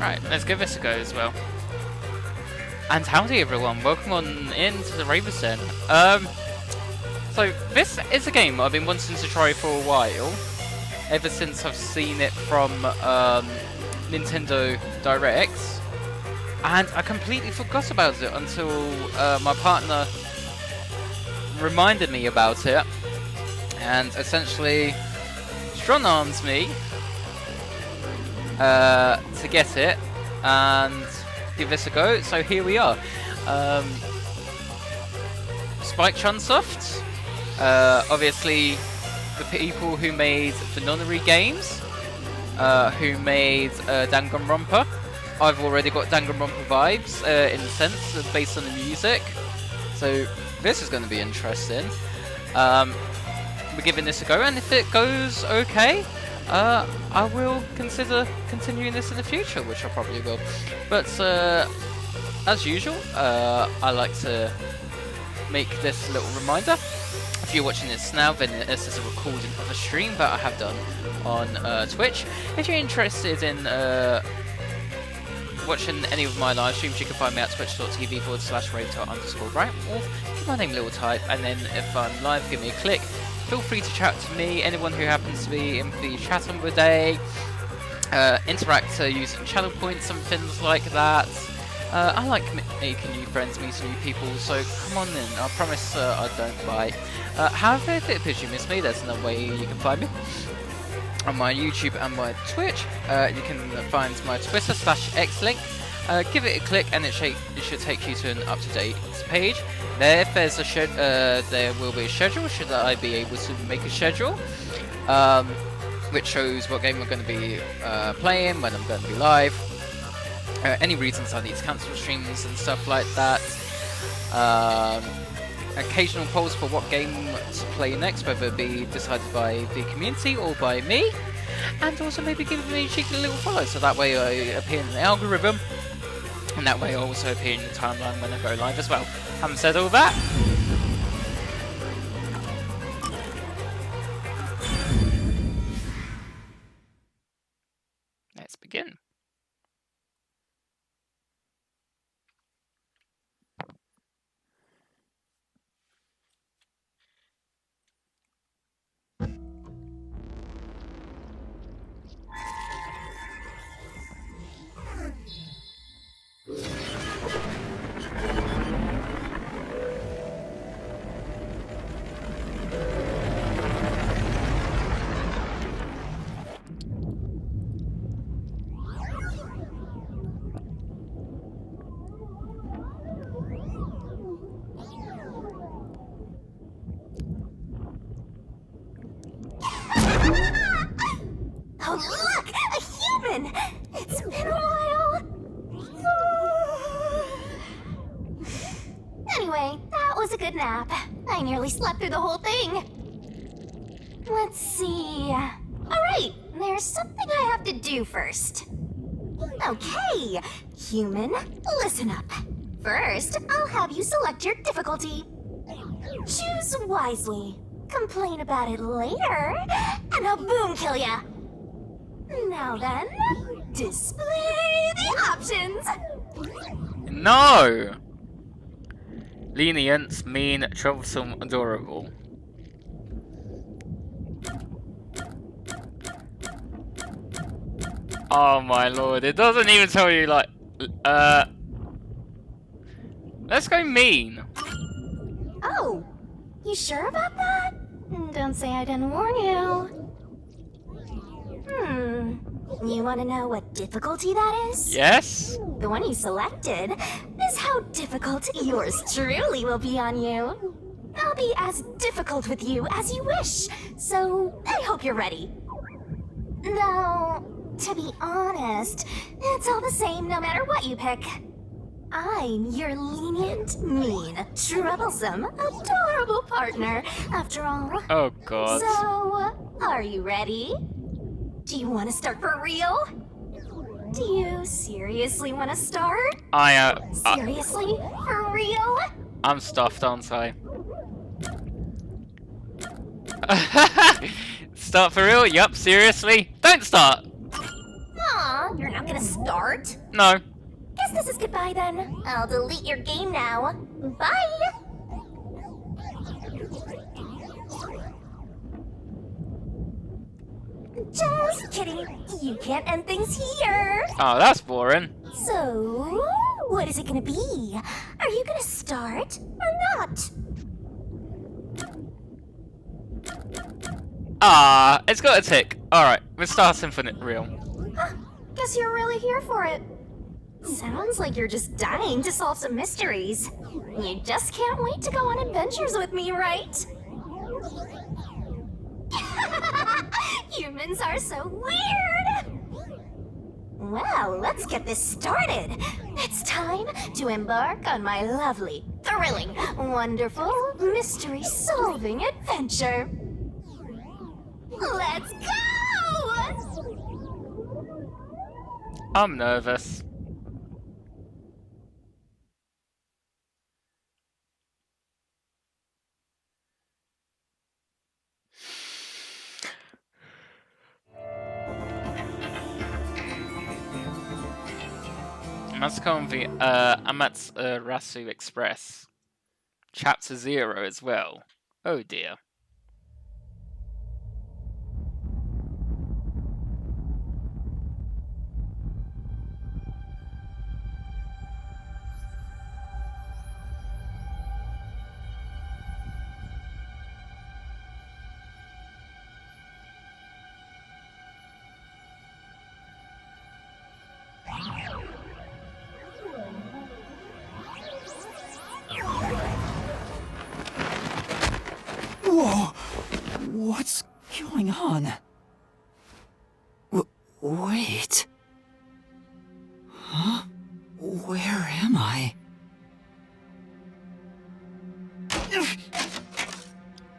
Right, let's give this a go as well. And howdy everyone, welcome on into the Ravers Den. So this is a game I've been wanting to try for a while, ever since I've seen it from Nintendo Directs, and I completely forgot about it until my partner reminded me about it, and essentially strong-arms me to get it and give this a go. So here we are. Spike Chunsoft, obviously the people who made the Nonary games, who made Danganronpa. I've already got Danganronpa vibes in a sense, based on the music. So this is going to be interesting. We're giving this a go, and if it goes okay, I will consider continuing this in the future, which I probably will. But as usual, I like to make this little reminder. If you're watching this now, then this is a recording of a stream that I have done on Twitch. If you're interested in watching any of my live streams, you can find me at twitch.tv/ravetower_right, or give my name a little type, and then if I'm live, give me a click. Feel free to chat to me, anyone who happens to be in the chat on the day, interact using channel points and things like that. I like making new friends, meeting new people, so come on in. I promise I don't lie. However, if you miss me, there's another way you can find me. On my YouTube and my Twitch, you can find my Twitter /X link. Give it a click and it should take you to an up-to-date page. There, if there's a there will be a schedule, should I be able to make a schedule, which shows what game I'm going to be playing, when I'm going to be live, any reasons I need to cancel streams and stuff like that. Occasional polls for what game to play next, whether it be decided by the community or by me, and also maybe give me a cheeky little follow, so that way I appear in the algorithm, and that way I also appear in the timeline when I go live as well. Having said all that, let's begin. Oh, look! A human! It's been a while! Anyway, that was a good nap. I nearly slept through the whole thing. Let's see... Alright, there's something I have to do first. Okay, human, listen up. First, I'll have you select your difficulty. Choose wisely. Complain about it later, and I'll boom kill ya. Now then, display the options. No! Lenient, mean, troublesome, adorable. Oh my lord, it doesn't even tell you, like, let's go mean. Oh, you sure about that? Don't say I didn't warn you. You want to know what difficulty that is? Yes? The one you selected is how difficult yours truly will be on you. I'll be as difficult with you as you wish, so I hope you're ready. Though, to be honest, it's all the same no matter what you pick. I'm your lenient, mean, troublesome, adorable partner, after all. Oh god. So, are you ready? Do you want to start for real? Do you seriously want to start? Seriously? For real? I'm stuffed, aren't I? Start for real? Yup, seriously? Don't start! Aw, you're not not gonna start? No. Guess this is goodbye then. I'll delete your game now. Bye! Just kidding. You can't end things here. Oh, that's boring. So, what is it gonna be? Are you gonna start or not? Ah, it's got a tick. Alright, we're starting for real. Guess you're really here for it. Sounds like you're just dying to solve some mysteries. You just can't wait to go on adventures with me, right? Humans are so weird! Well, let's get this started. It's time to embark on my lovely, thrilling, wonderful, mystery-solving adventure. Let's go! I'm nervous. Massacre on the Amaterasu Express. Chapter 0 as well. Oh dear. Whoa! What's going on? Wait. Huh? Where am I?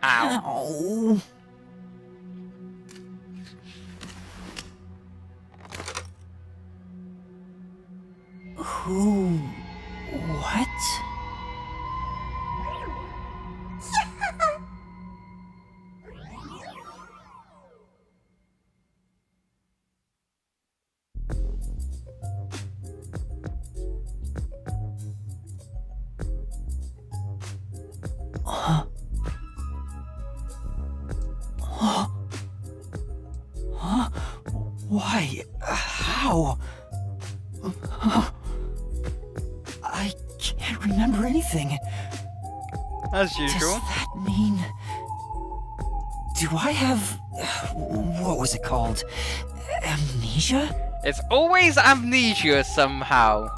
Ow. Ow. Who? What? Huh? Huh? Huh? Why? How? Huh? I can't remember anything. As usual. Does that mean... Do I have... What was it called? Amnesia? It's always amnesia somehow.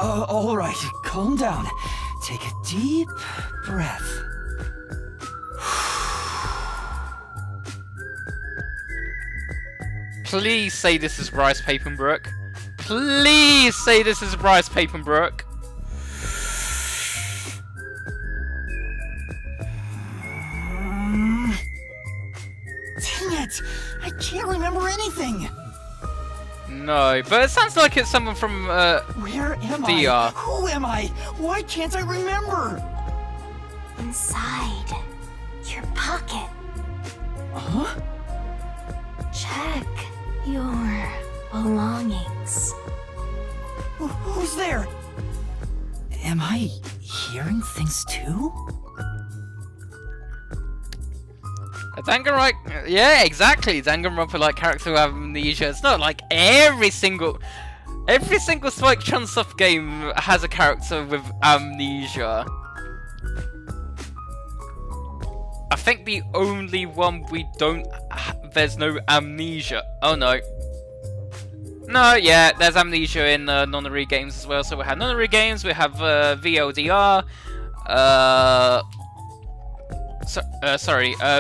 Alright, calm down. Take a deep breath. Please say this is Bryce Papenbrook. Please say this is Bryce Papenbrook. Dang it! I can't remember anything! No, but it sounds like it's someone from, Where am I? DR. Who am I? Why can't I remember? Inside your pocket. Huh? Check your belongings. Who's there? Am I hearing things too? A Danganronpa, yeah, exactly. Danganronpa-like character with amnesia. It's not like every single Spike Chunsoft game has a character with amnesia. I think the only one we don't, there's no amnesia. Oh no. No, yeah, there's amnesia in Nonary games as well. So we have Nonary games, we have VLDR,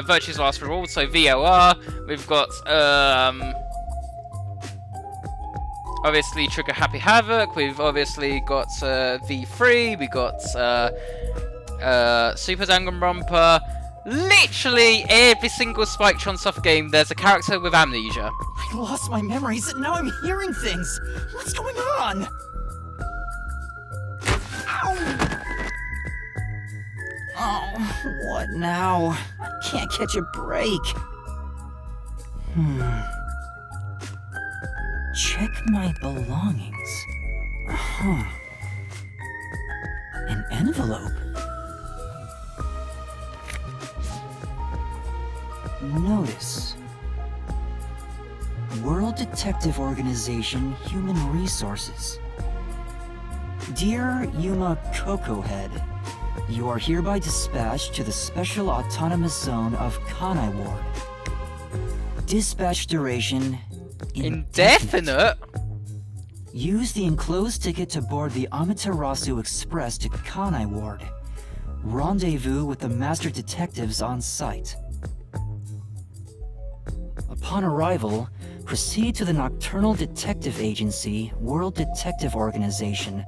Virtue's Last Reward, so VLR. We've got obviously Trigger Happy Havoc. We've obviously got V3. We got Super Danganronpa. Literally every single Spike Chunsoft game, there's a character with amnesia. I lost my memories and now I'm hearing things. What's going on? Ow! Oh, what now? I can't catch a break. Check my belongings. Huh. An envelope. Notice. World Detective Organization Human Resources. Dear Yuma Cocohead, you are hereby dispatched to the Special Autonomous Zone of Kanai Ward. Dispatch duration Indefinite? Use the enclosed ticket to board the Amaterasu Express to Kanai Ward. Rendezvous with the Master Detectives on site. Upon arrival, proceed to the Nocturnal Detective Agency, World Detective Organization,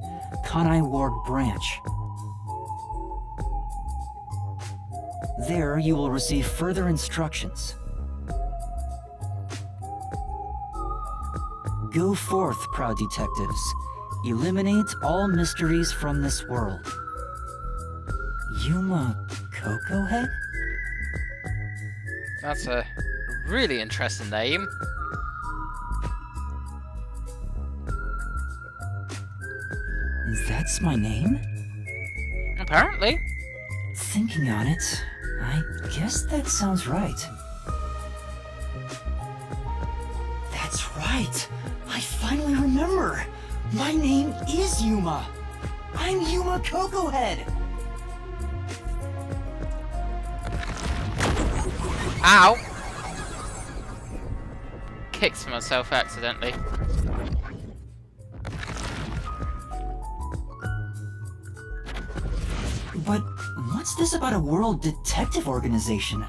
Kanai Ward Branch. There, you will receive further instructions. Go forth, proud detectives. Eliminate all mysteries from this world. Yuma Cocohead? That's a really interesting name. That's my name? Apparently. Thinking on it, I guess that sounds right. That's right! I finally remember! My name is Yuma! I'm Yuma Cocohead! Ow! Kicked myself accidentally. But what's this about a World Detective Organization?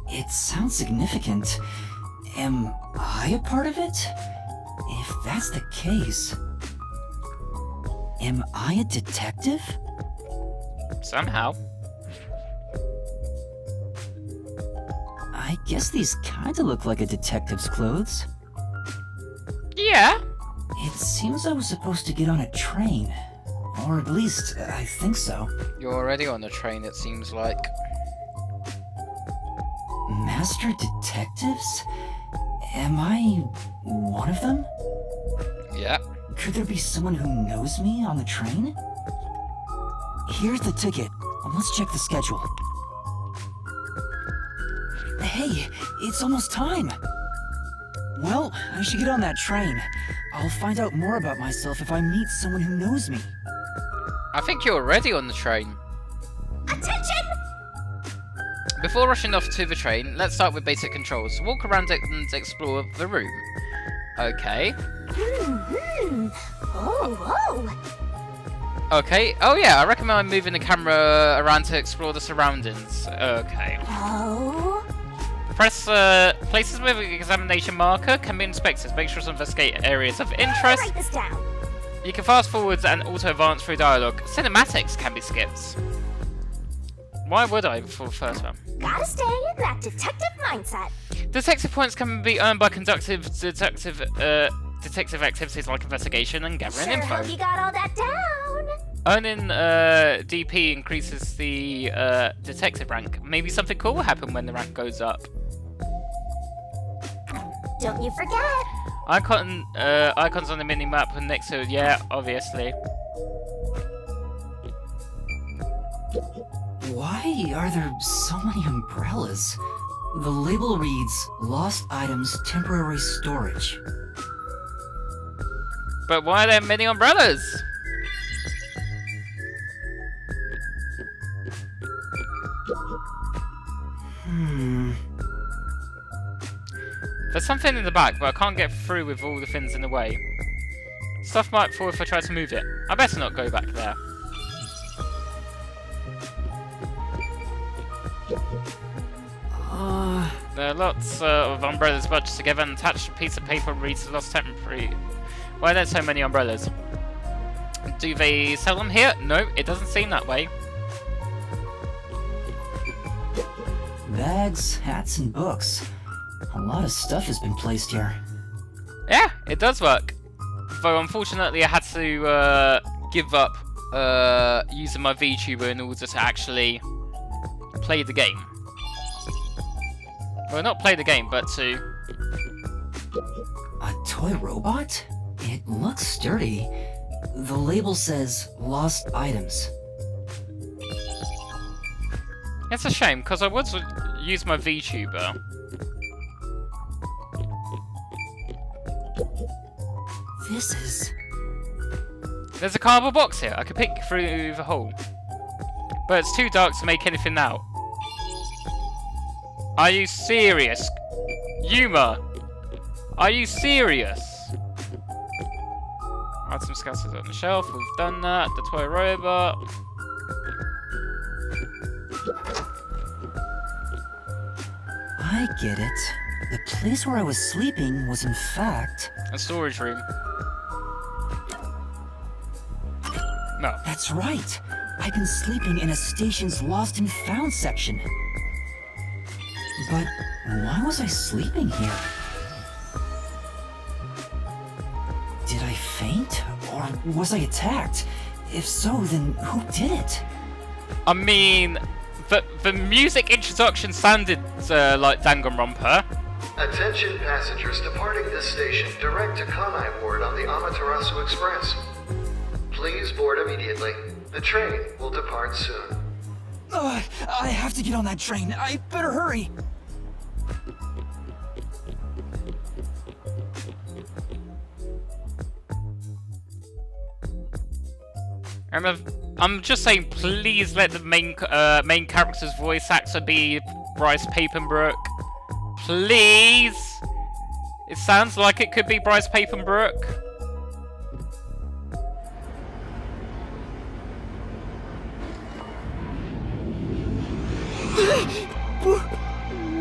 It sounds significant. Am I a part of it? If that's the case... Am I a detective? Somehow. I guess these kinda look like a detective's clothes. Yeah. It seems I was supposed to get on a train. Or at least, I think so. You're already on the train, it seems like. Master detectives? Am I one of them? Yeah. Could there be someone who knows me on the train? Here's the ticket. Let's check the schedule. Hey, it's almost time! Well, I should get on that train. I'll find out more about myself if I meet someone who knows me. I think you're already on the train. Attention! Before rushing off to the train, let's start with basic controls. Walk around it and explore the room. Okay. Oh. Okay. Oh yeah, I recommend moving the camera around to explore the surroundings. Okay. Oh. Press places with an examination marker can be inspected. Make sure to investigate areas of interest. Write this down. You can fast forwards and auto advance through dialogue. Cinematics can be skipped. Why would I for the first one? Gotta stay in that detective mindset. Detective points can be earned by conducting detective activities like investigation and gathering Sure info. hope you got all that down. Earning DP increases the detective rank. Maybe something cool will happen when the rank goes up. Don't you forget. Icons on the mini map and next to yeah, obviously. Why are there so many umbrellas? The label reads, Lost Items Temporary Storage. But why are there many umbrellas? There's something in the back, but I can't get through with all the things in the way. Stuff might fall if I try to move it. I better not go back there. There are lots of umbrellas bunched together and attached to a piece of paper reads lost temporary. Why are there so many umbrellas? Do they sell them here? No, it doesn't seem that way. Bags, hats, and books. A lot of stuff has been placed here. Yeah, it does work. Though unfortunately I had to give up using my VTuber in order to actually play the game. Well, not play the game, but to A toy robot? It looks sturdy. The label says lost items. It's a shame, because I would use my VTuber. This is... There's a cardboard box here. I could peek through the hole. But it's too dark to make anything out. Are you serious? Yuma! Are you serious? Item scattered on the shelf. We've done that. The toy robot. I get it. The place where I was sleeping was in fact... A storage room. No. That's right. I've been sleeping in a station's lost and found section. But why was I sleeping here? Did I faint? Or was I attacked? If so, then who did it? I mean, the music introduction sounded like Danganronpa. Attention passengers departing this station direct to Kanai Ward on the Amaterasu Express. Please board immediately. The train will depart soon. I have to get on that train. I better hurry. I'm just saying, please let the main character's voice actor be Bryce Papenbrook. Please! It sounds like it could be Bryce Papenbrook.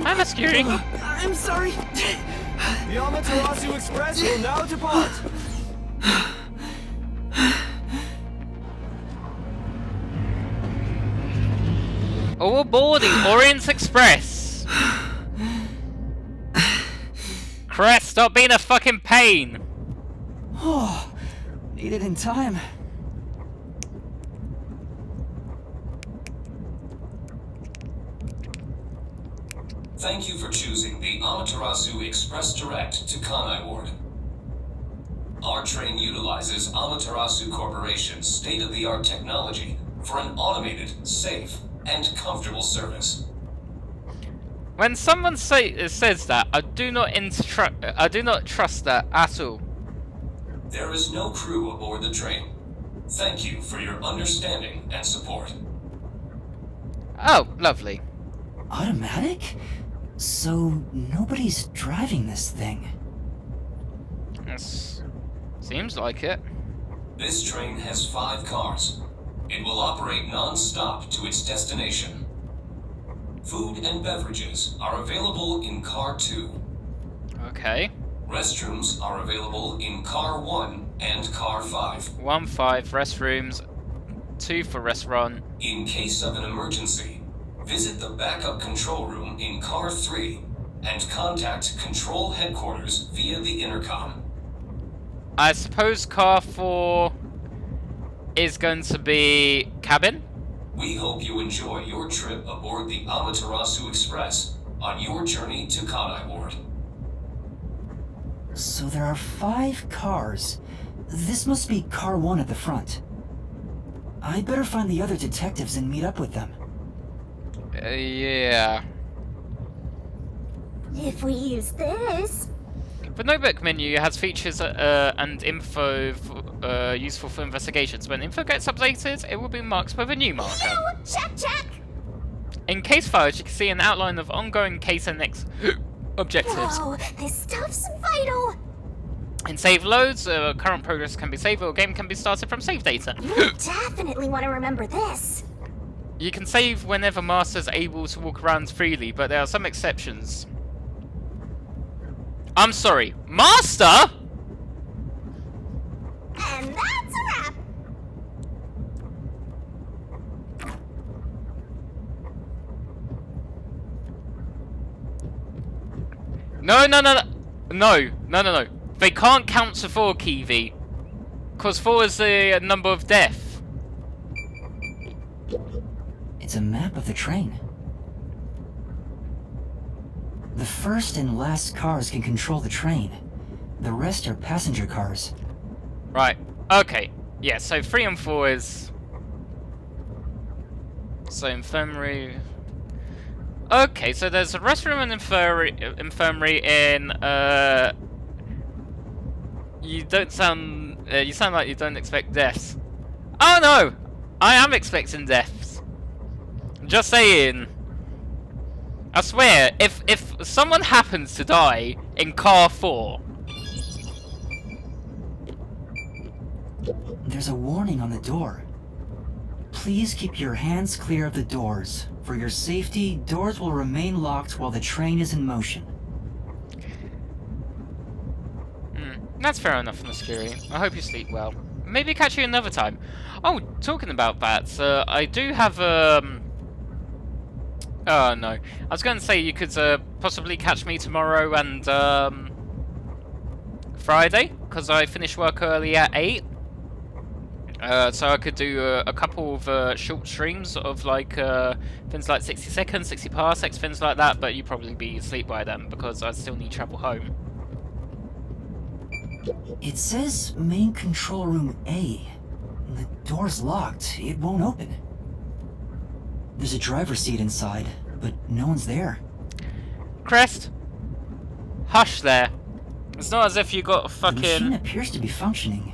Hi, Miss Curie. I'm sorry. The Amaterasu Express will now depart. All boarding Orient Express. Crest, stop being a fucking pain. Oh, made it in time. Thank you for choosing the Amaterasu Express Direct to Kanai Ward. Our train utilizes Amaterasu Corporation's state-of-the-art technology for an automated, safe, and comfortable service. When someone says that, I do not trust that at all. There is no crew aboard the train. Thank you for your understanding and support. Oh, lovely. Automatic? So nobody's driving this thing. Yes. Seems like it. This train has 5 cars. It will operate non-stop to its destination. Food and beverages are available in Car 2. Okay. Restrooms are available in Car 1 and Car 5. 1, 5 restrooms, 2 for restaurant. In case of an emergency, visit the backup control room in Car 3 and contact Control Headquarters via the intercom. I suppose car 4 is going to be cabin? We hope you enjoy your trip aboard the Amaterasu Express on your journey to Kanai Ward. So there are 5 cars. This must be car 1 at the front. I better find the other detectives and meet up with them. Yeah. If we use this... The notebook menu has features and info useful for investigations. When info gets updated, it will be marked with a new marker. Check, check! In case files, you can see an outline of ongoing case and next objectives. Whoa, this stuff's vital! In save loads, current progress can be saved or a game can be started from save data. You definitely want to remember this. You can save whenever Master's able to walk around freely, but there are some exceptions. I'm sorry, Master?! And that's a wrap! No. They can't count to 4, Kiwi. Because 4 is the number of death. It's a map of the train. The first and last cars can control the train. The rest are passenger cars. Right. Okay. Yeah, so 3 and 4 is... So infirmary... Okay, so there's a restroom and infirmary in, You don't sound... you sound like you don't expect deaths. Oh no! I am expecting deaths. Just saying. I swear, if someone happens to die in car 4... There's a warning on the door. Please keep your hands clear of the doors. For your safety, doors will remain locked while the train is in motion. That's fair enough, Massacre. I hope you sleep well. Maybe catch you another time. Oh, talking about that, I do have oh no. I was going to say you could possibly catch me tomorrow and Friday, because I finish work early at 8. So I could do a couple of short streams of like things like 60 seconds, 60 parsecs, things like that, but you'd probably be asleep by then because I still need to travel home. It says main control room A. The door's locked. It won't open. There's a driver's seat inside, but no one's there. Crest, hush there. It's not as if you got a fucking... The machine appears to be functioning.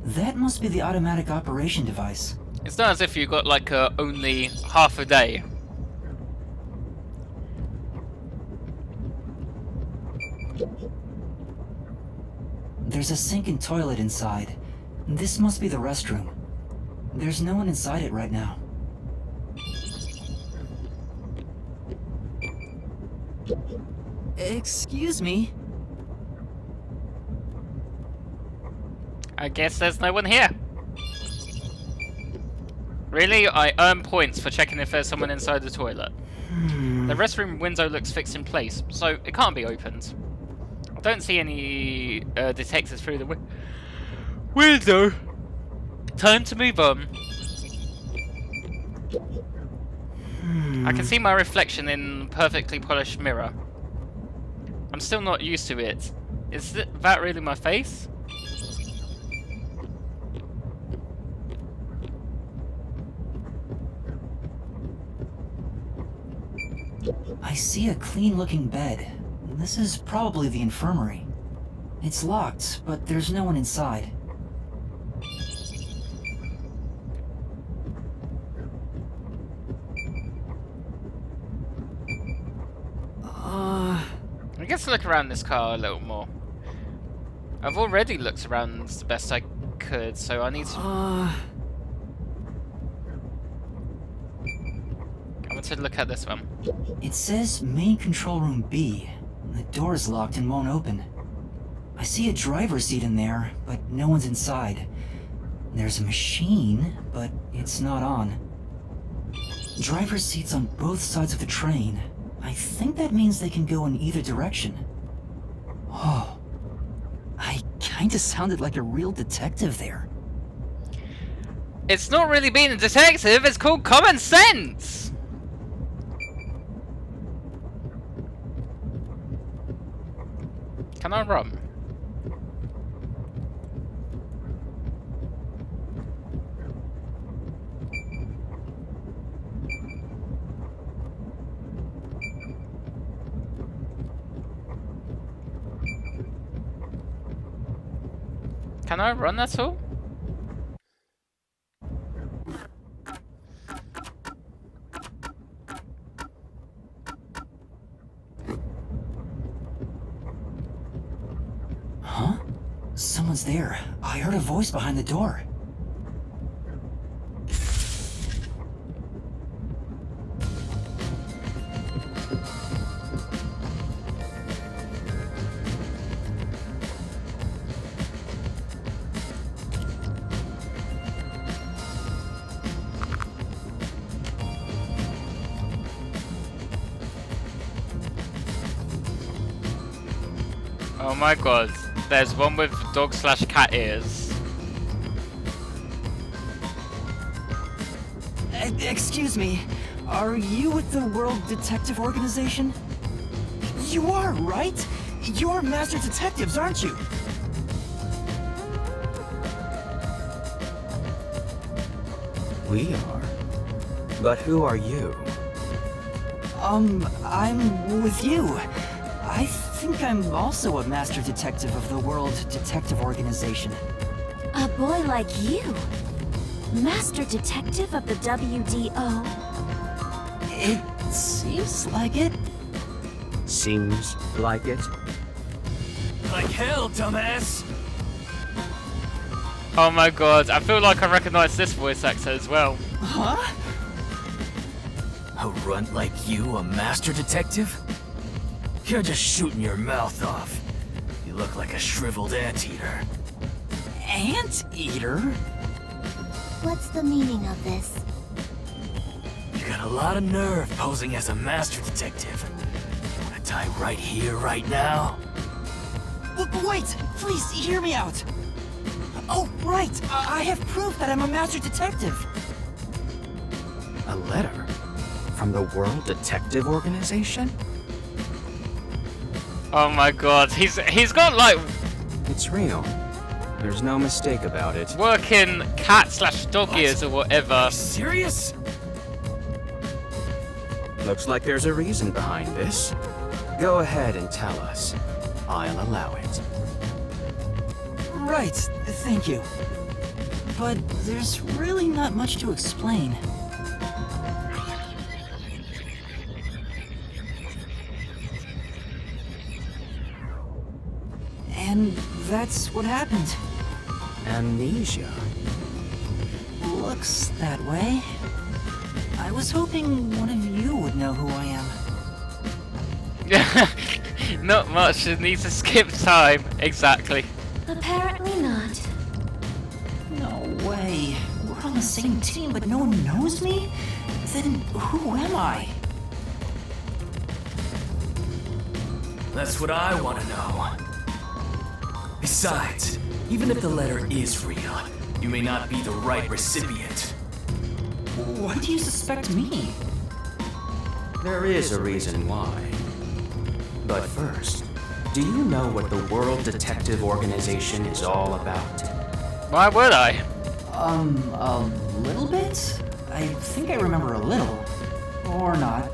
That must be the automatic operation device. It's not as if you got like only half a day. There's a sink and toilet inside. This must be the restroom. There's no one inside it right now. Excuse me? I guess there's no one here. Really? I earn points for checking if there's someone inside the toilet. The restroom window looks fixed in place, so it can't be opened. I don't see any detectors through the window. Time to move on. I can see my reflection in a perfectly polished mirror. I'm still not used to it. Is that really my face? I see a clean-looking bed. This is probably the infirmary. It's locked, but there's no one inside. I guess look around this car a little more. I've already looked around the best I could, so I need to... I want to look at this one. It says main control room B. The door's locked and won't open. I see a driver's seat in there, but no one's inside. There's a machine, but it's not on. Driver's seats on both sides of the train. I think that means they can go in either direction. Oh, I kinda sounded like a real detective there. It's not really being a detective, it's called common sense! Can I run? Can I run at all? Huh? Someone's there. I heard a voice behind the door. Oh my god, there's one with dog/cat ears. Excuse me, are you with the World Detective Organization? You are, right? You're master detectives, aren't you? We are. But who are you? I'm with you. I think I'm also a master detective of the World Detective Organization. A boy like you? Master detective of the WDO? It seems like it. Seems like it. Like hell, dumbass! Oh my god, I feel like I recognise this voice actor as well. Huh? A runt like you, a master detective? You're just shooting your mouth off. You look like a shriveled anteater. Anteater? What's the meaning of this? You got a lot of nerve posing as a master detective. You wanna die right here, right now? Wait! Please, hear me out! Oh, right! I have proof that I'm a master detective! A letter? From the World Detective Organization? Oh my god, he's got like It's real. There's no mistake about it. working cat/dog ears or whatever. Serious? Looks like there's a reason behind this. Go ahead and tell us. I'll allow it. Right, thank you. But there's really not much to explain. And that's what happened. Amnesia. Looks that way. I was hoping one of you would know who I am. Not much, it needs to skip time. Exactly. Apparently not. No way. We're on the same team, but no one knows me? Then who am I? That's what I want to know. Besides, even if the letter is real, you may not be the right recipient. Why do you suspect me? There is a reason why. But first, do you know what the World Detective Organization is all about? Why would I? A little bit? I think I remember a little. Or not.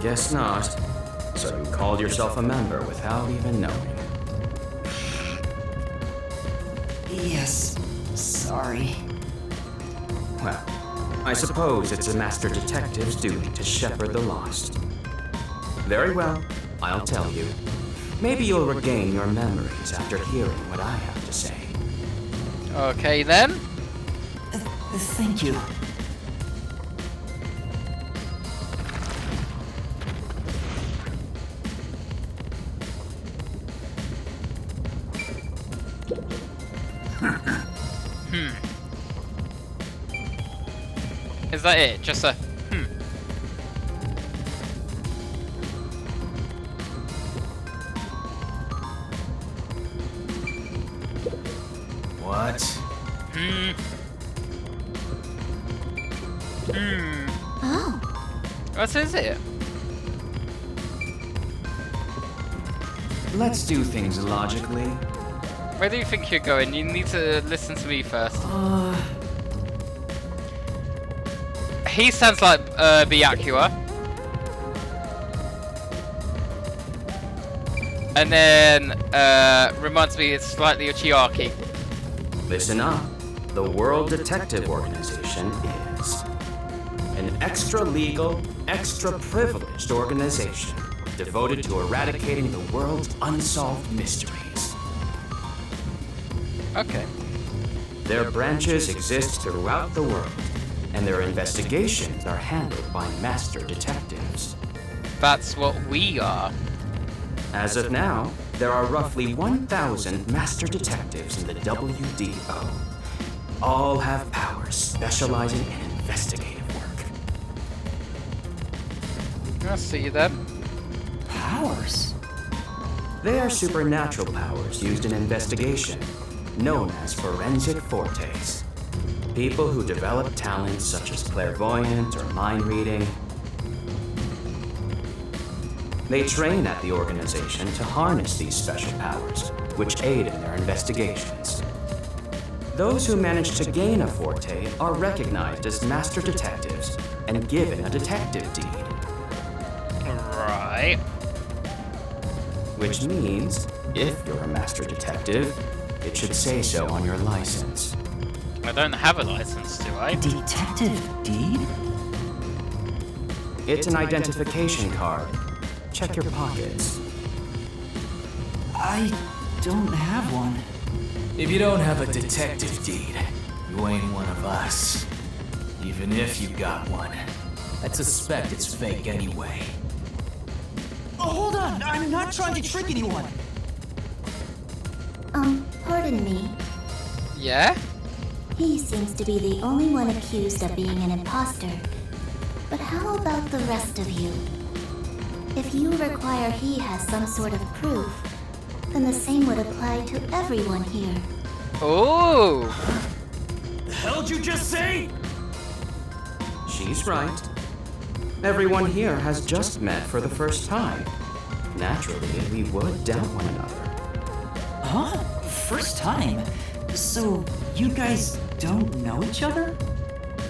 Guess not. So you called yourself a member without even knowing. Yes. Sorry. Well, I suppose it's a master detective's duty to shepherd the lost. Very well, I'll tell you. Maybe you'll regain your memories after hearing what I have to say. Okay then. Thank you. Is that it? Just a What? Oh, What is it? Let's do things logically. Where do you think you're going? You need to listen to me first. He sounds like Byakuya. And then reminds me it's slightly of Chiaki. Listen up. The World Detective Organization is an extra-legal, extra-privileged organization devoted to eradicating the world's unsolved mysteries. Okay. Their branches exist throughout the world, and their investigations are handled by master detectives. That's what we are. As of now, there are roughly 1,000 master detectives in the WDO. All have powers specializing in investigative work. I see you then. Powers? They are supernatural powers used in investigation, known as forensic fortes. People who develop talents such as clairvoyant or mind reading. They train at the organization to harness these special powers, which aid in their investigations. Those who manage to gain a forte are recognized as master detectives and given a detective deed. Right. Which means, if you're a master detective, it should say so on your license. I don't have a license, do I? Detective deed? It's an identification card. Check your pockets. I don't have one. If you don't have a detective deed, you ain't one of us. Even if you got one, I'd suspect it's fake anyway. Oh, hold on! I'm not trying to trick anyone! Pardon me. Yeah? He seems to be the only one accused of being an imposter. But how about the rest of you? If you require he has some sort of proof, then the same would apply to everyone here. Oh! The hell'd you just say? She's right. Everyone here has just met for the first time. Naturally, we would doubt one another. Huh? First time? So, you guys don't know each other?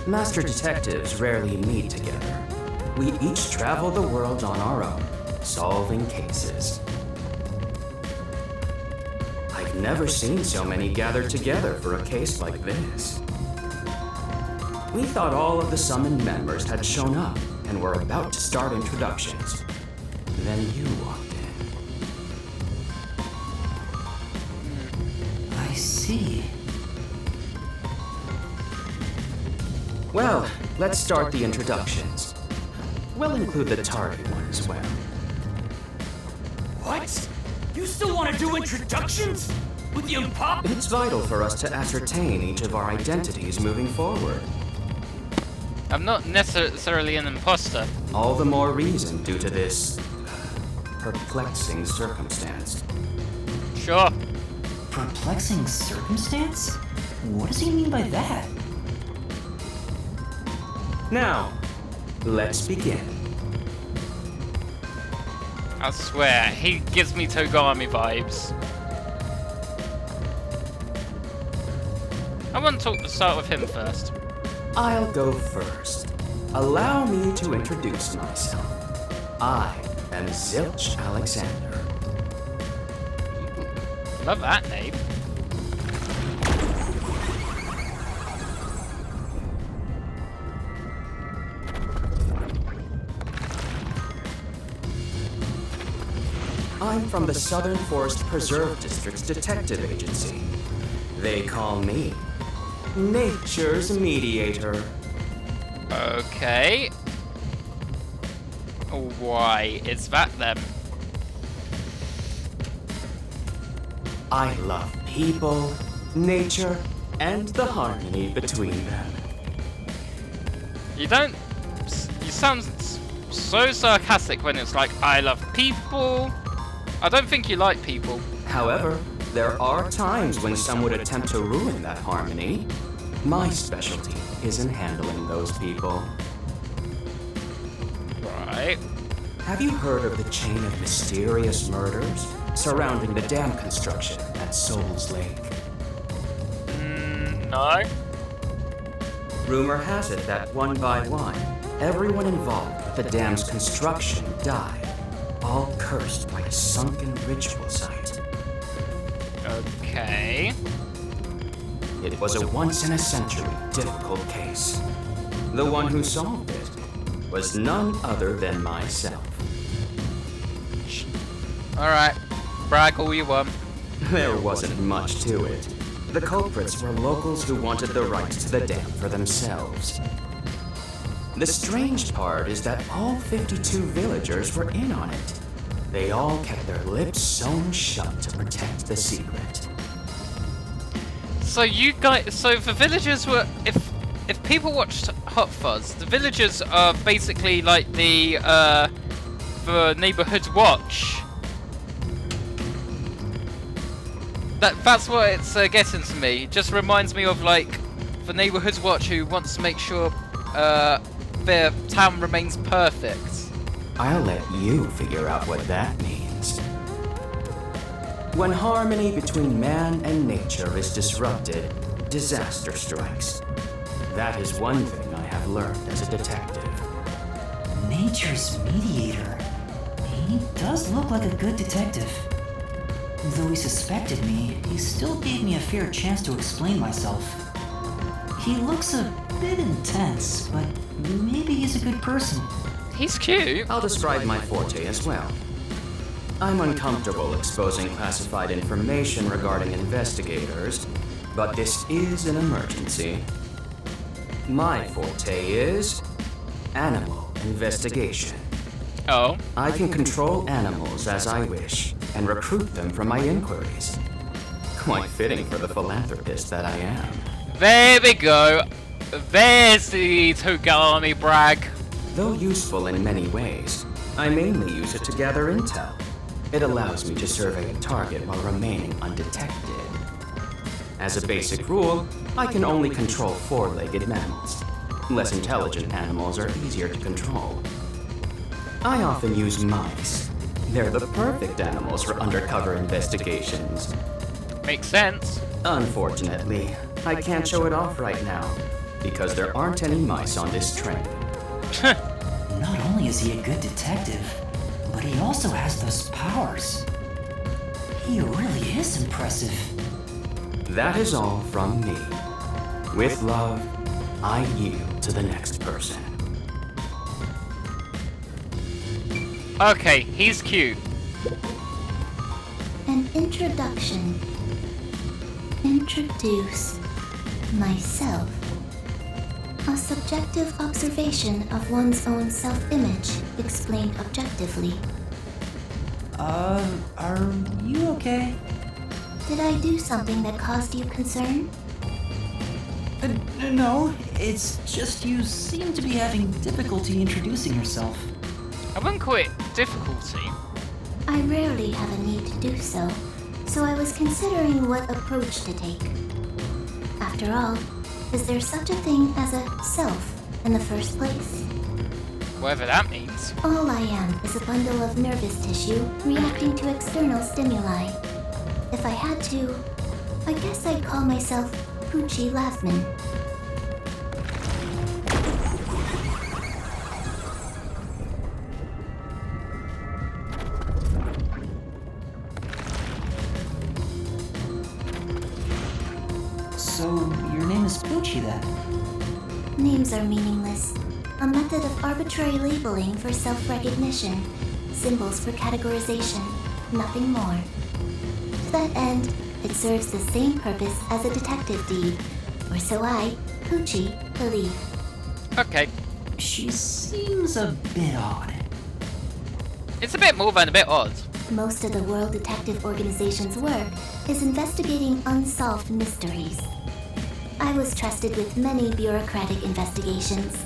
Master detectives rarely meet together. We each travel the world on our own, solving cases. I've never seen so many gathered together for a case like this. We thought all of the summoned members had shown up and were about to start introductions. Then you walked in. I see. Well, let's start the introductions. We'll include the target one as well. What? You still want to do introductions? With the impop? It's vital for us to ascertain each of our identities moving forward. I'm not necessarily an imposter. All the more reason due to this perplexing circumstance. Sure. Perplexing circumstance? What does he mean by that? Now, let's begin. I swear, he gives me Togami vibes. I want to start with him first. I'll go first. Allow me to introduce myself. I am Zilch Alexander. Love that name. I'm from the Southern Forest Preserve District's detective agency. They call me Nature's Mediator. Okay. Why is that then? I love people, nature, and the harmony between them. You don't... You sound so sarcastic when it's like, I love people. I don't think you like people. However, there are times when some would attempt to ruin that harmony. My specialty is in handling those people. Right. Have you heard of the chain of mysterious murders surrounding the dam construction at Souls Lake? No. Rumor has it that one by one, everyone involved with the dam's construction died, all cursed by a sunken ritual site. Okay. It was a once-in-a-century difficult case. The one who solved it was none other than myself. Alright. Brag all you want. There wasn't much to it. The culprits were locals who wanted the rights to the dam for themselves. The strange part is that all 52 villagers were in on it. They all kept their lips sewn shut to protect the secret. So you guys, so the villagers were, if people watched Hot Fuzz, the villagers are basically like the neighborhood watch. That's what it's getting to me. It just reminds me of like the neighborhood watch who wants to make sure their town remains perfect. I'll let you figure out what that means. When harmony between man and nature is disrupted, disaster strikes. That is one thing I have learned as a detective. Nature's mediator. He does look like a good detective. Though he suspected me, he still gave me a fair chance to explain myself. He looks a bit intense, but maybe he's a good person. He's cute. I'll describe my forte as well. I'm uncomfortable exposing classified information regarding investigators, but this is an emergency. My forte is animal investigation. Oh. I can control animals as I wish and recruit them for my inquiries. Quite fitting for the philanthropist that I am. There we go. There's the Togami brag. Though useful in many ways, I mainly use it to gather intel. It allows me to survey a target while remaining undetected. As a basic rule, I can only control four-legged mammals. Less intelligent animals are easier to control. I often use mice. They're the perfect animals for undercover investigations. Makes sense. Unfortunately, I can't show it off right now, because there aren't any mice on this train. Not only is he a good detective, but he also has those powers. He really is impressive. That is all from me. With love, I yield to the next person. Okay, he's cute. An introduction. Introduce myself. A subjective observation of one's own self-image, explained objectively. Are you okay? Did I do something that caused you concern? No, it's just you seem to be having difficulty introducing yourself. I wouldn't call it difficulty. I rarely have a need to do so, so I was considering what approach to take. After all, is there such a thing as a self in the first place? Whatever that means. All I am is a bundle of nervous tissue reacting to external stimuli. If I had to, I guess I'd call myself Poochie Laughman. So, your name is Poochie then? Names are meaningless. A method of arbitrary labeling for self-recognition. Symbols for categorization. Nothing more. To that end, it serves the same purpose as a detective deed. Or so I, Poochie, believe. Okay. She seems a bit odd. It's a bit more than a bit odd. Most of the World Detective Organization's work is investigating unsolved mysteries. I was trusted with many bureaucratic investigations.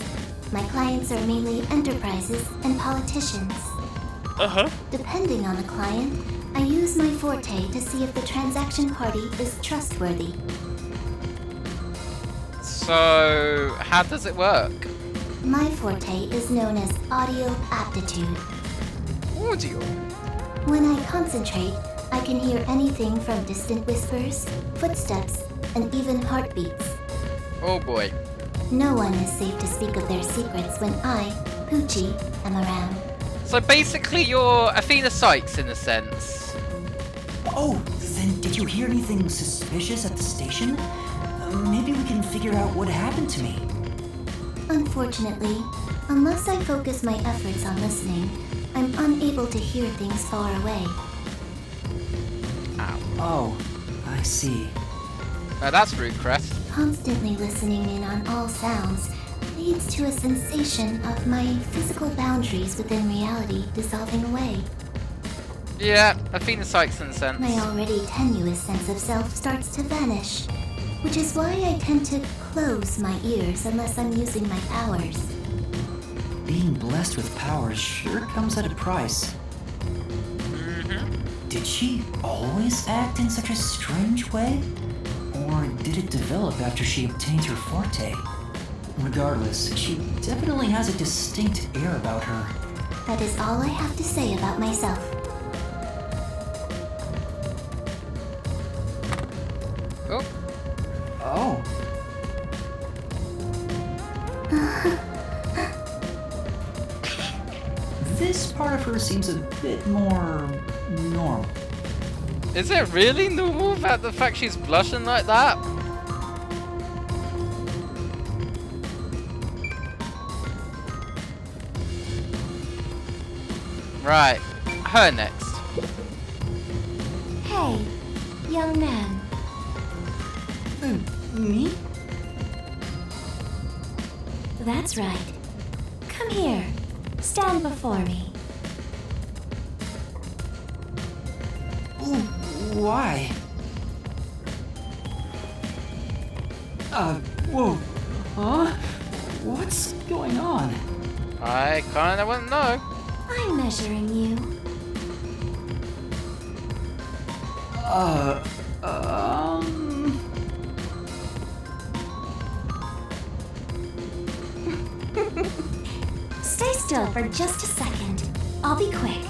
My clients are mainly enterprises and politicians. Uh-huh. Depending on the client, I use my forte to see if the transaction party is trustworthy. So, how does it work? My forte is known as audio aptitude. Audio? When I concentrate, I can hear anything from distant whispers, footsteps, and even heartbeats. Oh boy. No one is safe to speak of their secrets when I, Poochie, am around. So basically you're Athena Sykes in a sense. Oh, then did you hear anything suspicious at the station? Maybe we can figure out what happened to me. Unfortunately, unless I focus my efforts on listening, I'm unable to hear things far away. Ow. Oh, I see. That's rude, Crest. Constantly listening in on all sounds leads to a sensation of my physical boundaries within reality dissolving away. Yeah, Athena Sykes in a sense. My already tenuous sense of self starts to vanish, which is why I tend to close my ears unless I'm using my powers. Being blessed with powers sure comes at a price. Did she always act in such a strange way? Or did it develop after she obtained her forte? Regardless, she definitely has a distinct air about her. That is all I have to say about myself. Oh, Oh. This part of her seems a bit more normal. is it really normal that the fact she's blushing like that? Right, her next. Hey, young man. Me? That's right. Come here. Stand before me. Why? Whoa. Huh? What's going on? I kinda wanna know. I'm measuring you. Stay still for just a second. I'll be quick.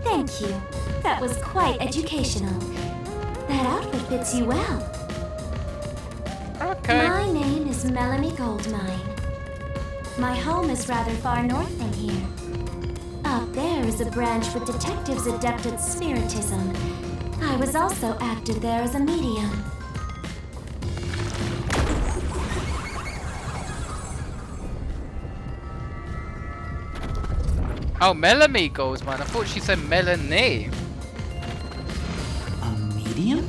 Thank you. That was quite educational. That outfit fits you well. Okay. My name is Melanie Goldmine. My home is rather far north from here. Up there is a branch with detectives adept at spiritism. I was also active there as a medium. Oh, Melanie Goldsman. I thought she said Melanie. A medium?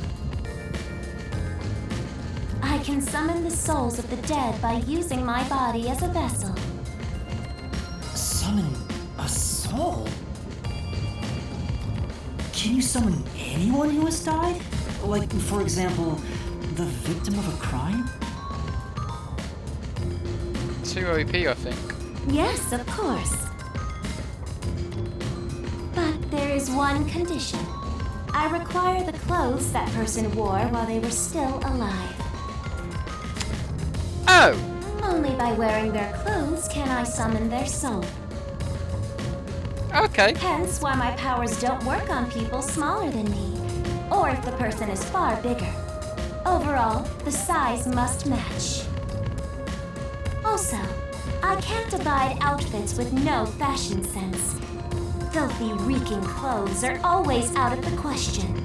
I can summon the souls of the dead by using my body as a vessel. Summon a soul? Can you summon anyone who has died? Like, for example, the victim of a crime? Too OP, I think. Yes, of course. But there is one condition. I require the clothes that person wore while they were still alive. Oh! Only by wearing their clothes can I summon their soul. Okay. Hence why my powers don't work on people smaller than me, or if the person is far bigger. Overall, the size must match. Also, I can't abide outfits with no fashion sense. Filthy, reeking clothes are always out of the question.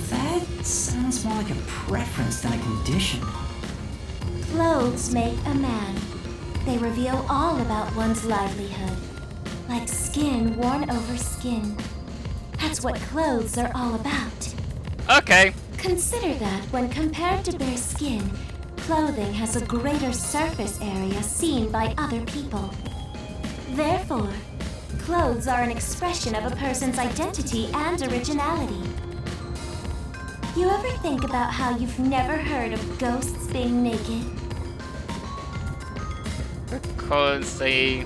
That sounds more like a preference than a condition. Clothes make a man. They reveal all about one's livelihood. Like skin worn over skin. That's what clothes are all about. Okay. Consider that when compared to bare skin, clothing has a greater surface area seen by other people. Therefore, clothes are an expression of a person's identity and originality. You ever think about how you've never heard of ghosts being naked? Because they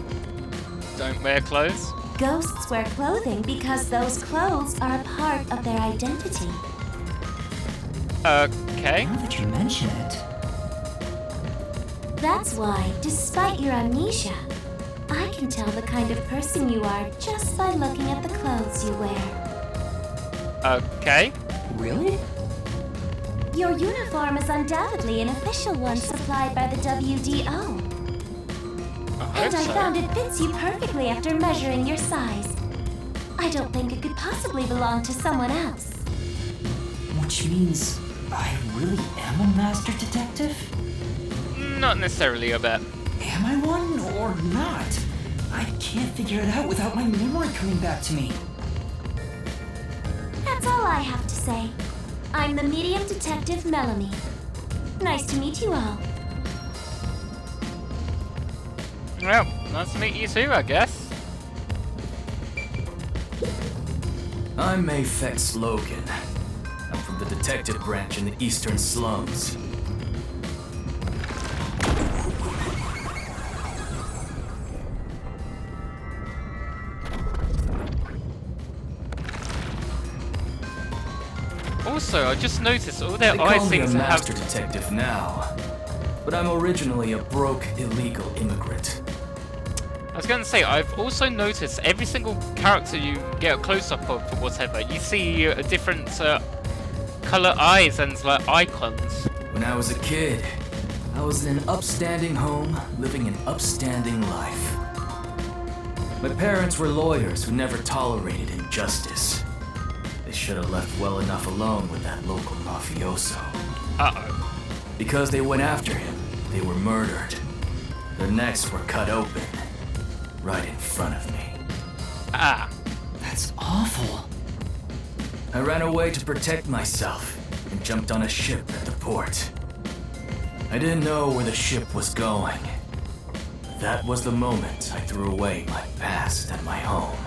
don't wear clothes? Ghosts wear clothing because those clothes are a part of their identity. Okay. Now that you mention it, That's why, despite your amnesia, I can tell the kind of person you are just by looking at the clothes you wear. Okay. really? Your uniform is undoubtedly an official one supplied by the WDO. I And hope I so. found it fits you perfectly after measuring your size. I don't think it could possibly belong to someone else. Which means I really am a master detective? Not necessarily a bit. Am I one or not? I can't figure it out without my memory coming back to me. That's all I have to say. I'm the medium detective Melanie. Nice to meet you all. Well, nice to meet you too, I guess. I'm Mayfex Logan. I'm from the detective branch in the eastern slums. also, I just noticed all their They eyes call me seem a to master have. detective now, but I'm originally a broke, illegal immigrant. I was going to say, I've also noticed every single character you get a close-up of or whatever, you see different color eyes and like icons. When I was a kid, I was in an upstanding home, living an upstanding life. My parents were lawyers who never tolerated injustice. They should have left well enough alone with that local mafioso. Uh-oh. Because they went after him, they were murdered. Their necks were cut open, right in front of me. Ah. That's awful. I ran away to protect myself and jumped on a ship at the port. I didn't know where the ship was going. That was the moment I threw away my past and my home.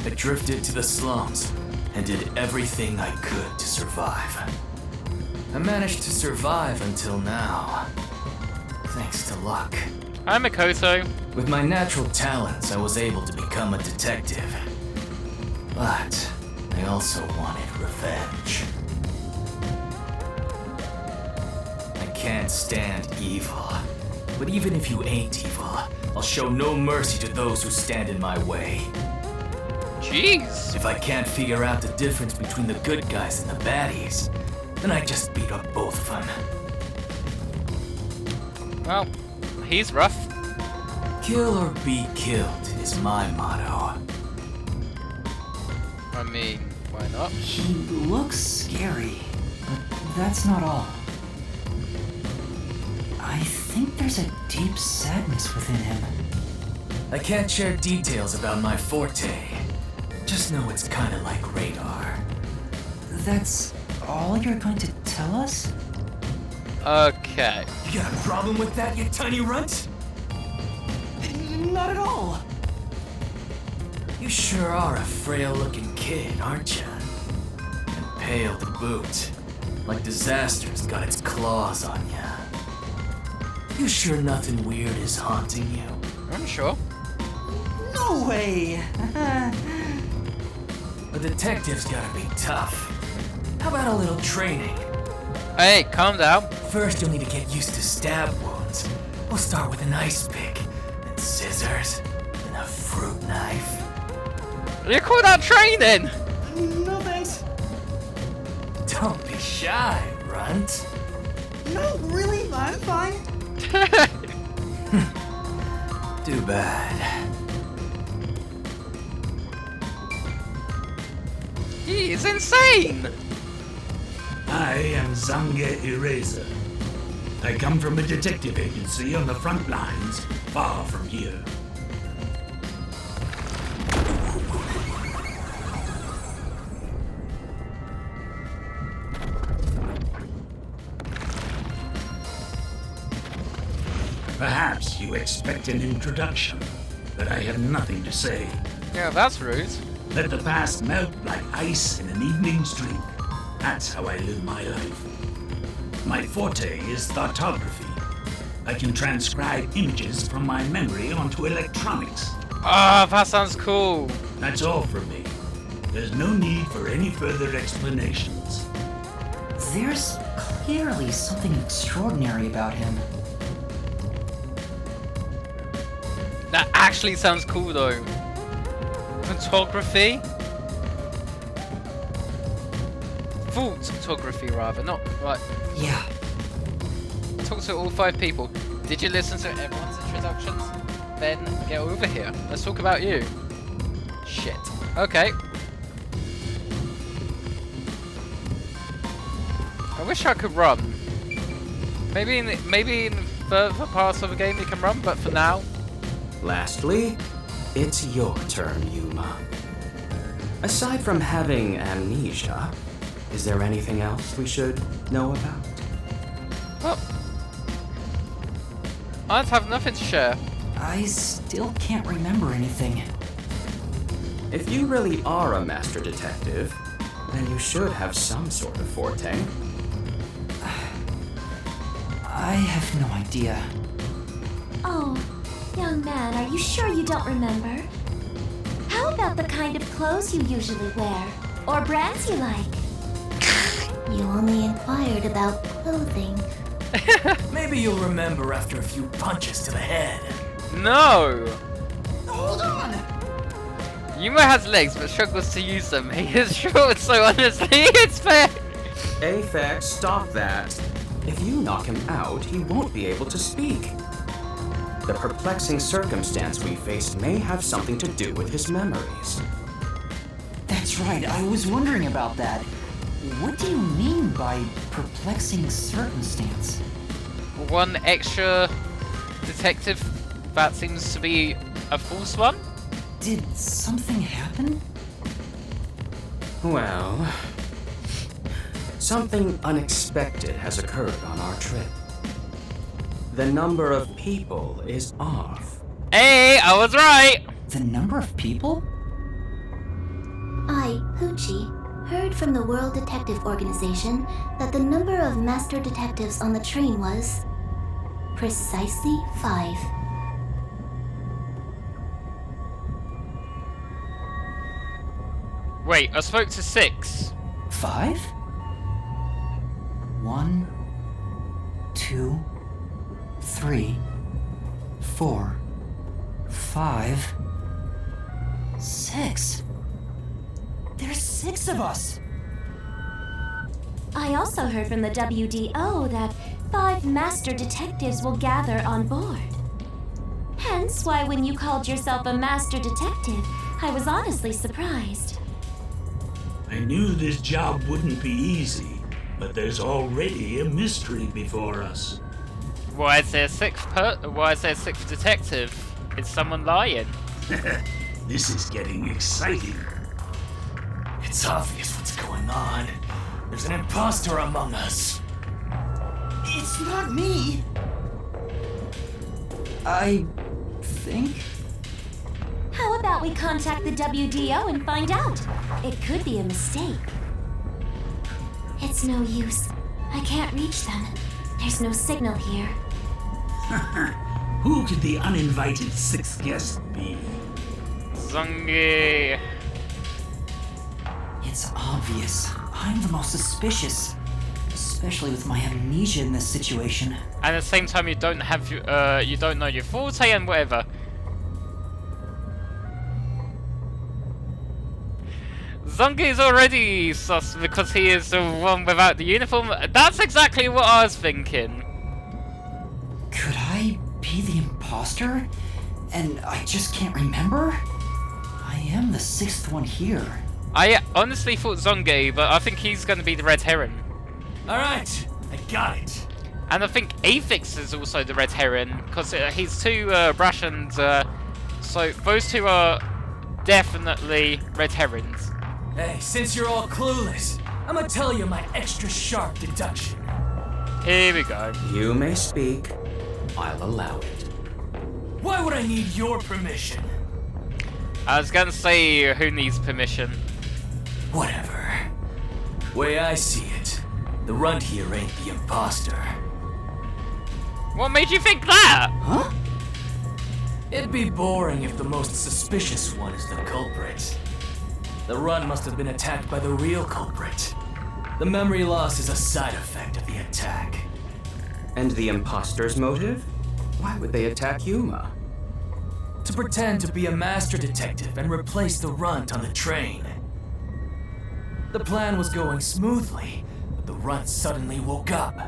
I drifted to the slums and did everything I could to survive. I managed to survive until now, thanks to luck. Hi, Makoto. With my natural talents, I was able to become a detective. But I also wanted revenge. I can't stand evil. But even if you ain't evil, I'll show no mercy to those who stand in my way. Jeez. If I can't figure out the difference between the good guys and the baddies, then I just beat up both of them. Well, he's rough. Kill or be killed is my motto. I mean, why not? He looks scary, but that's not all. I think there's a deep sadness within him. I can't share details about my forte. Just know it's kinda like radar. That's all you're going to tell us? Okay. You got a problem with that, you tiny runt? Not at all. You sure are a frail-looking kid, aren't you? And pale to boot. Like disaster's got its claws on you. You sure nothing weird is haunting you? I'm sure. No way! A detective's gotta be tough. How about a little training? Hey, calm down. First, you'll need to get used to stab wounds. We'll start with an ice pick, then scissors, then a fruit knife. You call that training? No thanks. Don't be shy, runt. No, really? I'm fine. Too bad. He is insane. I am Zange Eraser. I come from a detective agency on the front lines, far from here. Perhaps you expect an introduction, but I have nothing to say. Yeah, that's rude. Let the past melt like ice in an evening's drink. That's how I live my life. My forte is thoughtography. I can transcribe images from my memory onto electronics. Ah, that sounds cool. That's all from me. There's no need for any further explanations. There's clearly something extraordinary about him. That actually sounds cool though. Photography? Photography rather, not right. Yeah. Talk to all 5 people. Did you listen to everyone's introductions? Then get over here. Let's talk about you. Shit. Okay. I wish I could run. Maybe in the further parts of the game you can run, but for now. Lastly, it's your turn, Yuma. Aside from having amnesia, is there anything else we should know about? Well, I have nothing to share. I still can't remember anything. If you really are a master detective, then you should have some sort of forte. I have no idea. Oh, young man, are you sure you don't remember? How about the kind of clothes you usually wear? Or brands you like? You only inquired about clothing. Maybe you'll remember after a few punches to the head. No! Hold on! Yuma has legs but struggles to use them. He is short, so honestly, it's fair. Aphex, stop that. If you knock him out, he won't be able to speak. The perplexing circumstance we face may have something to do with his memories. That's right, I was wondering about that. What do you mean by perplexing circumstance? One extra detective, that seems to be a false one. Did something happen? Well, something unexpected has occurred on our trip. The number of people is off. Hey, I was right! The number of people? I, Hoochie, heard from the World Detective Organization that the number of master detectives on the train was precisely 5. Wait, I spoke to 6. 5? 1, 2, 3, 4, 5, 6. There's 6 of us! I also heard from the WDO that 5 master detectives will gather on board. Hence why when you called yourself a master detective, I was honestly surprised. I knew this job wouldn't be easy, but there's already a mystery before us. Why is there a 6th detective? Is someone lying? This is getting exciting. It's obvious what's going on. There's an imposter among us. It's not me! I think? How about we contact the WDO and find out? It could be a mistake. It's no use. I can't reach them. There's no signal here. Who could the uninvited 6th guest be? Zongi. It's obvious. I'm the most suspicious. Especially with my amnesia in this situation. And at the same time, you don't have you don't know your forte and whatever. Zongi is already sus because he is the one without the uniform. That's exactly what I was thinking. Could I be the imposter? And I just can't remember? I am the 6th one here. I honestly thought Zongi, but I think he's going to be the red herring. Alright, I got it. And I think Aphix is also the red herring, because he's too brash and so those two are definitely red herrings. Hey, since you're all clueless, I'm gonna tell you my extra sharp deduction. Here we go. You may speak. I'll allow it. Why would I need your permission? I was going to say, who needs permission? Whatever. Way I see it, the runt here ain't the imposter. What made you think that? Huh? It'd be boring if the most suspicious one is the culprit. The runt must have been attacked by the real culprit. The memory loss is a side effect of the attack. And the imposter's motive? Why would they attack Yuma? To pretend to be a master detective and replace the runt on the train. The plan was going smoothly, but the runt suddenly woke up.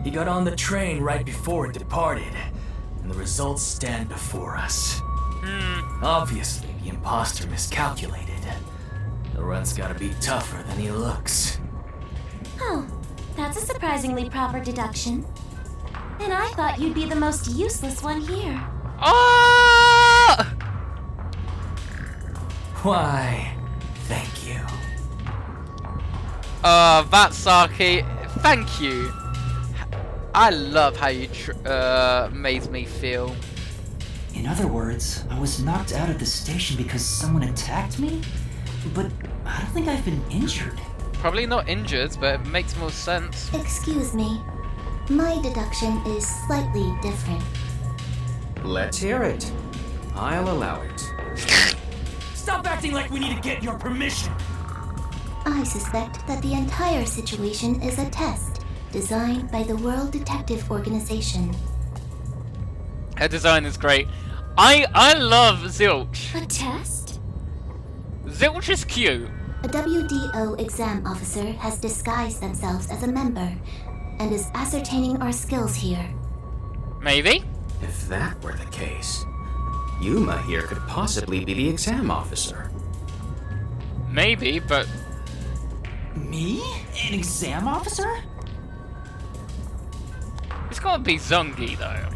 He got on the train right before it departed, and the results stand before us. Obviously, the imposter miscalculated. The runt's gotta be tougher than he looks. Oh, that's a surprisingly proper deduction. And I thought you'd be the most useless one here. Oh! Why, thank you. Vatsaki, thank you. I love how you made me feel. In other words, I was knocked out of the station because someone attacked me? But I don't think I've been injured. Probably not injured, but it makes more sense. Excuse me. My deduction is slightly different. Let's hear it. I'll allow it. Stop acting like we need to get your permission. I suspect that the entire situation is a test designed by the World Detective Organization. Her design is great. I love Zilch. A test? Zilch is cute. A WDO exam officer has disguised themselves as a member and is ascertaining our skills here. Maybe. If that were the case, Yuma here could possibly be the exam officer. Maybe, but Me? An exam officer? it's gotta be Zungi though.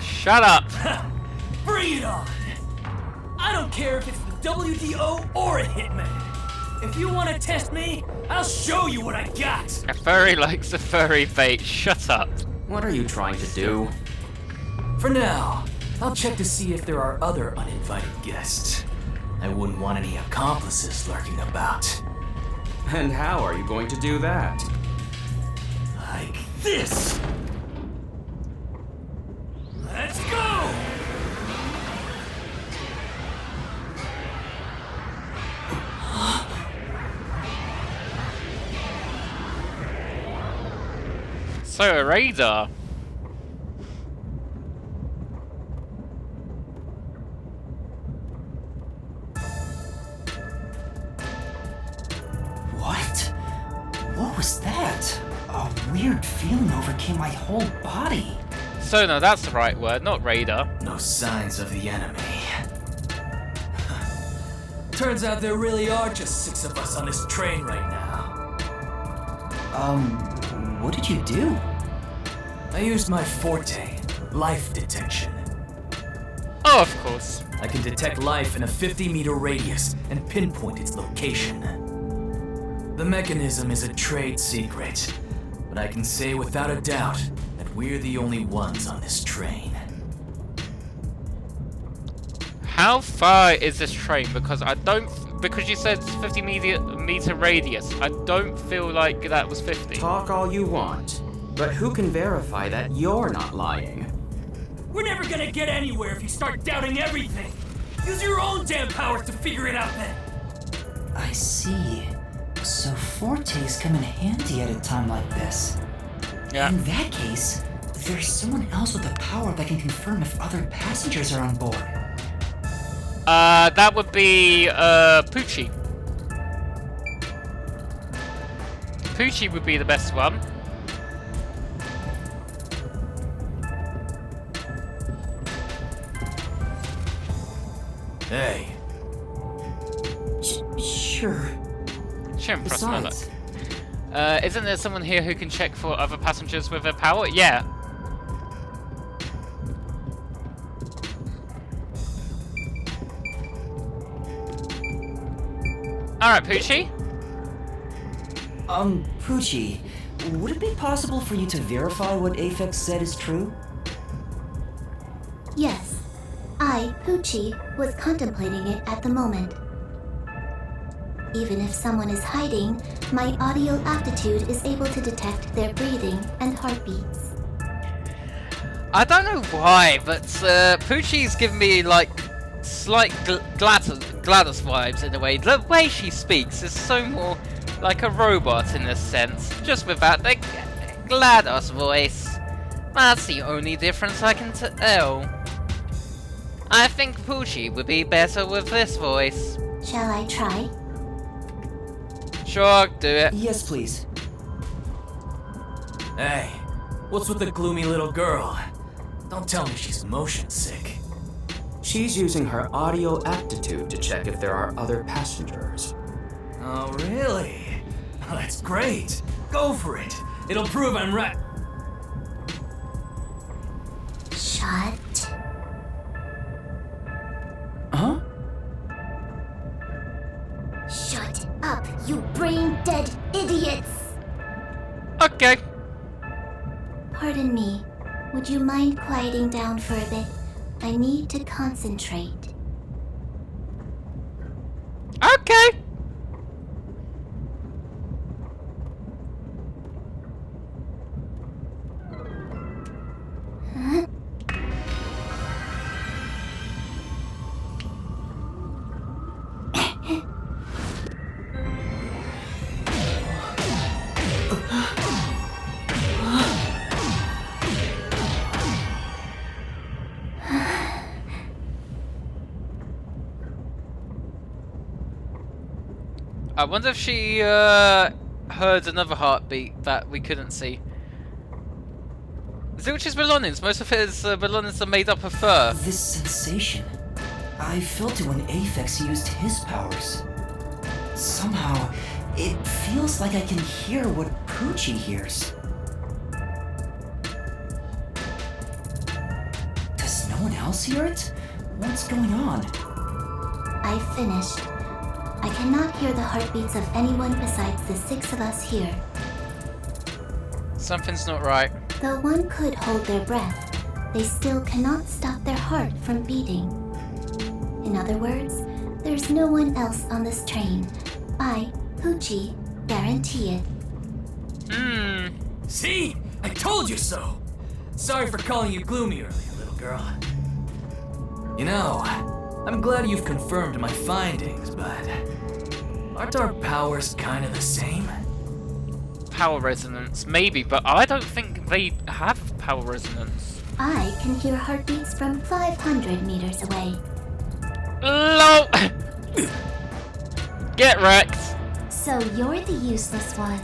Shut up. Bring it on! I don't care if it's the WDO or a hitman. If you want to test me, I'll show you what I got. A furry likes a furry bait. Shut up. What are you trying to do? For now, I'll check to see if there are other uninvited guests. I wouldn't want any accomplices lurking about. And how are you going to do that? Like this! Let's go! So a radar. What? What was that? A weird feeling overcame my whole body. So no, that's the right word, not radar. No signs of the enemy. Turns out there really are just 6 of us on this train right now. What did you do? I used my forte, life detection. Oh, of course. I can detect life in a 50-meter radius and pinpoint its location. The mechanism is a trade secret, but I can say without a doubt that we're the only ones on this train. How far is this train? Because because you said 50-meter radius. I don't feel like that was 50. Talk all you want, but who can verify that you're not lying? We're never gonna get anywhere if you start doubting everything. Use your own damn powers to figure it out then. I see. So fortes come in handy at a time like this. Yeah. In that case, there's someone else with the power that can confirm if other passengers are on board. That would be Poochie. Poochie would be the best one. Hey, Sure. Shouldn't press another. Besides, Isn't there someone here who can check for other passengers with their power? Yeah. Alright, Poochie. Poochie, would it be possible for you to verify what Aphex said is true? Yes, I, Poochie, was contemplating it at the moment. Even if someone is hiding, my audio aptitude is able to detect their breathing and heartbeats. I don't know why, but Poochie's giving me like slight Gladys vibes in a way. The way she speaks is so more like a robot in this sense, just without the GLaDOS voice. That's the only difference I can tell. I think Poochie would be better with this voice. Shall I try? Sure, do it. Yes, please. hey, what's with the gloomy little girl? Don't tell me she's motion sick. She's using her audio aptitude to check if there are other passengers. Oh, really? That's great. Go for it. It'll prove I'm right. Shut. Huh? Shut up, you brain-dead idiots! Okay. Pardon me. Would you mind quieting down for a bit? I need to concentrate. Okay. I wonder if she heard another heartbeat that we couldn't see. Zilch's belongings. Most of his belongings are made up of fur. This sensation. I felt it when Aphex used his powers. Somehow, it feels like I can hear what Poochie hears. Does no one else hear it? What's going on? I finished. I cannot hear the heartbeats of anyone besides the 6 of us here. Something's not right. Though one could hold their breath, they still cannot stop their heart from beating. In other words, there's no one else on this train. I, Poochie, guarantee it. See? I told you so! Sorry for calling you gloomy earlier, little girl. You know, I'm glad you've confirmed my findings, but aren't our powers kind of the same? Power resonance, maybe, but I don't think they have power resonance. I can hear heartbeats from 500 meters away. LOL! Get wrecked! So you're the useless one.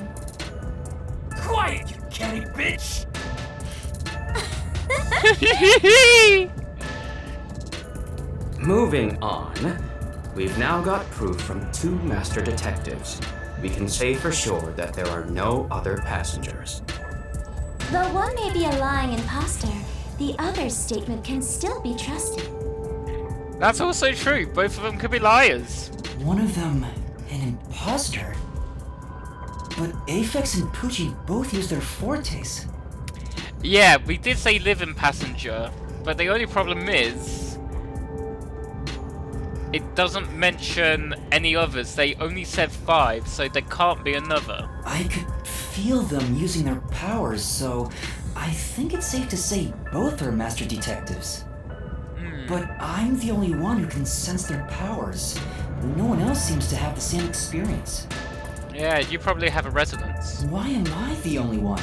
Quiet, you catty bitch! Moving on, we've now got proof from 2 master detectives. We can say for sure that there are no other passengers. Though one may be a lying imposter, the other's statement can still be trusted. That's also true. Both of them could be liars. One of them, an imposter? But Aphex and Poochie both use their fortes. Yeah, we did say live-in passenger, but the only problem is it doesn't mention any others. They only said 5, so there can't be another. I could feel them using their powers, so I think it's safe to say both are master detectives. But I'm the only one who can sense their powers. No one else seems to have the same experience. Yeah, you probably have a resonance. Why am I the only one?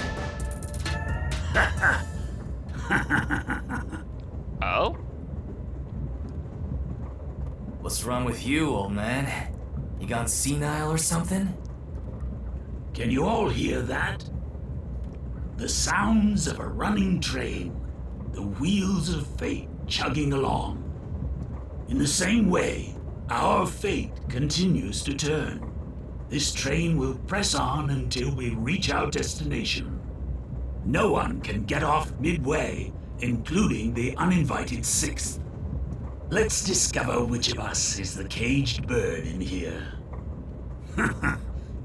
Oh? What's wrong with you, old man? You gone senile or something? Can you all hear that? The sounds of a running train, the wheels of fate chugging along. In the same way, our fate continues to turn. This train will press on until we reach our destination. No one can get off midway, including the uninvited 6th. Let's discover which of us is the caged bird in here.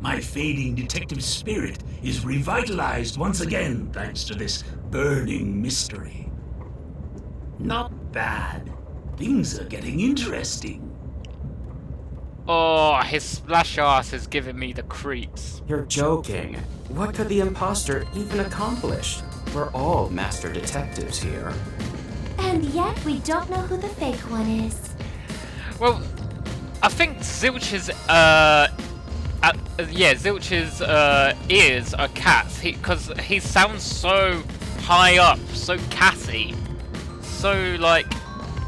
My fading detective spirit is revitalized once again thanks to this burning mystery. Not bad. Things are getting interesting. Oh, his splash ass is giving me the creeps. You're joking. What could the imposter even accomplish? We're all master detectives here. And yet we don't know who the fake one is. Well, I think Zilch's Zilch's ears are cats. Because he sounds so high up, so catty, so like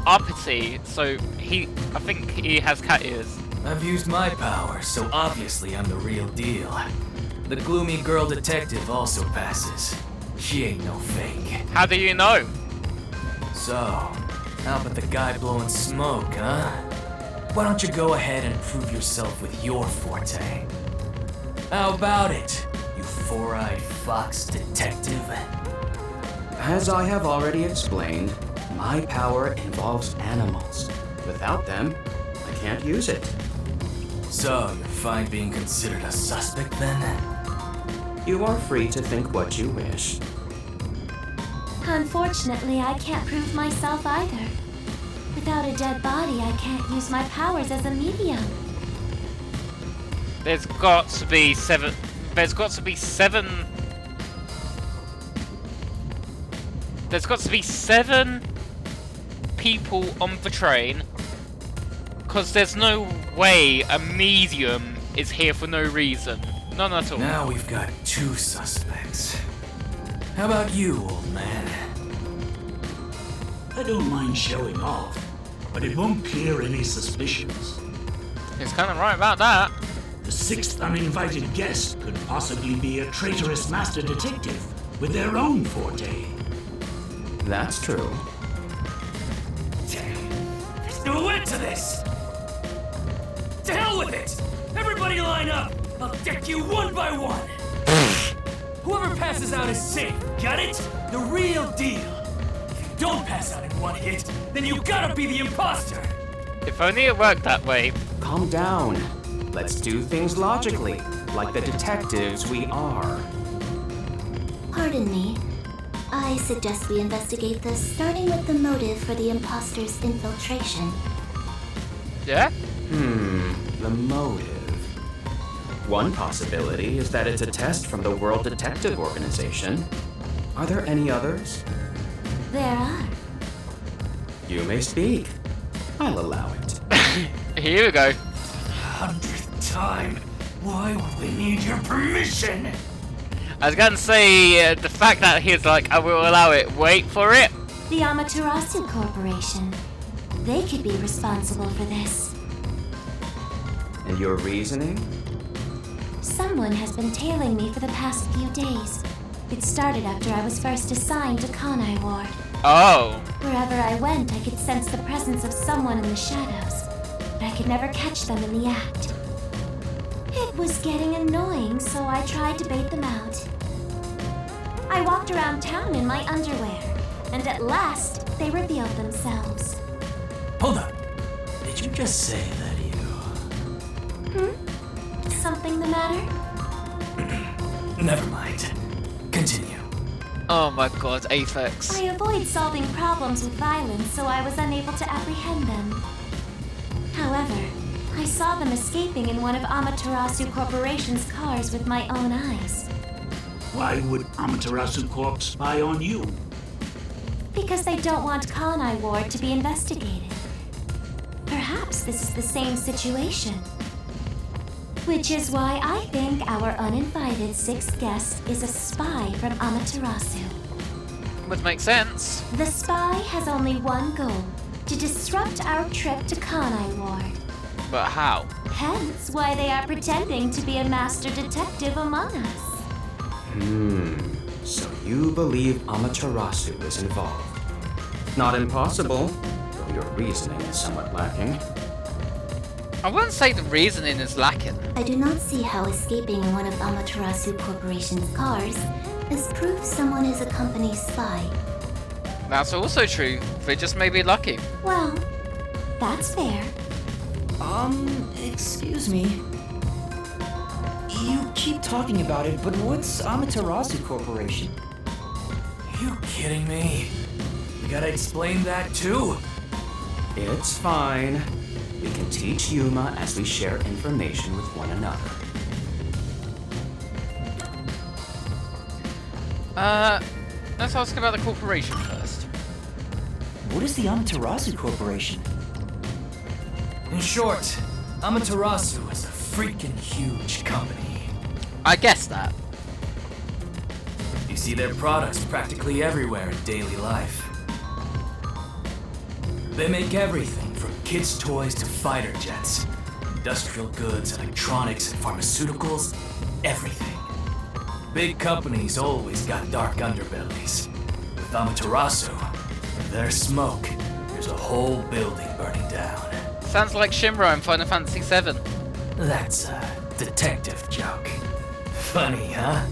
uppity. So I think he has cat ears. I've used my powers, so obviously I'm the real deal. The gloomy girl detective also passes. She ain't no fake. How do you know? So, how about the guy blowing smoke, huh? Why don't you go ahead and prove yourself with your forte? How about it, you four-eyed fox detective? As I have already explained, my power involves animals. Without them, I can't use it. So, you're fine being considered a suspect then? You are free to think what you wish. Unfortunately, I can't prove myself either. Without a dead body, I can't use my powers as a medium. There's got to be 7. There's got to be 7. There's got to be 7 people on the train. Because there's no way a medium is here for no reason. None at all. Now we've got 2 suspects. How about you, old man? I don't mind showing off, but it won't clear any suspicions. He's kind of right about that. The sixth uninvited guest could possibly be a traitorous master detective with their own forte. That's true. There's no end to this! To hell with it! Everybody line up! I'll deck you one by one! Whoever passes out is safe, got it? The real deal! If you don't pass out in one hit, then you gotta be the imposter! If only it worked that way. Calm down. Let's do things logically, like the detectives we are. Pardon me. I suggest we investigate this, starting with the motive for the imposter's infiltration. Yeah? The motive. One possibility is that it's a test from the World Detective Organization. Are there any others? There are. You may speak. I'll allow it. Here we go. 100th time. Why would we need your permission? I was gonna say, the fact that he's like, I will allow it, wait for it. The Amaterasu Corporation. They could be responsible for this. And your reasoning? Someone has been tailing me for the past few days. It started after I was first assigned to Kanai Ward. Oh. Wherever I went, I could sense the presence of someone in the shadows, but I could never catch them in the act. It was getting annoying, so I tried to bait them out. I walked around town in my underwear, and at last, they revealed themselves. Hold on. Did you just say that you... Something the matter? Never mind. Continue. Oh my god, Aphex. I avoid solving problems with violence, so I was unable to apprehend them. However, I saw them escaping in one of Amaterasu Corporation's cars with my own eyes. Why would Amaterasu Corp spy on you? Because they don't want Kanai Ward to be investigated. Perhaps this is the same situation. Which is why I think our uninvited sixth guest is a spy from Amaterasu. Would make sense. The spy has only one goal, to disrupt our trip to Kanai Ward. But how? Hence why they are pretending to be a master detective among us. So you believe Amaterasu is involved. Not impossible, though your reasoning is somewhat lacking. I wouldn't say the reasoning is lacking. I do not see how escaping in one of Amaterasu Corporation's cars is proof someone is a company spy. That's also true. They just may be lucky. Well, that's fair. Excuse me. You keep talking about it, but what's Amaterasu Corporation? You kidding me? You gotta explain that too? It's fine. We can teach Yuma as we share information with one another. Let's ask about the corporation first. What is the Amaterasu Corporation? In short, Amaterasu is a freaking huge company. I guess that. You see their products practically everywhere in daily life. They make everything from kids' toys to fighter jets, industrial goods, electronics, and pharmaceuticals, everything. Big companies always got dark underbellies. With Amaterasu, their smoke, there's a whole building burning down. Sounds like Shinra in Final Fantasy VII. That's a detective joke. Funny, huh?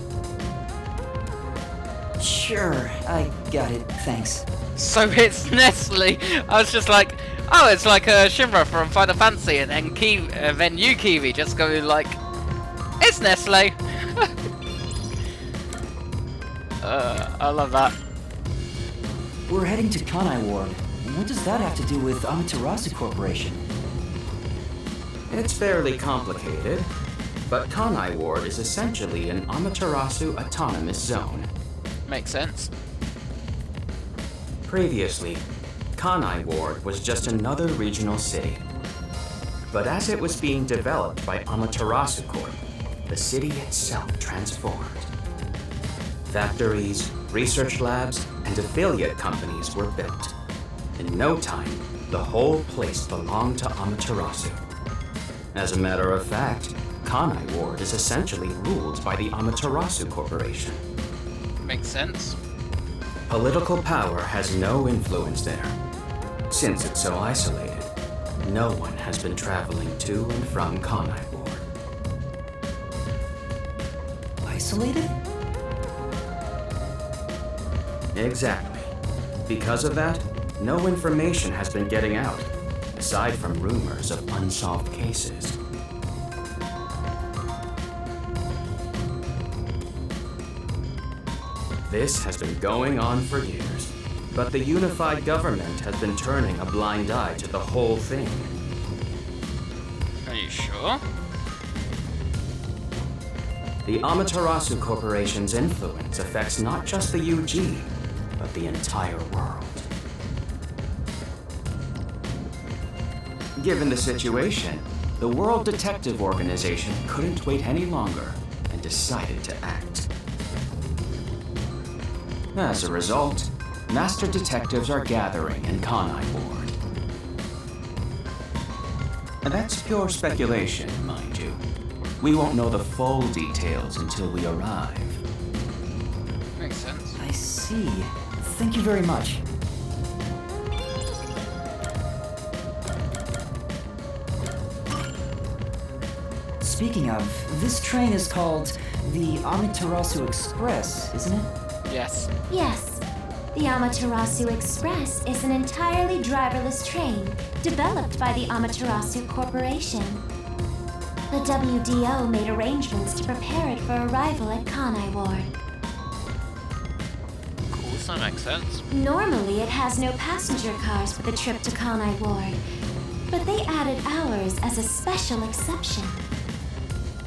Sure, I got it, thanks. So it's Nestle. I was just like, oh, it's like Shinra from Final Fantasy, and then then you, Kiwi, just go like, it's Nestle. I love that. We're heading to Kanai Ward. What does that have to do with Amaterasu Corporation? It's fairly complicated, but Kanai Ward is essentially an Amaterasu autonomous zone. Makes sense. Previously, Kanai Ward was just another regional city. But as it was being developed by Amaterasu Corp, the city itself transformed. Factories, research labs, and affiliate companies were built. In no time, the whole place belonged to Amaterasu. As a matter of fact, Kanai Ward is essentially ruled by the Amaterasu Corporation. Makes sense. Political power has no influence there. Since it's so isolated, no one has been traveling to and from Kanai Ward. Isolated? Exactly. Because of that, no information has been getting out, aside from rumors of unsolved cases. This has been going on for years, but the unified government has been turning a blind eye to the whole thing. Are you sure? The Amaterasu Corporation's influence affects not just the UG, but the entire world. Given the situation, the World Detective Organization couldn't wait any longer and decided to act. As a result, master detectives are gathering in Kanai Ward. And that's pure speculation, mind you. We won't know the full details until we arrive. Makes sense. I see. Thank you very much. Speaking of, this train is called the Amaterasu Express, isn't it? Yes. Yes. The Amaterasu Express is an entirely driverless train developed by the Amaterasu Corporation. The WDO made arrangements to prepare it for arrival at Kanai Ward. Cool, so that makes sense. Normally, it has no passenger cars for the trip to Kanai Ward, but they added ours as a special exception.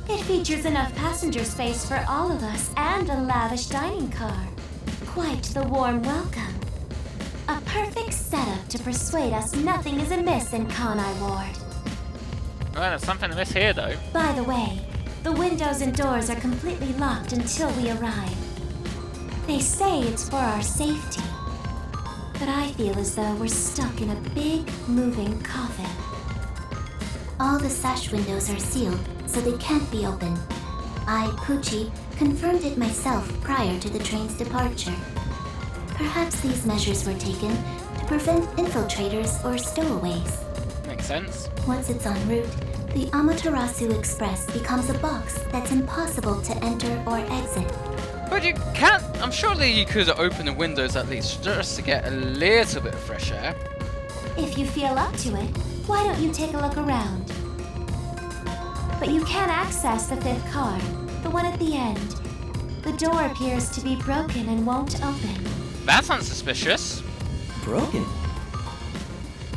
It features enough passenger space for all of us and a lavish dining car. Quite the warm welcome. A perfect setup to persuade us nothing is amiss in Kanai Ward. Well, there's something amiss here, though. By the way, the windows and doors are completely locked until we arrive. They say it's for our safety, but I feel as though we're stuck in a big, moving coffin. All the sash windows are sealed, so they can't be opened. I, Poochie, confirmed it myself prior to the train's departure. Perhaps these measures were taken to prevent infiltrators or stowaways. Makes sense. Once it's en route, the Amaterasu Express becomes a box that's impossible to enter or exit. But you can't. I'm surely you could open the windows at least just to get a little bit of fresh air. If you feel up to it, why don't you take a look around? But you can access the fifth car, the one at the end. The door appears to be broken and won't open. That sounds suspicious. Broken?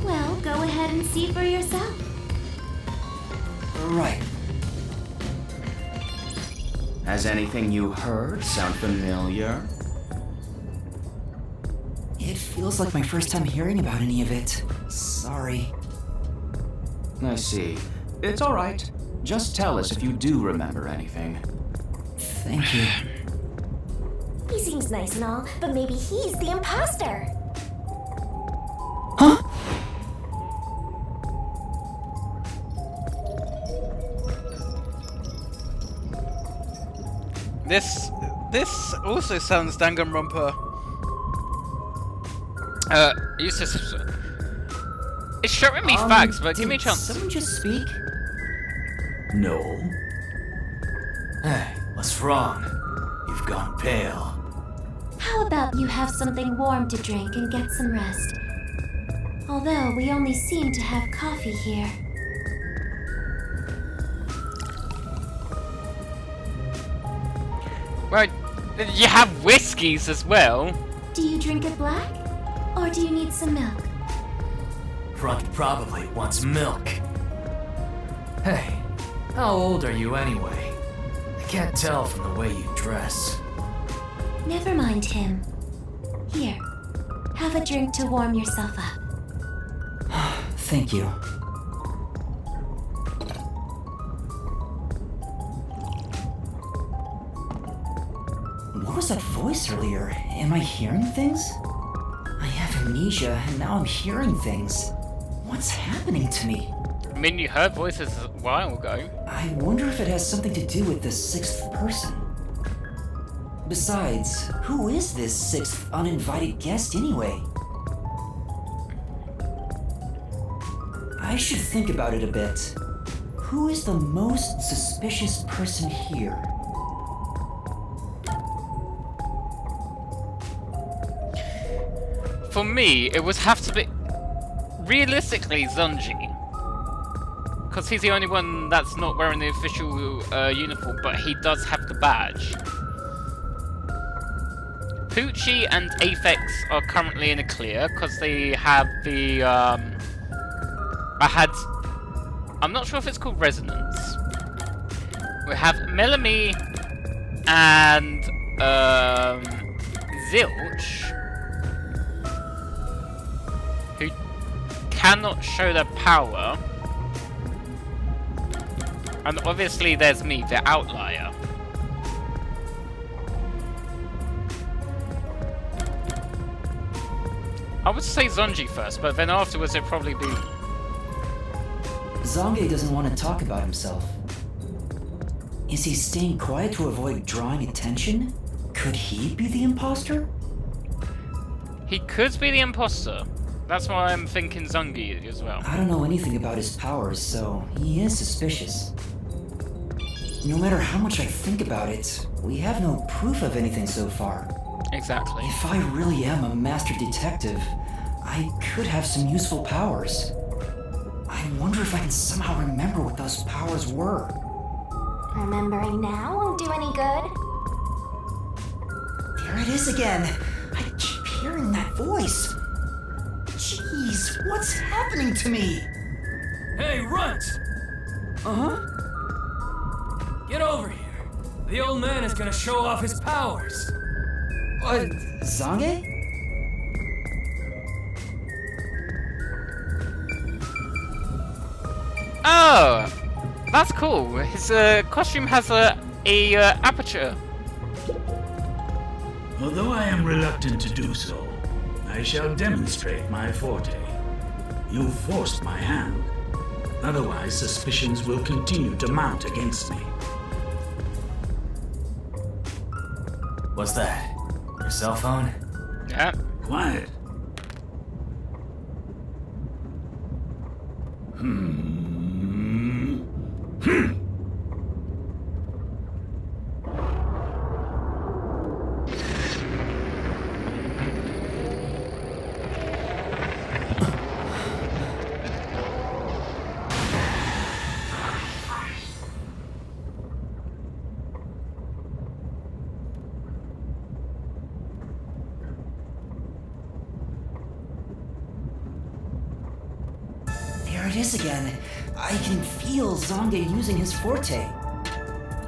Well, go ahead and see for yourself. Right. Has anything you heard sound familiar? It feels like my first time hearing about any of it. Sorry. I see. It's all right. Just tell us if you do remember anything. Thank you. He seems nice and all, but maybe he's the imposter. Huh? This also sounds Danganronpa. It's showing me facts, but give me a chance. Someone just speak? No. Hey, what's wrong? You've gone pale. How about you have something warm to drink and get some rest? Although we only seem to have coffee here. Well, you have whiskeys as well. Do you drink it black? Or do you need some milk? Front probably wants milk. Hey, how old are you anyway? I can't tell from the way you dress. Never mind him. Here, have a drink to warm yourself up. Thank you. What was that voice earlier? Am I hearing things? I have amnesia, and now I'm hearing things. What's happening to me? I mean, you heard voices a while ago. I wonder if it has something to do with the sixth person. Besides, who is this sixth uninvited guest anyway? I should think about it a bit. Who is the most suspicious person here? For me, it would have to be realistically Zunji. Because he's the only one that's not wearing the official uniform, but he does have the badge. Poochie and Aphex are currently in a clear because they have the I'm not sure if it's called Resonance. We have Melanie and Zilch, who cannot show their power. And obviously there's me, the outlier. I would say Zunji first, but then afterwards it'd probably be... Zange doesn't want to talk about himself. Is he staying quiet to avoid drawing attention? Could he be the imposter? He could be the imposter. That's why I'm thinking Zungi as well. I don't know anything about his powers, so he is suspicious. No matter how much I think about it, we have no proof of anything so far. Exactly. If I really am a master detective, I could have some useful powers. I wonder if I can somehow remember what those powers were. Remembering now won't do any good. There it is again. I keep hearing that voice. Jeez, what's happening to me? Hey, Runt! Uh-huh? Get over here. The old man is gonna show off his powers. Zange? Oh! That's cool. His costume has a aperture. Although I am reluctant to do so, I shall demonstrate my forte. You forced my hand. Otherwise, suspicions will continue to mount against me. What's that? Your cell phone? Yeah. Quiet. There it is again. I can feel Zange using his forte.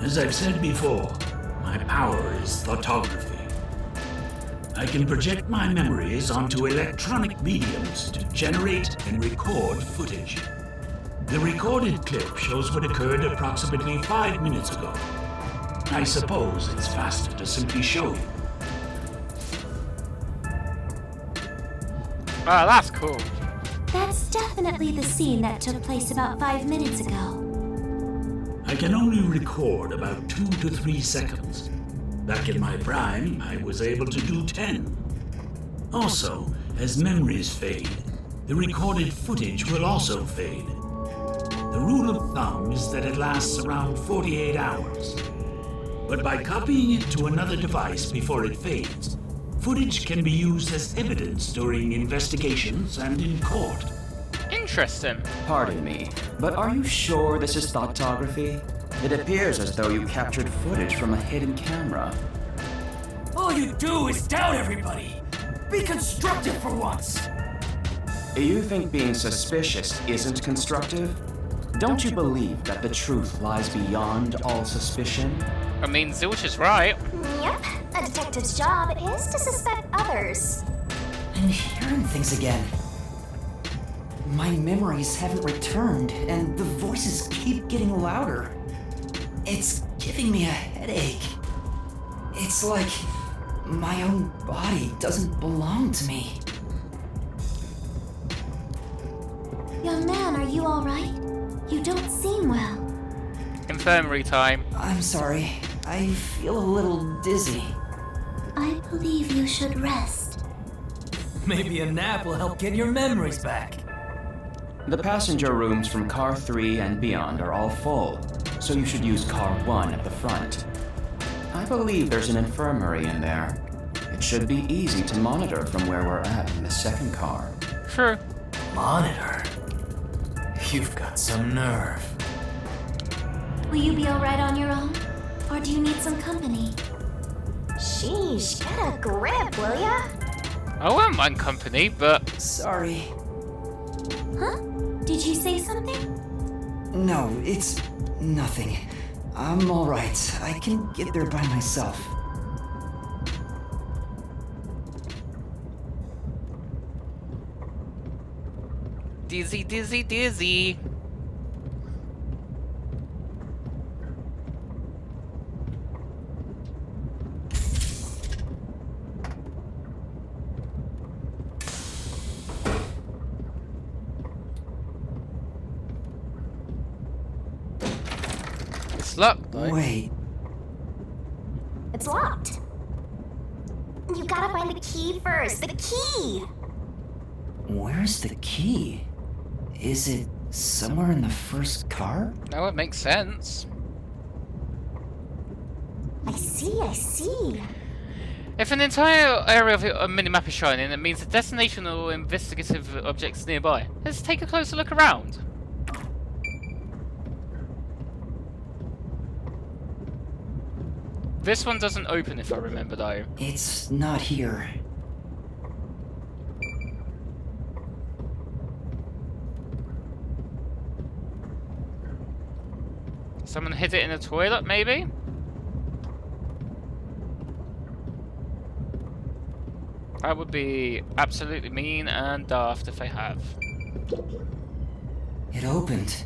As I've said before, my power is photography. I can project my memories onto electronic mediums to generate and record footage. The recorded clip shows what occurred approximately 5 minutes ago. I suppose it's faster to simply show you. Oh, that's cool. That's definitely the scene that took place about 5 minutes ago. I can only record about 2 to 3 seconds. Back in my prime, I was able to do 10. Also, as memories fade, the recorded footage will also fade. The rule of thumb is that it lasts around 48 hours. But by copying it to another device before it fades, footage can be used as evidence during investigations and in court. Interesting. Pardon me, but are you sure this is thoughtography? It appears as though you captured footage from a hidden camera. All you do is doubt everybody. Be constructive for once. You think being suspicious isn't constructive? Don't you believe that the truth lies beyond all suspicion? I mean, Zilch is right. Yep, a detective's job is to suspect others. I'm hearing things again. My memories haven't returned, and the voices keep getting louder. It's giving me a headache. It's like my own body doesn't belong to me. Young man, are you alright? You don't seem well. Infirmary time. I'm sorry. I feel a little dizzy. I believe you should rest. Maybe a nap will help get your memories back. The passenger rooms from car 3 and beyond are all full, so you should use car 1 at the front. I believe there's an infirmary in there. It should be easy to monitor from where we're at in the second car. True. Monitor? You've got some nerve. Will you be alright on your own? Or do you need some company? Sheesh, get a grip, will ya? I won't mind company, but Sorry. Huh? Did you say something? No, it's nothing. I'm alright. I can get there by myself. dizzy, dizzy, dizzy. It's locked, though. Wait, It's locked. You gotta find the key first. The key! where's the key? Is it somewhere in the first car? No, it makes sense. I see. If an entire area of a minimap is shining, it means a destination or investigative objects nearby. Let's take a closer look around. This one doesn't open, if I remember, though. It's not here. Someone hid it in a toilet, maybe? That would be absolutely mean and daft if they have. It opened.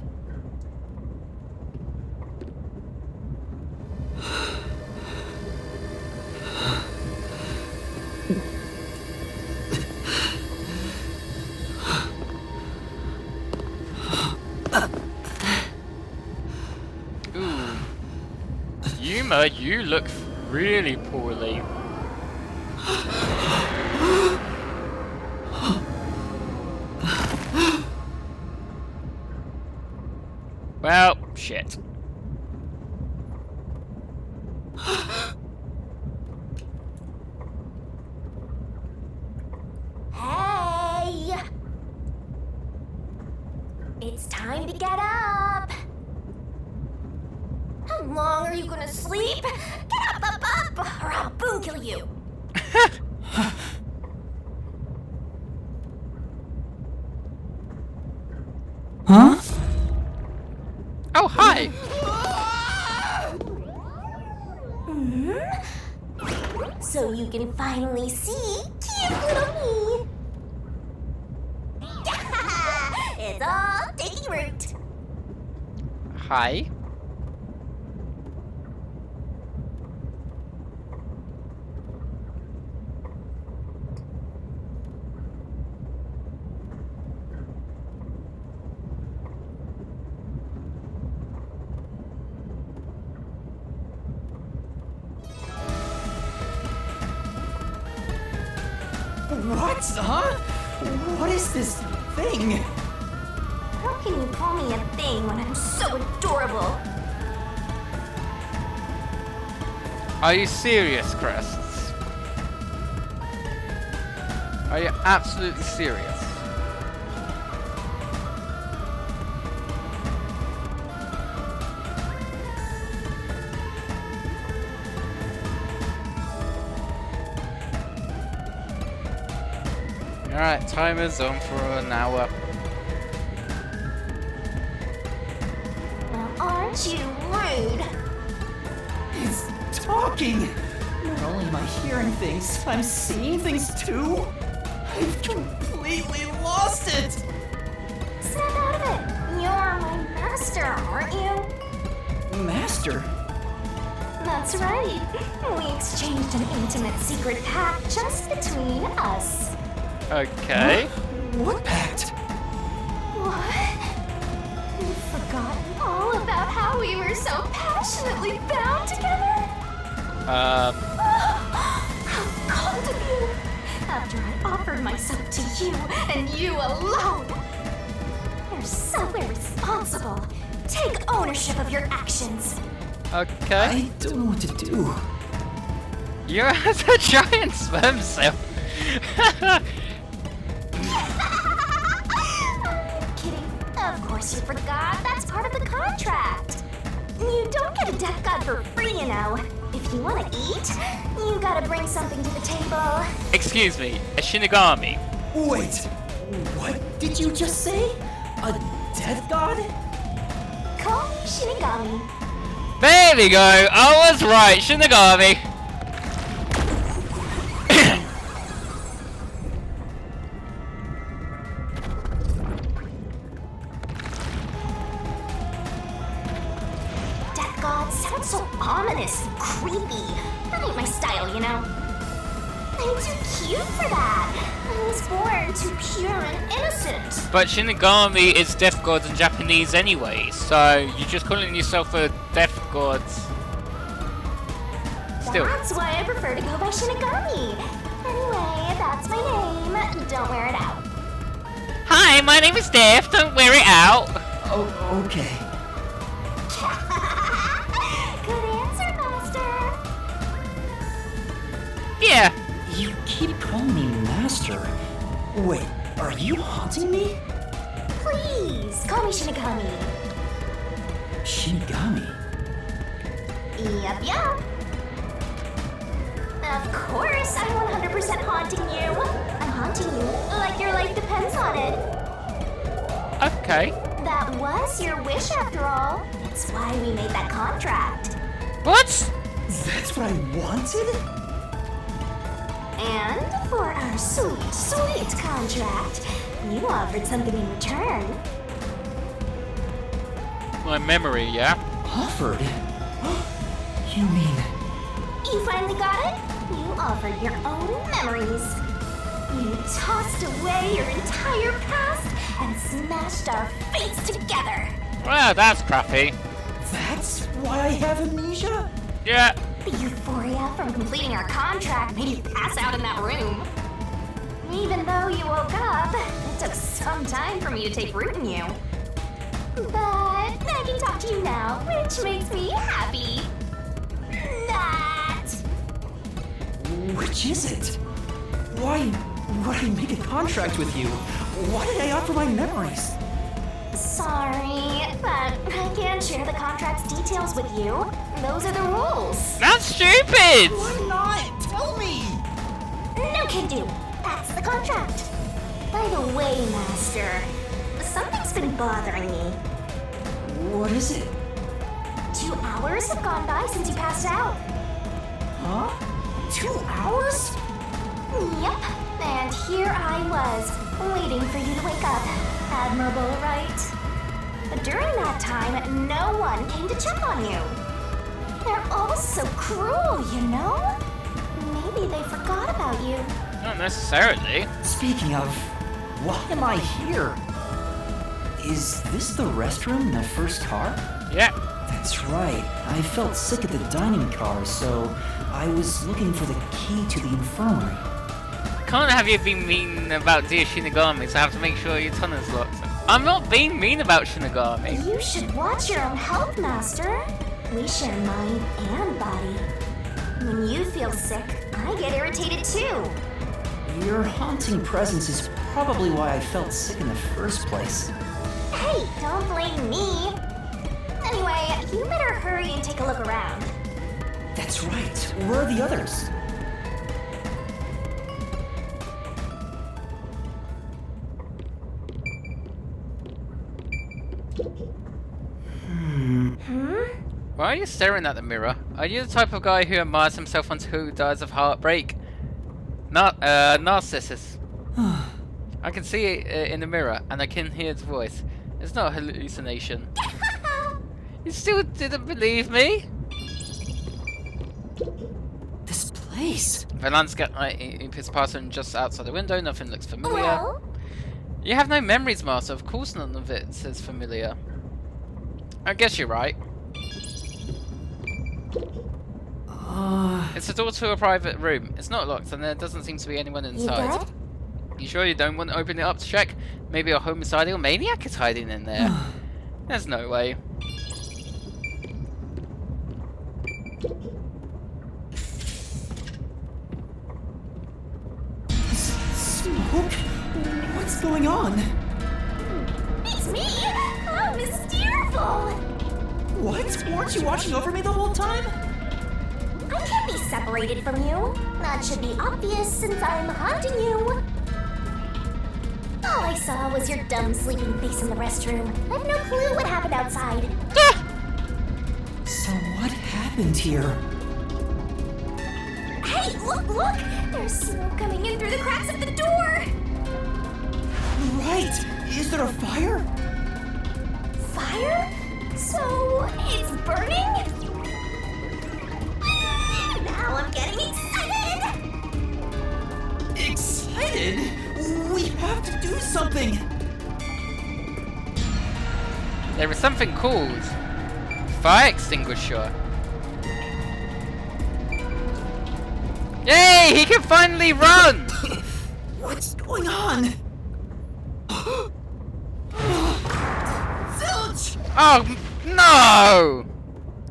Ooh. Yuma, you look really poorly. Well, shit. Hey! It's time to get up! How long are you gonna sleep? Get up, or I'll boom kill you! Huh? Oh, hi! So you can finally see cute little me! It's all taking root! Hi. What? Huh? What is this thing? How can you call me a thing when I'm so adorable? Are you serious, Crests? Are you absolutely serious? Alright, timer's on for an hour. Well, aren't you rude? It's talking! Not only am I hearing things, I'm seeing things too! I've completely lost it! Snap out of it! You're my master, aren't you? Master? That's right. We exchanged an intimate secret pact just between us. Okay. What pact? What? You've forgotten all about how we were so passionately bound together? How cold of you! After I offered myself to you, and you alone! You're so irresponsible. Take ownership of your actions. Okay. I don't know what to do. You're a giant sperm cell. Kidding. Of course you forgot. That's part of the contract. You don't get a death god for free, you know. If you want to eat, you gotta bring something to the table. Excuse me, a Shinigami. Wait, what did you just say? A death god? Call me Shinigami. There we go. I was right, Shinigami. Death god sounds so ominous and creepy. That ain't my style, you know. I'm too cute for that. I was born too pure and innocent. But Shinigami is death gods in Japanese anyway, so you're just calling yourself a death god. Still. That's why I prefer to go by Shinigami. Anyway, that's my name. Don't wear it out. Hi, my name is Death. Don't wear it out. Oh, okay. Good answer, Master. Yeah. You keep calling me Master. Wait, are you haunting me? Please, call me Shinigami. Shinigami? Yup. Of course, I'm 100% haunting you. I'm haunting you like your life depends on it. Okay. That was your wish after all. That's why we made that contract. What? That's what I wanted? And for our sweet, sweet contract, you offered something in return. My memory, yeah? Offered? You mean... You finally got it? You offered your own memories. You tossed away your entire past and smashed our fates together. Well, that's crappy. That's why I have amnesia? Yeah. The euphoria from completing our contract made you pass out in that room. Even though you woke up, it took some time for me to take root in you. But I can talk to you now, which makes me happy. That. Which is it? Why would I make a contract with you? Why did I offer my memories? Sorry, but I can't share the contract's details with you. Those are the rules. That's stupid! Why not? Tell me! No can do. That's the contract. By the way, Master, something's been bothering me. What is it? 2 hours have gone by since you passed out. Huh? 2 hours? Yep, and here I was, waiting for you to wake up. Admirable, right? But during that time, no one came to check on you. They're all so cruel, you know? Maybe they forgot about you. Not necessarily. Speaking of, why am I here? Is this the restroom in the first car? Yeah. That's right. I felt sick at the dining car, so I was looking for the key to the infirmary. Can't have you been mean about dear Shinigami, so I have to make sure your tunnel's locked. I'm not being mean about Shinigami. You should watch your own health, Master. We share mind and body. When you feel sick, I get irritated too. Your haunting presence is probably why I felt sick in the first place. Hey, don't blame me. Anyway, you better hurry and take a look around. That's right. Where are the others? Why are you staring at the mirror? Are you the type of guy who admires himself until he dies of heartbreak? Narcissus. I can see it in the mirror, and I can hear its voice. It's not a hallucination. You still didn't believe me? This place. The landscape is passing just outside the window. Nothing looks familiar. Well, You have no memories, Master. Of course none of it says familiar. I guess you're right. It's a door to a private room. It's not locked, and there doesn't seem to be anyone You inside. good? You sure you don't want to open it up to check? Maybe a homicidal maniac is hiding in there. There's no way. Smoke? What's going on? It's me! Oh, mysterful! What? Weren't you watching over me the whole time? I can't be separated from you. That should be obvious since I'm haunting you. All I saw was your dumb sleeping face in the restroom. I have no clue what happened outside. So what happened here? Hey, look! There's smoke coming in through the cracks of the door! Right! Is there a fire? Fire? So, it's burning? Now I'm getting excited! Excited? We have to do something! There is something called fire extinguisher. Yay! He can finally run! What's going on? Zilch! Oh no!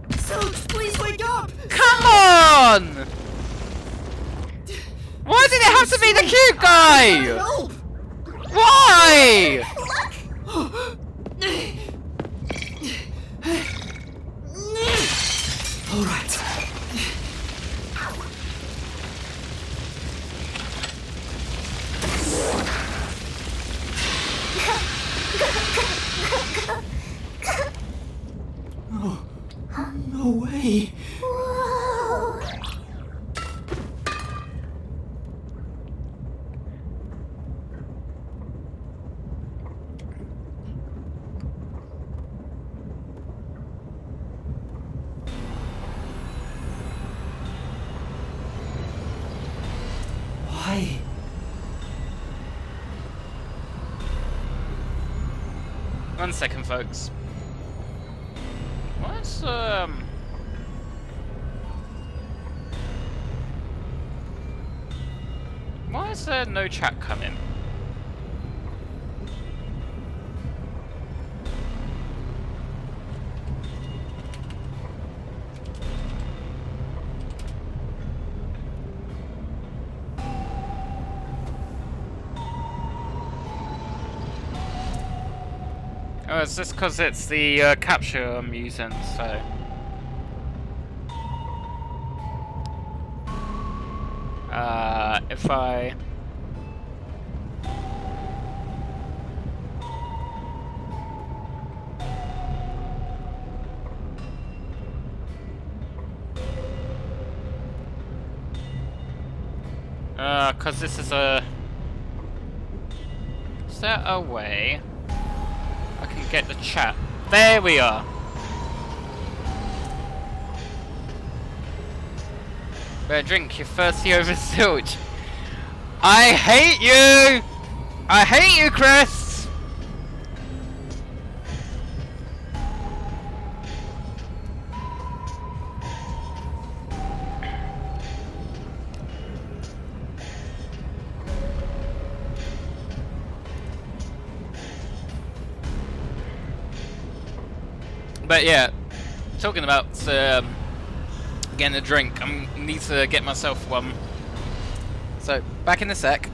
Zilch, please wake up! Come on! Why did it have to be the cute guy? Help! Why? All right. Oh, no way. Whoa. Why? One second, folks. What's why is there no chat coming? Oh, it's just because it's the capture I'm using, so... if I... because this is a... Is there a way I can get the chat? There we are! Better drink, you're thirsty over zilch. I hate you! I hate you, Chris! But yeah, talking about getting a drink, I need to get myself one. So, back in a sec.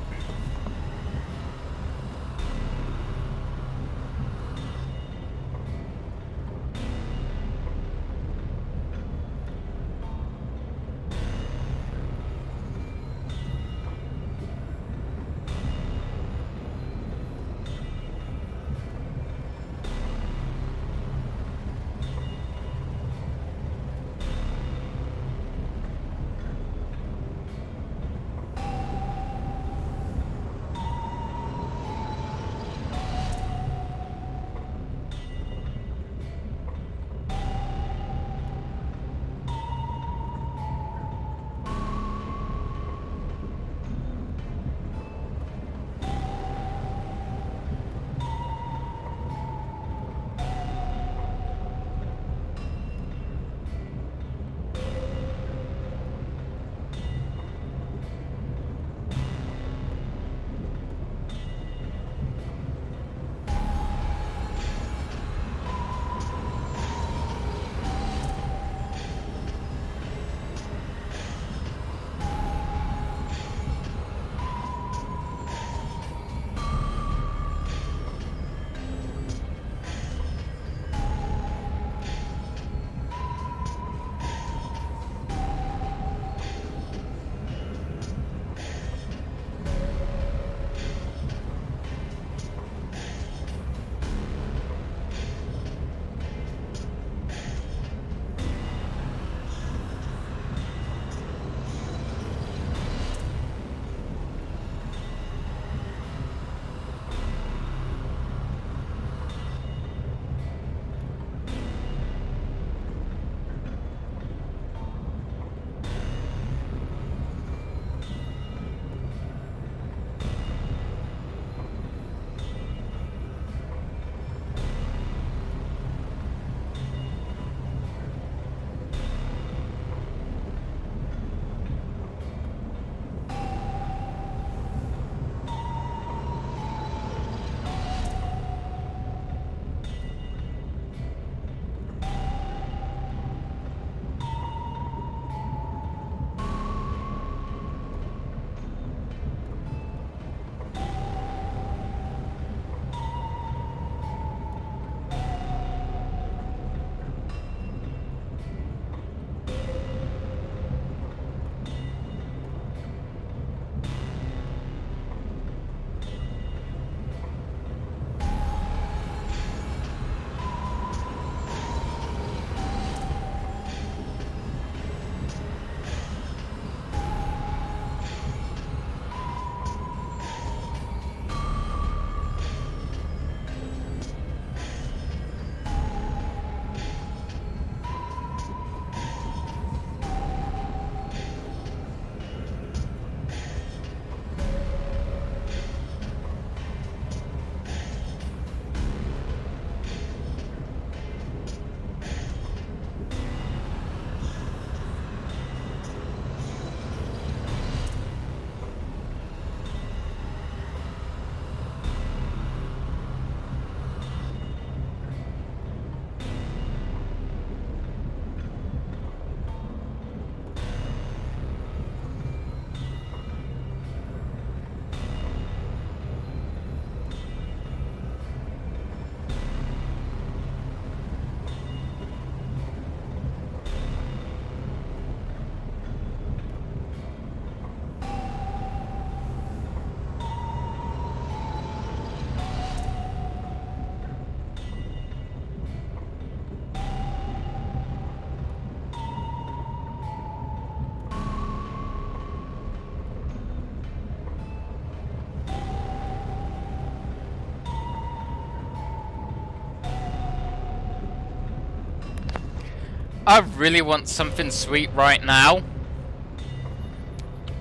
I really want something sweet right now.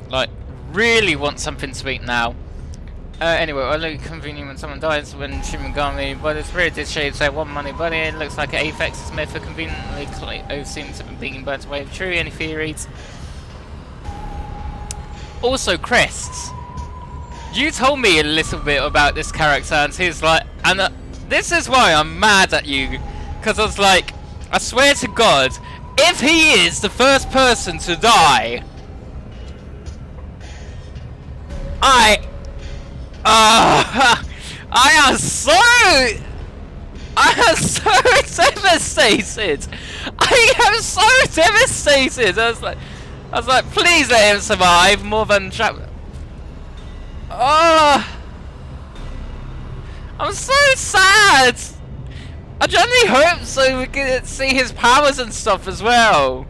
Like, really want something sweet now. Anyway, I look convenient when someone dies when Shimigami, but it's really did shade say one money, but it looks like Apex is made for conveniently seems to be being burnt away. True, any theories? Also, Crests. You told me a little bit about this character, and he's like, and this is why I'm mad at you, because I was like, I swear to God, if he is the first person to die, I am so devastated. I am so devastated. I was like, please let him survive more than trap. Oh, I'm so sad. I genuinely hope so we can see his powers and stuff as well.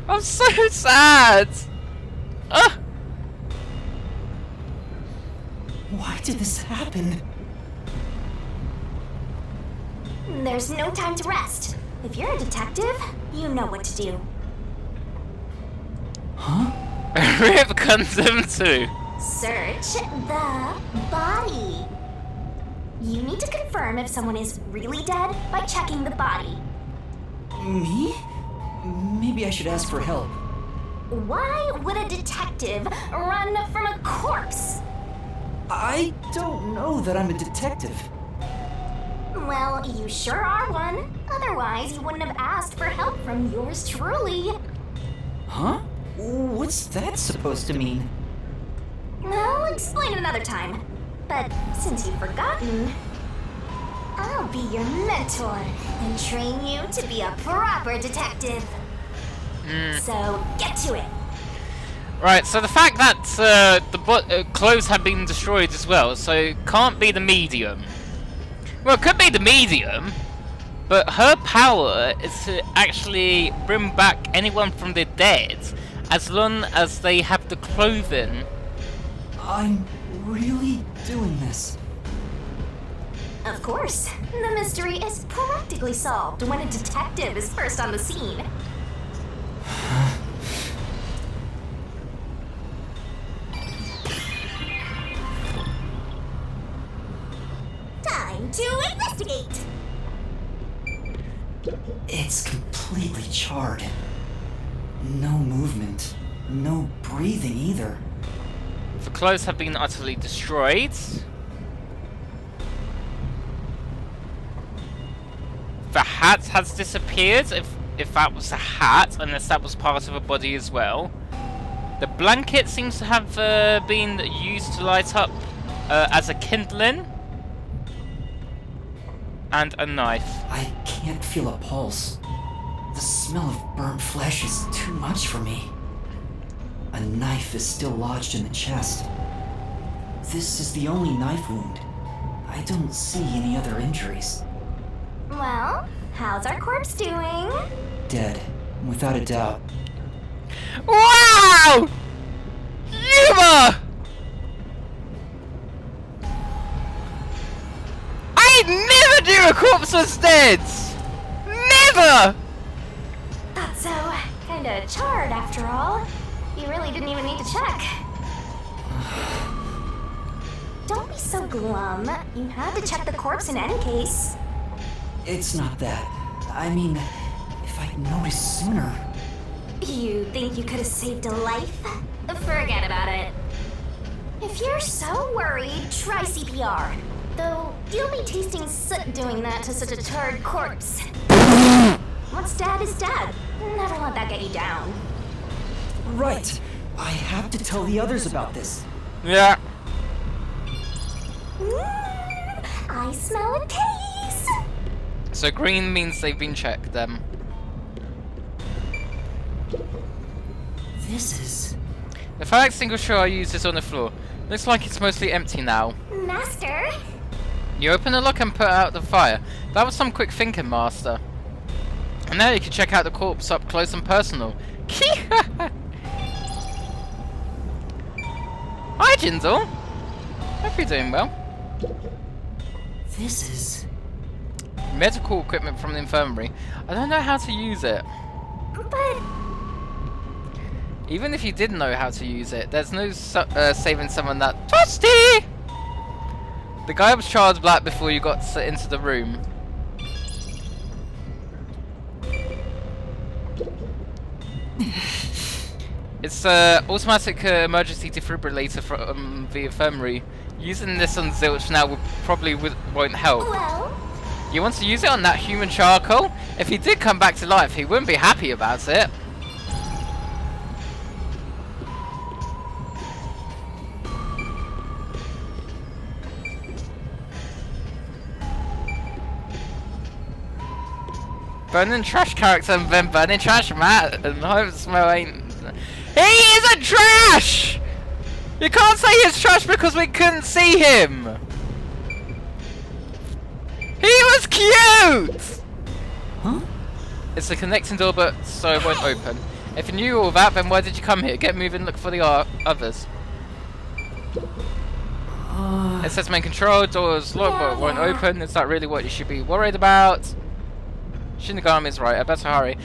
I'm so sad. Why did this happen? There's no time to rest. If you're a detective, you know what to do. Huh? Rip Condom 2. Search the body. You need to confirm if someone is really dead by checking the body. Me? Maybe I should ask for help. Why would a detective run from a corpse? I don't know that I'm a detective. Well, you sure are one. Otherwise, you wouldn't have asked for help from yours truly. Huh? What's that supposed to mean? I'll explain another time. But since you've forgotten, I'll be your mentor and train you to be a proper detective. So, get to it. Right, so the fact that the clothes have been destroyed as well, so it can't be the medium. Well, it could be the medium, but her power is to actually bring back anyone from the dead, as long as they have the clothing. I'm really doing this. Of course, the mystery is practically solved when a detective is first on the scene. Time to investigate! It's completely charred. No movement. No breathing either. The clothes have been utterly destroyed. The hat has disappeared, if that was a hat, unless that was part of a body as well. The blanket seems to have been used to light up as a kindling. And a knife. I can't feel a pulse. The smell of burnt flesh is too much for me. A knife is still lodged in the chest. This is the only knife wound. I don't see any other injuries. Well, how's our corpse doing? Dead, without a doubt. Wow! Yuma! I never knew a corpse was dead! Never! Thought so. Kinda charred after all. You really didn't even need to check. Don't be so glum. You had to check the corpse in any case. It's not that. I mean, if I'd noticed sooner. You think you could have saved a life? Forget about it. If you're so worried, try CPR. Though, you'll be tasting soot doing that to such a charred corpse. What's dead is dead. Never let that get you down. Right. I have to tell the others about this. Yeah. I smell a case. So green means they've been checked then. This is... The fire extinguisher I used is on the floor. Looks like it's mostly empty now. Master? You open the lock and put out the fire. That was some quick thinking, Master. And now you can check out the corpse up close and personal. Hi, Jindal. Hope you're doing well. This is... Medical equipment from the infirmary. I don't know how to use it. But Even if you did know how to use it, there's no saving someone that thirsty. The guy was charged black before you got into the room. It's automatic emergency defibrillator from the infirmary. Using this on Zilch now probably won't help. well, You want to use it on that human charcoal? If he did come back to life, he wouldn't be happy about it. Burning trash character and then burning trash Matt and hope smell ain't. He isn't trash! You can't say he's trash because we couldn't see him! He was cute! Huh? It's a connecting door but so it won't open. If you knew all that, then why did you come here? Get moving, look for the others. It says main control, door's locked but it won't open. Is that really what you should be worried about? Shinigami's right, I better hurry.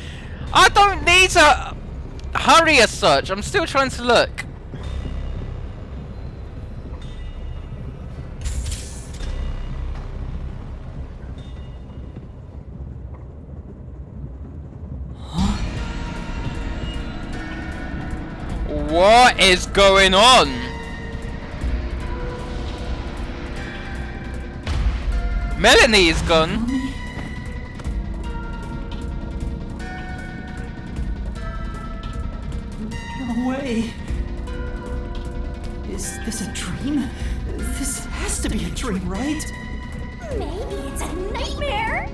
I don't need to hurry as such, I'm still trying to look. What is going on? Melanie is gone. No way. Is this a dream? This has to be a dream, right? maybe it's a nightmare.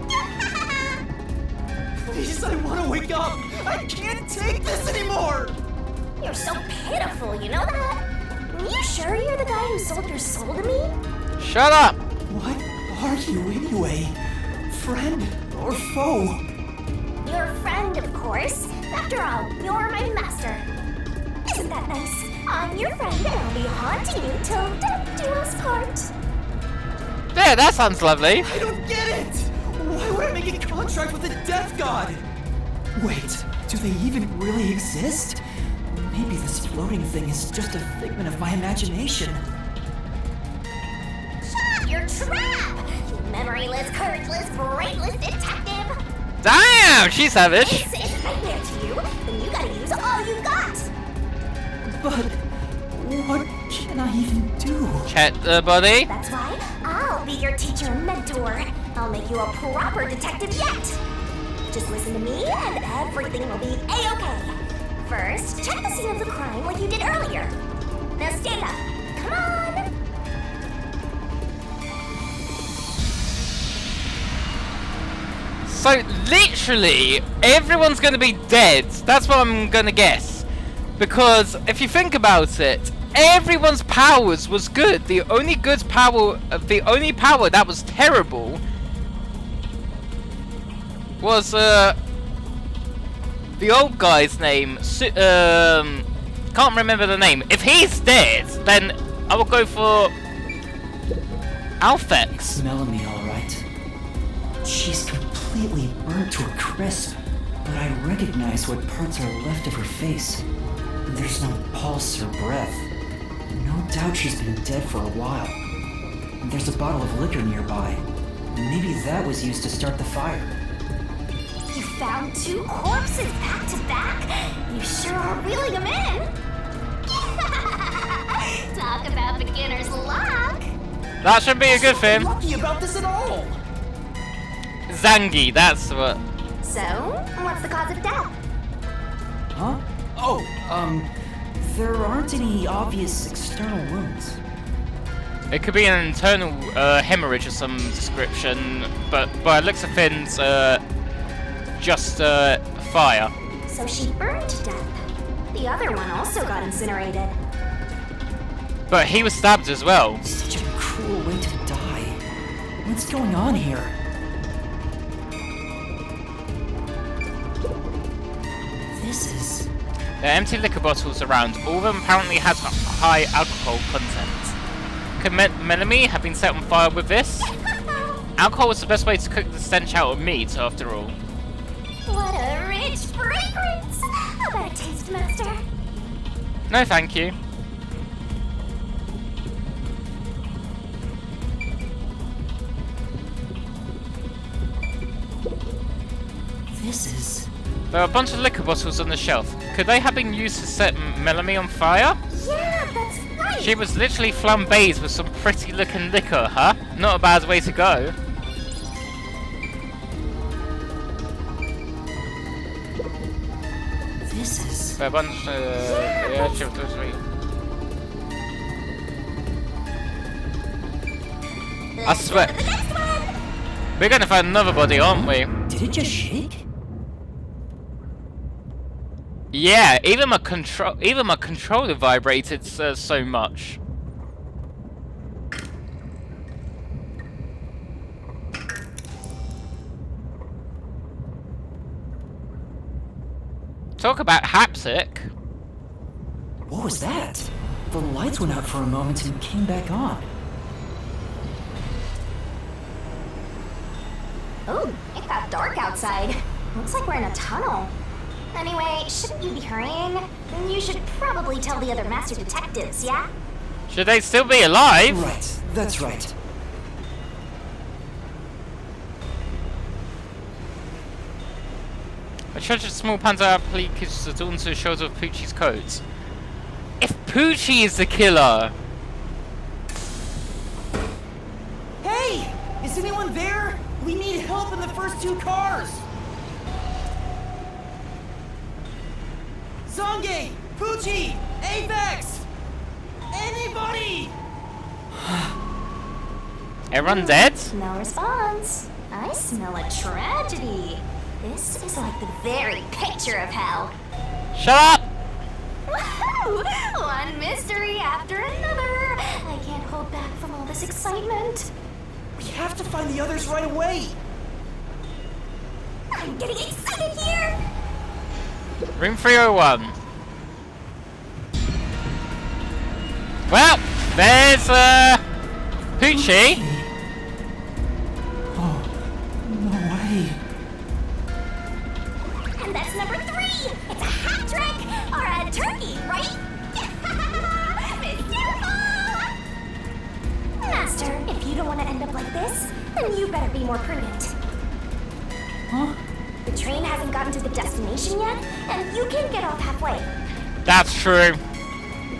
Please, I want to wake up. I can't take this anymore. You're so pitiful, you know that? You sure you're the guy who sold your soul to me? Shut up! What are you anyway? Friend or foe? You're a friend, of course. After all, you're my master. Isn't that nice? I'm your friend and I'll be haunting you till death do us part. There, that sounds lovely. I don't get it! Why would I make a contract with the death god? Wait, do they even really exist? Maybe this floating thing is just a figment of my imagination. Shut up, you're trapped! You memoryless, courageless, brainless detective! Damn, she's savage. This is a nightmare to you, then you gotta use all you got! But what can I even do? Check the body. That's why I'll be your teacher and mentor. I'll make you a proper detective yet. Just listen to me and everything will be A-okay. First, check the scene of the crime like you did earlier. Now stand up. Come on! So, literally, everyone's gonna be dead. That's what I'm gonna guess. Because, if you think about it, everyone's powers was good. The only power that was terrible was, the old guy's name. Can't remember the name. If he's dead, then I will go for Alfex. Smelling me all right. She's completely burnt to a crisp, but I recognize what parts are left of her face. There's no pulse or breath. No doubt she's been dead for a while. There's a bottle of liquor nearby. Maybe that was used to start the fire. You found 2 corpses back to back? You sure are reeling them in! Talk about beginner's luck! That should be a good thing. Lucky about this at all. Zangi, that's what. So, what's the cause of death? Huh? Oh, there aren't any obvious external wounds. It could be an internal hemorrhage of some description, but by the looks of things, just fire. So she burned to death. The other one also got incinerated. But he was stabbed as well. Such a cruel way to die. What's going on here? This is... There are empty liquor bottles around. All of them apparently had high alcohol content. Could Melanie have been set on fire with this? Alcohol was the best way to cook the stench out of meat, after all. What a rich fragrance! How about a taste, Master? No, thank you. This is... There are a bunch of liquor bottles on the shelf. Could they have been used to set Melanie on fire? Yeah, that's right! She was literally flambéed with some pretty looking liquor, huh? Not a bad way to go. This is... There are a bunch yeah, she was literally... I swear. The next one! We're gonna find another body, aren't we? Did it just shake? Yeah, even my controller vibrated so much. Talk about haptic. What was that? The lights went out for a moment and came back on. Ooh, it got dark outside. Looks like we're in a tunnel. Anyway, shouldn't you be hurrying? You should probably tell the other master detectives, yeah? Should they still be alive? Right, that's right. A treasured small panzer applique is adorned to the shoulder of Poochie's coat. If Poochie is the killer! Hey! Is anyone there? We need help in the first two cars! Zonge! Poochie! Apex! Anybody! Everyone dead? No response. I smell a tragedy. This is like the very picture of hell. Shut up! Woohoo! One mystery after another. I can't hold back from all this excitement. We have to find the others right away! I'm getting excited here! Room 301. Well, there's Poochie. Oh, no way. And that's number 3! It's a hat trick! Or a turkey, right? Mystical! Master, if you don't want to end up like this, then you better be more prudent. Huh? The train hasn't gotten to the destination yet, and you can get off halfway. That's true.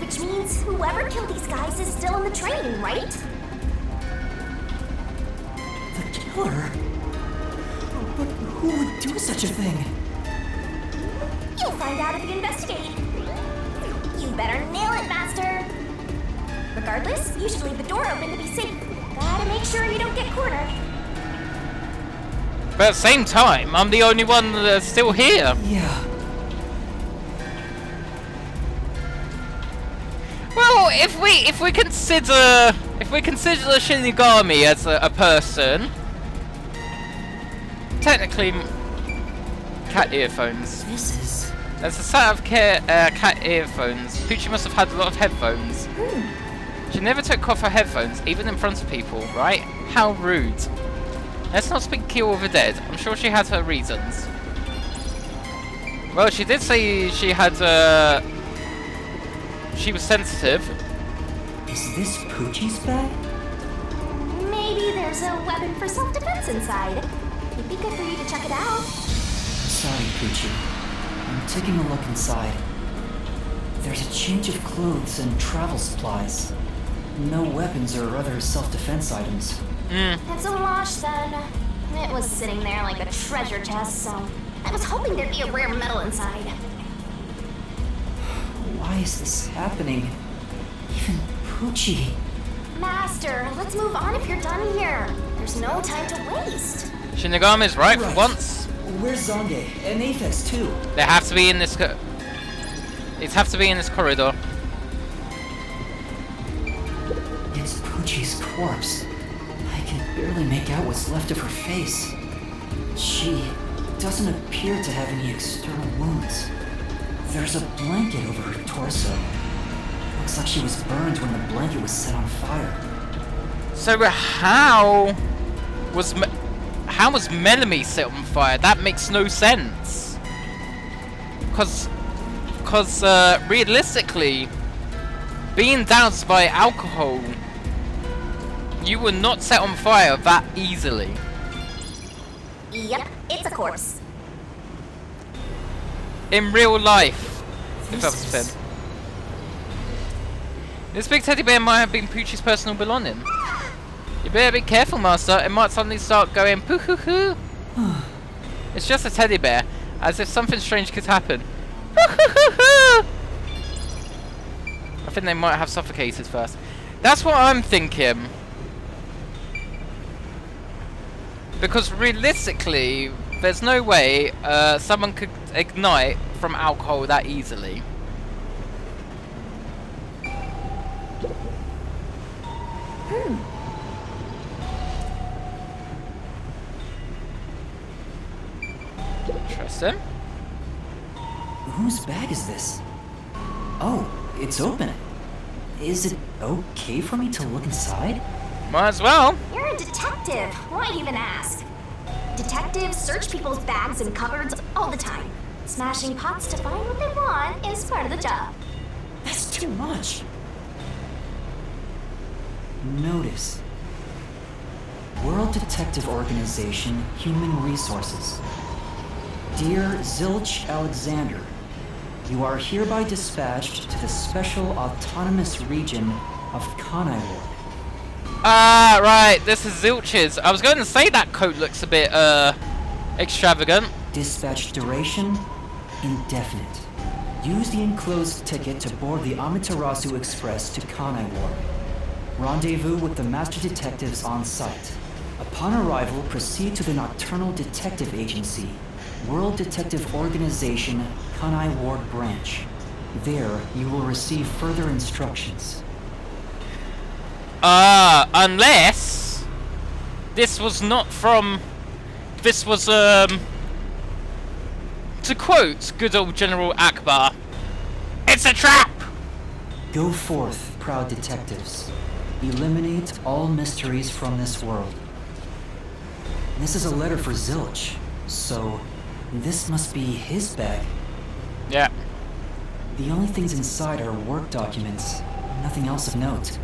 Which means whoever killed these guys is still in the train, right? The killer? But who would do such a thing? You'll find out if you investigate. You better nail it, Master. Regardless, you should leave the door open to be safe. Gotta make sure you don't get cornered. But at the same time, I'm the only one that's still here. Yeah. Well, if we consider the Shinigami as a person, technically, cat earphones. This is... There's a set of cat earphones. Poochie must have had a lot of headphones. She never took off her headphones, even in front of people, right? How rude. Let's not speak ill of the dead. I'm sure she had her reasons. Well, she did say she had, she was sensitive. Is this Poochie's bag? Maybe there's a weapon for self-defense inside. It'd be good for you to check it out. Sorry, Poochie. I'm taking a look inside. There's a change of clothes and travel supplies. No weapons or other self-defense items. It's a wash then. It was sitting there like a treasure chest, so I was hoping there'd be a rare metal inside. Why is this happening? Even Poochie. Master, let's move on if you're done here. There's no time to waste. Shinigami's right for once. Where's Zonge? And Apex too. They have to be in this. It have to be in this corridor. It's Poochie's corpse. I can barely make out what's left of her face. She doesn't appear to have any external wounds. There's a blanket over her torso. Looks like she was burned when the blanket was set on fire. So how? how was Melanie set on fire? That makes no sense. Cause realistically, being doused by alcohol, you were not set on fire that easily. Yep, it's a corpse. In real life, if that was Finn. This big teddy bear might have been Poochie's personal belonging. You better be careful, Master. It might suddenly start going poo hoo hoo. It's just a teddy bear, as if something strange could happen. I think they might have suffocated first. That's what I'm thinking. Because realistically, there's no way someone could ignite from alcohol that easily. Interesting. Whose bag is this? Oh, it's open. Is it okay for me to look inside? Might as well. You're a detective. Why even ask? Detectives search people's bags and cupboards all the time. Smashing pots to find what they want is part of the job. That's too much. Notice. World Detective Organization, Human Resources. Dear Zilch Alexander, you are hereby dispatched to the Special Autonomous Region of Kanaiwar. Ah, right, this is Zilch's. I was going to say that coat looks a bit, extravagant. Dispatch duration, indefinite. Use the enclosed ticket to board the Amaterasu Express to Kanaiwar. Rendezvous with the Master Detectives on site. Upon arrival, proceed to the Nocturnal Detective Agency, World Detective Organization, Kanai Ward Branch. There, you will receive further instructions. Unless this was not from... This was, to quote good old General Akbar, it's a trap! Go forth, proud detectives. Eliminate all mysteries from this world. This is a letter for Zilch, so this must be his bag. Yeah. The only things inside are work documents, nothing else of note.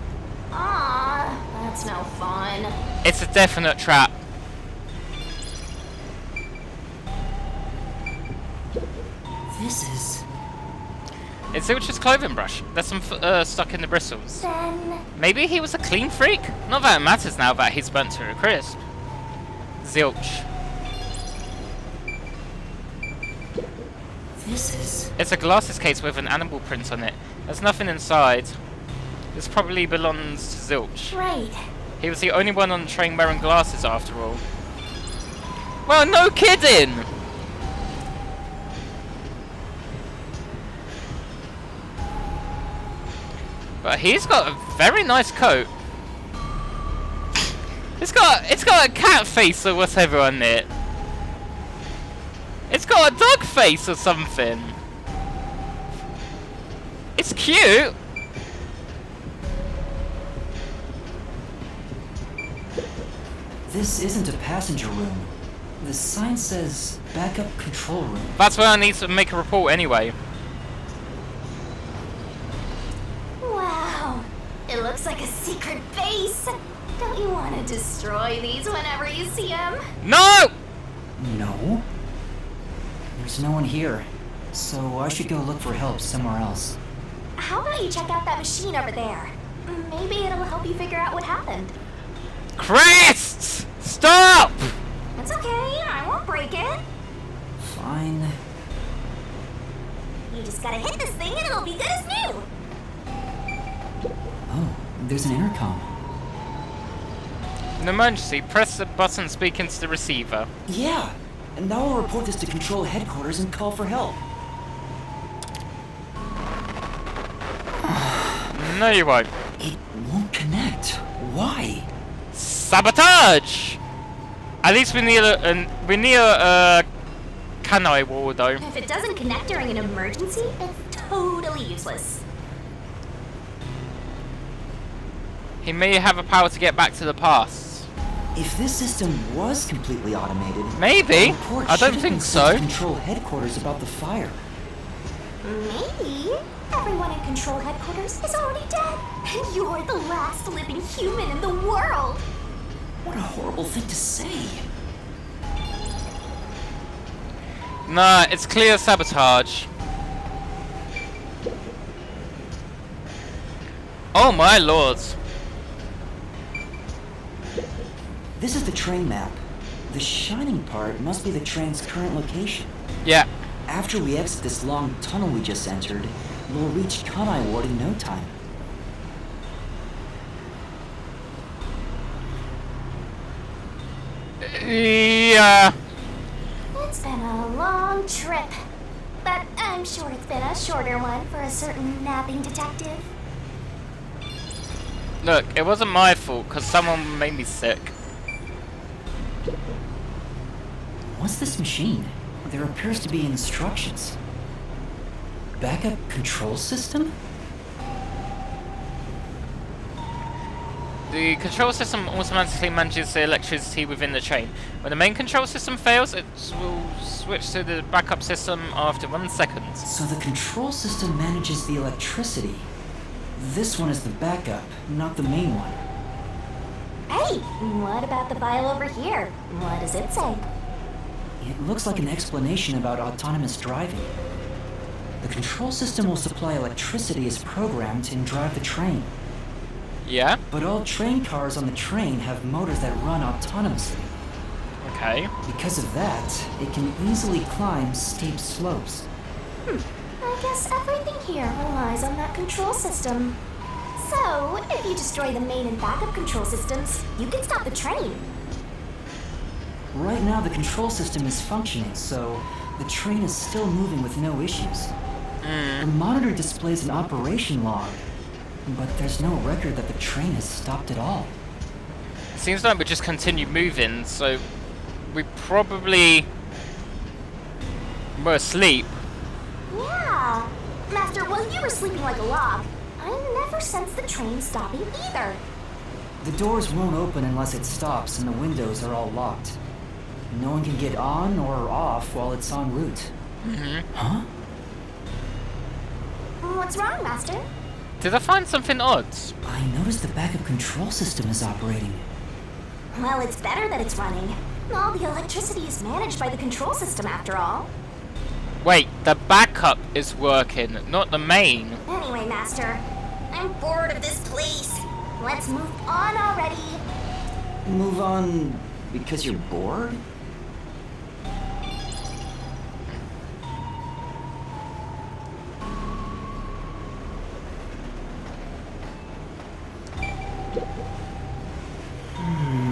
Ah, that's no fun. It's a definite trap. This is... It's Zilch's clothing brush. There's some stuck in the bristles. Then... Maybe he was a clean freak? Not that it matters now that he's burnt to a crisp. Zilch. This is... It's a glasses case with an animal print on it. There's nothing inside. This probably belongs to Zilch. Right. He was the only one on the train wearing glasses after all. Well, no kidding! But he's got a very nice coat. It's got a cat face or whatever on it. It's got a dog face or something. It's cute. This isn't a passenger room. The sign says backup control room. That's where I need to make a report anyway. Wow. It looks like a secret base. Don't you want to destroy these whenever you see them? No! No? There's no one here, so I should go look for help somewhere else. How about you check out that machine over there? Maybe it'll help you figure out what happened. Crest! Stop! It's okay, I won't break it. Fine. You just gotta hit this thing and it'll be good as new. Oh, there's an intercom. In emergency, press the button to speak into the receiver. Yeah, and now I'll report this to Control Headquarters and call for help. No, you won't. It won't connect. Why? Sabotage! At least we're near Kanai Wall, though. If it doesn't connect during an emergency, it's totally useless. He may have a power to get back to the past. If this system was completely automated, Maybe. a report I don't should have think been sent so. to Control Headquarters about the fire. Maybe. Everyone in Control Headquarters is already dead. And you're the last living human in the world. What a horrible thing to say. Nah, it's clear sabotage. Oh my lords. This is the train map. The shining part must be the train's current location. Yeah. After we exit this long tunnel we just entered, we'll reach Kanai Ward in no time. Yeah. It's been a long trip. But I'm sure it's been a shorter one for a certain napping detective. Look, it wasn't my fault because someone made me sick. What's this machine? There appears to be instructions. Backup control system? The control system automatically manages the electricity within the train. When the main control system fails, it will switch to the backup system after 1 second. So the control system manages the electricity. This one is the backup, not the main one. Hey, what about the file over here? What does it say? It looks like an explanation about autonomous driving. The control system will supply electricity as programmed and drive the train. Yeah? But all train cars on the train have motors that run autonomously. Okay. Because of that, it can easily climb steep slopes. I guess everything here relies on that control system. So, if you destroy the main and backup control systems, you can stop the train. Right now the control system is functioning, so the train is still moving with no issues. The monitor displays an operation log, but there's no record that the train has stopped at all. Seems like we just continue moving, so we probably were asleep. Yeah. Master, while you were sleeping like a log, I never sensed the train stopping either. The doors won't open unless it stops, and the windows are all locked. No one can get on or off while it's en route. Huh? What's wrong, Master? Did I find something odd? I noticed the backup control system is operating. Well, it's better that it's running. All the electricity is managed by the control system after all. Wait, the backup is working, not the main. Anyway, Master, I'm bored of this place. Let's move on already. Move on because you're bored?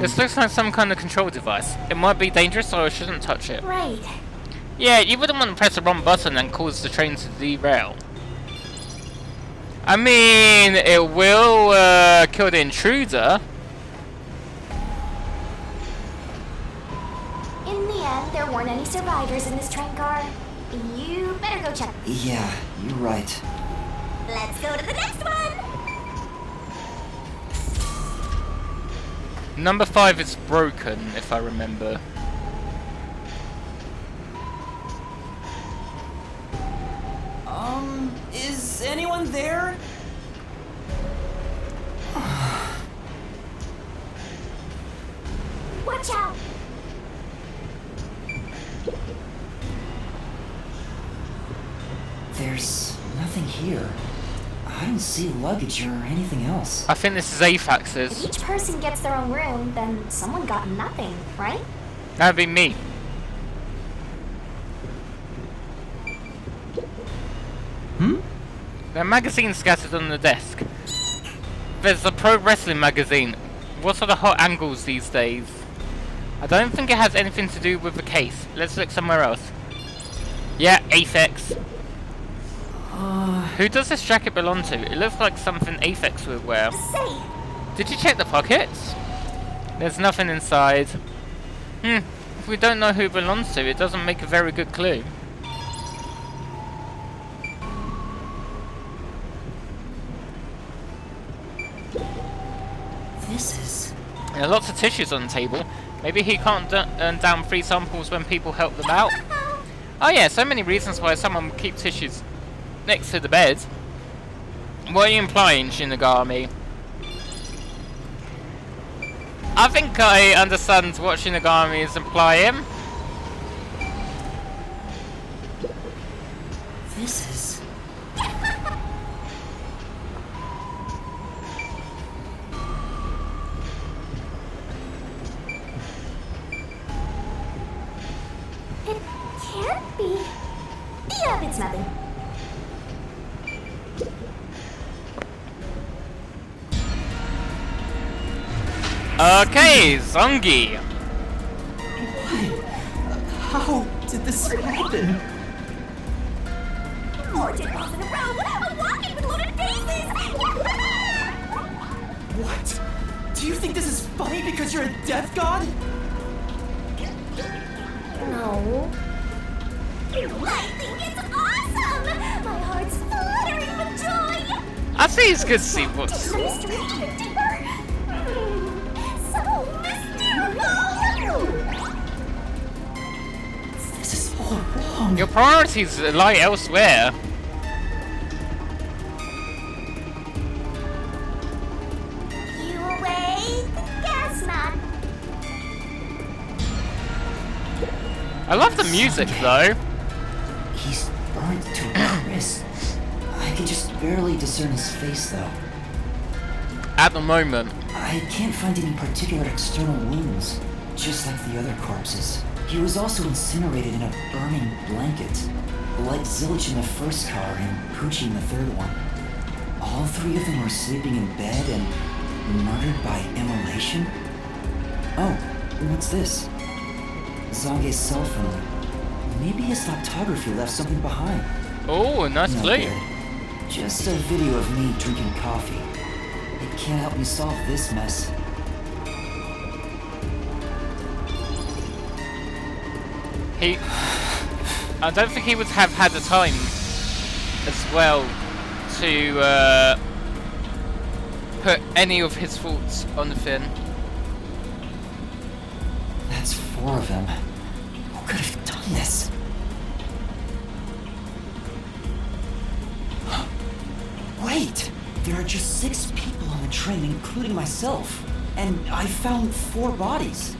This looks like some kind of control device. It might be dangerous, so I shouldn't touch it. Right. Yeah, you wouldn't want to press the wrong button and cause the train to derail. I mean, it will kill the intruder. In the end, there weren't any survivors in this train car. You better go check. Yeah, you're right. Let's go to the next one! Number 5 is broken, if I remember. Is anyone there? Watch out! There's nothing here. I don't see luggage or anything else. I think this is If Aphax's. each person gets their own room, then someone got nothing, right? That'd be me. There are magazines scattered on the desk. There's a pro wrestling magazine. What are the hot angles these days? I don't think it has anything to do with the case. Let's look somewhere else. Yeah, Aphex. Who does this jacket belong to? It looks like something Aphex would wear. Say, Did you check the pockets? There's nothing inside. If we don't know who it belongs to, it doesn't make a very good clue. This is... There are lots of tissues on the table. Maybe he can't down free samples when people help them out. Oh yeah, so many reasons why someone would keep tissues next to the bed. What are you implying, Shinigami? I think I understand what Shinigami is implying. This is... It can't be. Yeah, it's nothing. Okay, Zongi. How did this happen? More dead balls in a row! I'm walking with loaded faces! What? Do you think this is funny because you're a death god? No. I think it's awesome! My heart's fluttering with joy! I think it's good to see what's... The mystery even deeper! So mystical! This is all wrong. Your priorities lie elsewhere. You away? Guess not. I love the music though. He's burnt to a crisp. I can just barely discern his face though. At the moment. I can't find any particular external wounds, just like the other corpses. He was also incinerated in a burning blanket, like Zilch in the first car and Poochie in the third one. All three of them were sleeping in bed and murdered by immolation? Oh, what's this? Zange's cell phone. Maybe his photography left something behind. Oh, a nice No clip. good. Just a video of me drinking coffee. It can't help me solve this mess. I don't think he would have had the time as well to put any of his thoughts on the Finn. That's 4 of them. Who could have done this? Wait! There are just 6 people on the train, including myself. And I found 4 bodies.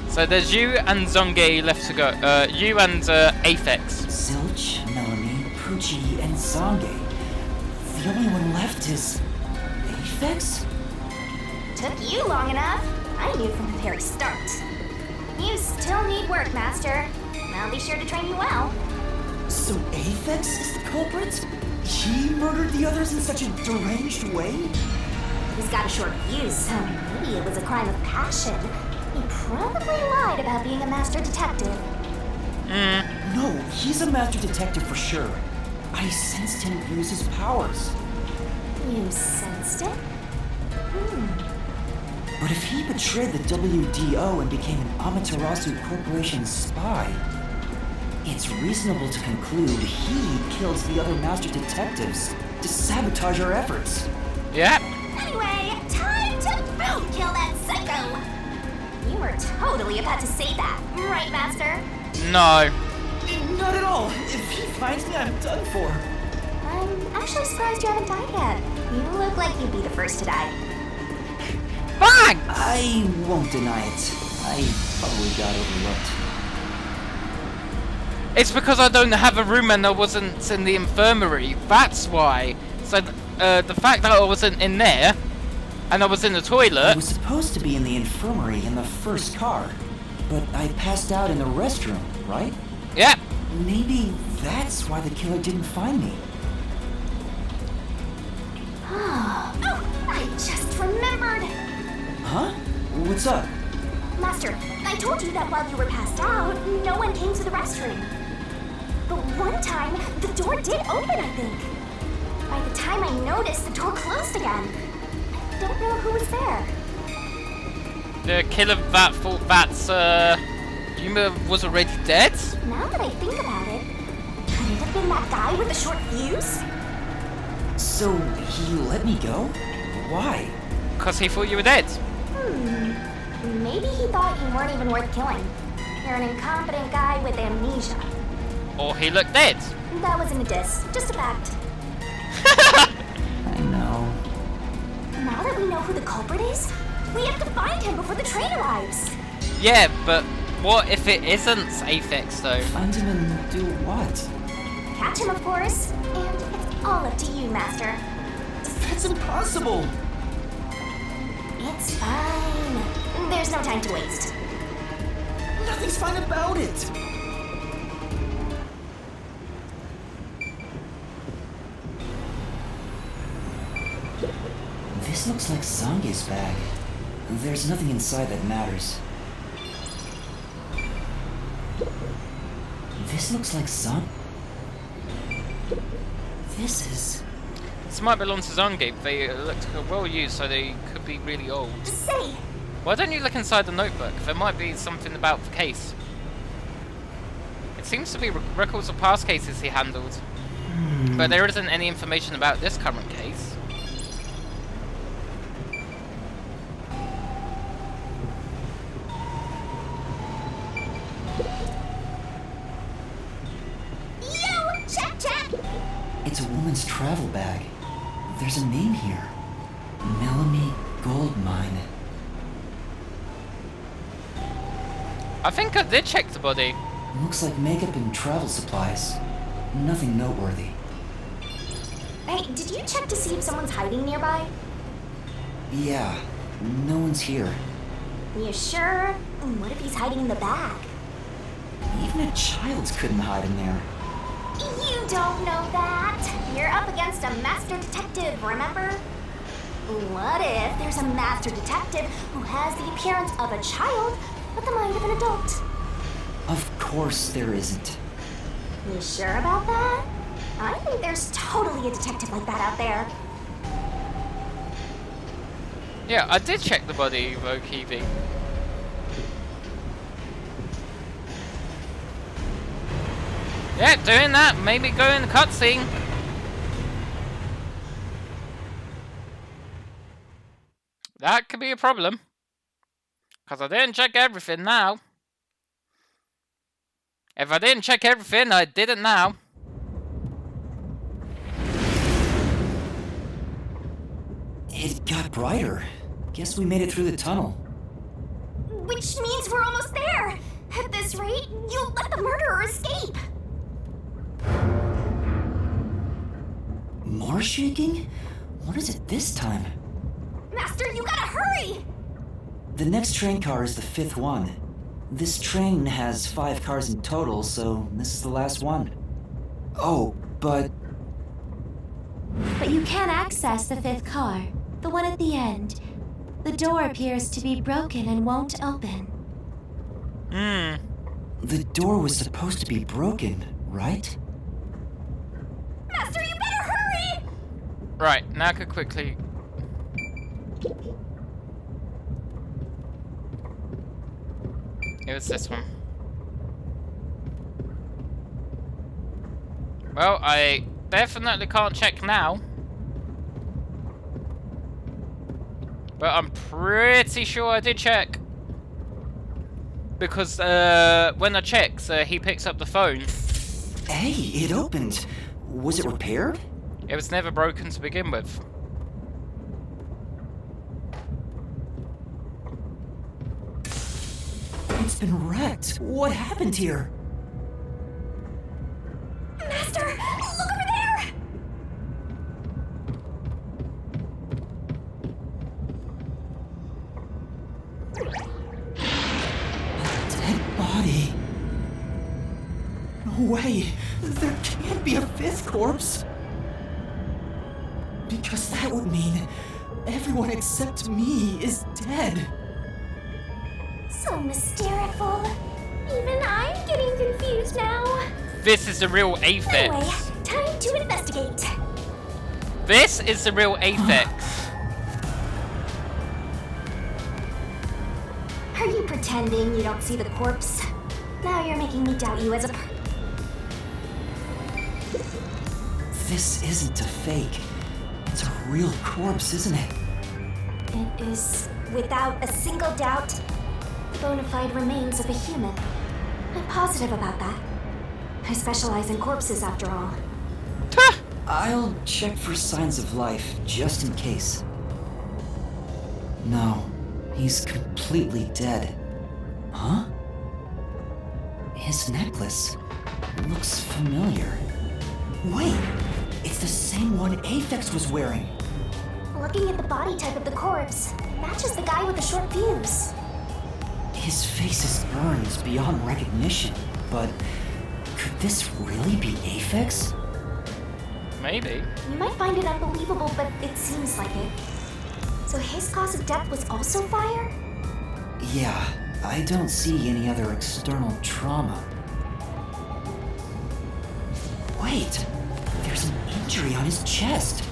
So there's you and Zonge left to go. You and Aphex. Zilch, Melanie, Poochie, and Zange. The only one left is... Aphex? Took you long enough. I knew from the very start. You still need work, Master. I'll be sure to train you well. So Aphex is the culprit? He murdered the others in such a deranged way? He's got a short fuse, so maybe it was a crime of passion. He probably lied about being a master detective. No, he's a master detective for sure. I sensed him use his powers. You sensed it? But if he betrayed the WDO and became an Amaterasu Corporation spy, it's reasonable to conclude he killed the other master detectives to sabotage our efforts. Yeah. Anyway, time to boot kill that psycho! You were totally about to say that, right, Master? No. Not at all. If he finds me, I'm done for. I'm actually surprised you haven't died yet. You look like you'd be the first to die. Bang! I won't deny it. I probably got overlooked. It's because I don't have a room and I wasn't in the infirmary. That's why. So the fact that I wasn't in there and I was in the I toilet. was supposed to be in the infirmary in the first car, but I passed out in the restroom, right? Yeah. Maybe that's why the killer didn't find me. Oh, I just remembered! Huh? What's up? Master, I told you that while you were passed out, no one came to the restroom. But one time, the door did open, I think. By the time I noticed, the door closed again. I don't know who was there. The killer that thought that Yuma was already dead? Now that I think about it, could it have been that guy with the short fuse? So he let me go? Why? Because he thought you were dead. Maybe he thought you weren't even worth killing. You're an incompetent guy with amnesia. Or he looked dead. That wasn't a diss, just a fact. I know. Now that we know who the culprit is, we have to find him before the train arrives. Yeah, but what if it isn't Aphex though? Find him and do what? Catch him, of course. And it's all up to you, Master. That's impossible! It's fine. There's no time to waste. Nothing's fine about it! This looks like Zange's bag. There's nothing inside that matters. This looks like This is... This might belong to Zange. They look well used, so they could be really old. Say! Why don't you look inside the notebook? There might be something about the case. It seems to be records of past cases he handled. But there isn't any information about this current case. Yo! Check! It's a woman's travel bag. There's a name here. Melanie Goldmine. I think I did check the body. Looks like makeup and travel supplies. Nothing noteworthy. Hey, did you check to see if someone's hiding nearby? Yeah, no one's here. You sure? What if he's hiding in the bag? Even a child couldn't hide in there. You don't know that. You're up against a master detective, remember? What if there's a master detective who has the appearance of a child, but the mind of an adult? Of course there isn't. You sure about that? I think there's totally a detective like that out there. Yeah, I did check the body, Vokivi. Yeah, doing that. Maybe go in the cutscene. That could be a problem. Because I didn't check everything now. If I didn't check everything, I did it now. It got brighter. Guess we made it through the tunnel. Which means we're almost there. At this rate, you'll let the murderer escape. More shaking? What is it this time? Master, you gotta hurry! The next train car is the 5th one. This train has 5 cars in total, so this is the last one. Oh, but... But you can't access the 5th car, the one at the end. The door appears to be broken and won't open. The door was supposed to be broken, right? Master, you better hurry! Right, now I could quickly... It was this one. Well, I definitely can't check now. But I'm pretty sure I did check. Because when I check, he picks up the phone. Hey, it opened. Was it repaired? It was never broken to begin with. It's been wrecked. What happened here? Master, look over there! Dead body. No way. There can't be a 5th corpse. Because that would mean everyone except me is dead. So mysterious. Even I'm getting confused now. This is the real Aphex. Anyway, time to investigate. This is the real Aphex. Are you pretending you don't see the corpse? Now you're making me doubt you as a This isn't a fake. It's a real corpse, isn't it? It is without a single doubt, the bona fide remains of a human. I'm positive about that. I specialize in corpses, after all. I'll check for signs of life, just in case. No, he's completely dead. Huh? His necklace looks familiar. Wait, it's the same one Aphex was wearing. Looking at the body type of the corpse, matches the guy with the short fuse. His face is burned beyond recognition, but could this really be Aphex? Maybe. You might find it unbelievable, but it seems like it. So his cause of death was also fire? Yeah, I don't see any other external trauma. Wait, there's an injury on his chest.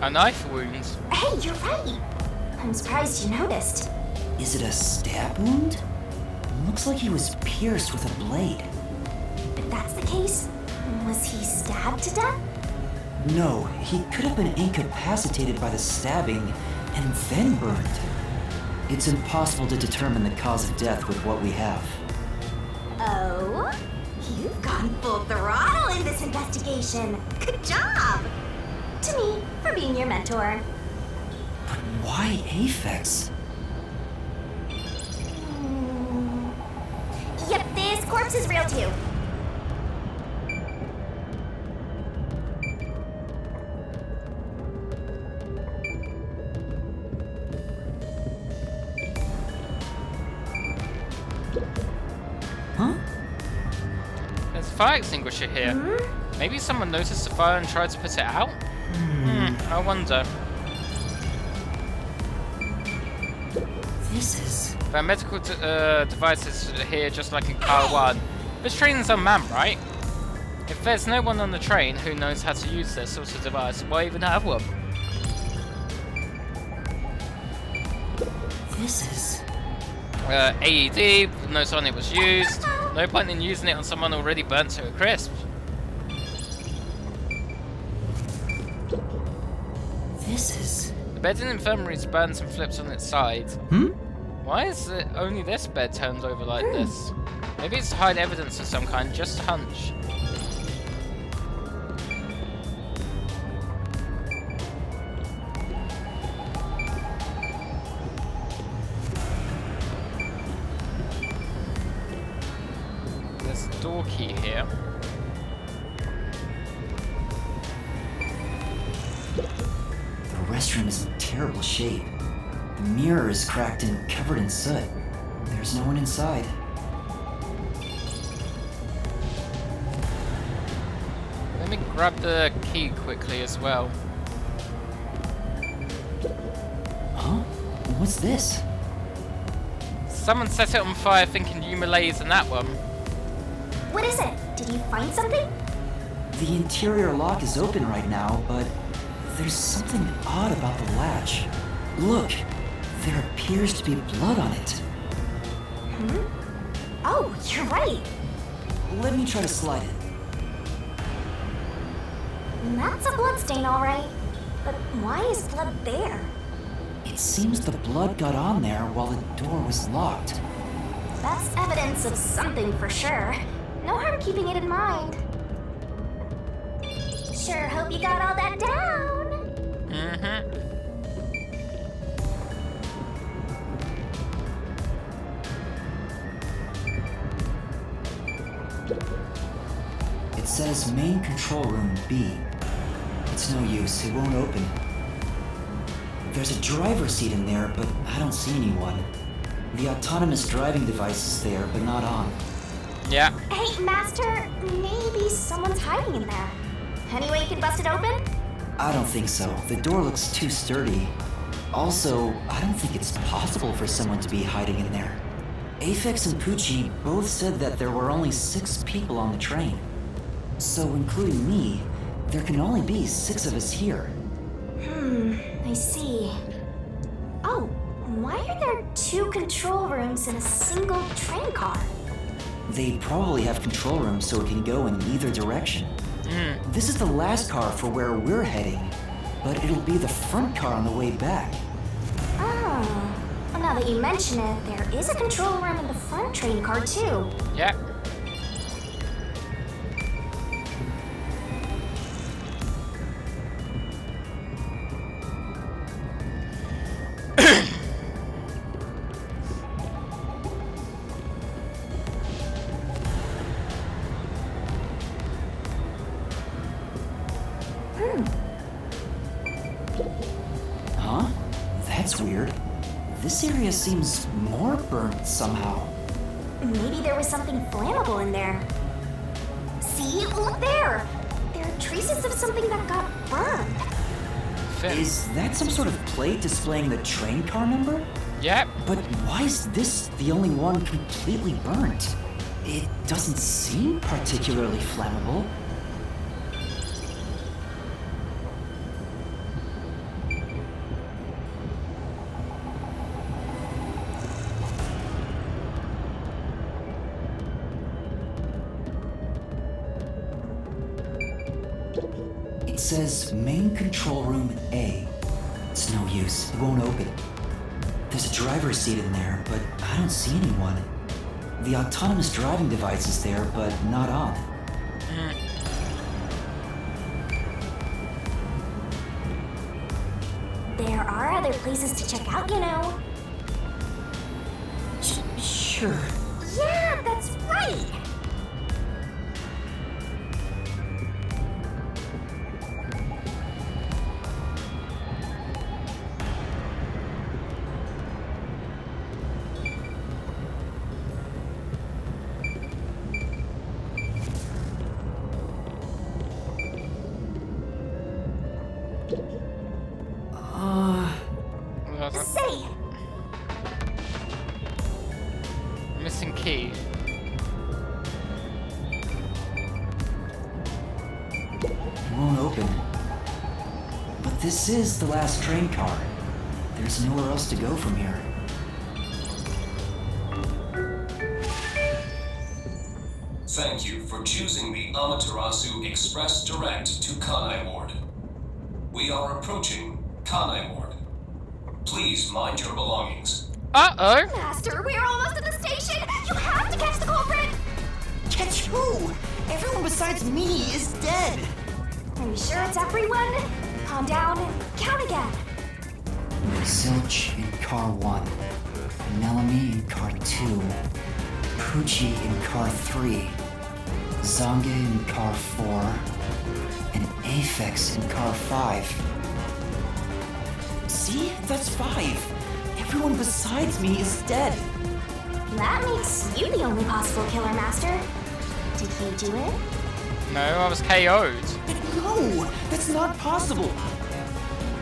A knife wound. Hey, you're right. I'm surprised you noticed. Is it a stab wound? Looks like he was pierced with a blade. If that's the case, was he stabbed to death? No, he could have been incapacitated by the stabbing and then burned. It's impossible to determine the cause of death with what we have. Oh? You've gone full throttle in this investigation. Good job! To me, for being your mentor. But why Aphex? Yep, this corpse is real too. Huh? There's a fire extinguisher here. Maybe someone noticed the fire and tried to put it out? I wonder. This is... There are medical devices here just like in Car 1. This train is unmanned, right? If there's no one on the train who knows how to use this sort of device, why even have one? This is... AED, no sign it was used. No point in using it on someone already burnt to a crisp. This is... The bed in the infirmary is burnt and flips on its side. Why is it only this bed turned over like this? Maybe it's to hide evidence of some kind, just a hunch. There's a door key here. The restroom is in terrible shape. The mirror is cracked and covered in soot. There's no one inside. Let me grab the key quickly as well. Huh? What's this? Someone set it on fire thinking you Malays in that one. What is it? Did you find something? The interior lock is open right now, but there's something odd about the latch. Look, there appears to be blood on it. Oh, you're right. Let me try to slide it. That's a bloodstain, all right. But why is blood there? It seems the blood got on there while the door was locked. That's evidence of something for sure. No harm keeping it in mind. Sure hope you got all that down. It says main control room B. It's no use, it won't open. There's a driver's seat in there, but I don't see anyone. The autonomous driving device is there, but not on. Yeah. Hey, Master, maybe someone's hiding in there. Any way you can bust it open? I don't think so. The door looks too sturdy. Also, I don't think it's possible for someone to be hiding in there. Aphex and Pucci both said that there were only 6 people on the train. So, including me, there can only be 6 of us here. I see. Oh, why are there 2 control rooms in a single train car? They probably have control rooms so it can go in either direction. This is the last car for where we're heading, but it'll be the front car on the way back. Oh. Now that you mention it, there is a control room in the front train car too. Yeah. Huh? That's weird. This area seems more burnt somehow. Maybe there was something flammable in there. See? Look there! There are traces of something that got burned. Is that some sort of plate displaying the train car number? Yep. But why is this the only one completely burnt? It doesn't seem particularly flammable. It says main control room A. It's no use, it won't open. There's a driver's seat in there, but I don't see anyone. The autonomous driving device is there, but not on. There are other places to check out, you know. Sure. Yeah, that's right! Say, Missing key. It won't open. But this is the last train car. There's nowhere else to go from here. Thank you for choosing the Amaterasu Express Direct to Kanai Ward. We are approaching Kanai Ward. Please mind your belongings. Uh-oh. Master, we're almost at the station! You have to catch the culprit! Catch who? Everyone besides me is dead! Are you sure it's everyone? Calm down and count again. Zilch in car 1. Melanie in car 2. Poochie in car 3. Zange in car 4. And Aphex in car 5. See? That's 5. Everyone besides me is dead. That makes you the only possible killer, Master. Did he do it? No, I was KO'd. No, that's not possible.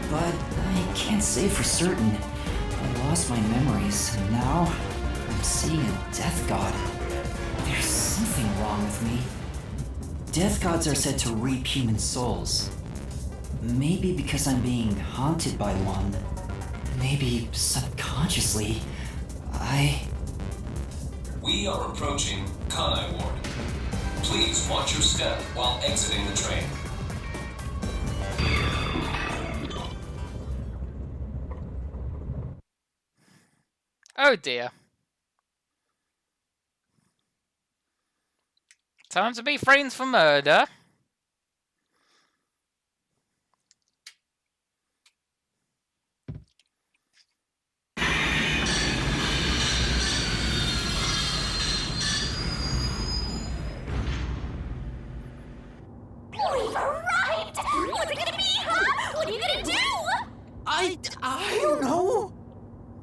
But I can't say for certain. I lost my memories, and now I'm seeing a death god. There's something wrong with me. Death gods are said to reap human souls. Maybe because I'm being haunted by one. Maybe subconsciously, We are approaching Kanai Ward. Please watch your step while exiting the train. Oh dear. Time to be framed for murder. We've arrived! What's it gonna be, huh? What are you gonna do? I don't know.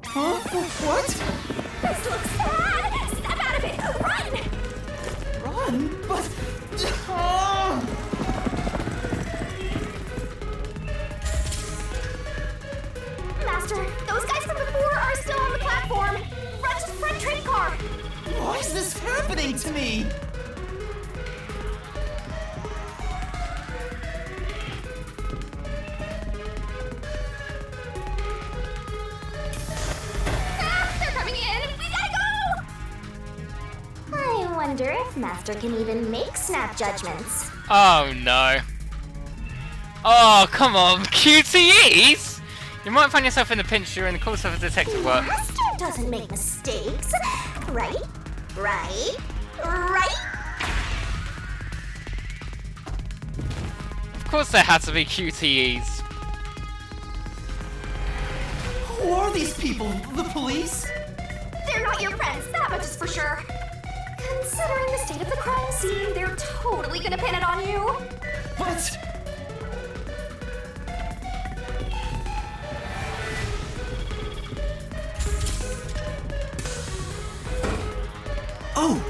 Huh? What? This looks bad! Snap out of it! Run! Run? But... Master, those guys from before are still on the platform! Run to the front train car! Why is this happening to me? They're coming in! We gotta go! I wonder if Master can even make snap judgments. Oh no. Oh, come on, QTEs! You might find yourself in a pinch during the course of a detective work. Master doesn't make mistakes. Right? Right? Right? Of course there had to be QTEs. Who are these people? The police? They're not your friends, that much is for sure. Considering the state of the crime scene, they're totally gonna pin it on you. What? Oh!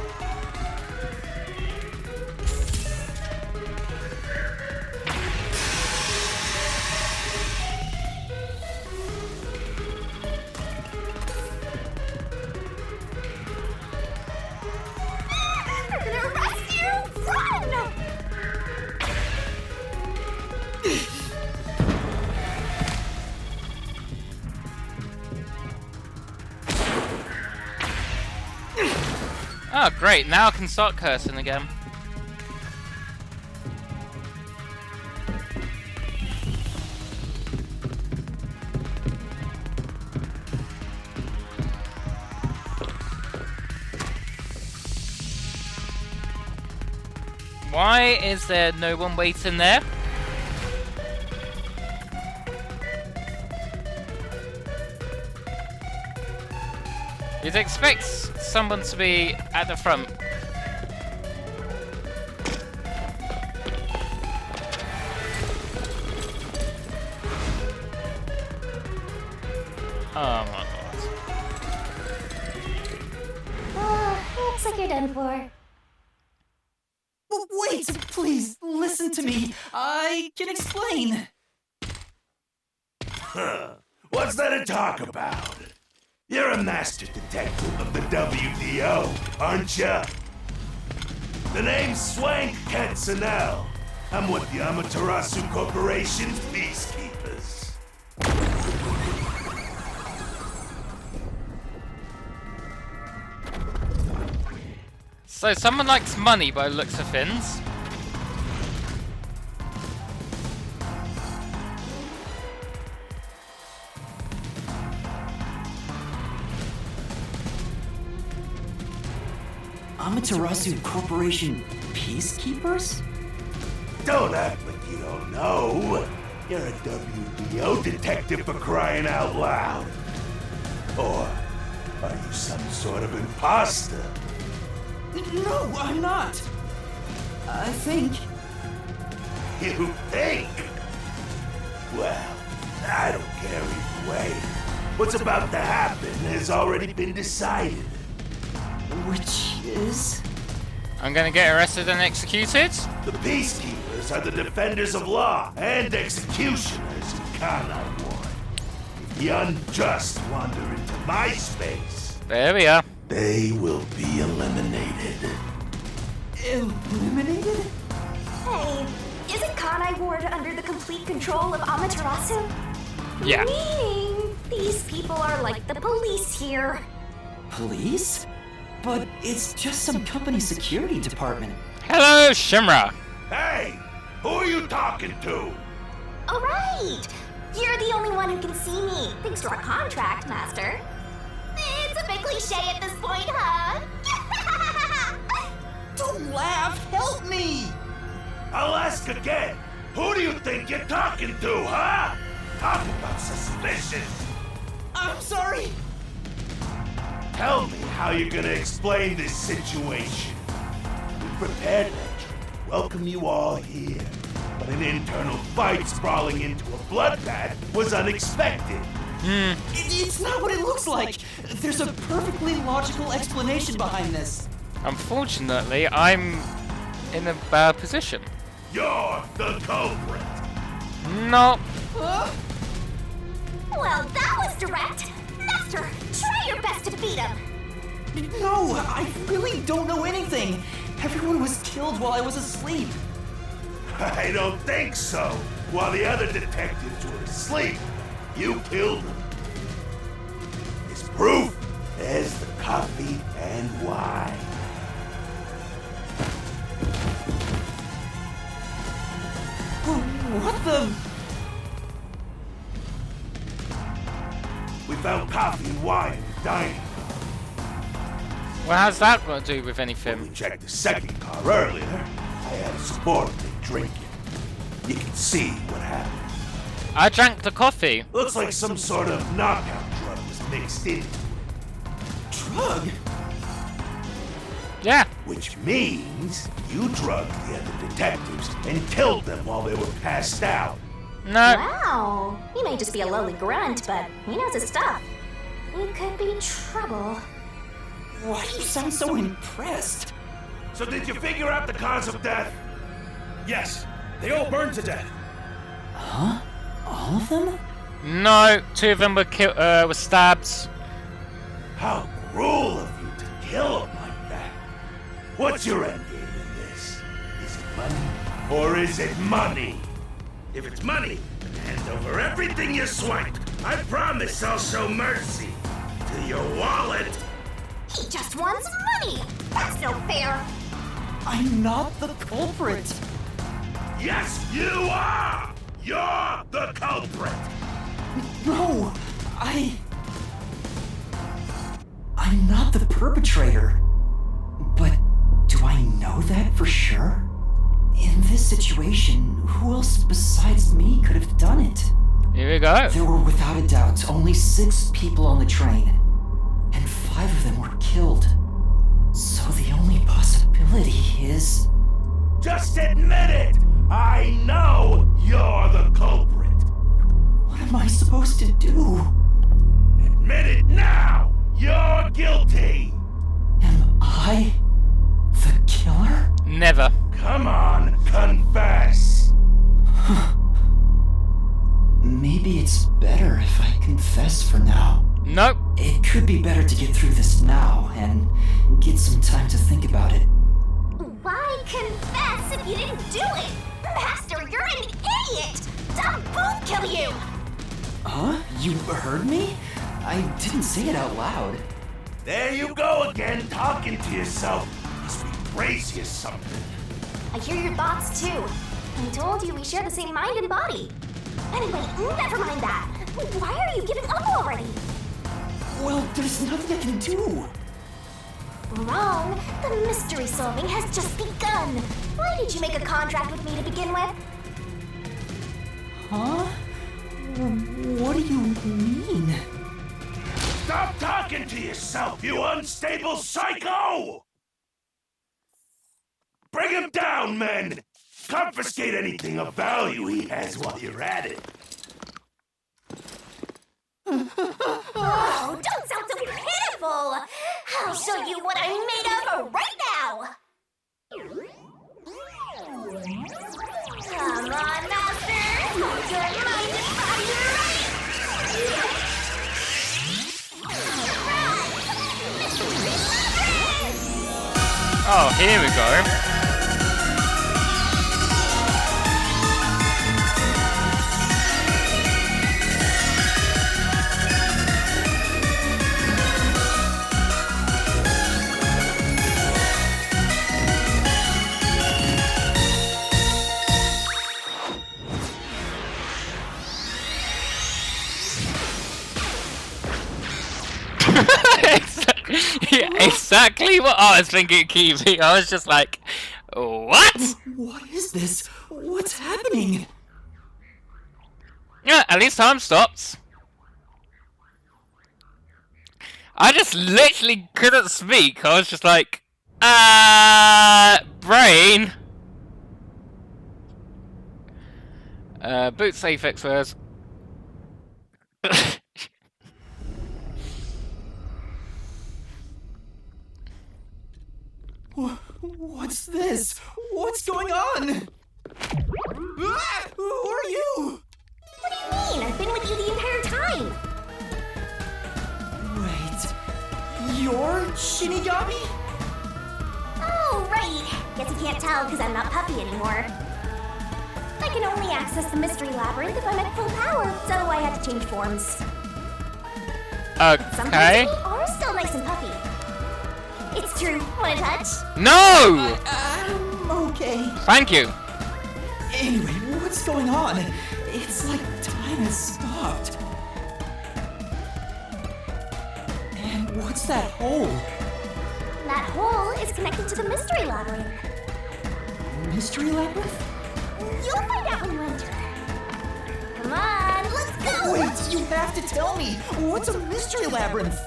They're gonna arrest you! Run! Oh, great. Now I can start cursing again. Why is there no one waiting there? You'd expect someone to be at the front. Oh my god. Looks like you're done for. Wait, please, listen to me. I can explain. Huh. What's there to talk about? You're a master detective of the WDO, aren't ya? The name's Swank Katzenel. I'm with the Amaterasu Corporation's peacekeepers. So someone likes money by the looks of things. Amaterasu Corporation peacekeepers? Don't act like you don't know. You're a WDO detective for crying out loud. Or are you some sort of imposter? No, I'm not. I think. You think? Well, I don't care either way. What's about to happen has already been decided. Which is? I'm gonna get arrested and executed. The peacekeepers are the defenders of law and executioners in Kanai Ward. If the unjust wander into my space, There we are. they will be eliminated. Eliminated? Hey, isn't Kanai Ward under the complete control of Amaterasu? Yeah. Meaning, these people are like the police here. Police? But it's just some company security department. Hello, Shimra. Hey! Who are you talking to? Alright! You're the only one who can see me, thanks to our contract, Master. It's a bit cliche at this point, huh? Don't laugh! Help me! I'll ask again. Who do you think you're talking to, huh? Talk about suspicious. I'm sorry! Tell me how you're gonna explain this situation. We prepared that to welcome you all here, but an internal fight sprawling into a bloodbath was unexpected. It's not what it looks like! There's a perfectly logical explanation behind this. Unfortunately, I'm in a bad position. You're the culprit. No. Well, that was direct. Master, try your best to beat him. No, I really don't know anything. Everyone was killed while I was asleep. I don't think so. While the other detectives were asleep, you killed them. As proof, there's the coffee and wine. What the? We found coffee and wine in dining. Well, how's that got to do with When anything? we checked the second car earlier, I had a subordinate drinking. You can see what happened. I drank the coffee. Looks like some sort of knockout drug was mixed in. Drug? Yeah. Which means you drugged the other detectives and killed them while they were passed out. No. Wow. He may just be a lowly grunt, but he knows his stuff. He could be trouble. Why do you sound so impressed? So did you figure out the cause of death? Yes, they all burned to death. Huh? All of them? No. 2 of them were were stabbed. How cruel of you to kill them like that. What's your end game in this? Is it money? Or is it money? If it's money, then hand over everything you swiped. I promise I'll show mercy to your wallet. He just wants money. That's no fair. I'm not the culprit. Yes, you are! You're the culprit! No, I'm not the perpetrator. But do I know that for sure? In this situation, who else besides me could have done it? Here we go. There were without a doubt only 6 people on the train, and 5 of them were killed. So the only possibility is... Just admit it! I know you're the culprit! What am I supposed to do? Admit it now! You're guilty! Am I the killer? Never. Come on, confess! Maybe it's better if I confess for now. Nope. It could be better to get through this now and get some time to think about it. Why confess if you didn't do it? Master, you're an idiot! Dumb won't kill you! Huh? You heard me? I didn't say it out loud. There you go again, talking to yourself. Must be crazy or something. I hear your thoughts too. I told you we share the same mind and body. Anyway, never mind that. Why are you giving up already? Well, there's nothing I can do. Wrong. The mystery solving has just begun. Why did you make a contract with me to begin with? Huh? What do you mean? Stop talking to yourself, you unstable psycho! Bring him down, men! Confiscate anything of value he has while you're at it. Oh, don't sound so pitiful! I'll show you what I'm made of right now! Come on, Master! Hold your mind and body right! Oh, here we go. Yeah, exactly what I was thinking, Kiwi. I was just like, what? What is this? What's happening? Yeah, at least time stops. I just literally couldn't speak. I was just like, brain. Boot safe experts. What's this? What's going on? Ah! Who are you? What do you mean? I've been with you the entire time! Wait, you're Shinigami? Oh, right! Guess you can't tell because I'm not Puffy anymore. I can only access the Mystery Labyrinth if I'm at full power, so I had to change forms. Some parts of Okay. me are still nice and puffy. It's true. Wanna touch? No! I'm okay. Thank you. Anyway, what's going on? It's like time has stopped. And What's that hole? That hole is connected to the mystery labyrinth. Mystery labyrinth? You'll find out when you enter. Come on, let's go! Wait, you have to tell me! What's a mystery labyrinth?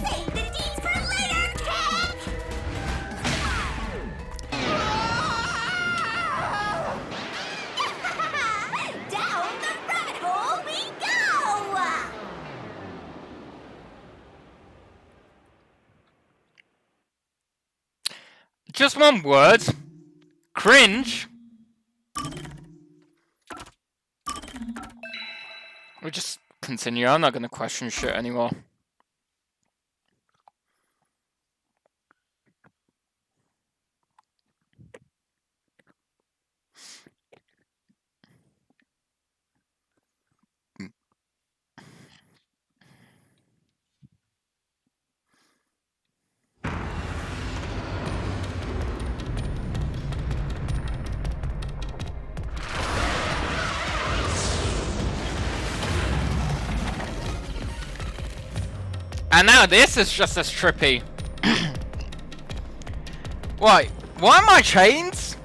Save the deeds for later, kid! Down the rabbit hole we go! Just one word. Cringe. We'll just continue. I'm not going to question shit anymore. And now this is just as trippy. Why? Why am I chains?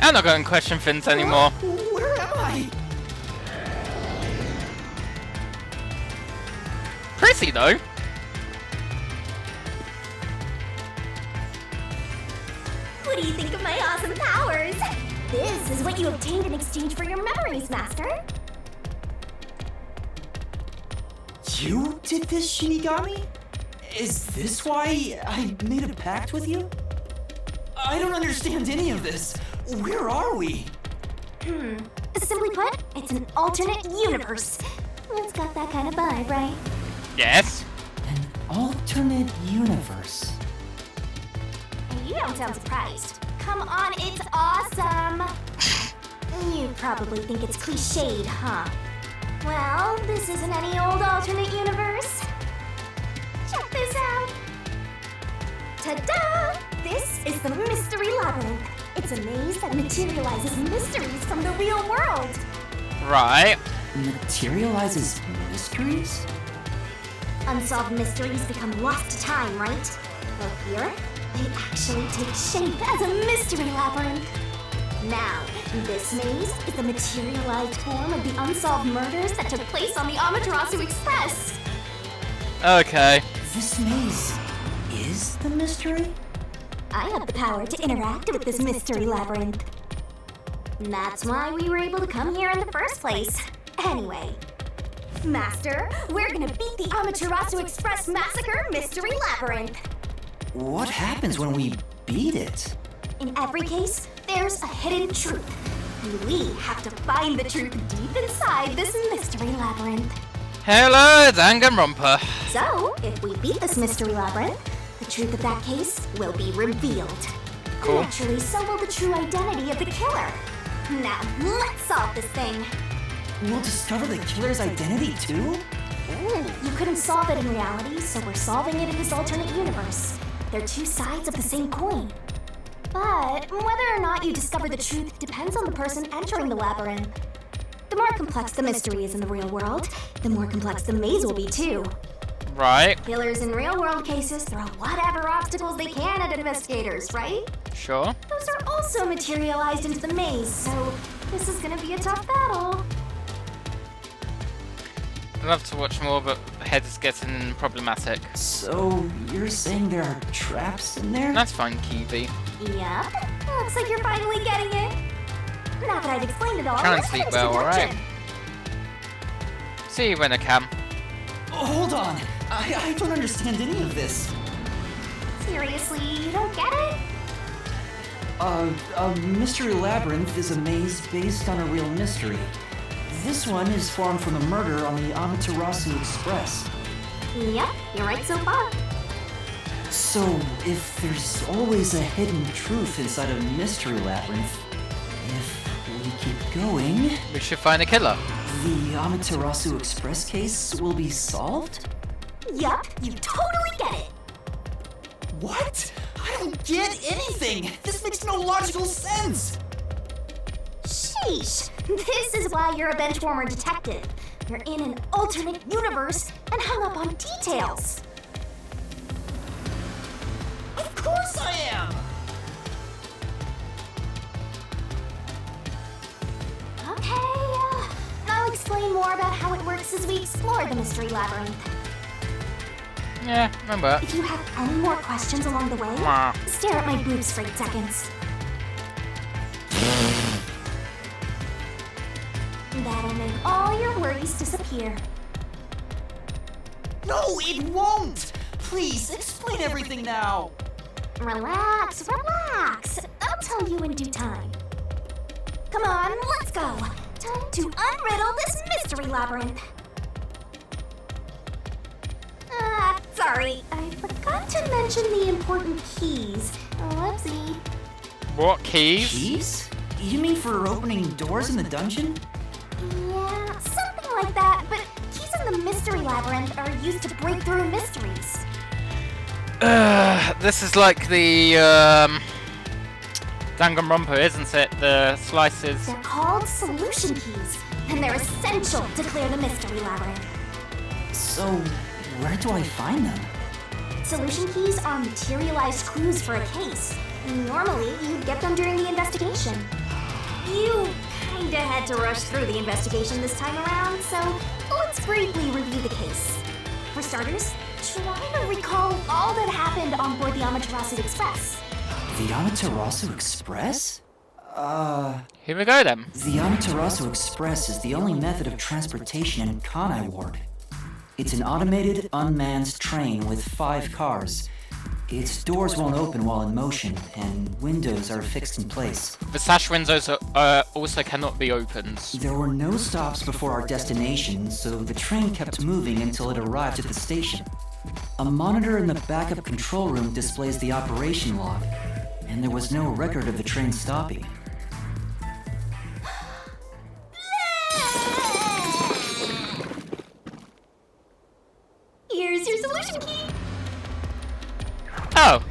I'm not going to question things anymore. Where am I? Pretty though. What do you think of my awesome powers? This is what you obtained in exchange for your memories, Master. You did this, Shinigami? Is this why I made a pact with you? I don't understand any of this. Where are we? Simply put, it's an alternate universe. It's got that kind of vibe, right? Yes. An alternate universe. You don't sound surprised. Come on, it's awesome! You probably think it's cliched, huh? Well, this isn't any old alternate universe. Check this out! Ta-da! This is the Mystery Labyrinth. It's a maze that materializes mysteries from the real world. Right. Materializes mysteries? Unsolved mysteries become lost to time, right? Well, here, they actually take shape as a mystery labyrinth. Now, this maze is the materialized form of the unsolved murders that took place on the Amaterasu Express. Okay. This maze is the mystery? I have the power to interact with this mystery labyrinth. That's why we were able to come here in the first place. Anyway, Master, we're gonna beat the Amaterasu Express Massacre Mystery Labyrinth. What happens when we beat it? In every case, there's a hidden truth. And we have to find the truth deep inside this mystery labyrinth. Hello, Danganronpa. So, if we beat this mystery labyrinth, the truth of that case will be revealed. Cool. Naturally, so will the true identity of the killer. Now, let's solve this thing. We'll discover the killer's identity too? You couldn't solve it in reality, so we're solving it in this alternate universe. They're two sides of the same coin. But whether or not you discover the truth depends on the person entering the labyrinth. The more complex the mystery is in the real world, the more complex the maze will be too. Right. Killers in real-world cases throw whatever obstacles they can at investigators, right? Sure. Those are also materialized into the maze, so this is gonna be a tough battle. I'd love to watch more, but head is getting problematic. So, you're saying there are traps in there? That's fine, Kiwi. Yep. Looks like you're finally getting it. Now that I've explained it all, Try and let's sleep finish well, the alright. dungeon. See you when I can. Hold on! I don't understand any of this. Seriously, you don't get it? A mystery labyrinth is a maze based on a real mystery. This one is formed from the murder on the Amaterasu Express. Yep, you're right so far. So, if there's always a hidden truth inside a mystery labyrinth, if we keep going, We should find a killer. the Amaterasu Express case will be solved? Yup, you totally get it. What? I don't get anything! This makes no logical sense! Sheesh. This is why you're a benchwarmer detective. You're in an alternate universe and hung up on details. Of course I am! Okay, I'll explain more about how it works as we explore the Mystery Labyrinth. Yeah, remember that. If you have any more questions along the way, Mwah. stare at my boobs for 8 seconds. That'll make all your worries disappear. No, it won't! Please, explain everything now! Relax, relax. I'll tell you in due time. Come on, let's go. Time to unriddle this mystery labyrinth. Sorry, I forgot to mention the important keys. Whoopsie. What keys? Keys? You mean for opening doors in the dungeon? Yeah, something like that, but keys in the mystery labyrinth are used to break through mysteries. This is like the Danganronpa, isn't it? The slices. They're called solution keys, and they're essential to clear the mystery labyrinth. So, where do I find them? Solution keys are materialized clues for a case. Normally, you'd get them during the investigation. You kinda had to rush through the investigation this time around, so let's briefly review the case. For starters, try to recall all that happened on board the Amaterasu Express. The Amaterasu Express? Here we go then. The Amaterasu Express is the only method of transportation in Kanai Ward. It's an automated, unmanned train with 5 cars. Its doors won't open while in motion, and windows are fixed in place. The sash windows also cannot be opened. There were no stops before our destination, so the train kept moving until it arrived at the station. A monitor in the backup control room displays the operation log, and there was no record of the train stopping. Here's your solution key. Oh.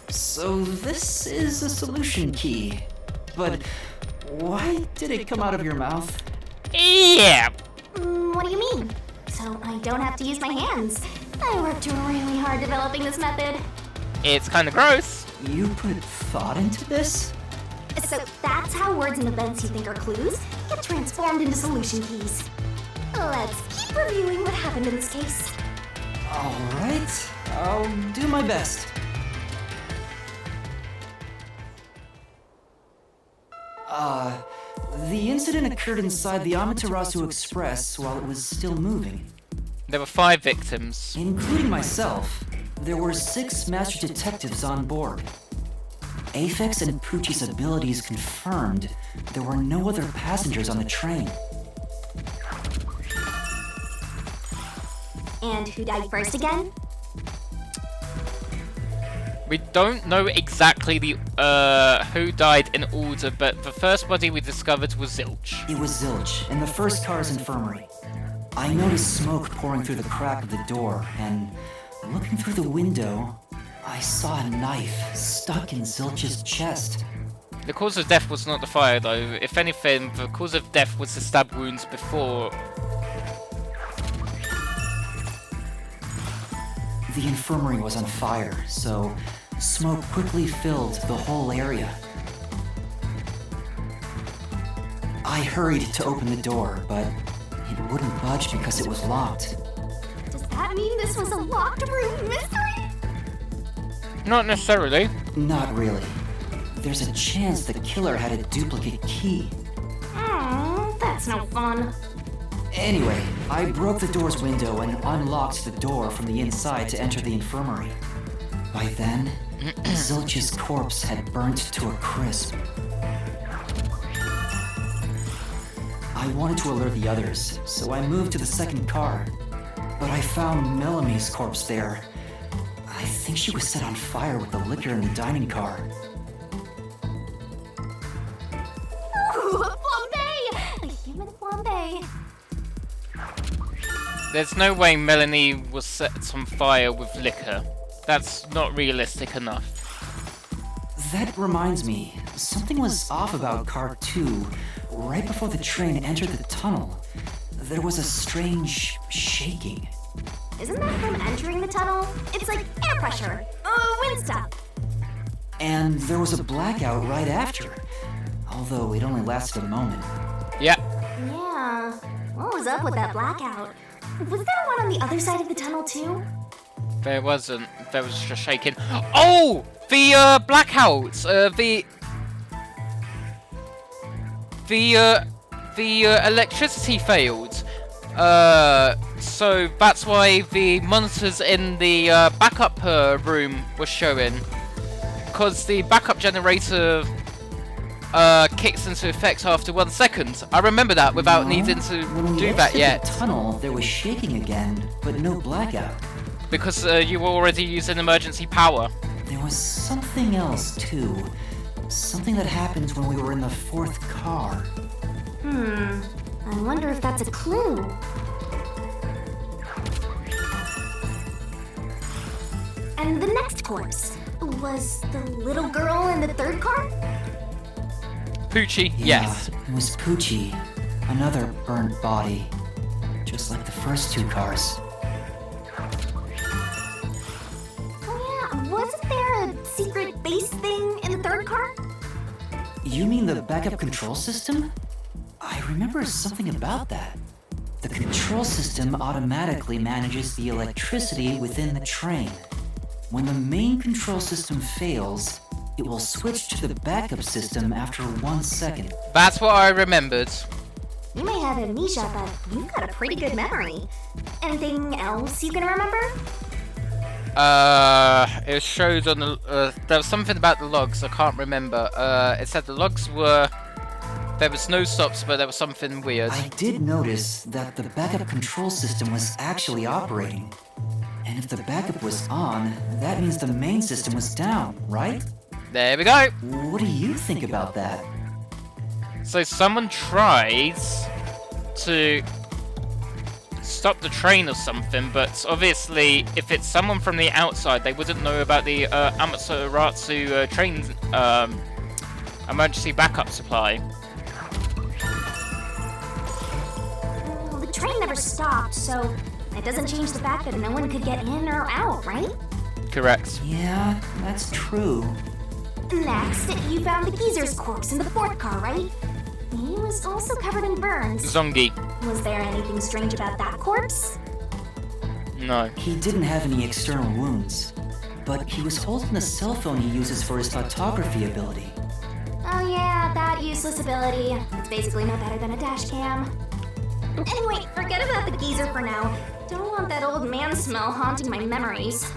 So this is a solution key. But why did it come out of your mouth? Yeah. What do you mean? So I don't have to use my hands. I worked really hard developing this method. It's kind of gross. You put thought into this? So that's how words and events you think are clues get transformed into solution keys. Let's keep reviewing what happened in this case. Alright, I'll do my best. The incident occurred inside the Amaterasu Express while it was still moving. There were 5 victims. Including myself, there were 6 master detectives on board. Aphex and Poochie's abilities confirmed there were no other passengers on the train. And who died first again? We don't know exactly the who died in order, but the first body we discovered was Zilch. It was Zilch, in the first car's infirmary. I noticed smoke pouring through the crack of the door, and looking through the window, I saw a knife stuck in Zilch's chest. The cause of death was not the fire, though. If anything, the cause of death was the stab wounds before. The infirmary was on fire, so smoke quickly filled the whole area. I hurried to open the door, but it wouldn't budge because it was locked. Does that mean this was a locked room mystery? Not necessarily. Not really. There's a chance the killer had a duplicate key. That's no fun. Anyway, I broke the door's window and unlocked the door from the inside to enter the infirmary. By then, Zilch's corpse had burnt to a crisp. I wanted to alert the others, so I moved to the second car. But I found Mellamy's corpse there. I think she was set on fire with the liquor in the dining car. Ooh, a flambe! A human flambe. There's no way Melanie was set on fire with liquor. That's not realistic enough. That reminds me, something was off about Car 2. Right before the train entered the tunnel, there was a strange shaking. Isn't that from entering the tunnel? It's like air pressure. Wind stuff. And there was a blackout right after, although it only lasted a moment. Yeah. Yeah. What was up with that blackout? Was there one on the other side of the tunnel too? There wasn't. There was just shaking. Oh! The blackouts! The electricity failed. So that's why the monitors in the backup room were showing. Because the backup generator kicks into effect after 1 second. I remember that without needing to do that yet. The tunnel, there was shaking again, but no blackout. Because you were already using emergency power. There was something else too. Something that happened when we were in the 4th car. I wonder if that's a clue. And the next corpse was the little girl in the 3rd car? Poochie, Yeah, yes. it was Poochie. Another burnt body. Just like the first 2 cars. Oh yeah, wasn't there a secret base thing in the 3rd car? You mean the backup control system? I remember something about that. The control system automatically manages the electricity within the train. When the main control system fails, it will switch to the backup system after 1 second. That's what I remembered. You may have amnesia, but you've got a pretty good memory. Anything else you can remember? It showed on the, there was something about the logs, I can't remember. It said the logs were, there was no stops, but there was something weird. I did notice that the backup control system was actually operating. And if the backup was on, that means the main system was down, right? There we go. What do you think about that? So someone tried to stop the train or something, but obviously if it's someone from the outside, they wouldn't know about the Amaterasu train emergency backup supply. Well, the train never stopped, so it doesn't change the fact that no one could get in or out, right? Correct. Yeah, that's true. Next, you found the geezer's corpse in the 4th car, right? He was also covered in burns. Zongi. Was there anything strange about that corpse? No. He didn't have any external wounds, but he was holding the cell phone he uses for his photography ability. Oh yeah, that useless ability. It's basically no better than a dash cam. Anyway, forget about the geezer for now. Don't want that old man smell haunting my memories.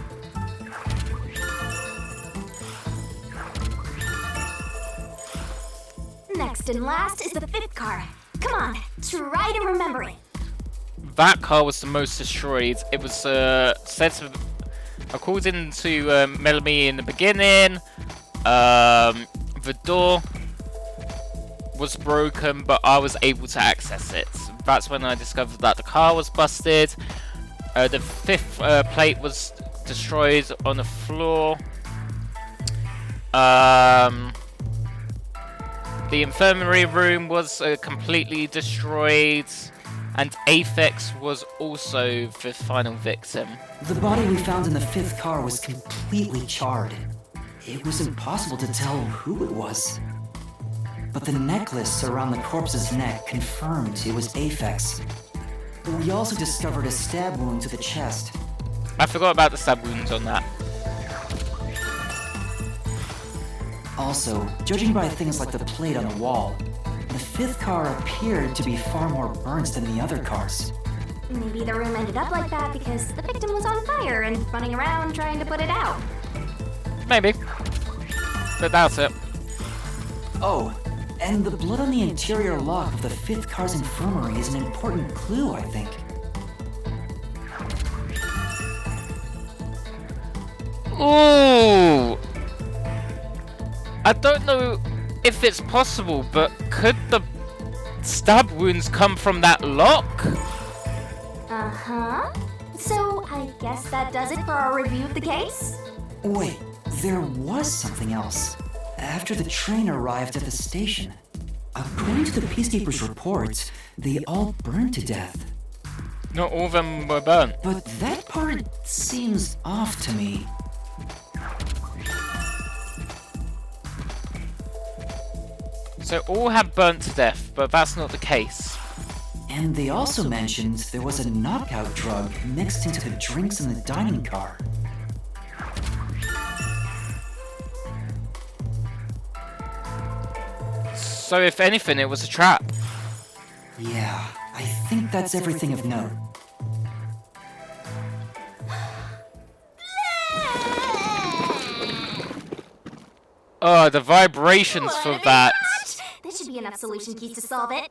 Next and last is the 5th car. Come on, try to remember it. That car was the most destroyed. It was said to, according to Melanie in the beginning, the door was broken, but I was able to access it. That's when I discovered that the car was busted. The 5th plate was destroyed on the floor. The infirmary room was completely destroyed, and Aphex was also the final victim. The body we found in the 5th car was completely charred. It was impossible to tell who it was. But the necklace around the corpse's neck confirmed it was Aphex. We also discovered a stab wound to the chest. I forgot about the stab wounds on that. Also, judging by things like the plate on the wall, the 5th car appeared to be far more burnt than the other cars. Maybe the room ended up like that because the victim was on fire and running around trying to put it out. Maybe. But that's it. Oh, and the blood on the interior lock of the 5th car's infirmary is an important clue, I think. Ooh! I don't know if it's possible, but could the stab wounds come from that lock? Uh-huh. So, I guess that does it for our review of the case? Wait, there was something else. After the train arrived at the station, according to the Peacekeepers' reports, they all burned to death. Not all of them were burnt. But that part seems off to me. So all had burnt to death, but that's not the case. And they also mentioned there was a knockout drug mixed into the drinks in the dining car. So if anything, it was a trap. Yeah, I think that's everything of note. Oh, the vibrations for that. There should be enough solution keys to solve it.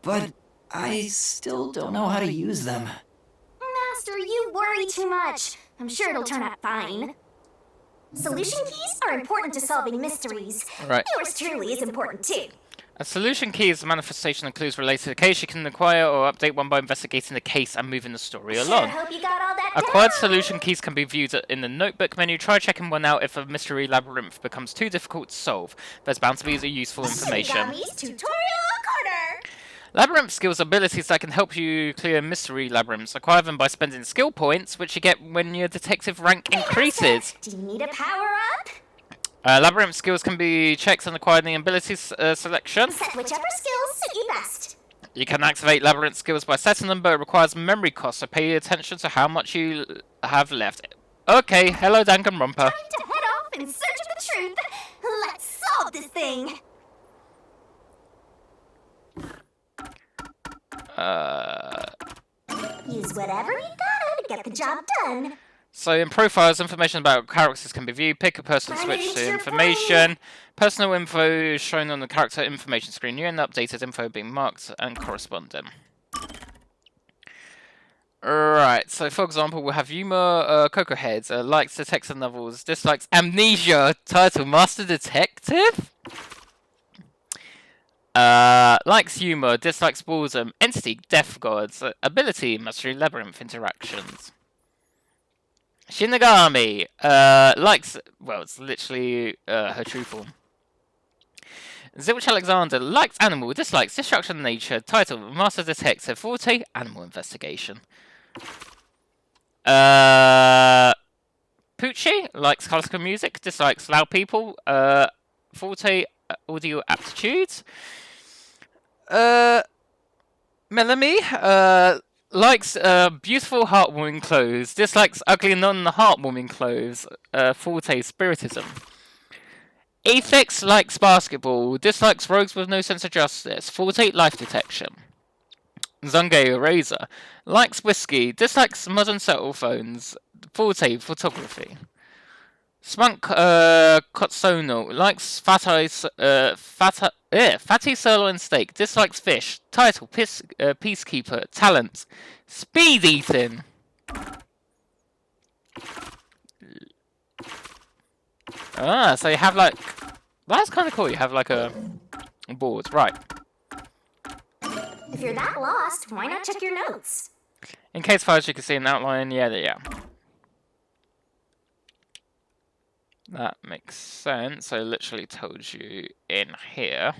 But I still don't know how to use them. Master, you worry too much. I'm sure it'll turn out fine. Solution keys are important to solving mysteries. Right. Yours truly is important too. A solution key is a manifestation of clues related to the case. You can acquire or update one by investigating the case and moving the story along. Hope you got all that Acquired down. solution keys can be viewed in the notebook menu. Try checking one out if a mystery labyrinth becomes too difficult to solve. There's bound to be useful information. Shigami's tutorial corner. Labyrinth skills are abilities that can help you clear mystery labyrinths. Acquire them by spending skill points, which you get when your detective rank increases. Do you need a power-up? Labyrinth skills can be checked and acquired in the abilities selection. Set whichever skills suit you best. You can activate labyrinth skills by setting them, but it requires memory cost, so pay attention to how much you have left. Okay, hello Danganronpa. Time to head off in search of the truth. Let's solve this thing. Use whatever you gotta to get the job done. So in profiles, information about characters can be viewed. Pick a person to switch to information. Personal info is shown on the character information screen. New and updated info being marked and corresponding. Right, so for example, we'll have Yuma Coco Heads, likes detective novels, dislikes Amnesia, title Master Detective. Likes humor, dislikes boredom, entity, death gods, ability, mystery, labyrinth, interactions. Shinigami, likes, well, it's literally her true form. Zilch Alexander, likes animal, dislikes destruction of nature, title, Master Detective, forte, animal investigation. Poochie, likes classical music, dislikes loud people, forte, audio aptitudes. Melanie, likes beautiful heartwarming clothes, dislikes ugly non-heartwarming clothes, forte spiritism. Athex likes basketball, dislikes rogues with no sense of justice, forte life detection. Zunge Eraser, likes whiskey, dislikes modern cell phones, forte photography. Spunk Kotsono, likes fatty sirloin steak, dislikes fish, title, peacekeeper, talent, speed eating. So you have like, that's kind of cool, you have like a board, right. If you're that lost, why not check your notes? In case files you can see an outline, yeah. That makes sense. I literally told you in here.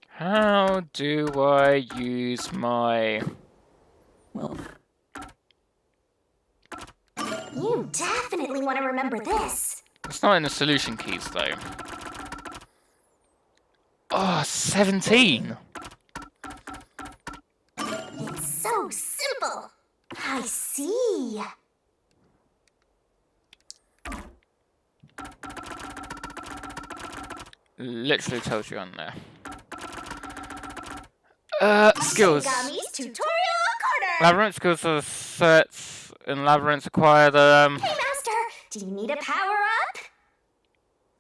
How do I use my... Well, You definitely want to remember this. It's not in the solution keys, though. Oh, 17! It's so simple. I see. Literally tells you on there. Skills. Shigami's tutorial corner. Labyrinth skills are sets, and labyrinths acquire them. Hey, Master, do you need a power-up?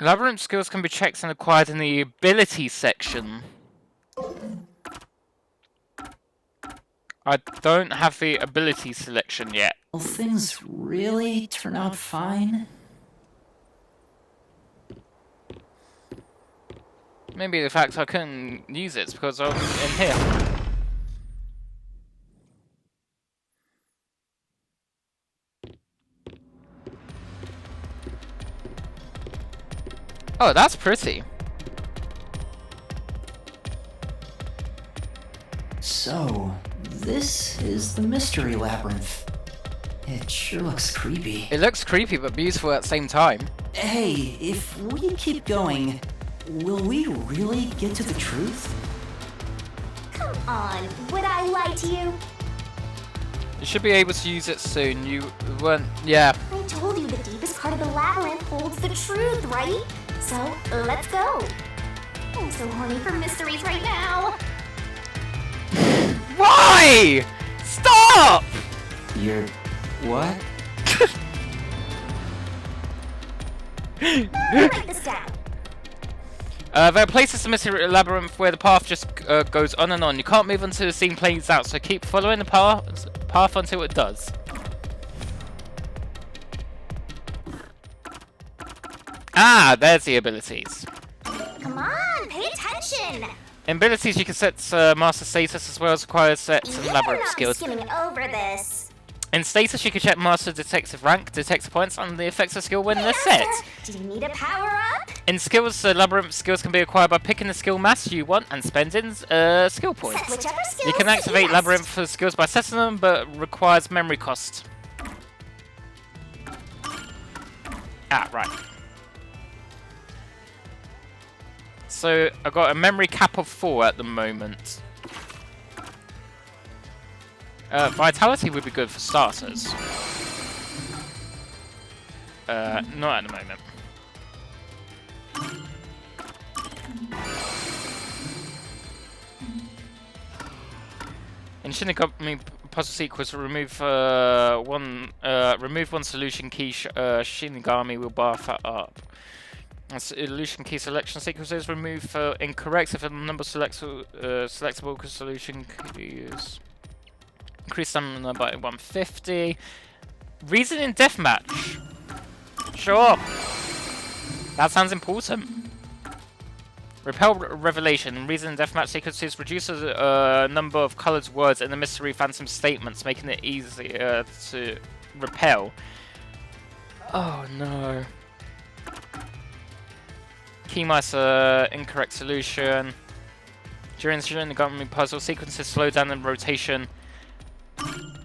Labyrinth skills can be checked and acquired in the ability section. I don't have the ability selection yet. will things really turn out fine? Maybe the fact I couldn't use it is because I'm in here. Oh, that's pretty. So, this is the mystery labyrinth. It sure looks creepy. It looks creepy but beautiful at the same time. Hey, if we keep going, will we really get to the truth? Come on, would I lie to you? You should be able to use it soon. You weren't... Yeah. I told you the deepest part of the labyrinth holds the truth, right? So, let's go. I'm so horny for mysteries right now. Why? Stop! You're... what? Write this down. There are places in the mystery labyrinth where the path just goes on and on. You can't move until the scene plays out, so keep following the path until it does. Ah, there's the abilities. Come on, pay attention. In abilities, you can set master status as well as required sets and labyrinth skills. Skimming over this. In status, you can check master detective rank, detector points, and the effects of skill when they're set. Do you need a power up? In skills, labyrinth skills can be acquired by picking the skill mass you want and spending skill points. Set whichever skills You can activate you labyrinth for skills by setting them, but requires memory cost. Ah, right. So, I've got a memory cap of 4 at the moment. Vitality would be good for starters. Not at the moment. In Shinigami puzzle sequence, remove one solution key. Shinigami will buff that up. Solution key selection sequences remove incorrect if a number selectable solution keys. Increase stamina by 150. Reasoning deathmatch. Sure. That sounds important. Repel revelation. Reasoning deathmatch sequences reduces number of coloured words in the mystery phantom statements, making it easier to repel. Oh no. Keymeister, incorrect solution. During the Shinigami puzzle, sequences slow down in rotation.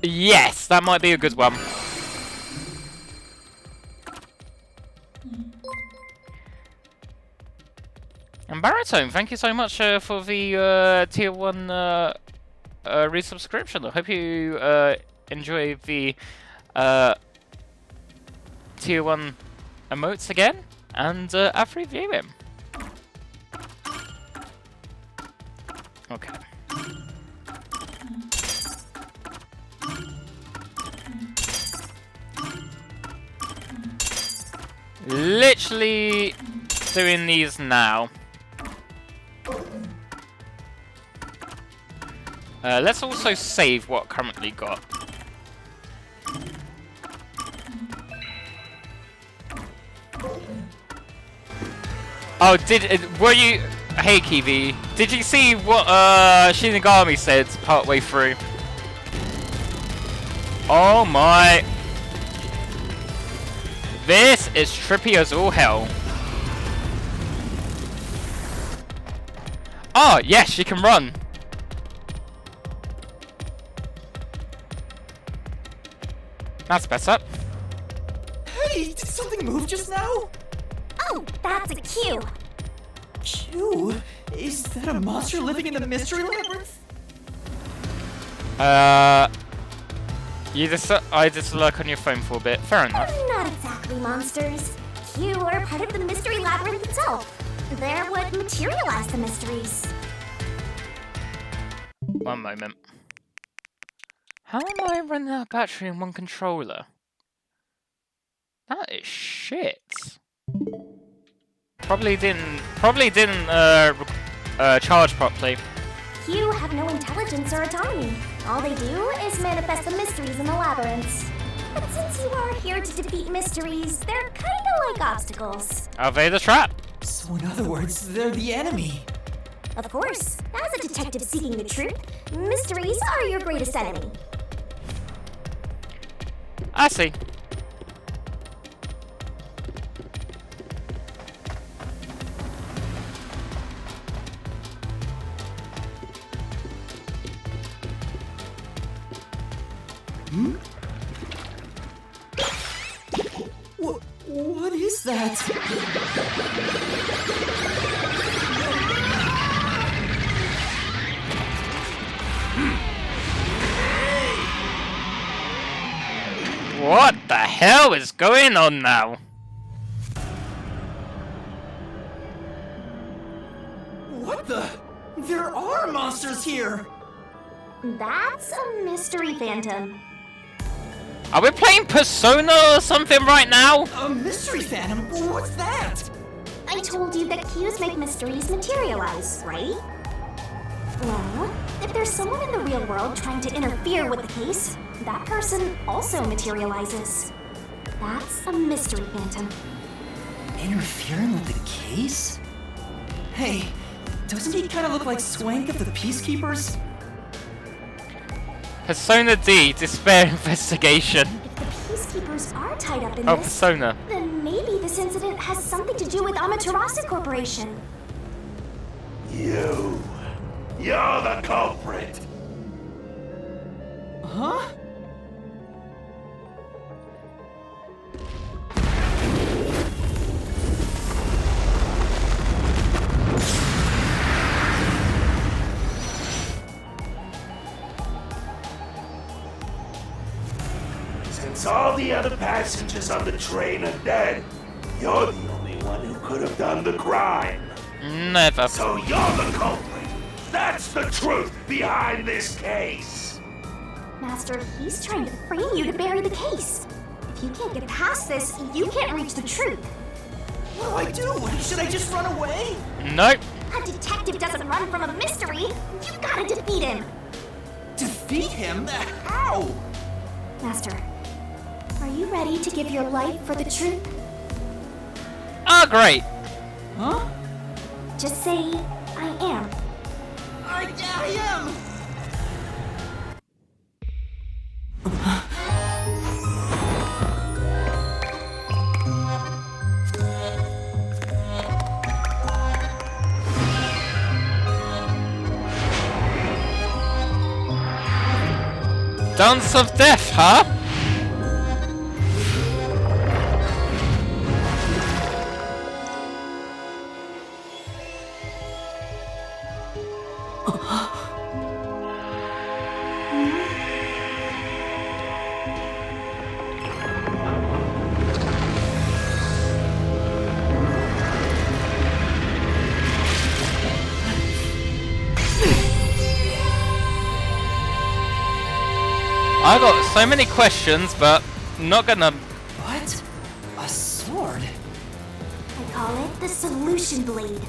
Yes, that might be a good one. And Baritone, thank you so much for the tier 1 resubscription. I hope you enjoy the tier 1 emotes again, and after reviewing. Okay. Literally doing these now. Let's also save what currently got. Oh, were you? Hey, Kiwi, did you see what Shinigami said partway through? Oh my! This is trippy as all hell. Oh yes, she can run. That's better. Hey, did something move just now? Oh, that's a cue. Q? Is that a monster living in the mystery labyrinth? I just lurk on your phone for a bit. Fair enough. Not exactly monsters. Q are part of the mystery labyrinth itself. They're what materialize the mysteries. One moment. How am I running out of battery in one controller? That is shit. Probably didn't charge properly. Q have no intelligence or autonomy. All they do is manifest the mysteries in the labyrinths. But since you are here to defeat mysteries, they're kinda like obstacles. Are they the trap? So in other words, they're the enemy. Of course, as a detective seeking the truth, mysteries are your greatest enemy. I see. What is that? What the hell is going on now? What the? There are monsters here! That's a mystery, Phantom. Are we playing Persona or something right now? A mystery phantom? What's that? I told you that cues make mysteries materialize, right? Well, if there's someone in the real world trying to interfere with the case, that person also materializes. That's a mystery, Phantom. Interfering with the case? Hey, doesn't he kind of look like Swank of the Peacekeepers? Persona D, Despair Investigation. If the Peacekeepers are tied up in Oh, this, Persona. then maybe this incident has something to do with Amaterasu Corporation. You're the culprit. Huh? Since all the other passengers on the train are dead, you're the only one who could have done the crime. Never. So you're the culprit. That's the truth behind this case. Master, he's trying to frame you to bury the case. If you can't get past this, you can't reach the truth. What do I do? Should I just run away? Nope. A detective doesn't run from a mystery. You've got to defeat him. Defeat him? How? Master, are you ready to give your life for the truth? Oh, great. Huh? Just say, I am. I am! Dance of Death, huh? I got so many questions, but not gonna. What? A sword? I call it the Solution Blade.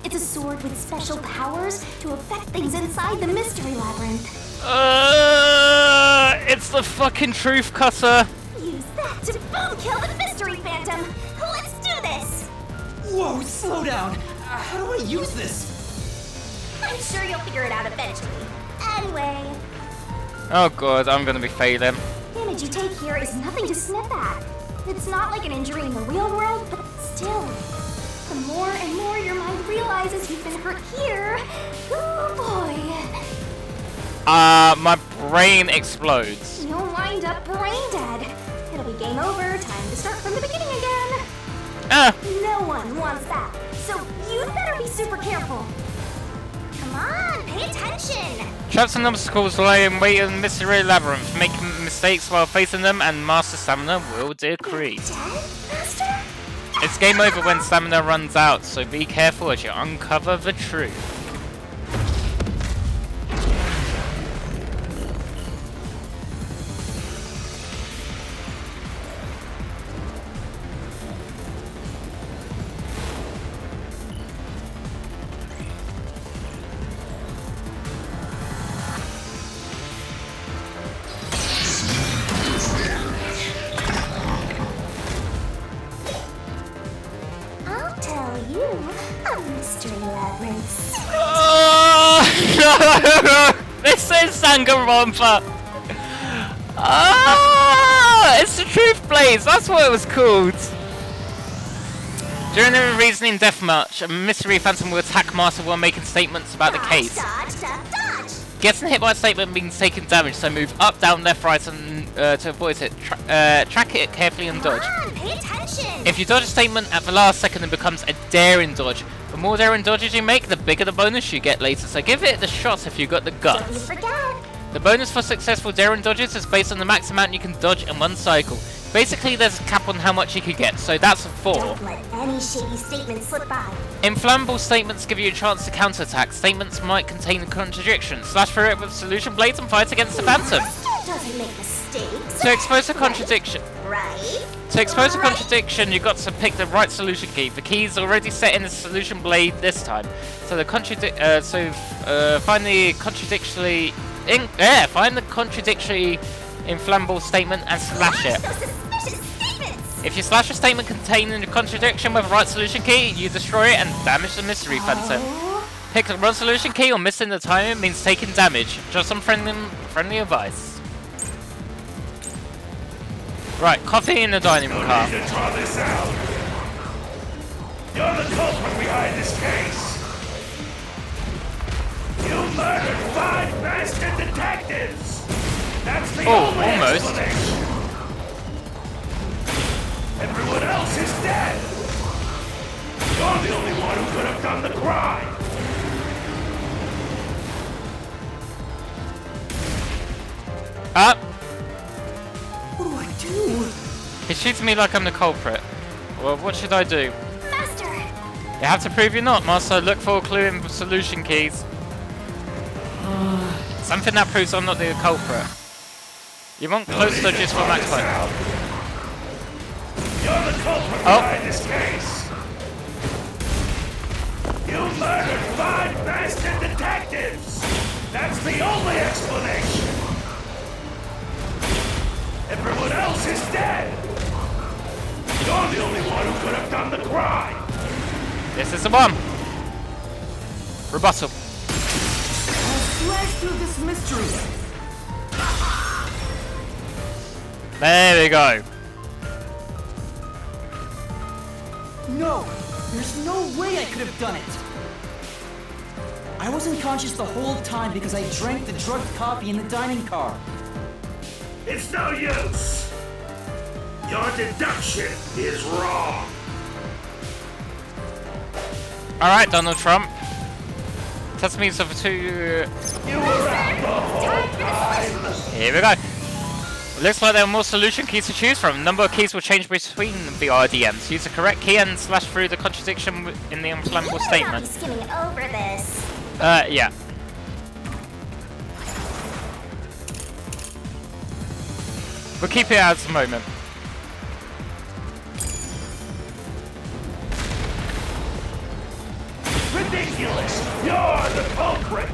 It's a sword with special powers to affect things inside the Mystery Labyrinth. It's the fucking Truth Cutter. Use that to boom kill the Mystery Phantom. Let's do this. Whoa, slow down. How do I use this? I'm sure you'll figure it out eventually. Anyway, Oh god, I'm gonna be failing. damage you take here is nothing to snip at. It's not like an injury in the real world, but still. The more and more your mind realizes you've been hurt here, oh boy, My brain explodes. you'll wind up brain dead. It'll be game over, time to start from the beginning again. Ah, No one wants that, so you better be super careful. Come on, pay attention. traps and obstacles lie in wait in the Mystery Labyrinth. Make mistakes while facing them, and Master Stamina will decrease. Dead, Master? It's game over when stamina runs out, so be careful as you uncover the truth. I'll tell you. statements. Oh, no! This is Danganronpa! Ah! It's the Truth Blaze, that's what it was called! During the reasoning deathmatch, a mystery phantom will attack Master while making statements about the case. Dodge, dodge, dodge. Getting hit by a statement means taking damage, so move up, down, left, right, and to avoid it. Track it carefully and dodge. Come on, pay attention. If you dodge a statement at the last second, it becomes a daring dodge. The more daring dodges you make, the bigger the bonus you get later, so give it the shot if you got the Don't you guts. forget. The bonus for successful daring dodges is based on the max amount you can dodge in one cycle. Basically, there's a cap on how much you can get, so that's 4. Don't let any shady statement slip by. Inflammable statements give you a chance to counterattack. Statements might contain contradictions. Slash through it with solution blades and fight against the phantom. Master doesn't make mistakes. To expose a contradiction, Right? you've got to pick the right solution key. The key is already set in the solution blade this time. So find the contradictory inflammable statement and slash it. Those suspicious statements. If you slash a statement containing a contradiction with the right solution key, you destroy it and damage the mystery phantom. Pick the wrong solution key or missing the timing means taking damage. Just some friendly advice. Right, coffee in the dining room car. We need to draw this out. You're the culprit behind this case. You murdered 5 bastard detectives. That's the only almost. explanation. Everyone else is dead. You're the only one who could have done the crime. Up. What do I do? He shoots me like I'm the culprit. Well, what should I do? Master. You have to prove you're not, Master. Look for a clue in the solution keys. Something that proves I'm not the culprit. You want close dodges for max point. You're the culprit behind this case. You murdered 5 bastard detectives. That's the only explanation. Everyone else is dead. You're the only one who could have done the crime. This is the one. Rebuttal. Slash through this mystery. There we go. No, there's no way I could have done it. I was unconscious the whole time because I drank the drugged coffee in the dining car. It's no use. Your deduction is wrong. Alright, Donald Trump. Test me for 2. You were out the whole time. Here we go. Looks like there are more solution keys to choose from. Number of keys will change between the RDMs. Use the correct key and slash through the contradiction in the inflammable statement. Skimming over this. Yeah. We'll keep it at the moment. Ridiculous! You're the culprit!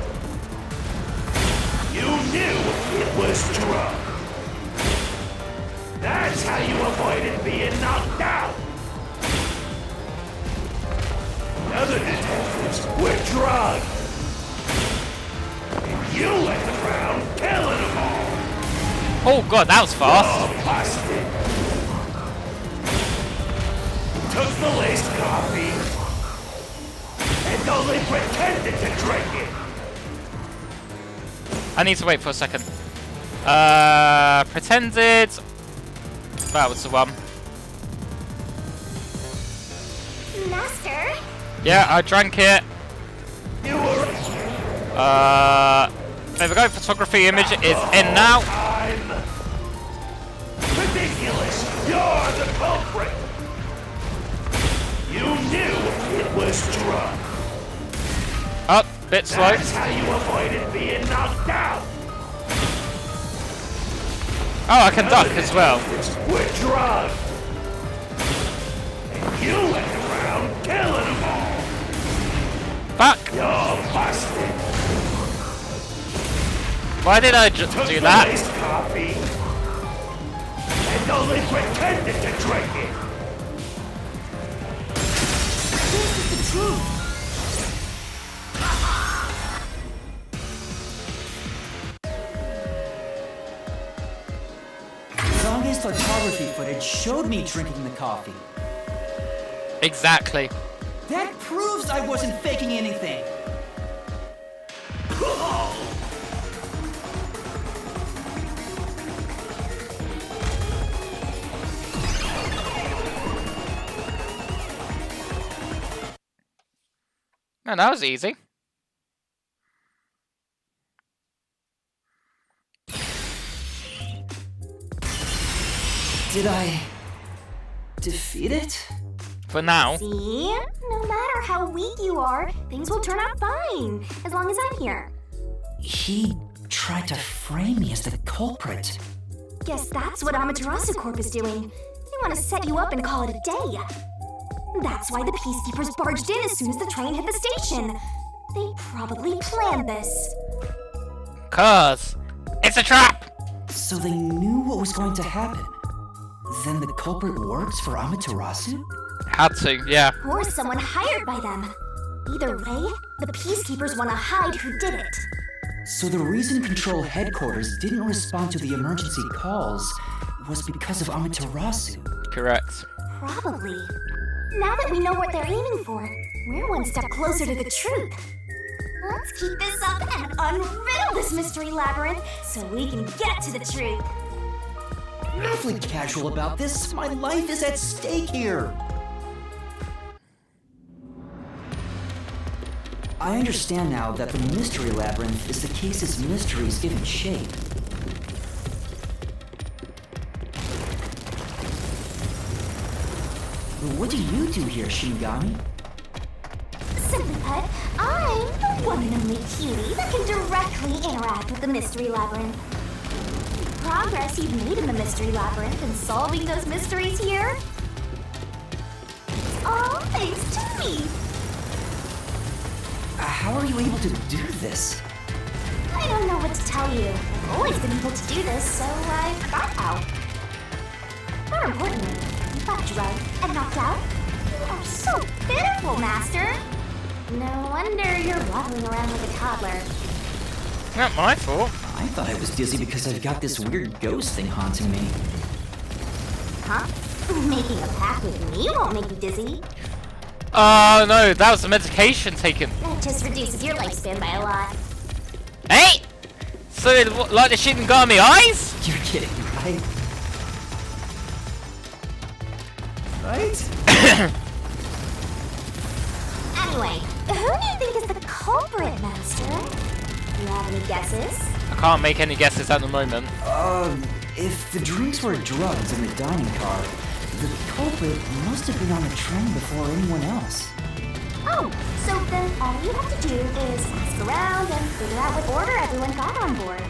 You knew it was drug. That's how you avoided being knocked out. The other detectives were drugged. And you went around killing them all. Oh god, that was fast. Oh, busted. Took the laced coffee and only pretended to drink it. I need to wait for a second. Pretended. That was the one. Master. Yeah, I drank it. You were There we go. Photography image is in now. ridiculous. You're the culprit. You knew it was drug. Up, bit slow. That's how you avoided being knocked out. Oh, I can duck as well. We're drugged. And you went around killing them all. Fuck. You're busted. Why did I Took do the that? laced coffee and only pretended to drink it. This is the truth. guy's photography footage showed me drinking the coffee. Exactly. That proves I wasn't faking anything. Man, that was easy. Did I defeat it? For now. See? No matter how weak you are, things will turn out fine, as long as I'm here. He tried to frame me as the culprit. Guess that's what Amaterasu Corp is doing. They want to set you up and call it a day. That's why the Peacekeepers barged in as soon as the train hit the station. They probably planned this. 'Cause it's a trap! So they knew what was going to happen. Then the culprit works for Amaterasu? Had to, yeah. Or someone hired by them. Either way, the Peacekeepers want to hide who did it. So the reason Control Headquarters didn't respond to the emergency calls was because of Amaterasu. Correct. Probably. Now that we know what they're aiming for, we're one step closer to the truth. Let's keep this up and unriddle this mystery labyrinth so we can get to the truth. Awfully casual about this. My life is at stake here. I understand now that the mystery labyrinth is the case's mysteries given shape. What do you do here, Shinigami? Simply put, I'm the one and only cutie that can directly interact with the mystery labyrinth. The progress you've made in the mystery labyrinth and solving those mysteries here, it's all thanks to me. How are you able to do this? I don't know what to tell you. I've always been able to do this, so I forgot how. More importantly, you got drugged and knocked out. You are so pitiful, Master. No wonder you're waddling around like a toddler. Not my fault. I thought I was dizzy because I've got this weird ghost thing haunting me. Huh? Making a pact with me won't make you dizzy. Oh no, that was the medication taken. That just reduces your lifespan by a lot. Hey! So, like the Shinigami eyes? You're kidding, right? Right? Anyway, who do you think is the culprit, Master? You have any guesses? I can't make any guesses at the moment. If the drinks were drugs in the dining car, the culprit must have been on the train before anyone else. Oh, so then all you have to do is ask around and figure out what order everyone got on board.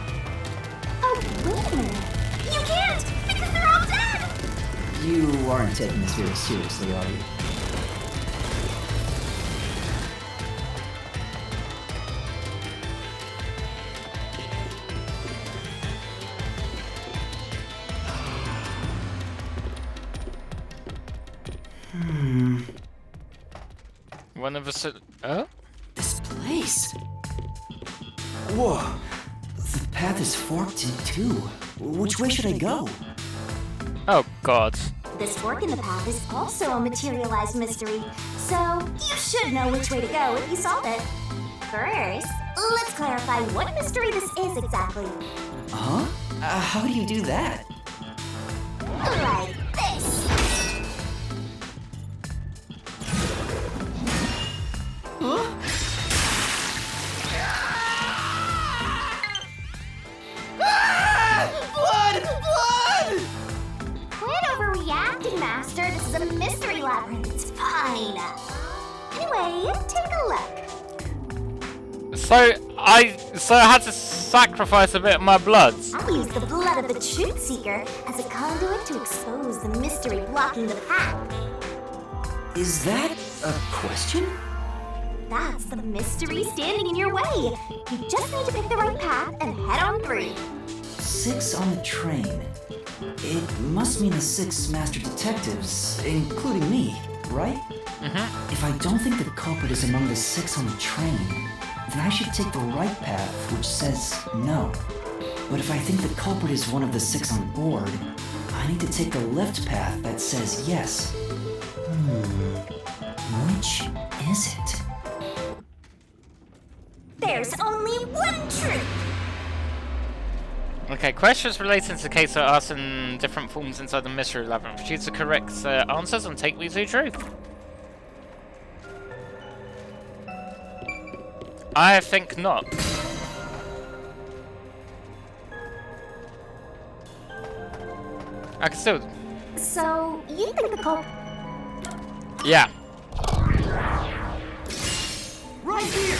Oh, wait a minute. You can't, because they're all dead! You aren't taking this very seriously, are you? One of us. Oh? This place. Whoa. The path is forked in two. Which way should I go? Oh god. This fork in the path is also a materialized mystery, so you should know which way to go if you solve it. First, let's clarify what mystery this is exactly. Huh? How do you do that? Like this. Huh? Blood! Blood! Quit overreacting, Master. This is a mystery labyrinth. It's fine. Anyway, take a look. So I had to sacrifice a bit of my blood. I'll use the blood of the Truth Seeker as a conduit to expose the mystery blocking the path. Is that a question? That's the mystery standing in your way. You just need to pick the right path and head on through. 6 on the train. It must mean the 6 master detectives, including me, right? Mm-hmm. If I don't think the culprit is among the 6 on the train, then I should take the right path, which says no. But if I think the culprit is one of the 6 on board, I need to take the left path that says yes. Which is it? There's only one truth. Okay, questions relating to the case are asked in different forms inside the mystery labyrinth. Choose the correct answers and take me to truth. I think not. I can still... So, you think the culprit... Yeah. Right here!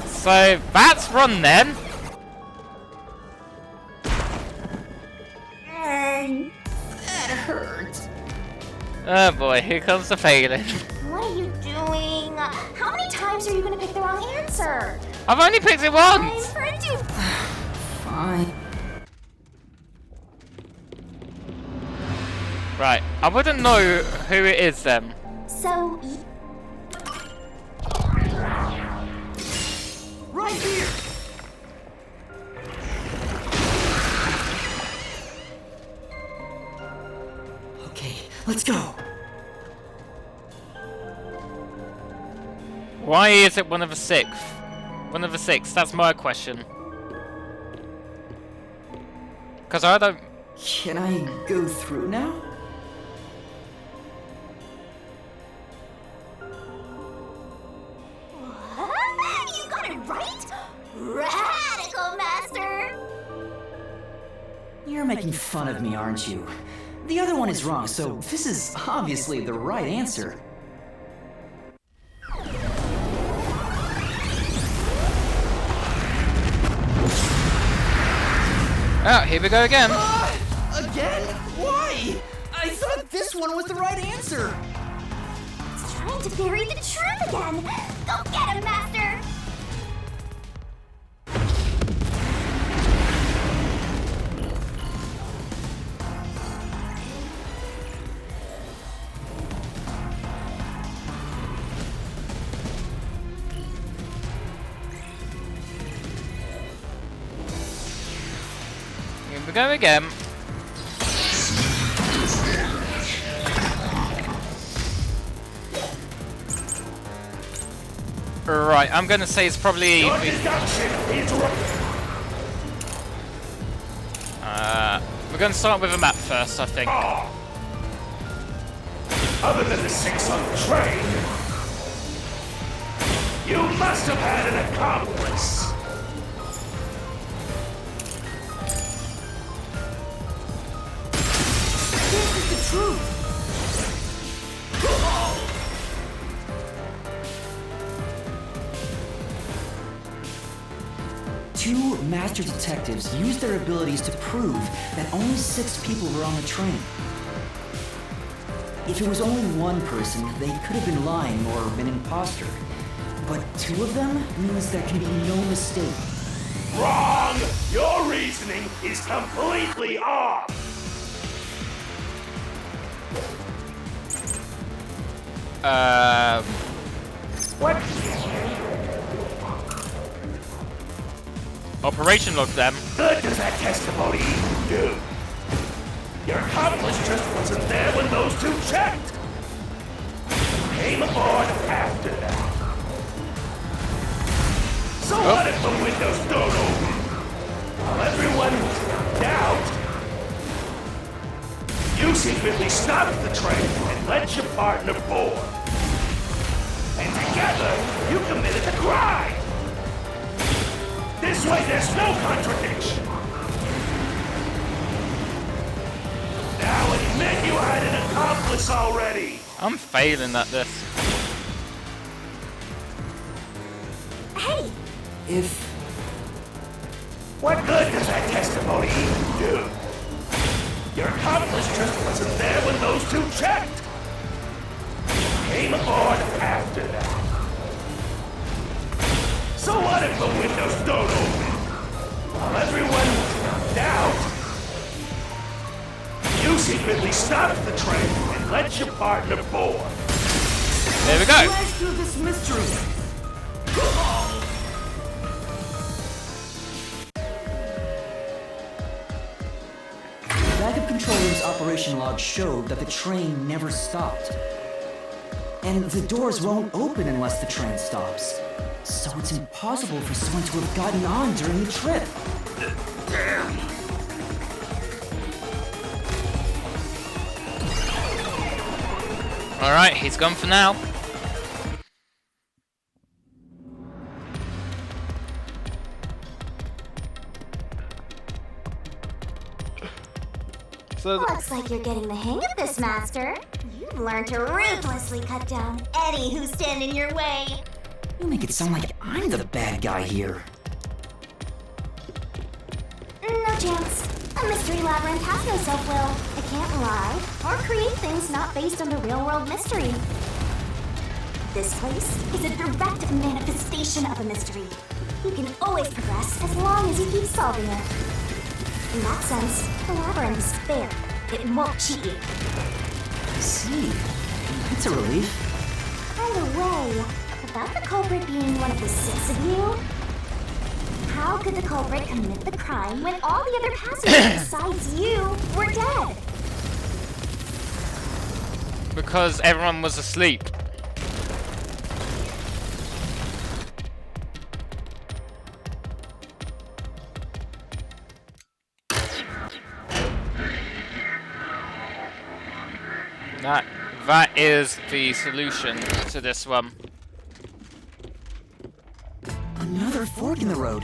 So, that's run then. That hurts. Oh boy, here comes the failing. What are you doing? How many times are you gonna pick the wrong answer? I've only picked it once! I've heard you. Fine. Right, I wouldn't know who it is then. So, Right here! Okay, let's go. Why is it one of the six? One of the six, that's my question. Because I don't... Can I go through now? you got it right? Radical Master! You're making fun of me, aren't you? The other one is wrong, so this is obviously the right answer. Oh, here we go again. Again? Why? I thought this one was the right answer. It's trying to bury the truth again. Go get him, Master! Here we go again. Right, I'm gonna say it's probably... Your deduction is we're gonna start with a map first, I think. Other than the 6 on the train, you must have had an accomplice. This is the truth. Two master detectives used their abilities to prove that only 6 people were on the train. If it was only one person, they could have been lying or an imposter. But 2 of them means there can be no mistake. Wrong! Your reasoning is completely off! What? Operation log them. Good does that testimony even do? Your accomplice just wasn't there when those 2 checked! Came aboard after that. So what if the windows don't open? While everyone was in doubt, you secretly stopped the train and let your partner board. And together, you committed the crime! This way, there's no contradiction! Now admit you had an accomplice already! I'm failing at this. Hey! If... What good does that testimony even do? Your accomplice just wasn't there when those 2 checked! Came aboard after that. So what if the windows don't open? While everyone was in doubt, you secretly stopped the train and Let your partner board. There we go. Smash through this mystery. The backup control room's operation log showed that the train never stopped. And the doors won't open unless the train stops. So it's impossible for someone to have gotten on during the trip. Alright, he's gone for now. So Looks like you're getting the hang of this, Master. You've learned to ruthlessly cut down any who stand in your way. You make it sound like I'm the bad guy here. No chance. A mystery labyrinth has no self-will. It can't lie or create things not based on the real-world mystery. This place is a direct manifestation of a mystery. You can always progress as long as you keep solving it. In that sense, the labyrinth is fair. It won't cheat you. I see. That's a relief. By the way, about the culprit being one of the 6 of you, how could the culprit commit the crime when all the other passengers besides you were dead? because everyone was asleep. That is the solution to this one. Another fork in the road.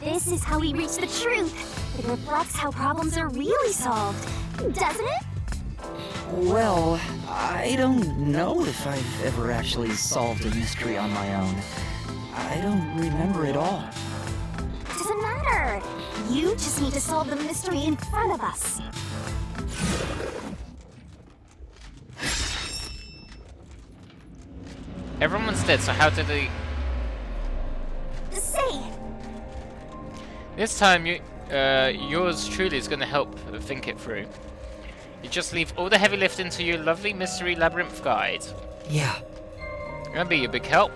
This is how we reach the truth. It reflects how problems are really solved, doesn't it? Well, I don't know if I've ever actually solved a mystery on my own. I don't remember it all. Doesn't matter. You just need to solve the mystery in front of us. Everyone's dead, so how did he... Say, This time, yours truly is going to help think it through. You just leave all the heavy lifting to your lovely mystery labyrinth guide. Yeah. Gonna be a big help.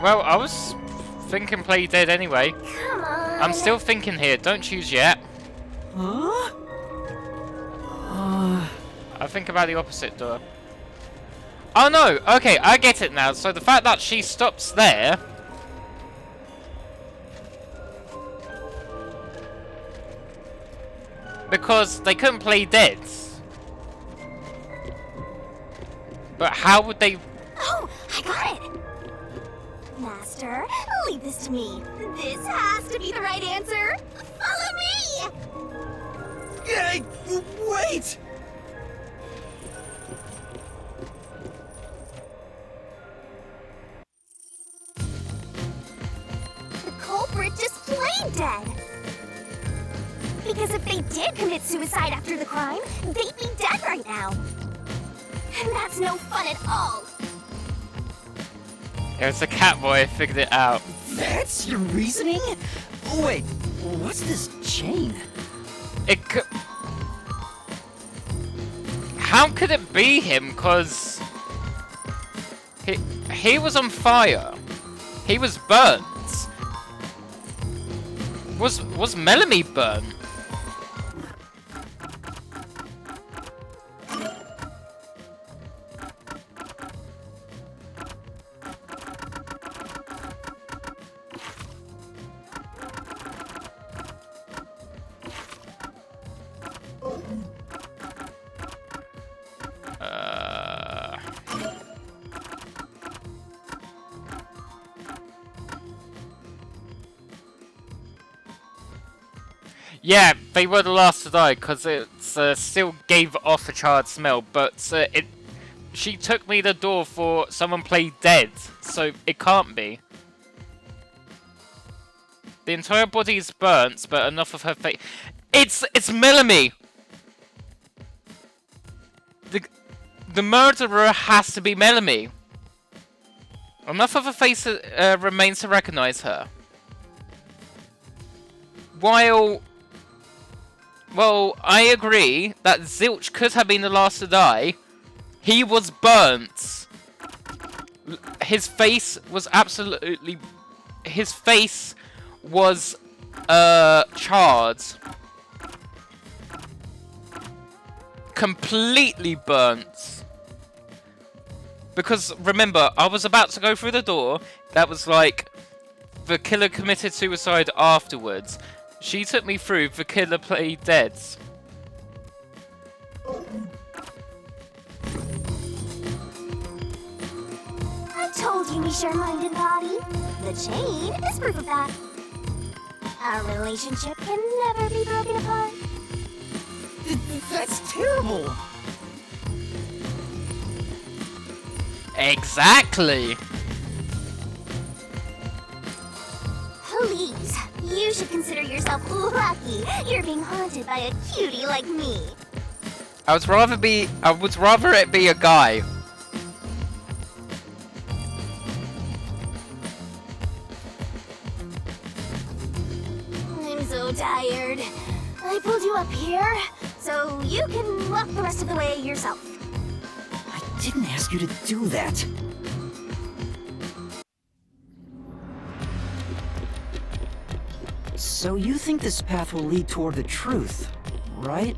Well, I was thinking play dead anyway. come on. I'm still thinking here. Don't choose yet. Huh? I think about the opposite door. Oh no! Okay, I get it now. So the fact that she stops there... Because they couldn't play dead. But how would they... Oh, I got it. Master, leave this to me. This has to be the right answer. Follow me. Hey, wait! The culprit just plain dead. Because if they did commit suicide after the crime, they'd be dead right now. And that's no fun at all. It was the cat boy figured it out. That's your reasoning? Wait, what's this chain? It could... How could it be him? Cause... He was on fire. He was burnt. Was Melanie burnt? Yeah, they were the last to die because it still gave off a charred smell, but she took me the door for someone played dead, so it can't be. The entire body is burnt, but enough of her face. It's Melanie. The murderer has to be Melanie. Enough of her face remains to recognize her. while... Well, I agree that Zilch could have been the last to die. He was burnt. His face was absolutely... His face was charred. Completely burnt. Because, remember, I was about to go through the door. That was like... The killer committed suicide afterwards. She took me through. The killer played dead. I told you we share mind and body. The chain is proof of that. Our relationship can never be broken apart. That's terrible. Exactly. Please, you should consider yourself lucky you're being haunted by a cutie like me. I would rather it be a guy. I'm so tired. I pulled you up here so you can walk the rest of the way yourself. I didn't ask you to do that. So you think this path will lead toward the truth, right?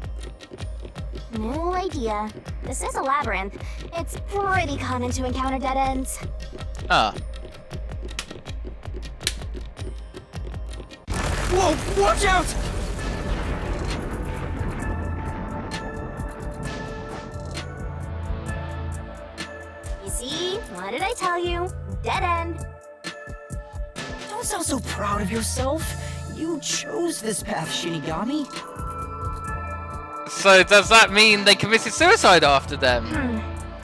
No idea. This is a labyrinth. It's pretty common to encounter dead ends. Ah. Whoa, watch out! You see? What did I tell you? Dead end. Don't sound so proud of yourself. You chose this path, Shinigami. So does that mean they committed suicide after them?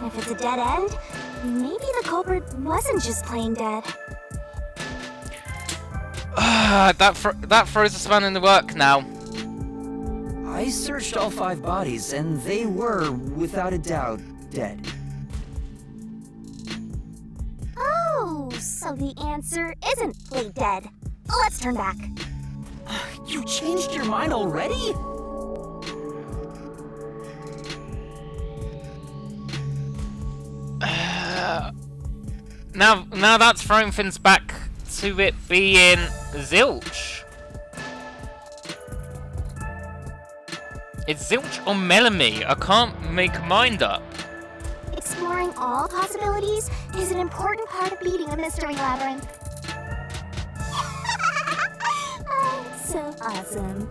If it's a dead end, maybe the culprit wasn't just plain dead. That throws a span in the work now. I searched all 5 bodies, and they were, without a doubt, dead. Oh, so the answer isn't play dead. Let's turn back. You changed your mind already? Now that's throwing things back to it being Zilch. It's Zilch or Melanie. I can't make a mind up. Exploring all possibilities is an important part of beating a mystery labyrinth. So awesome.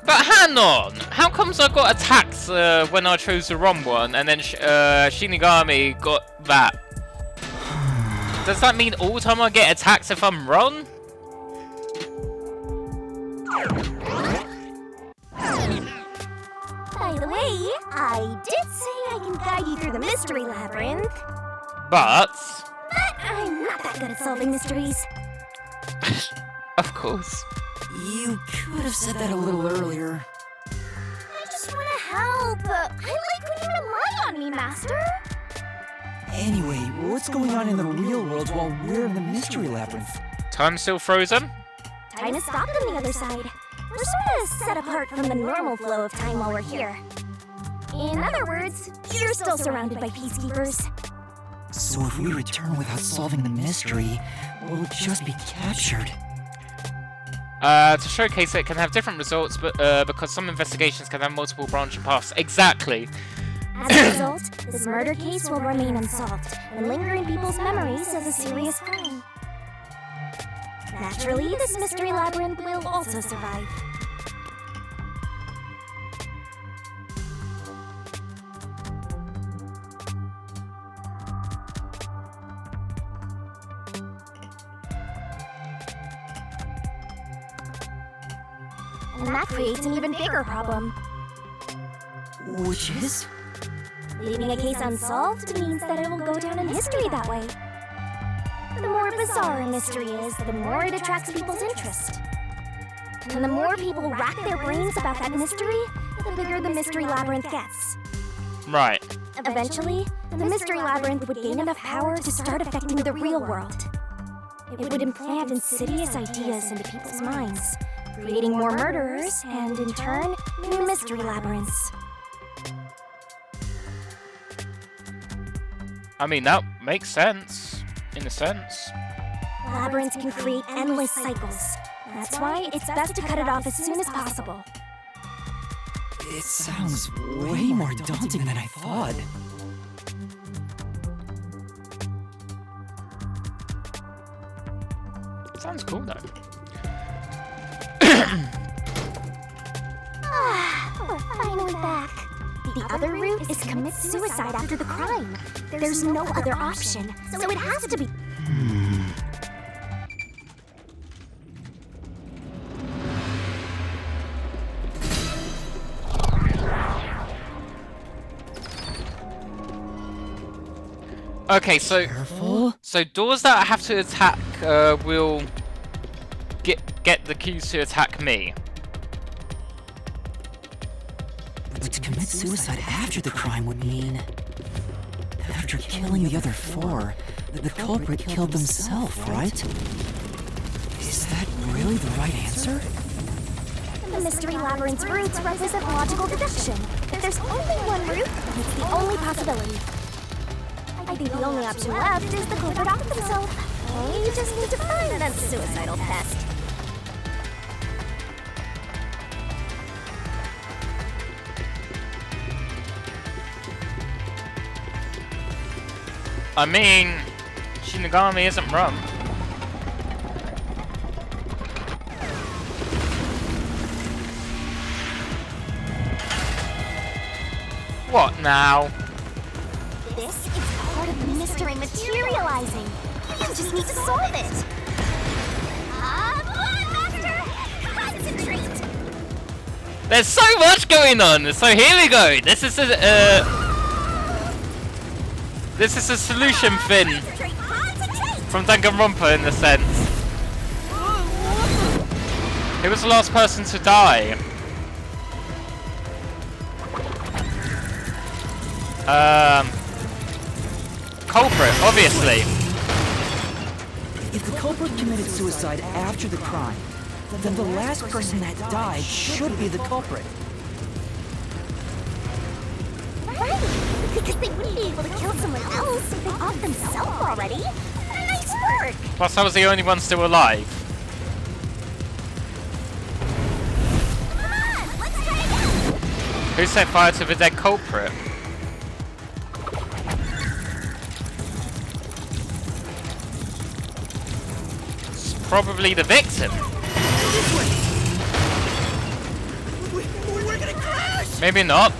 But hang on, how comes I got attacked when I chose the wrong one, and then Shinigami got that? Does that mean all the time I get attacked if I'm wrong? By the way, I did say I can guide you through the mystery labyrinth. But I'm not that good at solving mysteries. of course. You could have said that a little earlier. I just want to help. I like when you rely on me, Master. Anyway, what's going on in the real world while we're in the mystery labyrinth? Time's still frozen? Time has stopped on the other side. We're sort of set apart from the normal flow of time while we're here. In other words, you're still surrounded by peacekeepers. So if we return without solving the mystery, we'll just be captured. To showcase it can have different results, but because some investigations can have multiple branching paths. Exactly. As a result, this murder case will remain unsolved and linger in people's memories as a serious crime. Naturally, this mystery labyrinth will also survive. And that creates an even bigger problem. Which is? Leaving a case unsolved means that it will go down in history that way. The more bizarre a mystery is, the more it attracts people's interest. And the more people rack their brains about that mystery, the bigger the mystery labyrinth gets. Right. Eventually, the mystery labyrinth would gain enough power to start affecting the real world. It would implant insidious ideas into people's minds, creating more murderers and, in turn, new mystery labyrinths. I mean, that makes sense, in a sense. Labyrinths can create endless cycles. That's why it's best to cut it off as soon as possible. It sounds way more daunting than I thought. Sounds cool, though. We're finally back. The other route is commit suicide after the crime. There's no other option, so it has to be... Okay, so doors that I have to attack will get the keys to attack me. But to commit suicide after the crime would mean... After killing the other four, the culprit killed themselves, right? Is that really the right answer? The Mystery Labyrinth's routes represent logical deduction. If there's only one route, it's the only possibility. I think the only option left is the culprit off himself. We just need to find that suicidal pest. I mean, Shinigami isn't wrong. What now? This is part of the mystery materializing. You just need to solve it. Master, concentrate. There's so much going on. So here we go. This is a solution fin from Danganronpa in a sense. Who was the last person to die? Culprit, obviously. If the culprit committed suicide after the crime, then the last person that died should be the culprit. Right, because they wouldn't be able to kill someone else if they off themselves already. Nice work! Plus, I was the only one still alive. Come on, let's try again! Who set fire to the dead culprit? It's probably the victim. We're gonna crash! Maybe not.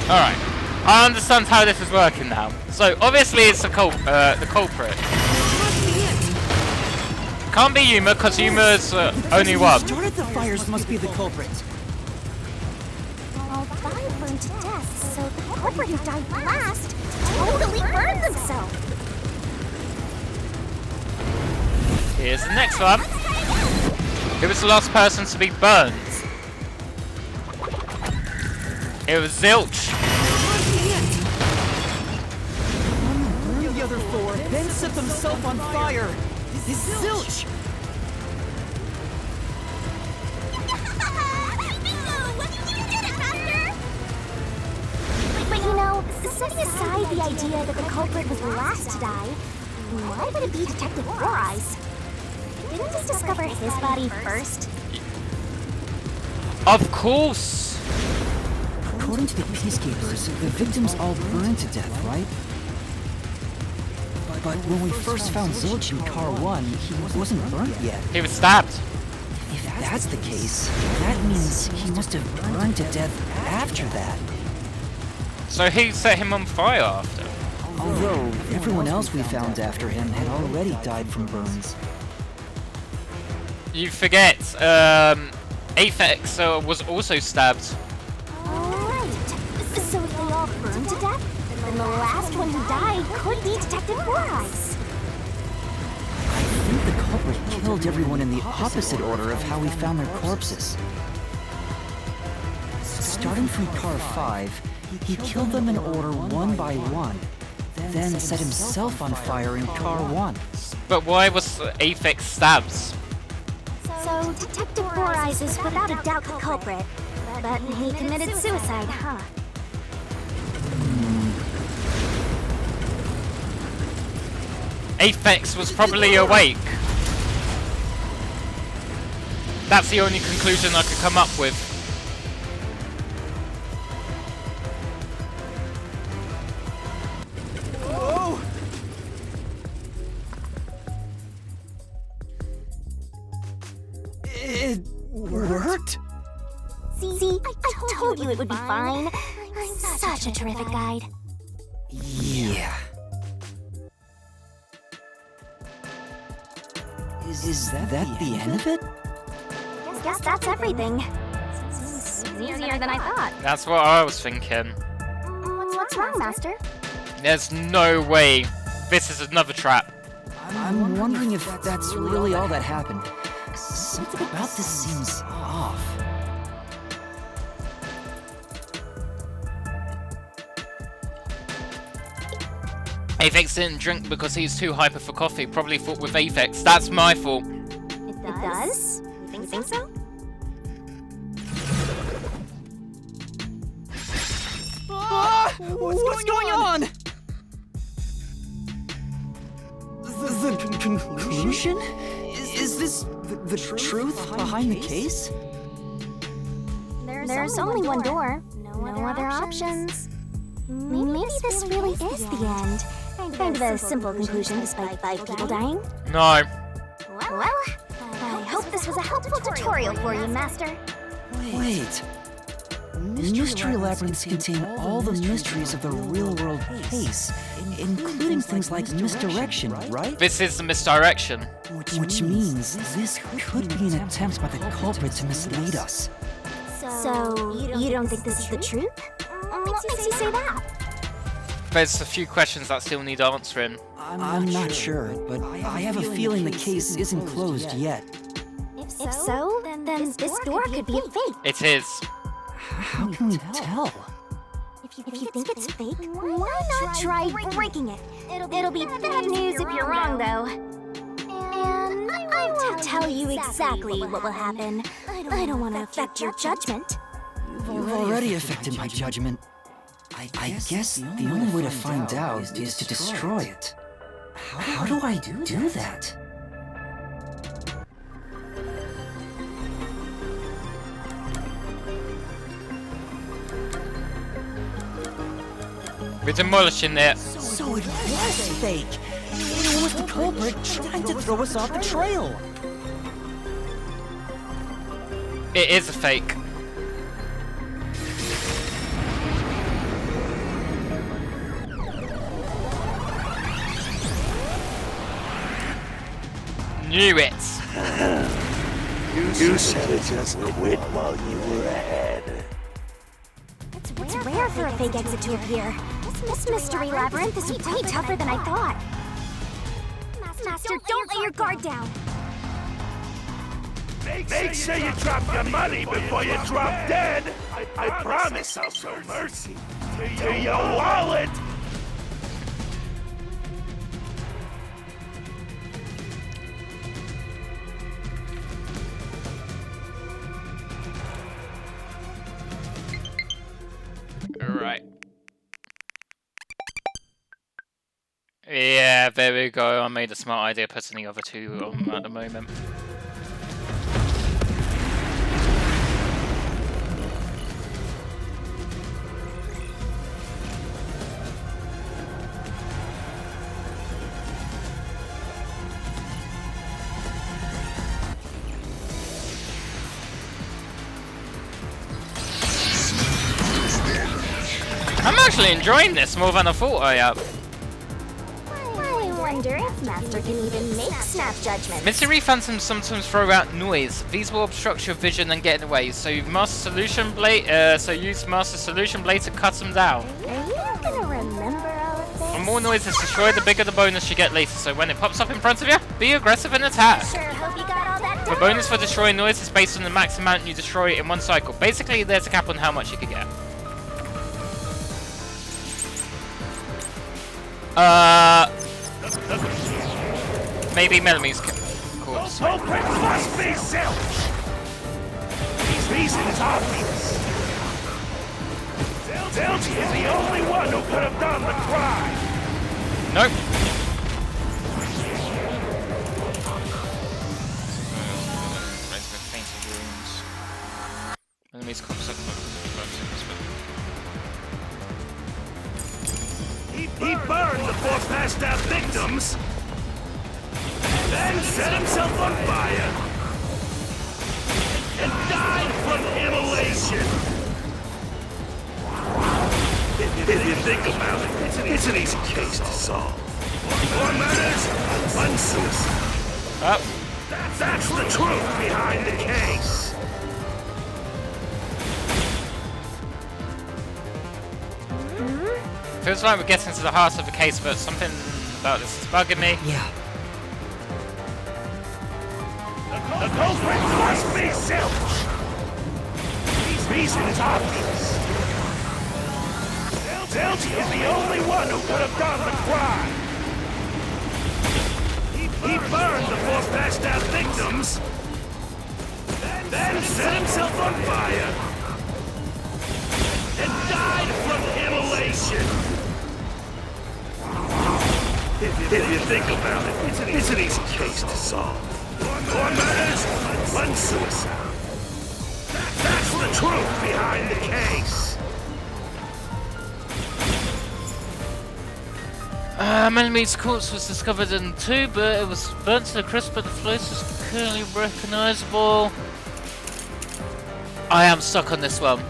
Alright, I understand how this is working now. So, obviously it's the culprit. Can't be Yuma, because Yuma's only one. Who started the fires must be the culprit. All five burned to death, so the culprit who died last totally burned themselves. Here's the next one. Who was the last person to be burned? It was Zilch. The other four, then set themselves on fire. It's Zilch! But you know, setting aside the idea that the culprit was the last to die, why would it be Detective Four Eyes? Didn't just discover his body first? Of course. According to the Peacekeepers, the victims all burned to death, right? But when we first found Zilch in Car 1, he wasn't burnt yet. He was stabbed. If that's the case, that means he must have burned to death after that. So he set him on fire after. Although, everyone else we found after him had already died from burns. You forget, Aphex was also stabbed. Alright, so if they all burned to death, then the last one who died could be Detective Four Eyes. I think the culprit killed everyone in the opposite order of how we found their corpses. Starting from Car 5, He killed them in order one by one, then set himself on fire in car 1. But why was Aphex stabbed? So, Detective Four Eyes is without a doubt the culprit. But he committed suicide, huh? Aphex was probably awake. That's the only conclusion I could come up with. Whoa! It worked? See, I told you it would be fine. I'm such a terrific guide. Yeah. Is that the end of it? Guess that's everything. Seems easier than I thought. That's what I was thinking. What's wrong, Master? There's no way this is another trap. I'm wondering if that's really all that happened. Something about this seems off. Aphex didn't drink because he's too hyper for coffee. Probably fought with Aphex. That's my fault. It does? You think so? What's going on? The conclusion? Is this the truth behind the case? There's only one door. No other options. Maybe this really is the end. Kind of a simple conclusion despite 5 people dying. No. Well, I hope this was a helpful tutorial for you, Master. Wait. Mystery labyrinths contain all the mysteries of the real-world case, including things like misdirection, right? This is the misdirection. Which means this could be an attempt by the culprit to mislead us. So, you don't think this is the truth? What makes you say that? There's a few questions that still need answering. I'm not sure, but I have a feeling the case isn't closed yet. If so, then this door could be a fake. It is. How can we tell? If you think it's fake, why not try breaking it? It'll be bad news if you're wrong, though. And I won't tell you exactly what will happen. I don't want to affect your judgment. You've already affected my judgment. I guess the only way to find out is to destroy it. How do I do that? We're demolishing it. So it was fake! It was the culprit trying to throw us off the trail! It is a fake. Knew it. You said it just quit while you were ahead. It's rare for a fake exit to appear. This mystery labyrinth is way tougher than I thought. Master, don't let your guard down. Make sure you drop your money before you drop dead. I promise I'll show mercy to your wallet. Right. Yeah, there we go. I made a smart idea putting the other two on at the moment. I'm actually enjoying this more than I thought I am. I wonder if Master can even make snap judgments. Mystery phantoms sometimes throw out noise. These will obstruct your vision and get in the way. So use Master Solution Blade. To cut them down. Are you gonna remember all of this? The more noise is destroyed, the bigger the bonus you get later. So when it pops up in front of you, be aggressive and attack. Sure hope you got all that The done. bonus for destroying noise is based on the max amount you destroy in one cycle. Basically, there's a cap on how much you can get. Maybe Melamie's corpse. Culprit must be Zilch! His reason is obvious. Zilch is the only one who could have done the crime. Nope. Enemies corpse. He burned the four passed out victims, then set himself on fire, and died from immolation. If you think about it, it's an easy case to solve. 4 murders, 1 suicide. That's the truth behind the case. Feels like we're getting to the heart of the case, but something about this is bugging me. Yeah. The culprit must be Zilch! His reason is obvious. Zilch is the only one who could have done the crime. He burned the 4 passed out victims, then set himself on fire, and died from immolation. If you think about it, it's an easy case to solve. 4 murders, 1 suicide. That's the truth behind the case. Melamie's corpse was discovered in 2, but it was burnt to the crisp, but the float is clearly recognizable. I am stuck on this one.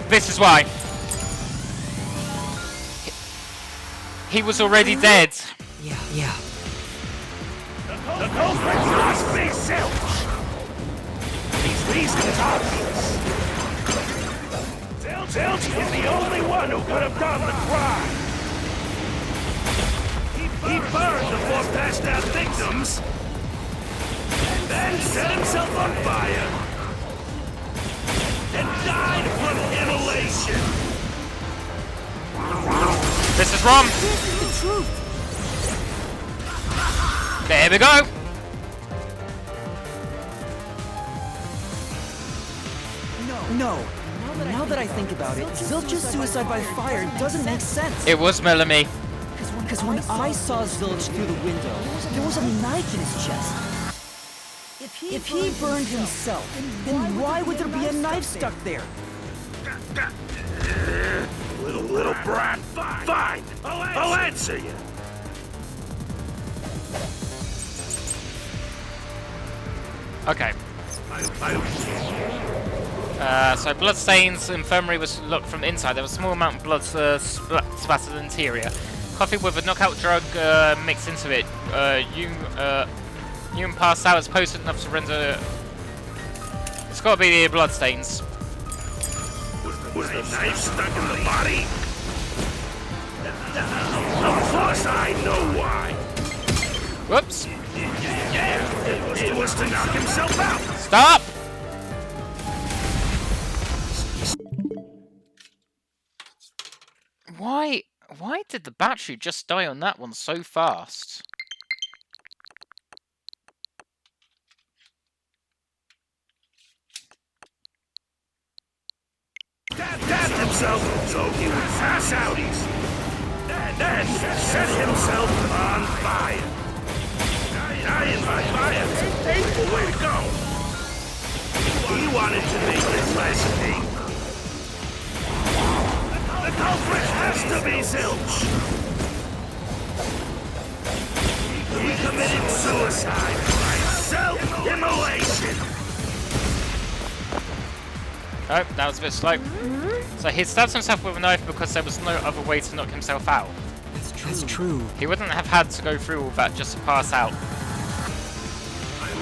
This is why. He was already dead. Yeah. The culprit must be Zilch! His reason is obvious. Zilch is the only one who could have done the crime. He burned the 4 passed out victims, then set himself on fire, and died from immolation. This is wrong. This is the truth. There we go. No. Now that I think about it, Zilch's suicide by fire doesn't make sense. It was Melamie. Because when I saw Zilch through the window, there was a knife in his chest. If he burned himself, then why would there be a knife stuck there? Little brat. Fine. I'll answer you. Okay. So bloodstains infirmary was locked from the inside. There was a small amount of blood splattered in the interior. Coffee with a knockout drug mixed into it. Hume passed out as potent enough to render. It's got to be the bloodstains. Was the knife stuck in the body? Of course I know why. Whoops. Yeah, it was to knock himself out. Stop! Why did the battery just die on that one so fast? Stabbed himself so he would pass out easy. Then set himself on fire. Dying by fire is a painful way to go. He wanted to make this less painful. The culprit has to be Zilch. He committed suicide by self-immolation. Oh, that was a bit slow. So he stabbed himself with a knife because there was no other way to knock himself out. That's true. He wouldn't have had to go through all that just to pass out.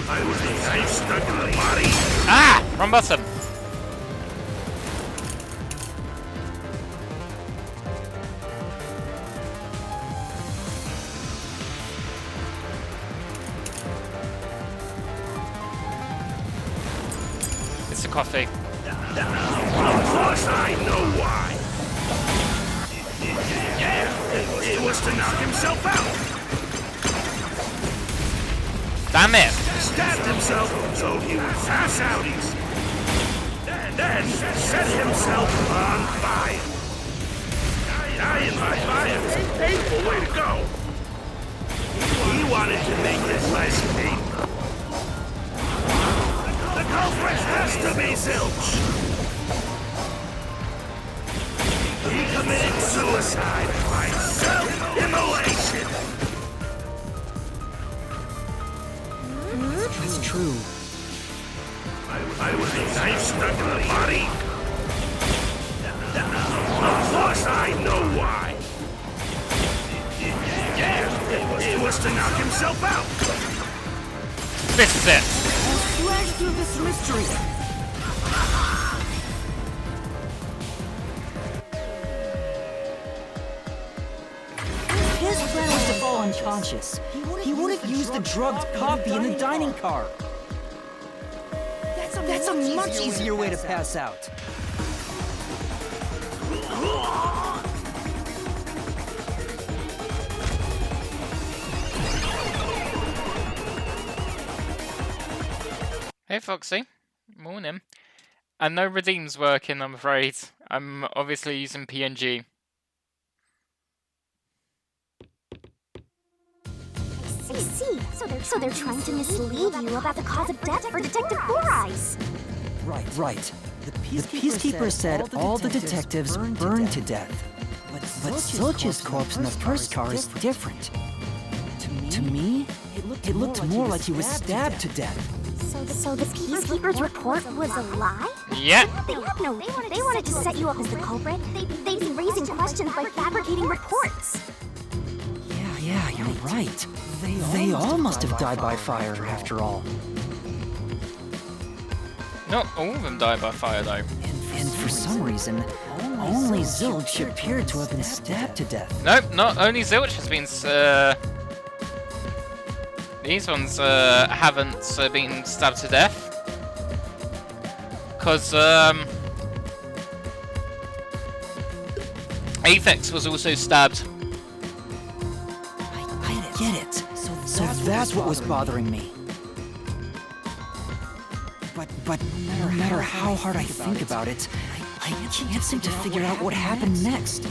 I was the knife stuck in the body. Ah! Wrong button. coffee. Of course I know why. Yeah, it was to knock himself out. Damn it! Stabbed himself so he would pass out easy. Then set himself on fire. Dying by fire is a painful way to go. He wanted to make it less painful. The culprit has to be Zilch. He committed suicide by self-immolation. That's true. I was a knife stuck in the body. Of course I know why. Yeah, it was to knock himself out. This is it. Slash through this mystery. His plan was to fall unconscious. He would have used the drugged coffee in the dining car. That's a much easier way to pass out. Hey Foxy, morning. And no redeem's working, I'm afraid. I'm obviously using PNG. I see. So they're trying to mislead you about the cause of death for Detective Four Eyes. Right. The Peacekeeper said all the detectives burned to death. But Zilch's corpse in the first car is different. To me, it looked more like he was stabbed to death. So the Peacekeeper's report was a lie? Yeah. They wanted to set you up as the culprit. They'd be raising questions by fabricating reports. Yeah, you're right. They all must have died by fire, after all. Not all of them died by fire, though. And for some reason, only Zilch appeared to have been stabbed to death. Nope, not only Zilch has been, these ones, haven't been stabbed to death. Because, Aphex was also stabbed. I get it. So that's what was bothering me. But no matter how hard I think about it, I can't seem to figure out what happened next.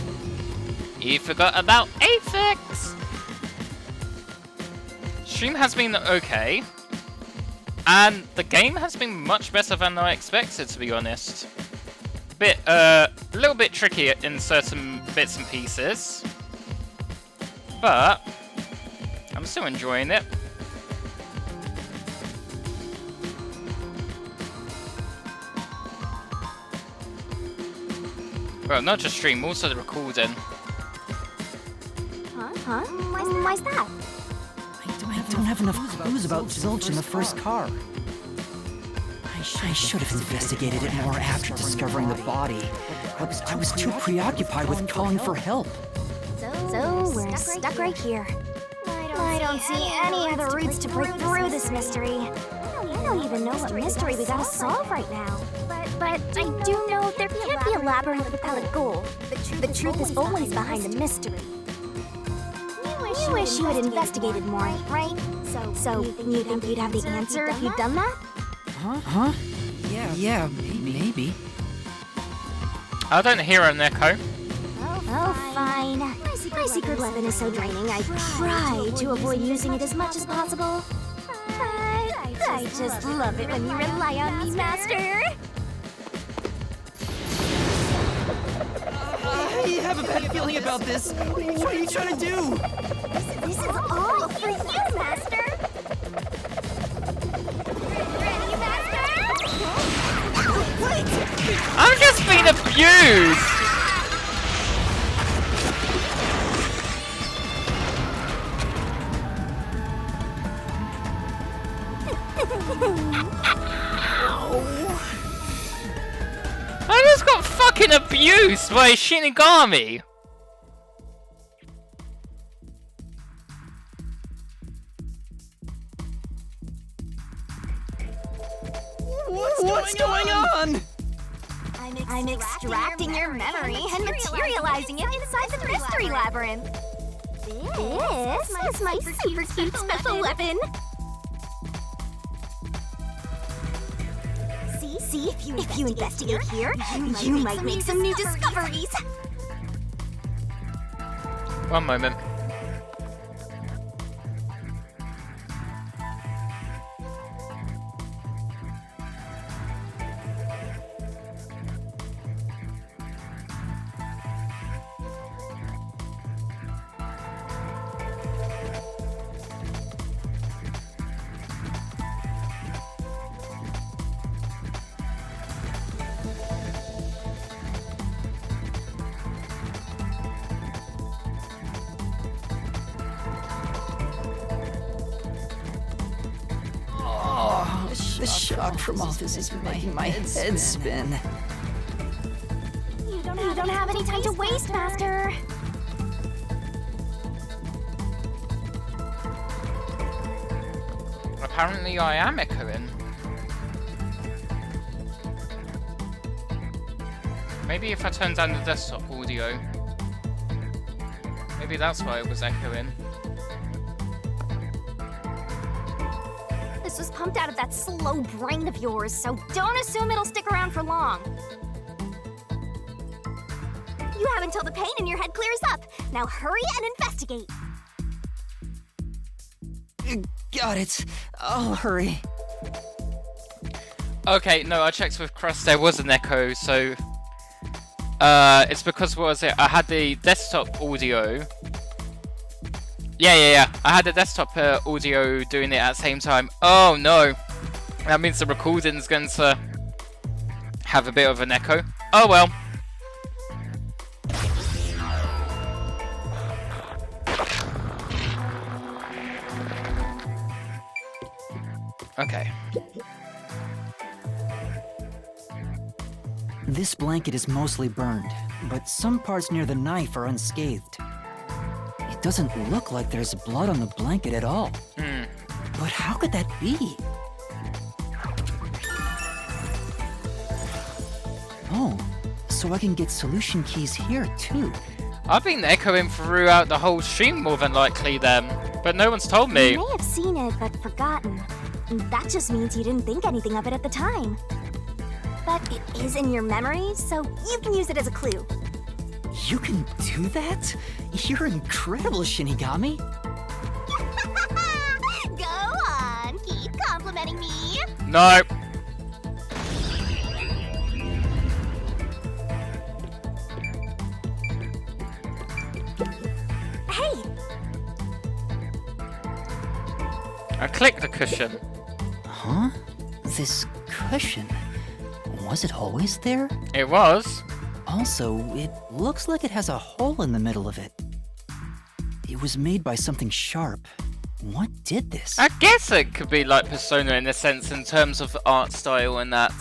You forgot about Aphex! Stream has been okay. And the game has been much better than I expected, to be honest. A little bit tricky in certain bits and pieces. But I'm still enjoying it. Well, not just stream, also the recording. Huh? Why's that? I don't have enough clues about Zilch in the first car. I should have investigated it more after discovering the body. I was too preoccupied with calling for help. So we're stuck right here. I don't see any other routes to break through this mystery. I don't even know what mystery we gotta solve right now. But I do know there can't be a labyrinth without a goal. The truth is always behind the mystery. You wish you had investigated more, right? So you think you'd have the answer if you'd done that? Huh? Yeah, maybe. I don't hear an echo. Oh, fine. My secret weapon is so draining, I try to avoid using it as much as possible. But I just love it when you rely on me, Master. I have a bad feeling about this. What are you trying to do? This is all for you, Master. Ready, Master? I'm just being abused! I just got fucking abused by a Shinigami! What's What's going on? I'm extracting your memory and materializing it inside the mystery labyrinth. This is my super cute special weapon. See, if you investigate here, you might make some new discoveries. One moment. The shock from all this is making my head spin. You don't have any time to waste, Master. Apparently I am echoing. Maybe if I turn down the desktop audio. Maybe that's why it was echoing. This was pumped out of that slow brain of yours, so don't assume it'll stick around for long. You have until the pain in your head clears up. Now hurry and investigate. Got it. I'll hurry. Okay, no, I checked with Crust, there was an echo, so... it's because, what was it, I had the desktop audio... Yeah. I had the desktop audio doing it at the same time. Oh no! That means the recording's going to have a bit of an echo. Oh well. Okay. This blanket is mostly burned, but some parts near the knife are unscathed. It doesn't look like there's blood on the blanket at all. But how could that be? Oh, so I can get solution keys here too. I've been echoing throughout the whole stream more than likely then, but no one's told me. You may have seen it, but forgotten. That just means you didn't think anything of it at the time. But it is in your memory, so you can use it as a clue. You can do that? You're incredible, Shinigami. Go on, keep complimenting me. No. Hey! I clicked the cushion. Huh? This cushion? Was it always there? It was. Also, it looks like it has a hole in the middle of it. It was made by something sharp. What did this? I guess it could be like Persona in a sense in terms of art style and that.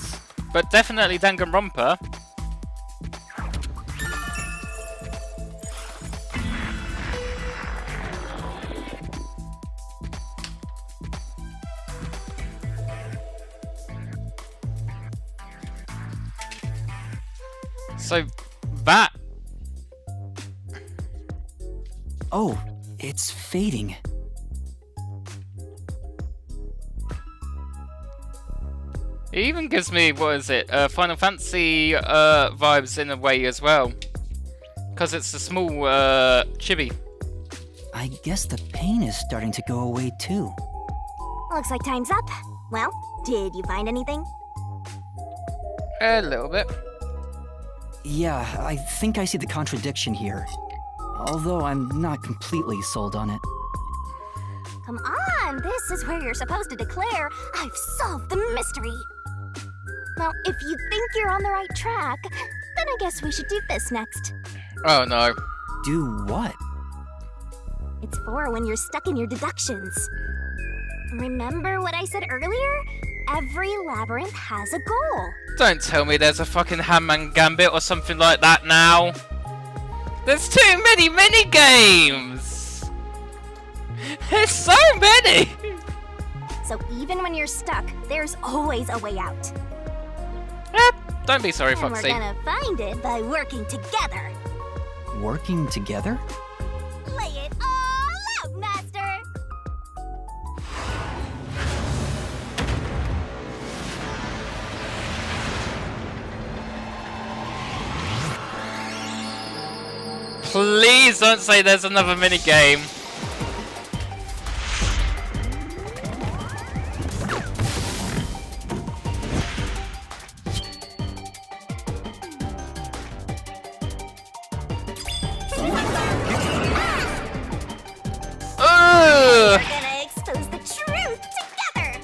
But definitely Danganronpa. So, that... Oh, it's fading. It even gives me, what is it, Final Fantasy vibes in a way as well. Because it's a small chibi. I guess the pain is starting to go away too. Looks like time's up. Well, did you find anything? A little bit. Yeah, I think I see the contradiction here. Although I'm not completely sold on it. Come on, this is where you're supposed to declare, I've solved the mystery. Well, if you think you're on the right track, then I guess we should do this next. Oh no. Do what? It's for when you're stuck in your deductions. Remember what I said earlier? Every labyrinth has a goal. Don't tell me there's a fucking Handman Gambit or something like that now. There's too many mini-games! There's so many! So even when you're stuck, there's always a way out. Don't be sorry, And Foxy. we're gonna find it by working together. Working together? Lay it all out, Master! Please don't say there's another minigame. We're gonna expose the truth together!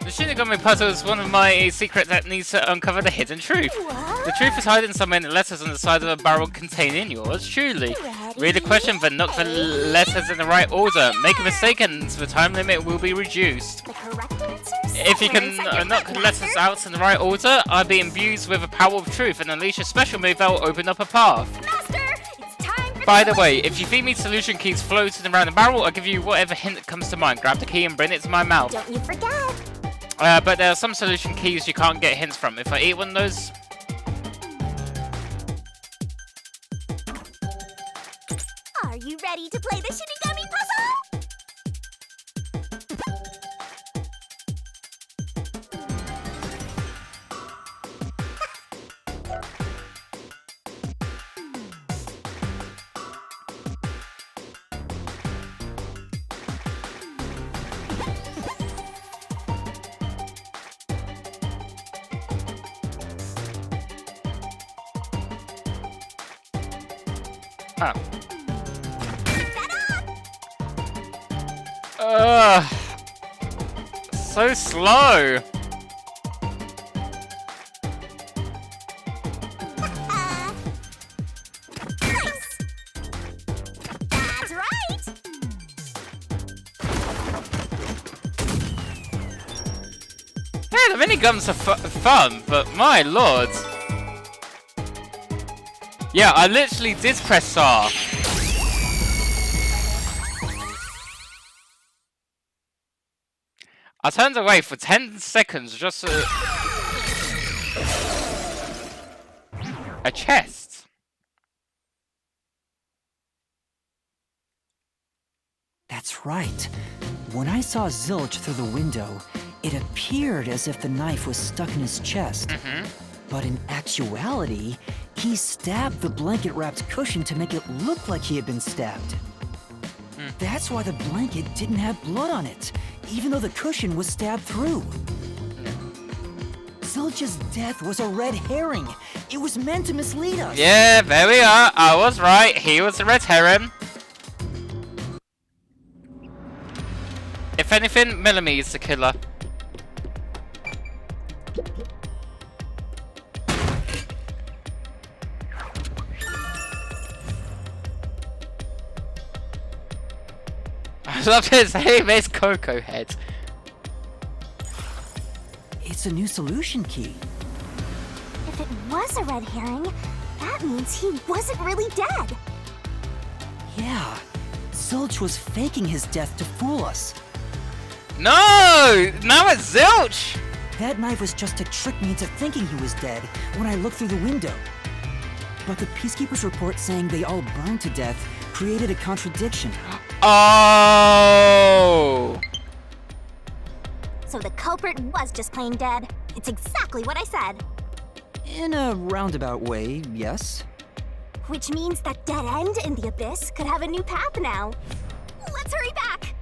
The Shinigami puzzle is one of my secrets that needs to uncover the hidden truth. What? The truth is hiding somewhere in the letters on the side of a barrel containing yours truly. Read the question but knock the letters in the right order. Make a mistake and the time limit will be reduced. The correct answer? If you can knock the letters out in the right order, I'll be imbued with a power of truth and unleash a special move that will open up a path. Master, it's time for By the way, if you feed me solution keys floating around the barrel, I'll give you whatever hint comes to mind. Grab the key and bring it to my mouth. Don't you forget. But there are some solution keys you can't get hints from. If I eat one of those... Are you ready to play the Shinigami puzzle? Huh. So slow. Nice! That's right! Yeah, the miniguns are fun, but my lord. Yeah, I literally did press R. I turned away for 10 seconds just to... A chest. That's right. When I saw Zilch through the window, it appeared as if the knife was stuck in his chest. But in actuality, he stabbed the blanket-wrapped cushion to make it look like he had been stabbed. That's why the blanket didn't have blood on it, even though the cushion was stabbed through. Zilch's death was a red herring. It was meant to mislead us. Yeah, there we are. I was right. He was the red herring. If anything, Melanie is the killer. I love his name is Coco Head. It's a new solution key. If it was a red herring, that means he wasn't really dead. Yeah, Zilch was faking his death to fool us. No! Now it's Zilch! That knife was just to trick me into thinking he was dead when I looked through the window. But the Peacekeeper's report saying they all burned to death created a contradiction. Oh! So the culprit was just plain dead. It's exactly what I said. In a roundabout way, yes. Which means that dead end in the abyss could have a new path now. Let's hurry back!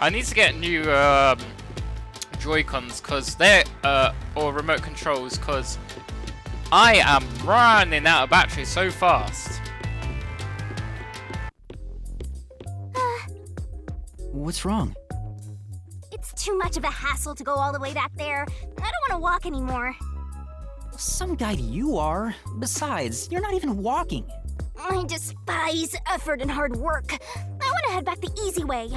I need to get new Joy-Cons, cause they're or remote controls, cause I am running out of battery so fast. What's wrong? It's too much of a hassle to go all the way back there. I don't want to walk anymore. Some guide you are. Besides, you're not even walking. I despise effort and hard work. I want to head back the easy way.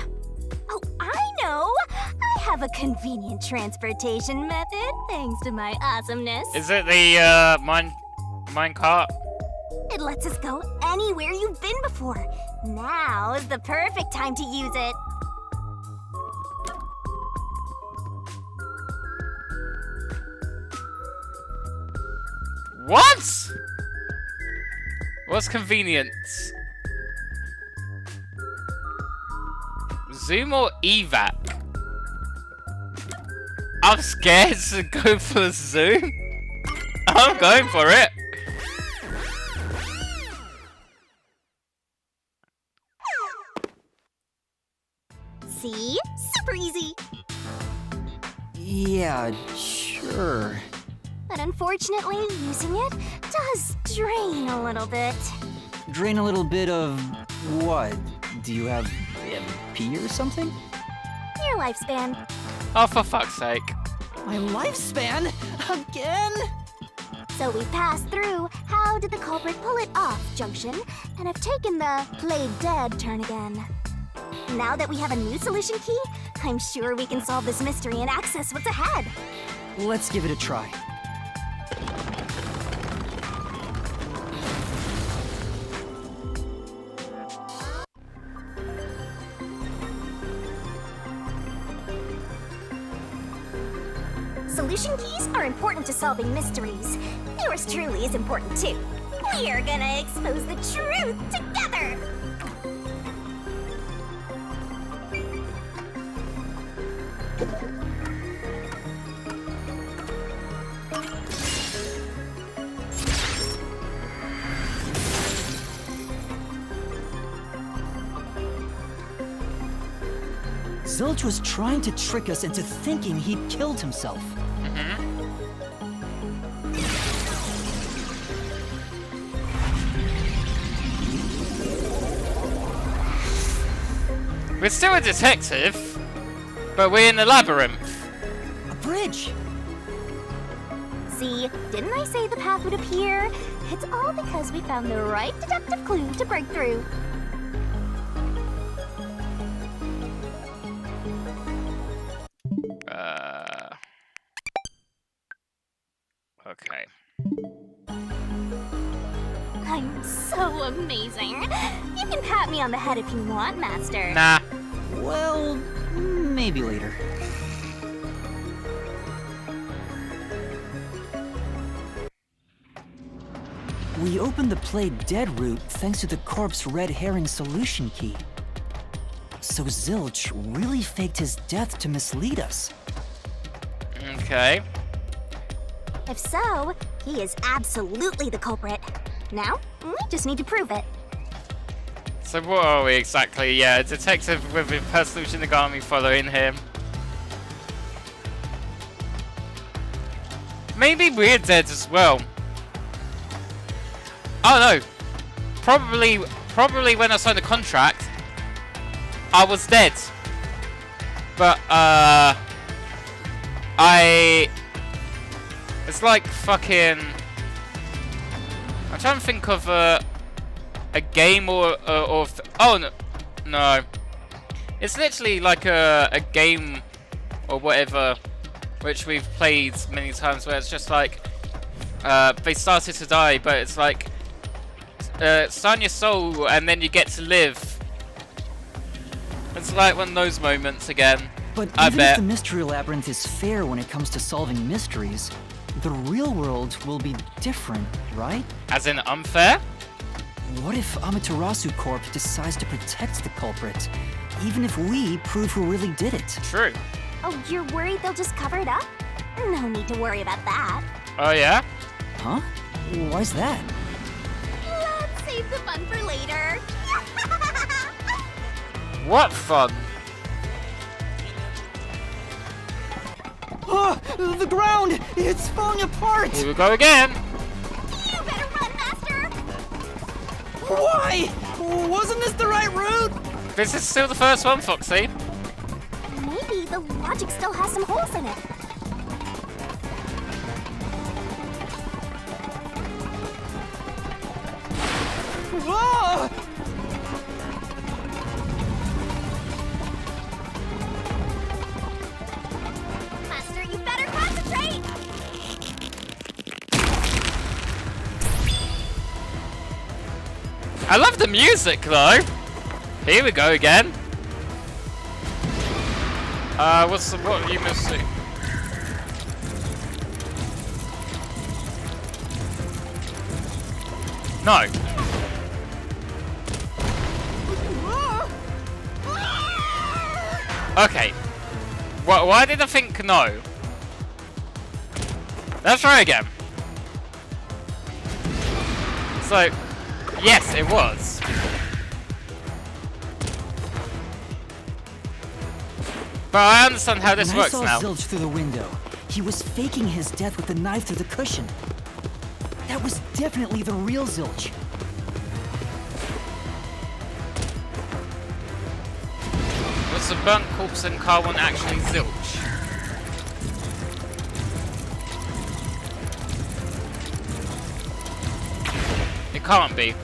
Oh, I know! I have a convenient transportation method, thanks to my awesomeness. Is it the mine cart? It lets us go anywhere you've been before. Now is the perfect time to use it. What? What's convenient? Zoom or evac? I'm scared to go for zoom. I'm going for it. See? Super easy. Yeah, sure. But unfortunately, using it does drain a little bit. Drain a little bit of what? Do you have pee or something? Your lifespan. Oh, for fuck's sake. My lifespan? Again? So we passed through how did the culprit pull it off junction and have taken the play dead turn again. Now that we have a new solution key, I'm sure we can solve this mystery and access what's ahead. Let's give it a try. Solution keys are important to solving mysteries. Yours truly is important too. We are gonna expose the truth together! Zilch was trying to trick us into thinking he'd killed himself. We're still a detective, but we're in the labyrinth. A bridge! See, didn't I say the path would appear? It's all because we found the right deductive clue to break through. Okay. I'm so amazing. You can pat me on the head if you want, Master. Nah. Well, maybe later. We opened the play dead route thanks to the corpse red herring solution key. So Zilch really faked his death to mislead us. Okay. If so, he is absolutely the culprit. Now, we just need to prove it. So what are we exactly? Yeah, a detective with impersonal Shinigami following him. Maybe we're dead as well. Oh no. Probably when I signed the contract, I was dead. But it's like fucking. I'm trying to think of a game or oh no, it's literally like a game or whatever, which we've played many times, where it's just like they started to die, but it's like sign your soul and then you get to live. It's like one of those moments again. But I even bet. if the mystery labyrinth is fair when it comes to solving mysteries, the real world will be different, right? As in unfair? What if Amaterasu Corp decides to protect the culprit, even if we prove who really did it? True. Oh, you're worried they'll just cover it up? No need to worry about that. Oh yeah? Huh? Why's that? Let's save the fun for later. What fun? Oh, the ground! It's falling apart! Here we go again. You better run, Master! Why? Wasn't this the right route? This is still the first one, Foxy. Maybe the logic still has some holes in it. Whoa! Master, you better concentrate! I love the music though. Here we go again. What are you missing? No. Okay. Why did I think no? Let's try again. So, yes, it was. But I understand how this works when I now. saw Zilch through the window, he was faking his death with the knife through the cushion. That was definitely the real Zilch. Was the burnt corpse in car one actually Zilch? It can't be.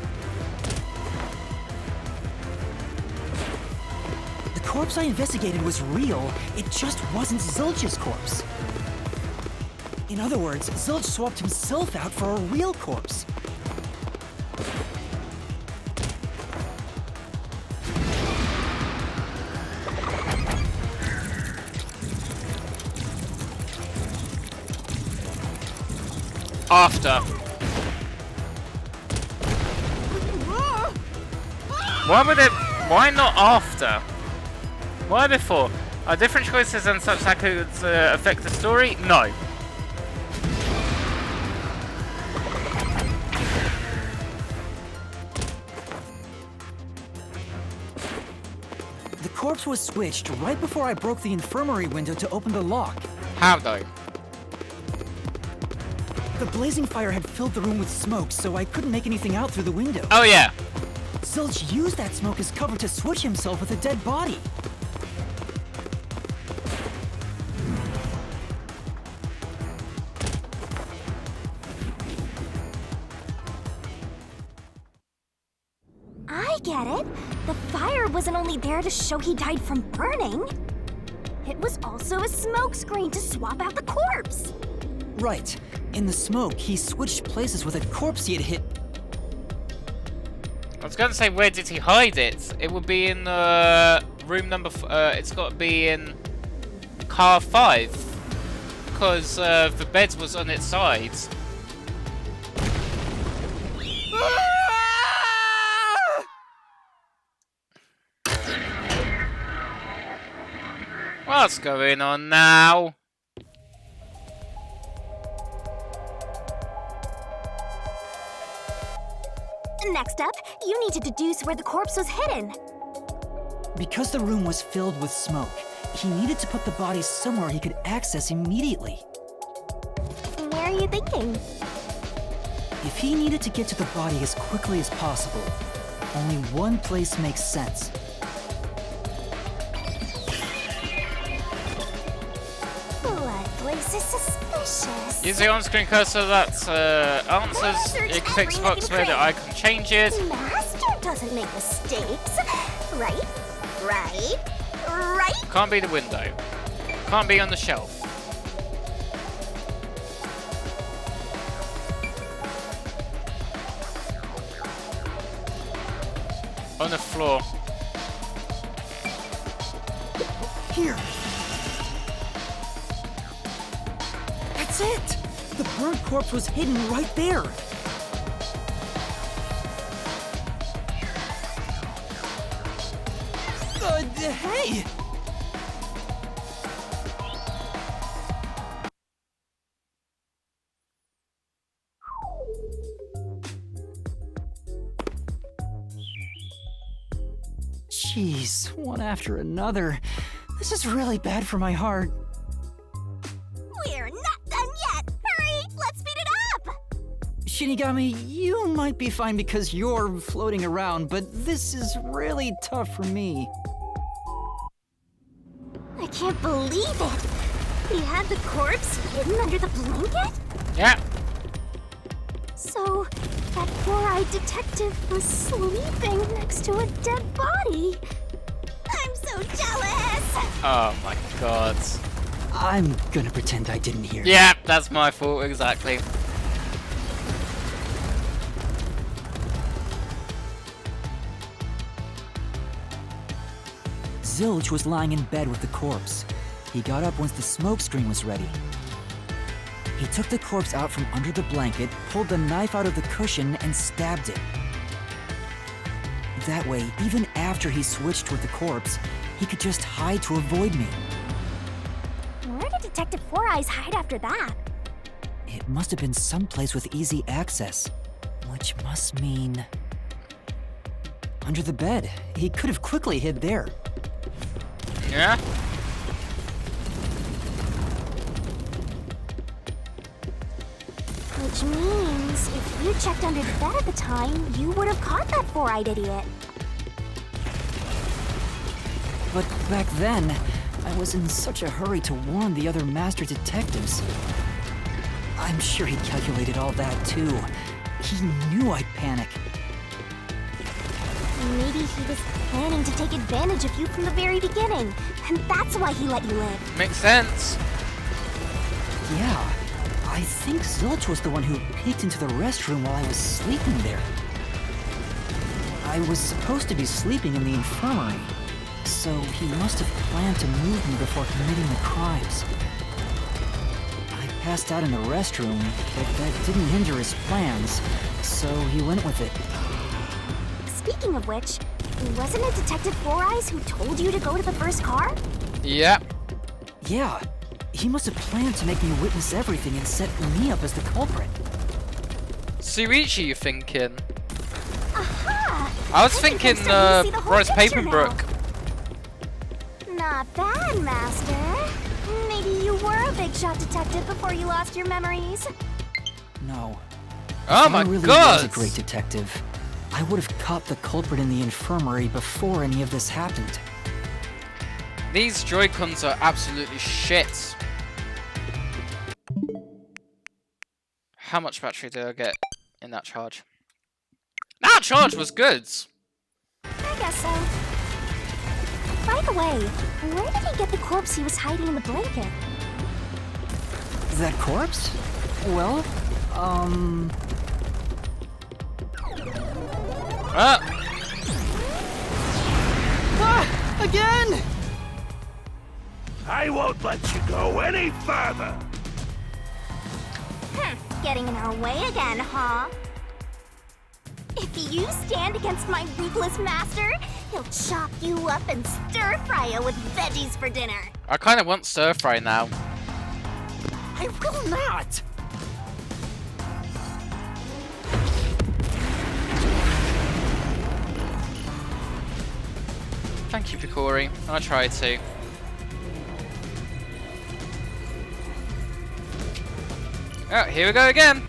The corpse I investigated was real, it just wasn't Zilch's corpse. In other words, Zilch swapped himself out for a real corpse. After. Why not after? Why before? Are different choices and such that could affect the story? No. The corpse was switched right before I broke the infirmary window to open the lock. How though? The blazing fire had filled the room with smoke, so I couldn't make anything out through the window. Oh yeah. Zilch used that smoke as cover to switch himself with a dead body. I get it. The fire wasn't only there to show he died from burning. It was also a smokescreen to swap out the corpse. Right. In the smoke, he switched places with a corpse he had hit. I was going to say, where did he hide it? It would be in room number. It's got to be in car 5, because the bed was on its sides. What's going on now? Next up, you need to deduce where the corpse was hidden. Because the room was filled with smoke, he needed to put the body somewhere he could access immediately. Where are you thinking? If he needed to get to the body as quickly as possible, only one place makes sense. Blood place is suspicious. Use the on-screen cursor that answers. You can pick spots where the icon changes. Master doesn't make mistakes. Right? Right? Right? Can't be the window. Can't be on the shelf. On the floor. Here. That's it! The burnt corpse was hidden right there. Hey! Jeez, one after another. This is really bad for my heart. We're not done yet! Hurry! Let's speed it up! Shinigami, you might be fine because you're floating around, but this is really tough for me. I can't believe it! He had the corpse hidden under the blanket? Yeah. So, that four-eyed detective was sleeping next to a dead body. I'm so jealous! Oh my god. I'm gonna pretend I didn't hear. Yeah, that's my fault, exactly. Zilch was lying in bed with the corpse. He got up once the smoke screen was ready. He took the corpse out from under the blanket, pulled the knife out of the cushion, and stabbed it. That way, even after he switched with the corpse, he could just hide to avoid me. Where did Detective Four Eyes hide after that? It must have been someplace with easy access, which must mean... under the bed. He could have quickly hid there. Yeah? Which means, if you checked under the bed at the time, you would have caught that four-eyed idiot. But back then, I was in such a hurry to warn the other master detectives. I'm sure he calculated all that too. He knew I'd panic. Maybe he was planning to take advantage of you from the very beginning, and that's why he let you live. Makes sense. Yeah, I think Zilch was the one who peeked into the restroom while I was sleeping there. I was supposed to be sleeping in the infirmary, so he must have planned to move me before committing the crimes. I passed out in the restroom, but that didn't hinder his plans, so he went with it. Speaking of which, wasn't it Detective Four Eyes who told you to go to the first car? Yeah. Yeah, he must have planned to make me witness everything and set me up as the culprit. Suichi, you thinking? Aha! I was thinking, Bryce picture Papenbrook. Not bad, Master. Maybe you were a big shot detective before you lost your memories. No. Oh my I really god! was a great detective. I would have caught the culprit in the infirmary before any of this happened. These Joy-Cons are absolutely shit. How much battery did I get in that charge? That charge was good! I guess so. By the way, where did he get the corpse he was hiding in the blanket? That corpse? Well, Again! I won't let you go any further! Getting in our way again, huh? If you stand against my ruthless master, he'll chop you up and stir-fry you with veggies for dinner. I kind of want stir-fry now. I will not! Thank you, Picori. I tried to. Oh, here we go again.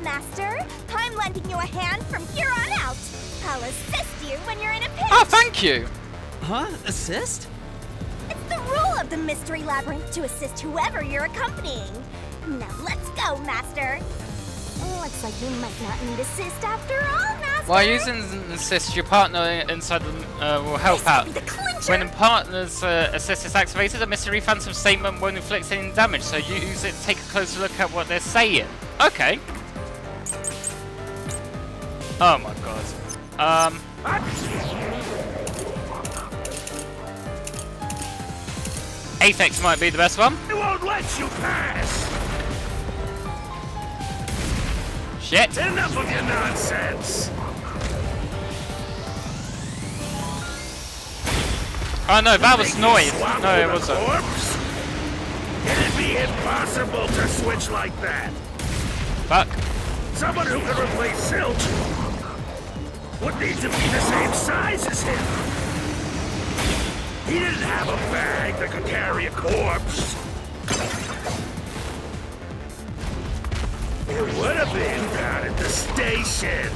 Master, I'm lending you a hand from here on out. I'll assist you when you're in a pinch. Oh, thank you. Huh? Assist? It's the rule of the Mystery Labyrinth to assist whoever you're accompanying. Now let's go, Master. Looks like you might not need assist after all, Master. While using assist, your partner inside will help out. When a partner's assist is activated, a mystery phantom statement won't inflict any damage, so use it to take a closer look at what they're saying. Okay. Oh my god. Aphex might be the best one. I won't let you pass! Shit. Enough of your nonsense! Oh no, that was noise. No, it wasn't. Corpse? It'd be impossible to switch like that. Fuck. Someone who could replace Zilch would need to be the same size as him. He didn't have a bag that could carry a corpse. It would have been down at the station.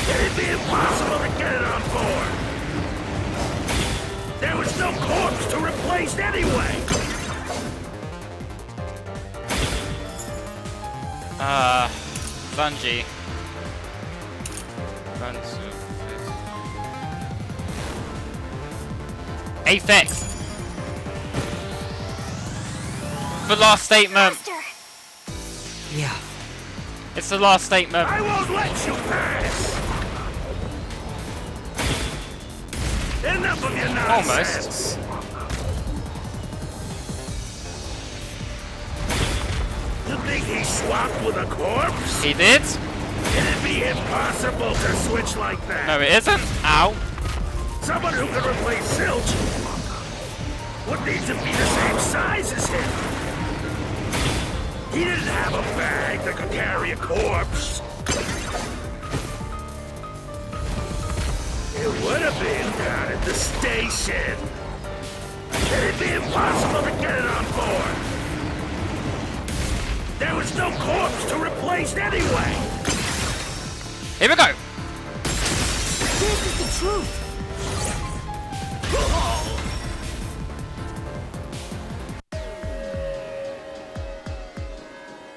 It'd be impossible to get it on board. There was no corpse to replace anyway. Bungie. Aphex. The last statement. Master, Yeah. It's the last statement. I won't let you pass! Enough of your nonsense! You think he swapped with a corpse? He did? It'd be impossible to switch like that! No, it isn't. Ow. Someone who could replace Zilch would need to be the same size as him! He didn't have a bag that could carry a corpse! It would have been down at the station! It'd be impossible to get it on board! There was no corpse to replace anyway! Here we go. This is the truth.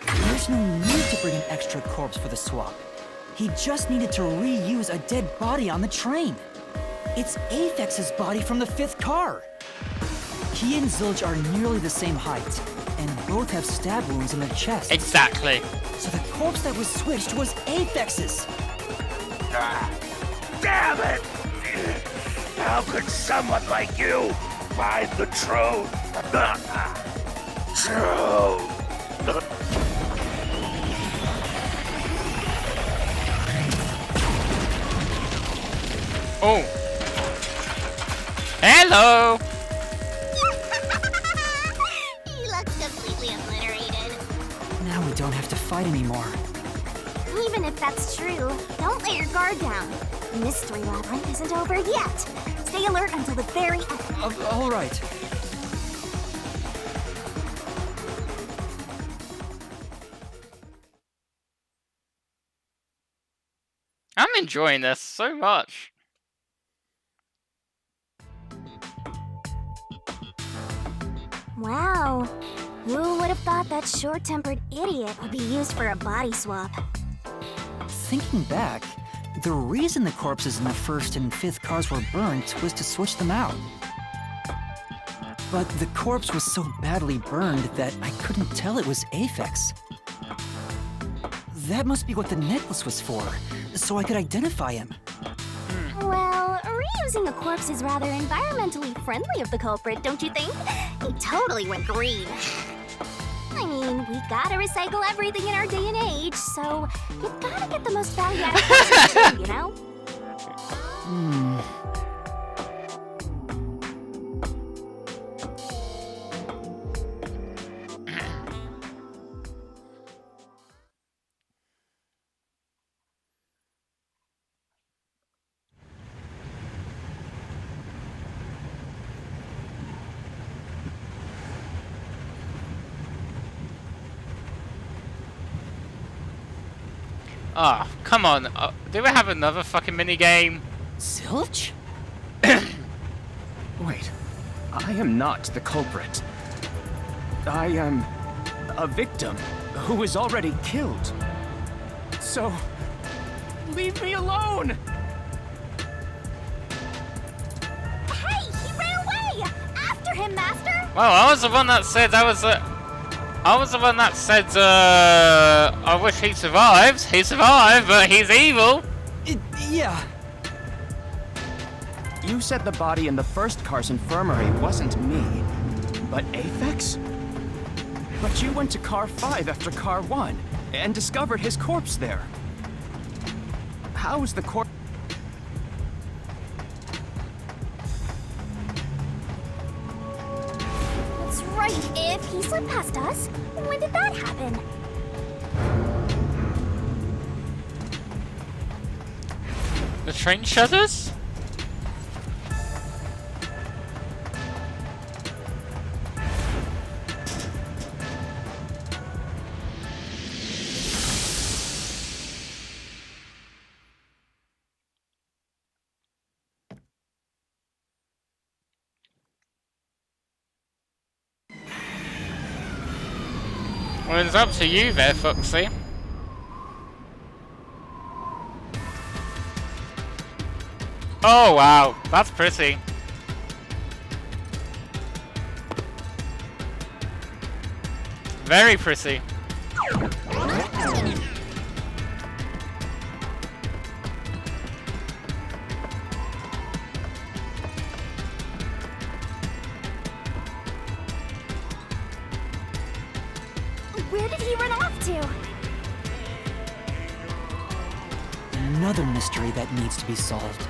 There's no need to bring an extra corpse for the swap. He just needed to reuse a dead body on the train. It's Aphex's body from the 5th car. He and Zilch are nearly the same height, and both have stab wounds in their chest. Exactly. So the corpse that was switched was Aphex's. Damn it! How could someone like you find the truth? Truth! Oh. Hello. He looks completely obliterated. Now we don't have to fight anymore. Even if that's true, don't let your guard down. The mystery labyrinth isn't over yet. Stay alert until the very end. All right. I'm enjoying this so much. Wow. Who would have thought that short-tempered idiot would be used for a body swap? Thinking back, the reason the corpses in the 1st and 5th cars were burnt was to switch them out. But the corpse was so badly burned that I couldn't tell it was Aphex. That must be what the necklace was for, so I could identify him. Well, reusing the corpse is rather environmentally friendly of the culprit, don't you think? He totally went green. I mean, we gotta recycle everything in our day and age, so you gotta get the most value out of it, you know? Ah, come on. Do we have another fucking minigame? Zilch? Wait, I am not the culprit. I am a victim who was already killed. So, leave me alone! Hey, he ran away! After him, Master! Well, I was the one that said I wish he survived. He survived, but he's evil. Yeah. You said the body in the 1st car's infirmary wasn't me, but Aphex? But you went to car 5 after car 1 and discovered his corpse there. How is the corpse? That's right, if he slipped past us, when did that happen? The train shutters? Well, it's up to you there, Foxy. Oh wow, that's pretty. Very pretty. Where did he run off to? Another mystery that needs to be solved.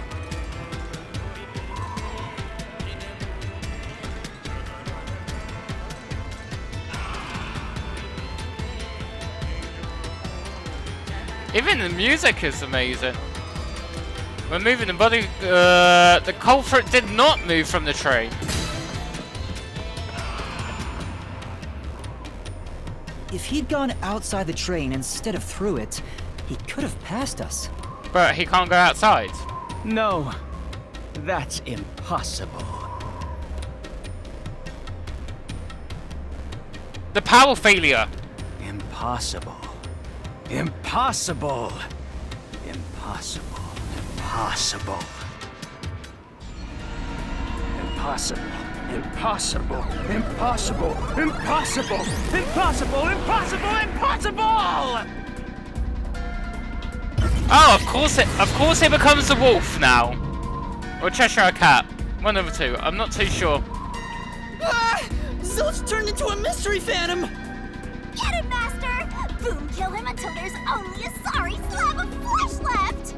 Even the music is amazing. We're moving the body. The culprit did not move from the train. If he'd gone outside the train instead of through it, he could have passed us. But he can't go outside. No, that's impossible. The power failure. Impossible. Impossible. Impossible. Impossible. Impossible. Impossible. Impossible. Impossible. Impossible. Impossible. Impossible. Oh, of course it becomes the wolf now. Or Cheshire Cat. One of the two. I'm not too sure. Ah! Zilch turned into a mystery phantom! Get him, Master! Boom, kill him until there's only a sorry slab of flesh left!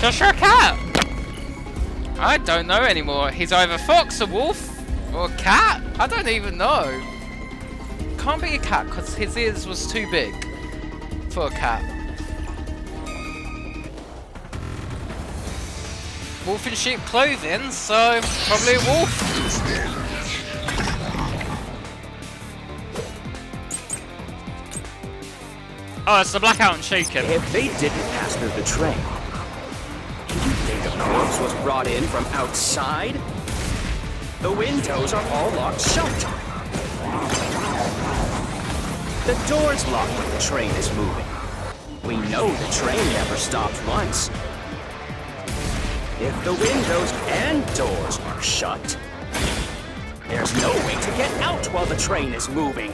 Cheshire Cat! I don't know anymore. He's either fox, a wolf, or a cat? I don't even know. Can't be a cat because his ears was too big for a cat. Wolf in sheep clothing, so probably a wolf. Oh, it's the blackout and shaken. If they didn't pass through the train, do you think a corpse was brought in from outside? The windows are all locked shut. The door's locked when the train is moving. We know the train never stopped once. If the windows and doors are shut, there's no way to get out while the train is moving.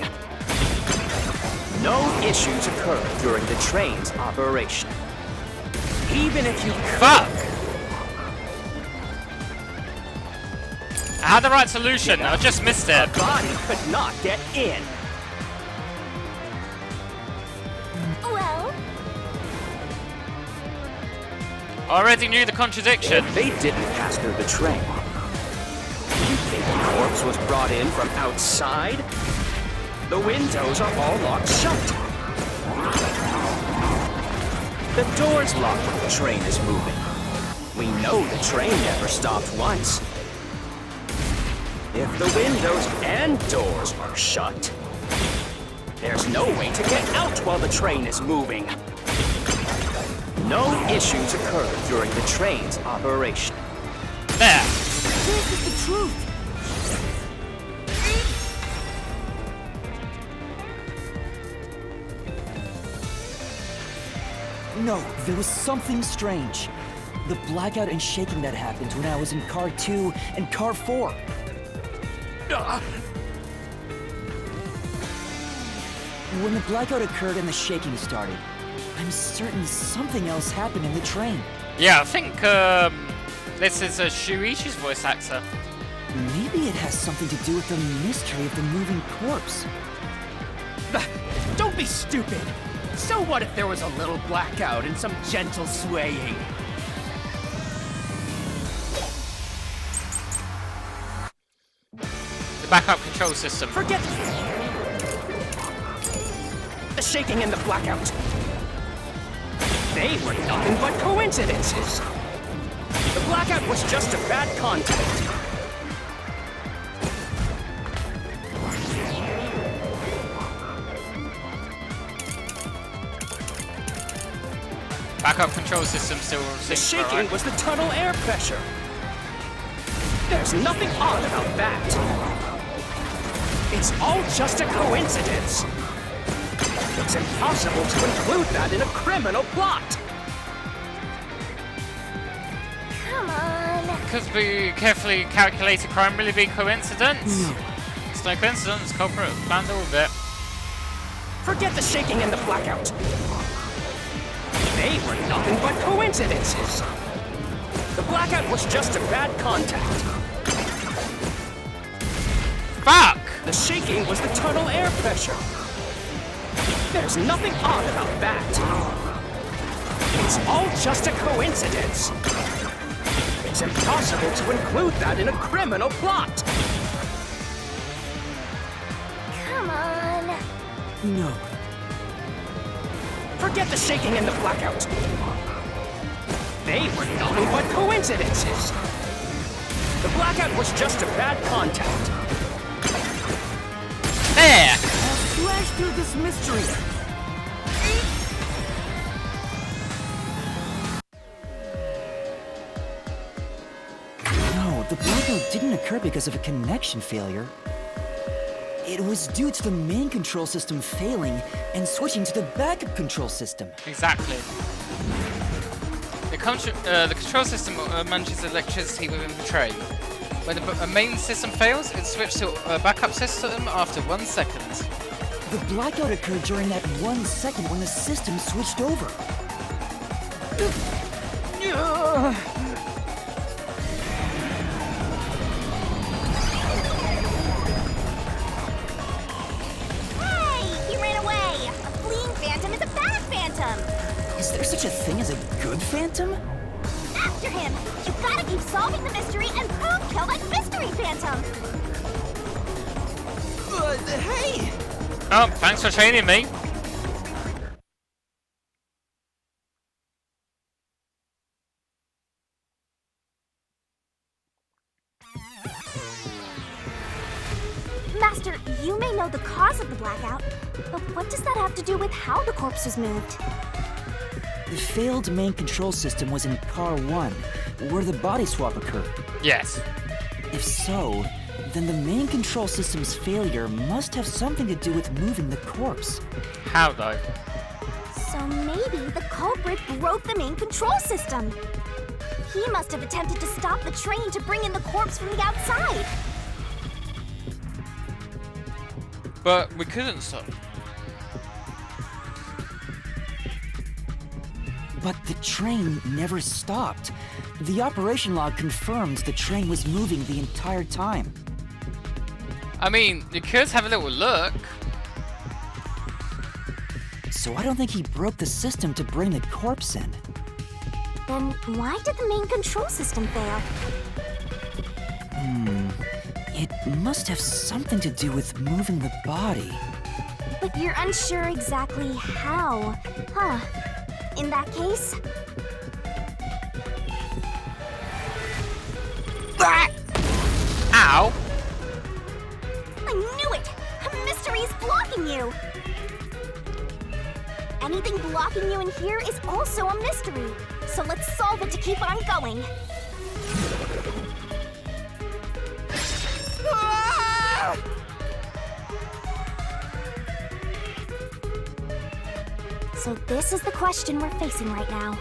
No issues occur during the train's operation. Even if you Fuck! I had the right solution, I just missed it. a body could not get in. Well, Already knew the contradiction. If they didn't pass through the train, do you think the corpse was brought in from outside? The windows are all locked shut. The door's locked when the train is moving. We know the train never stopped once. If the windows and doors are shut, there's no way to get out while the train is moving. No issues occur during the train's operation. There. This is the truth! No, there was something strange. The blackout and shaking that happened when I was in car 2 and car 4. When the blackout occurred and the shaking started, I'm certain something else happened in the train. Yeah, I think this is a Shuichi's voice actor. Maybe it has something to do with the mystery of the moving corpse. Don't be stupid! So what if there was a little blackout and some gentle swaying? The backup control system. Forget the shaking and the blackout. They were nothing but coincidences. The blackout was just a bad contact. Backup control system still The synced, shaking right? was the tunnel air pressure. There's nothing odd about that. It's all just a coincidence. It's impossible to include that in a criminal plot. come on. Could the carefully calculated crime really be coincidence? No. It's no coincidence, culprit planned all of it. Forget the shaking and the blackout. They were nothing but coincidences. The blackout was just a bad contact. Fuck! The shaking was the tunnel air pressure. There's nothing odd about that. It's all just a coincidence. It's impossible to include that in a criminal plot. Come on. No. Forget the shaking and the blackout. They were nothing but coincidences. The blackout was just a bad contact. There! Slash through this mystery. No, the blackout didn't occur because of a connection failure. It was due to the main control system failing and switching to the backup control system. Exactly. The control system manages electricity within the train. When the main system fails, it switches to a backup system after 1 second. The blackout occurred during that 1 second when the system switched over. Hey, he ran away. A fleeing phantom is a bad phantom. Is there such a thing as a good phantom? After him. You gotta keep solving the mystery and prove kill that mystery phantom. Hey! Oh, thanks for training me. Master, you may know the cause of the blackout, but what does that have to do with how the corpse was moved? The failed main control system was in Car 1, where the body swap occurred. Yes. If so, then the main control system's failure must have something to do with moving the corpse. How though? So maybe the culprit broke the main control system. He must have attempted to stop the train to bring in the corpse from the outside. But we couldn't stop. But the train never stopped. The operation log confirmed the train was moving the entire time. I mean, you could have a little look. So I don't think he broke the system to bring the corpse in. Then why did the main control system fail? It must have something to do with moving the body. But you're unsure exactly how, huh? In that case... Ow! I knew it! A mystery is blocking you! Anything blocking you in here is also a mystery. So let's solve it to keep on going. So this is the question we're facing right now.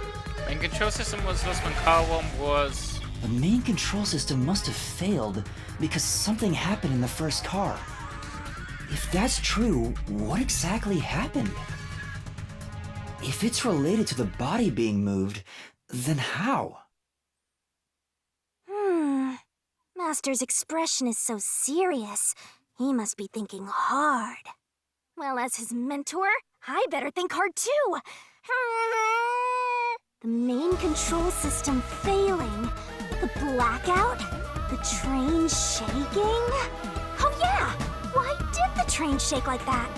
Main control system was lost when car 1 was... The main control system must have failed because something happened in the first car. If that's true, what exactly happened? If it's related to the body being moved, then how? Master's expression is so serious. He must be thinking hard. Well, as his mentor, I better think hard too. The main control system failing. The blackout? The train shaking? Oh yeah! Why did the train shake like that?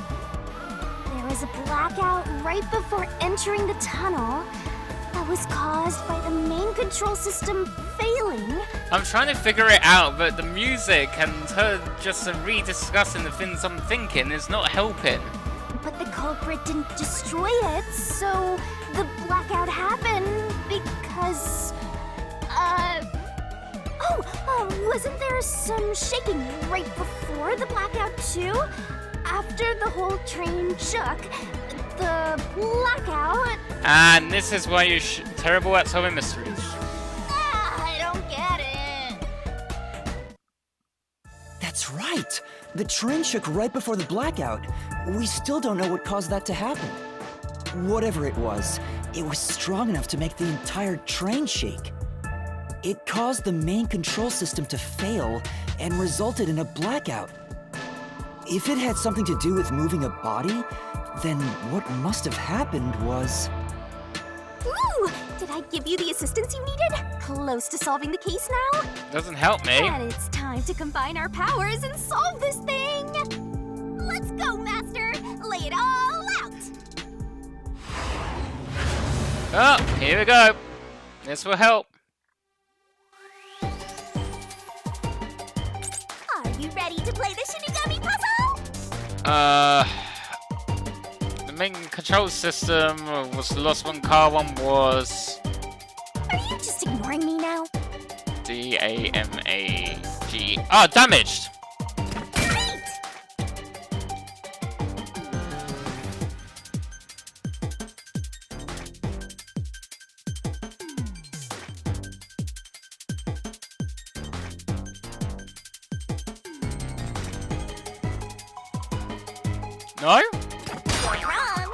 There was a blackout right before entering the tunnel that was caused by the main control system failing. I'm trying to figure it out, but the music and her just rediscussing the things I'm thinking is not helping. But the culprit didn't destroy it, so the blackout happened because... wasn't there some shaking right before the blackout too? After the whole train shook, the blackout... And this is why you're terrible at solving mysteries. I don't get it. That's right! The train shook right before the blackout. We still don't know what caused that to happen. Whatever it was strong enough to make the entire train shake. It caused the main control system to fail and resulted in a blackout. If it had something to do with moving a body, then what must have happened was... Ooh! Did I give you the assistance you needed? Close to solving the case now? Doesn't help me. And it's time to combine our powers and solve this thing! Let's go, Master! Lay it all out! Oh, here we go. This will help. Are you ready to play the Shinigami puzzle? The main control system was the lost one, car one was... Are you just ignoring me now? D-A-M-A-G... Ah, damaged! Great! No? You're wrong!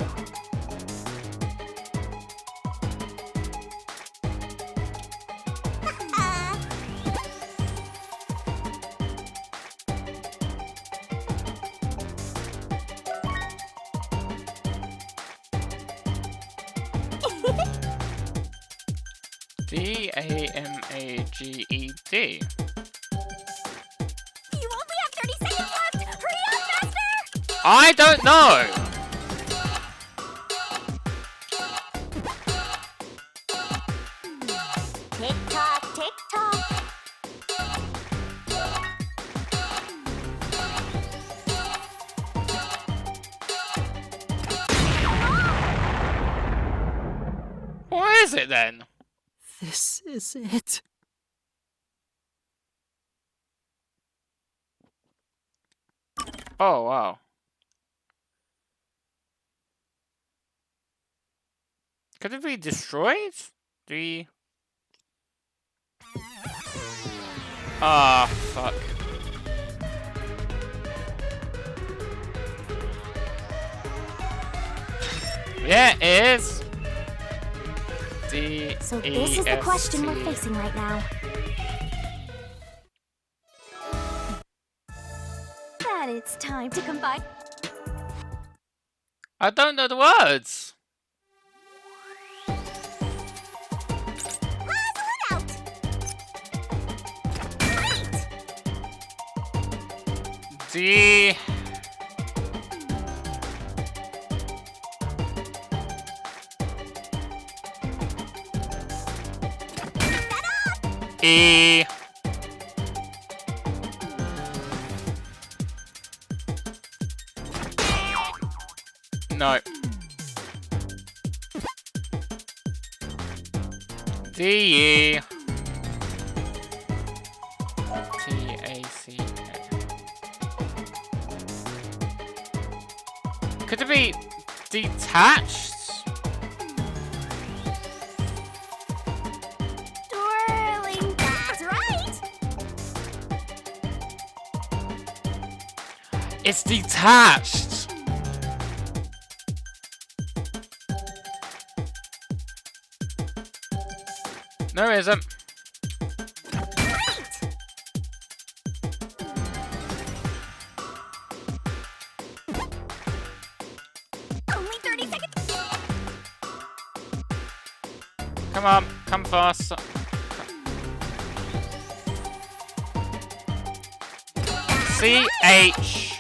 D-A-M-A-G-E-D. You only have 30 seconds left! Hurry up, Master! I don't know! Tick-tock, tick-tock. What is it then? This is it. Oh, wow. Could it be destroyed? Ah, fuck. Yeah, it is. D-E-S-T. So this is the question we're facing right now. And it's time to combine... I don't know the words. D... E... No. D-E... T-A-C-K. Could it be detached? Twirling, that's right! It's detached! No, it isn't. Only 30 seconds! Come on, come fast. C-H-E-D.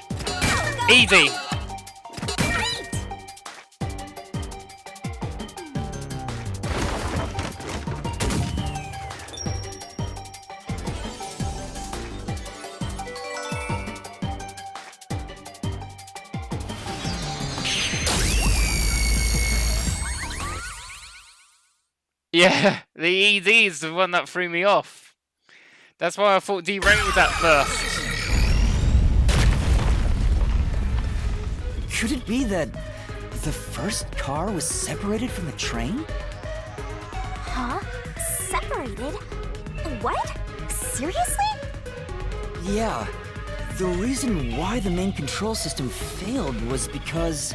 Yeah, the ED is the one that threw me off. That's why I thought derailed at first. Could it be that the first car was separated from the train? Huh? Separated? What? Seriously? Yeah. The reason why the main control system failed was because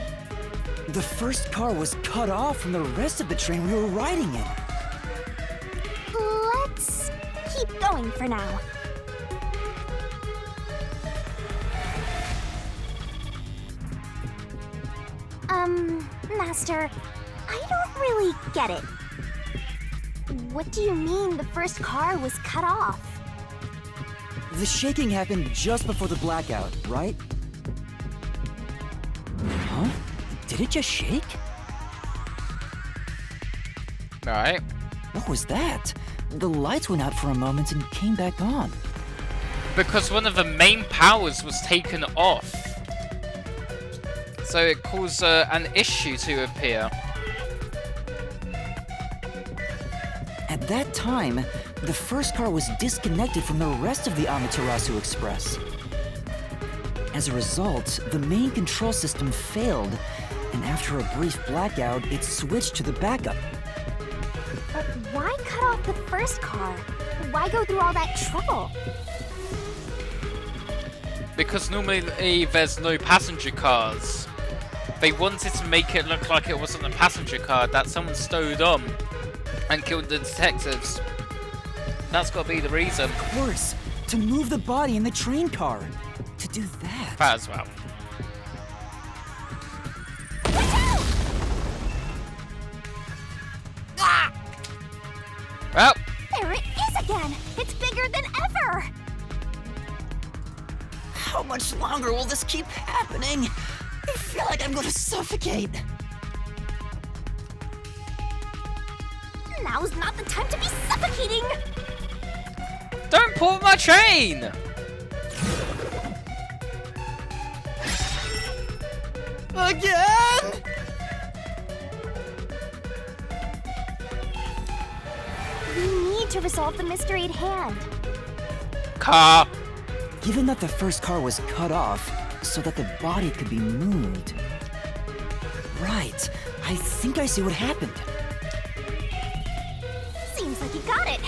the first car was cut off from the rest of the train we were riding in. Let's keep going for now. Master, I don't really get it. What do you mean the first car was cut off? The shaking happened just before the blackout, right? Huh? Did it just shake? Alright. What was that? The lights went out for a moment and came back on. Because one of the main powers was taken off. So it caused an issue to appear. At that time, the first car was disconnected from the rest of the Amaterasu Express. As a result, the main control system failed, and after a brief blackout, it switched to the backup. But why cut off the first car? Why go through all that trouble? Because normally there's no passenger cars. They wanted to make it look like it wasn't a passenger car, that someone stowed on and killed the detectives. That's got to be the reason. Of course, to move the body in the train car. To do that. That as well. Ah! Well. There it is again! It's bigger than ever! How much longer will this keep happening? I feel like I'm gonna suffocate. Now's not the time to be suffocating! Don't pull my train! Again? We need to resolve the mystery at hand. Car. Given that the first car was cut off, so that the body could be moved. Right. I think I see what happened. Seems like you got it.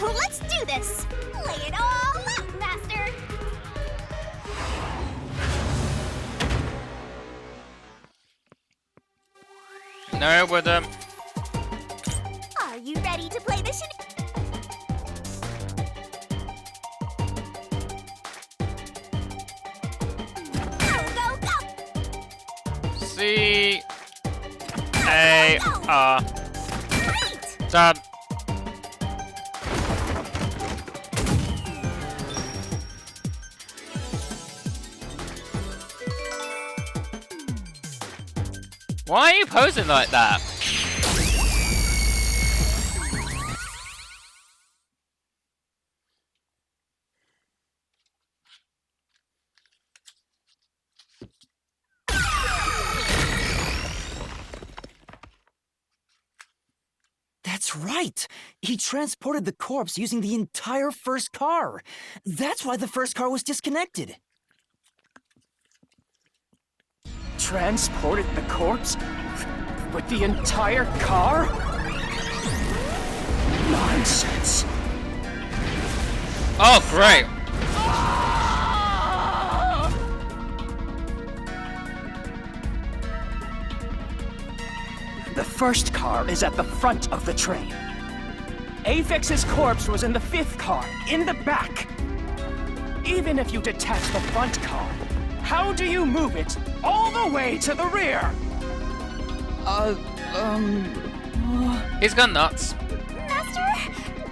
Let's do this. Lay it all out, Master. No, with them. Are you ready to play the shenanigans? C-A-R. Done. Why are you posing like that? That's right! He transported the corpse using the entire first car! That's why the first car was disconnected! Transported the corpse? With the entire car? Nonsense! Oh, great! The first car is at the front of the train. Avix's corpse was in the fifth car, in the back. Even if you detach the front car, how do you move it all the way to the rear? He's gone nuts. Master,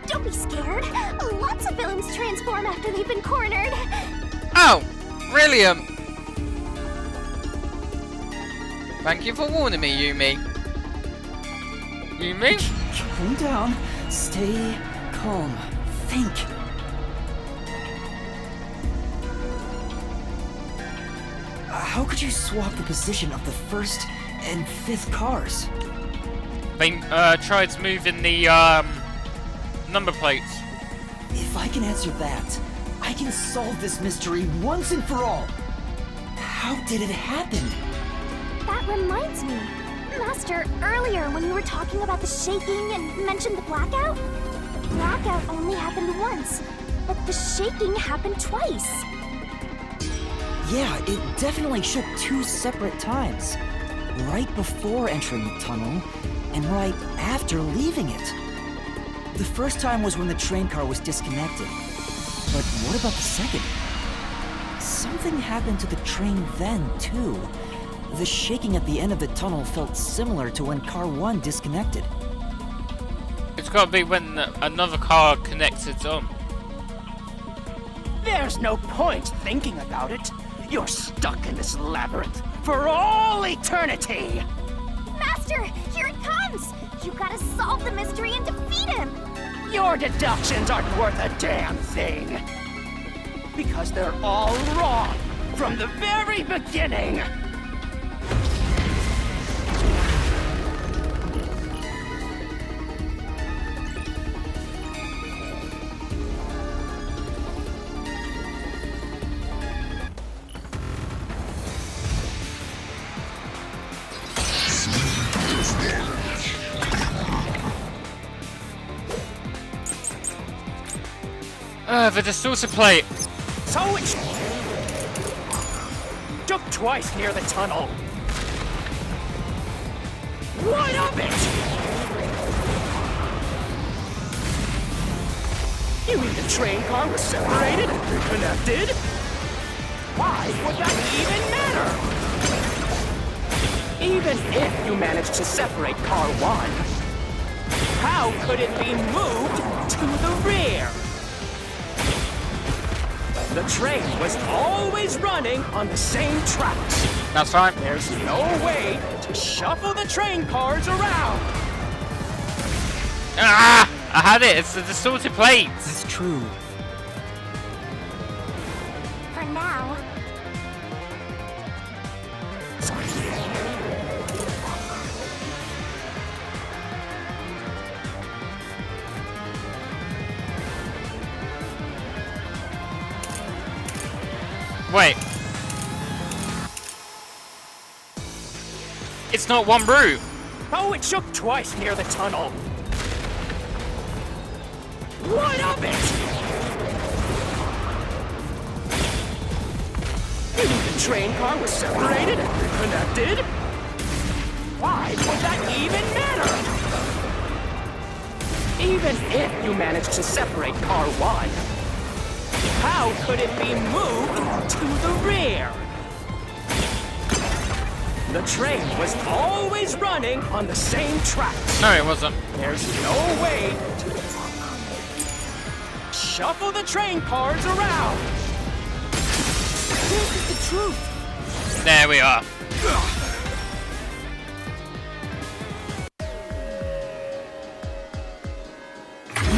don't be scared. Lots of villains transform after they've been cornered. Oh, brilliant. Thank you for warning me, Yumi. Yumi? Calm down. Stay calm. Think. How could you swap the position of the first and fifth cars? They tried to move in the number plates. If I can answer that, I can solve this mystery once and for all. How did it happen? That reminds me. Master, earlier when you were talking about the shaking and mentioned the blackout, blackout only happened once, but the shaking happened twice. Yeah, it definitely shook 2 separate times. Right before entering the tunnel, and right after leaving it. The first time was when the train car was disconnected. But what about the second? Something happened to the train then, too. The shaking at the end of the tunnel felt similar to when Car 1 disconnected. It's got to be when another car connected on. There's no point thinking about it. You're stuck in this labyrinth for all eternity! Master, here it comes! You gotta solve the mystery and defeat him! Your deductions aren't worth a damn thing! Because they're all wrong from the very beginning! The distorter plate. So it took twice near the tunnel. What of it? You mean the train car was separated and reconnected? Why would that even matter? Even if you managed to separate car 1, how could it be moved to the rear? The train was always running on the same tracks. That's right. There's no way to shuffle the train cars around. Ah! I had it. It's the distorted plate. That's true. For now. Wait. It's not one route. Oh, it shook twice near the tunnel. What of it? You mean the train car was separated and reconnected? Why would that even matter? Even if you managed to separate car 1, how could it be moved to the rear? The train was always running on the same tracks. No, it wasn't. There's no way to shuffle the train cars around. This is the truth. There we are.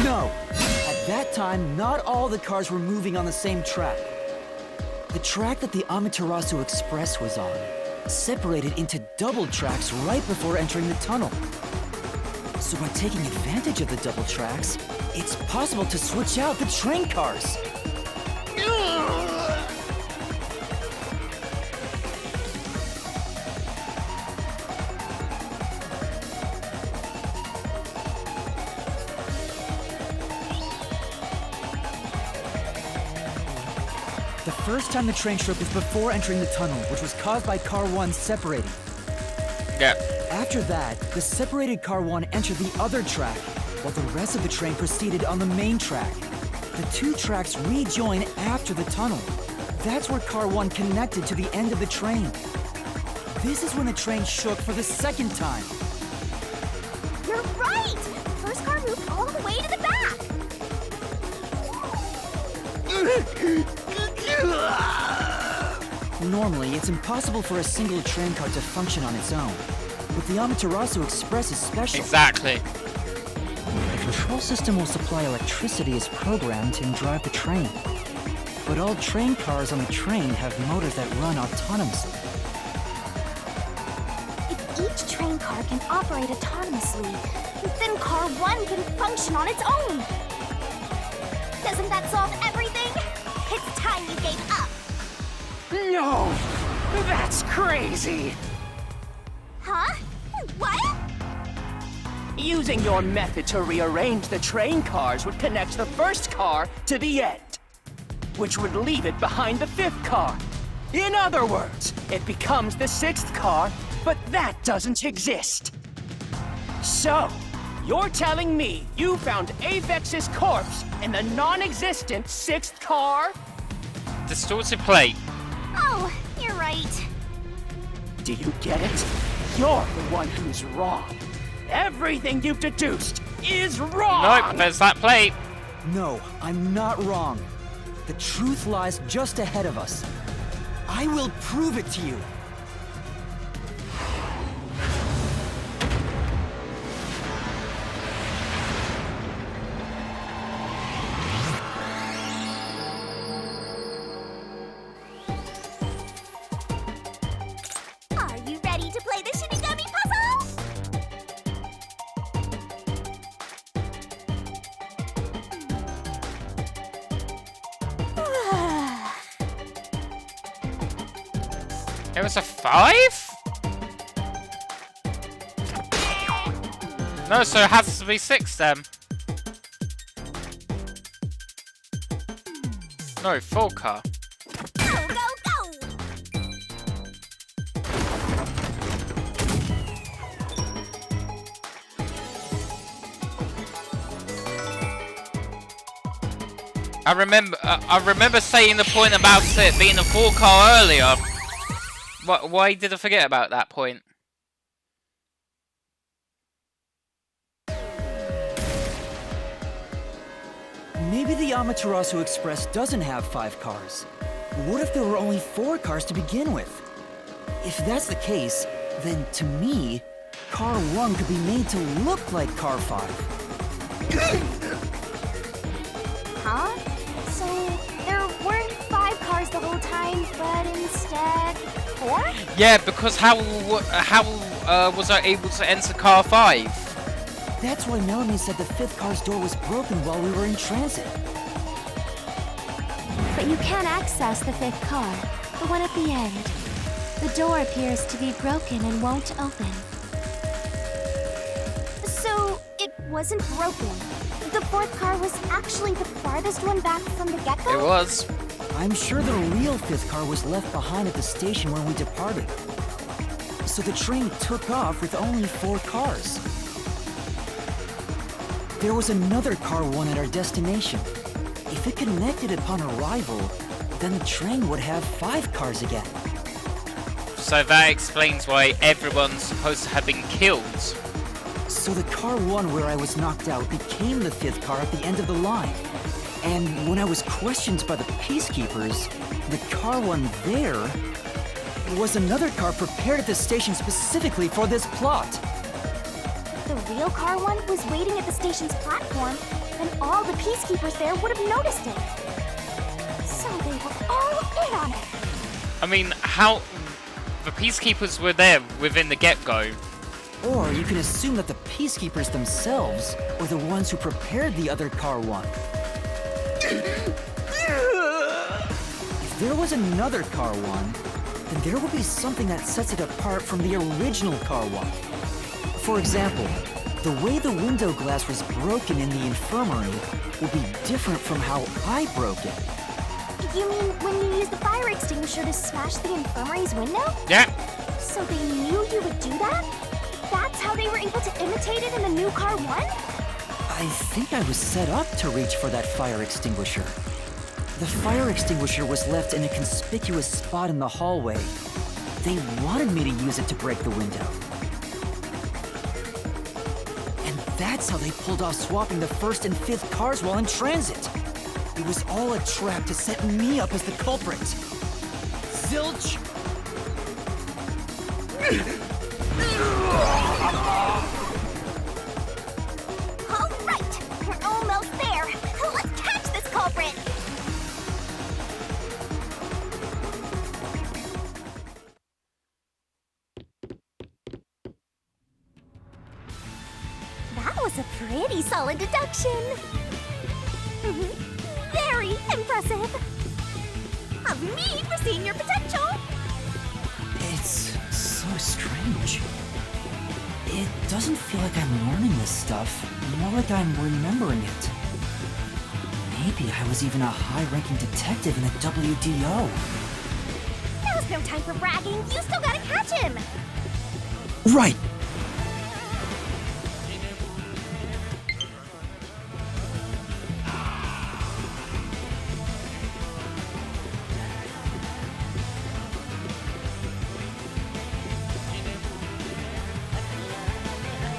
No! At that time, not all the cars were moving on the same track. The track that the Amaterasu Express was on separated into double tracks right before entering the tunnel. So by taking advantage of the double tracks, it's possible to switch out the train cars. The first time the train shook was before entering the tunnel, which was caused by car 1 separating. Yeah. After that, the separated car 1 entered the other track, while the rest of the train proceeded on the main track. The 2 tracks rejoin after the tunnel. That's where car 1 connected to the end of the train. This is when the train shook for the second time. You're right! The first car moved all the way to the back! Normally, it's impossible for a single train car to function on its own. But the Amaterasu Express is special. Exactly. The control system will supply electricity as programmed and drive the train. But all train cars on the train have motors that run autonomously. If each train car can operate autonomously, then car 1 can function on its own! Doesn't that solve everything? It's time you gave up! No! That's crazy! Huh? What? Using your method to rearrange the train cars would connect the first car to the end, which would leave it behind the 5th car. In other words, it becomes the 6th car, but that doesn't exist. So, you're telling me you found Avex's corpse in the non-existent 6th car? Distorted plate. Oh, you're right. Do you get it? You're the one who's wrong. Everything you've deduced is wrong! Nope, there's that plate. No, I'm not wrong. The truth lies just ahead of us. I will prove it to you. Are you ready to play the Shinigami puzzle? It was a 5? No, so it has to be 6 then. No, 4 car. Go, go, go! I remember saying the point about it being a 4 car earlier. Why did I forget about that point? Maybe the Amaterasu Express doesn't have 5 cars. What if there were only 4 cars to begin with? If that's the case, then to me, Car 1 could be made to look like Car 5. Huh? So, there weren't 5 cars the whole time, but instead 4? Yeah, because how was I able to enter car 5? That's why Melanie said the 5th car's door was broken while we were in transit. But you can't access the 5th car, the one at the end. The door appears to be broken and won't open. So, it wasn't broken. The 4th car was actually the farthest one back from the get-go? It was. I'm sure the real 5th car was left behind at the station when we departed. So the train took off with only 4 cars. There was another Car 1 at our destination. If it connected upon arrival, then the train would have 5 cars again. So that explains why everyone's supposed to have been killed. So the Car 1 where I was knocked out became the 5th car at the end of the line. And when I was questioned by the Peacekeepers, the Car 1 there was another car prepared at the station specifically for this plot. The real Car 1 was waiting at the station's platform, and all the Peacekeepers there would have noticed it. So they were all in on it. I mean, how... The Peacekeepers were there within the get-go. Or you can assume that the Peacekeepers themselves were the ones who prepared the other Car 1. If there was another Car 1, then there would be something that sets it apart from the original Car 1. For example, the way the window glass was broken in the infirmary will be different from how I broke it. You mean when you used the fire extinguisher to smash the infirmary's window? Yeah. So they knew you would do that? That's how they were able to imitate it in the new Car 1? I think I was set up to reach for that fire extinguisher. The fire extinguisher was left in a conspicuous spot in the hallway. They wanted me to use it to break the window. And that's how they pulled off swapping the 1st and 5th cars while in transit. It was all a trap to set me up as the culprit. Zilch! All right, we're almost there. Let's catch this culprit. That was a pretty solid deduction. Very impressive. Of me foreseeing your potential. It's so strange. It doesn't feel like I'm learning this stuff, more like I'm remembering it. Maybe I was even a high-ranking detective in the WDO. no time for bragging. You still gotta catch him. Right.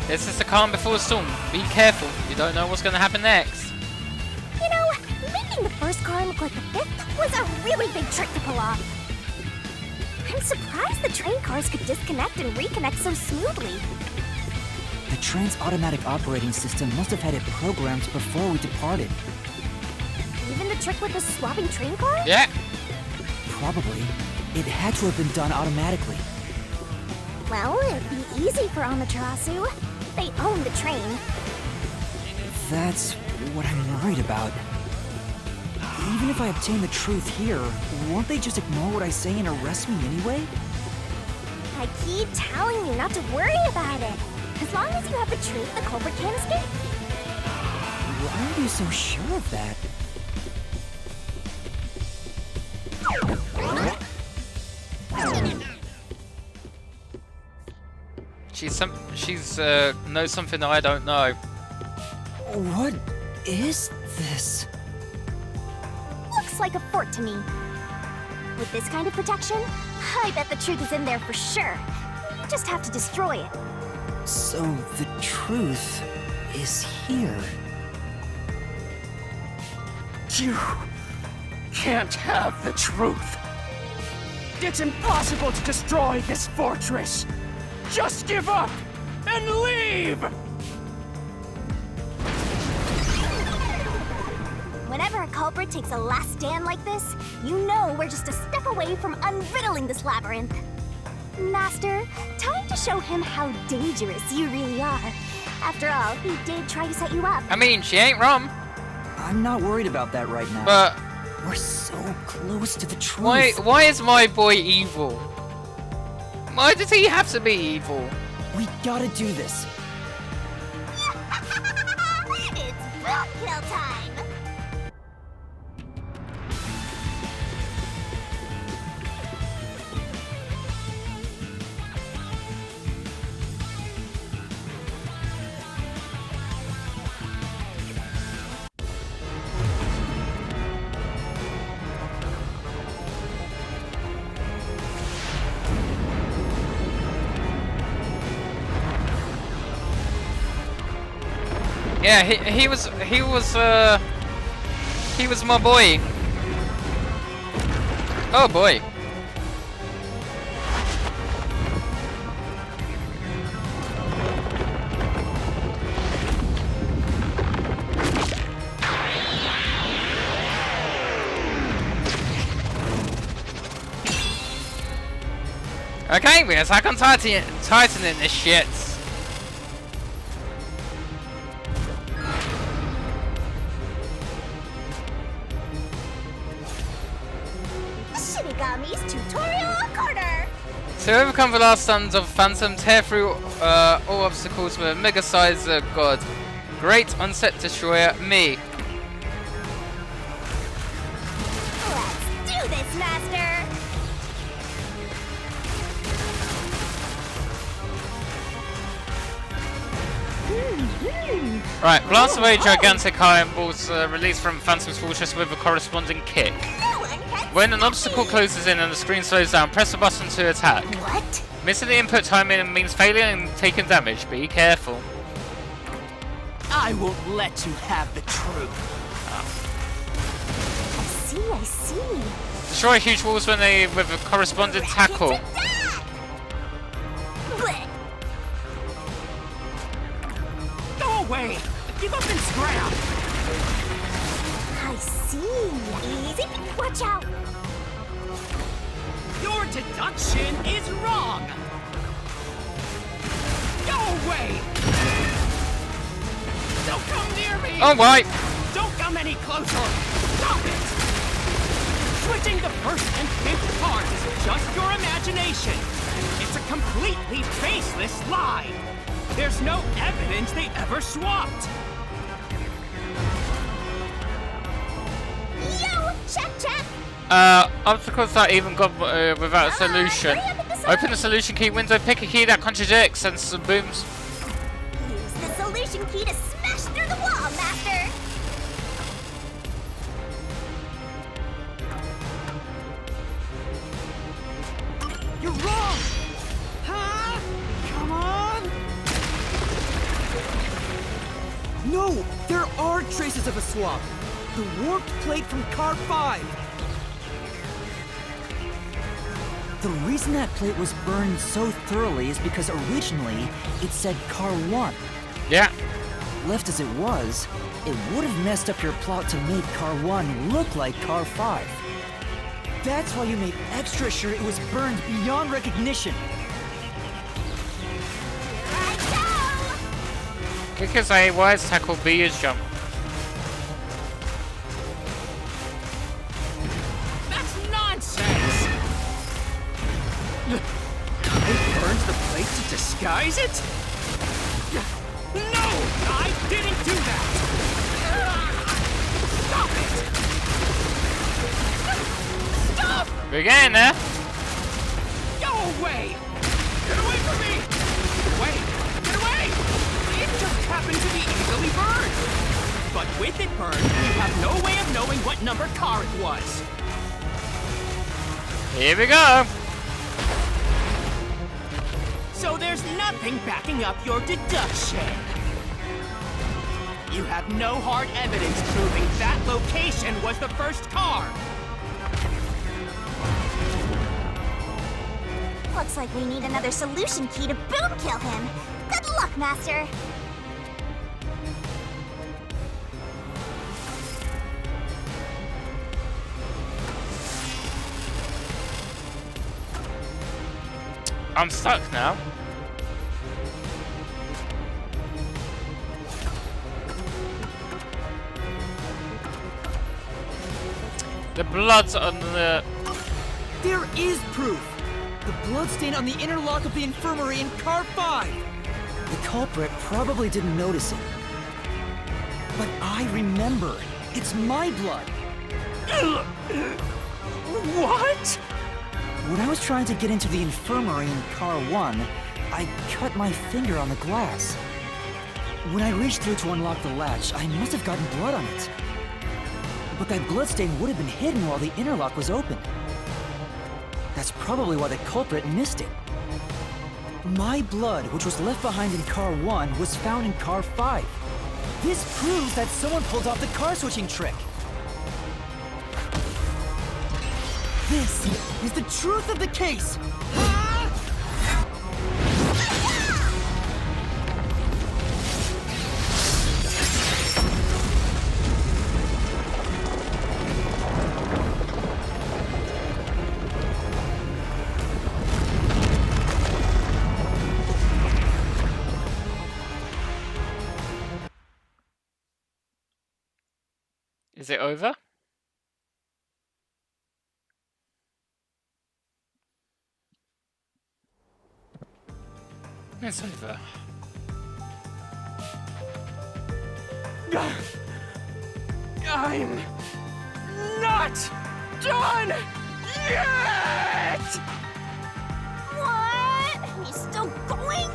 This is the calm before the storm. Be careful. You don't know what's going to happen next. You know, making the first car look like the fifth was a really big trick to pull off. I'm surprised the train cars could disconnect and reconnect so smoothly. The train's automatic operating system must have had it programmed before we departed. Even the trick with the swapping train cars? Yeah. Probably. It had to have been done automatically. Well, it'd be easy for Amaterasu. They own the train. That's what I'm worried about. Even if I obtain the truth here, won't they just ignore what I say and arrest me anyway? I keep telling you not to worry about it. As long as you have the truth, the culprit can't escape. Why are you so sure of that? She's knows something I don't know. What is this? Looks like a fort to me. With this kind of protection, I bet the truth is in there for sure. You just have to destroy it. So the truth is here. You can't have the truth. It's impossible to destroy this fortress. Just give up and leave! Whenever a culprit takes a last stand like this, you know we're just a step away from unriddling this labyrinth. Master, time to show him how dangerous you really are. After all, he did try to set you up. I mean, she ain't wrong. I'm not worried about that right now. But we're so close to the truth. why is my boy evil? Why does he have to be evil? We gotta do this. It's boot kill time! Yeah, he was my boy. Oh boy. Okay, we attack on Titan in this shit. Shinigami's Tutorial Corner! To overcome the last sons of Phantom, tear through all obstacles with a mega-sized god. Great onset destroyer, me. Let's do this, Master! Right, blast away gigantic iron balls released from Phantom's fortress with a corresponding kick. When an obstacle closes in and the screen slows down, press the button to attack. What? Missing the input timing means failure and taking damage. Be careful. I won't let you have the truth. I see. Destroy huge walls when they with a corresponding tackle. Go away! Give up and scrap! I see. Easy. Watch out. Your deduction is wrong! Go away! Don't come near me! Alright. Don't come any closer! Stop it! Switching the first and fifth cars is just your imagination. It's a completely baseless lie. There's no evidence they ever swapped. Yo, check. Obstacles that even gone without a solution. Open the solution key window, pick a key that contradicts, and some booms. Use the solution key to smash through the wall, Master! You're wrong! Huh? Come on! No! There are traces of a swap! The warped plate from Car 5! The reason that plate was burned so thoroughly is because originally it said Car 1. Yeah. Left as it was, it would have messed up your plot to make Car 1 look like Car 5. That's why you made extra sure it was burned beyond recognition. Kick is A, Y is tackle, B is jump. That's nonsense! I burned the plate to disguise it? No! I didn't do that! Stop it! Stop! We're getting there. Go away! Get away from me! Get away! Get away! It just happened to be easily burned! But with it burned, you have no way of knowing what number car it was. Here we go. So there's nothing backing up your deduction. You have no hard evidence proving that location was the first car. Looks like we need another solution key to boom kill him. Good luck, Master. I'm stuck now. The blood's on the... There is proof! The bloodstain on the interlock of the infirmary in Car 5! The culprit probably didn't notice it. But I remember. It's my blood! What? When I was trying to get into the infirmary in Car 1, I cut my finger on the glass. When I reached through to unlock the latch, I must have gotten blood on it. But that bloodstain would have been hidden while the interlock was open. That's probably why the culprit missed it. My blood, which was left behind in Car 1, was found in Car 5. This proves that someone pulled off the car switching trick. This is the truth of the case! Is it over? It's over. I'm not done yet! What? He's still going?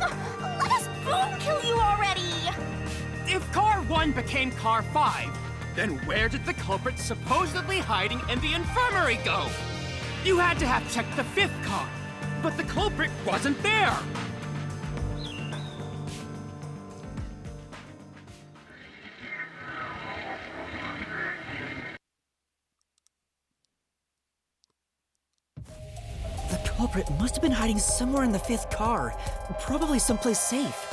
Let us boom kill you already! If Car 1 became Car 5, then where did the culprit supposedly hiding in the infirmary go? You had to have checked the 5th car, but the culprit wasn't there! The culprit must have been hiding somewhere in the 5th car, probably someplace safe.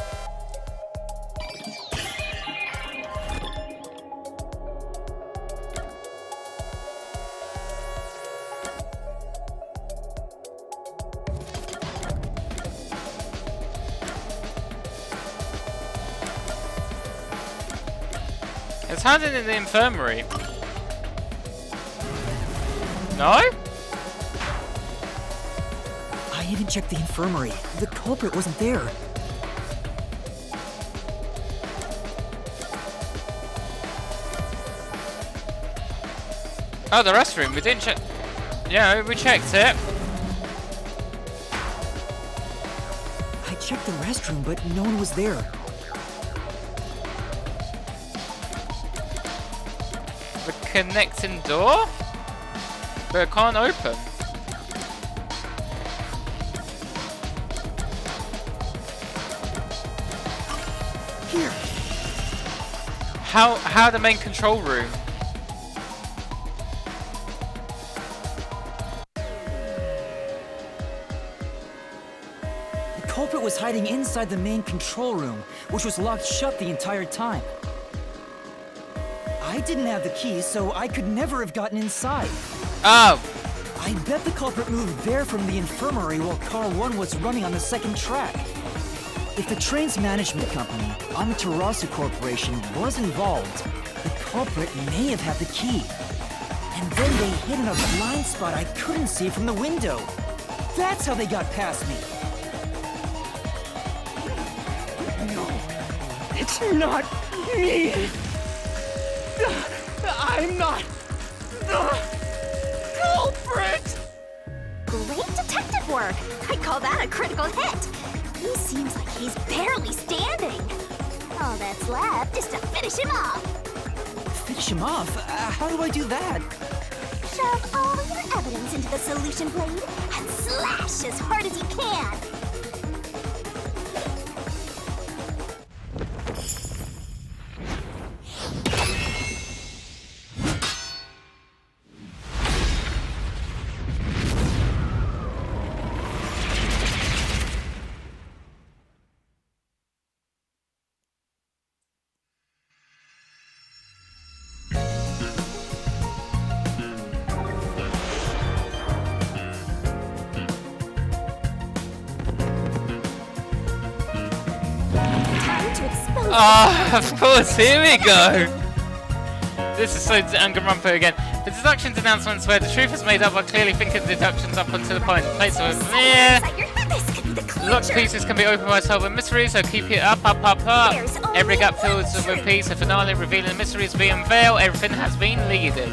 It's hiding in the infirmary. No? I even checked the infirmary. The culprit wasn't there. Oh, the restroom. We didn't check. Yeah, we checked it. I checked the restroom, but no one was there. The connecting door? But it can't open. Here. How the main control room? The culprit was hiding inside the main control room, which was locked shut the entire time. I didn't have the key, so I could never have gotten inside. Oh! I bet the culprit moved there from the infirmary while Car 1 was running on the second track. If the train's management company, Amaterasu Corporation, was involved, the culprit may have had the key. And then they hid in a blind spot I couldn't see from the window. That's how they got past me. No, it's not me. I'm not the culprit. Great detective work! I'd call that a critical hit! He seems like he's barely standing. All that's left is to finish him off. Finish him off? How do I do that? Shove all your evidence into the solution blade and slash as hard as you can. Of course, here we go! This is so Danganronpa again. The deductions announcements where the truth is made up are clearly thinking deductions up until the point. Place of locked pieces can be opened by solving mysteries, so keep it up. Every gap fills with a piece, a finale revealing the mysteries being unveiled. Everything has been leaded.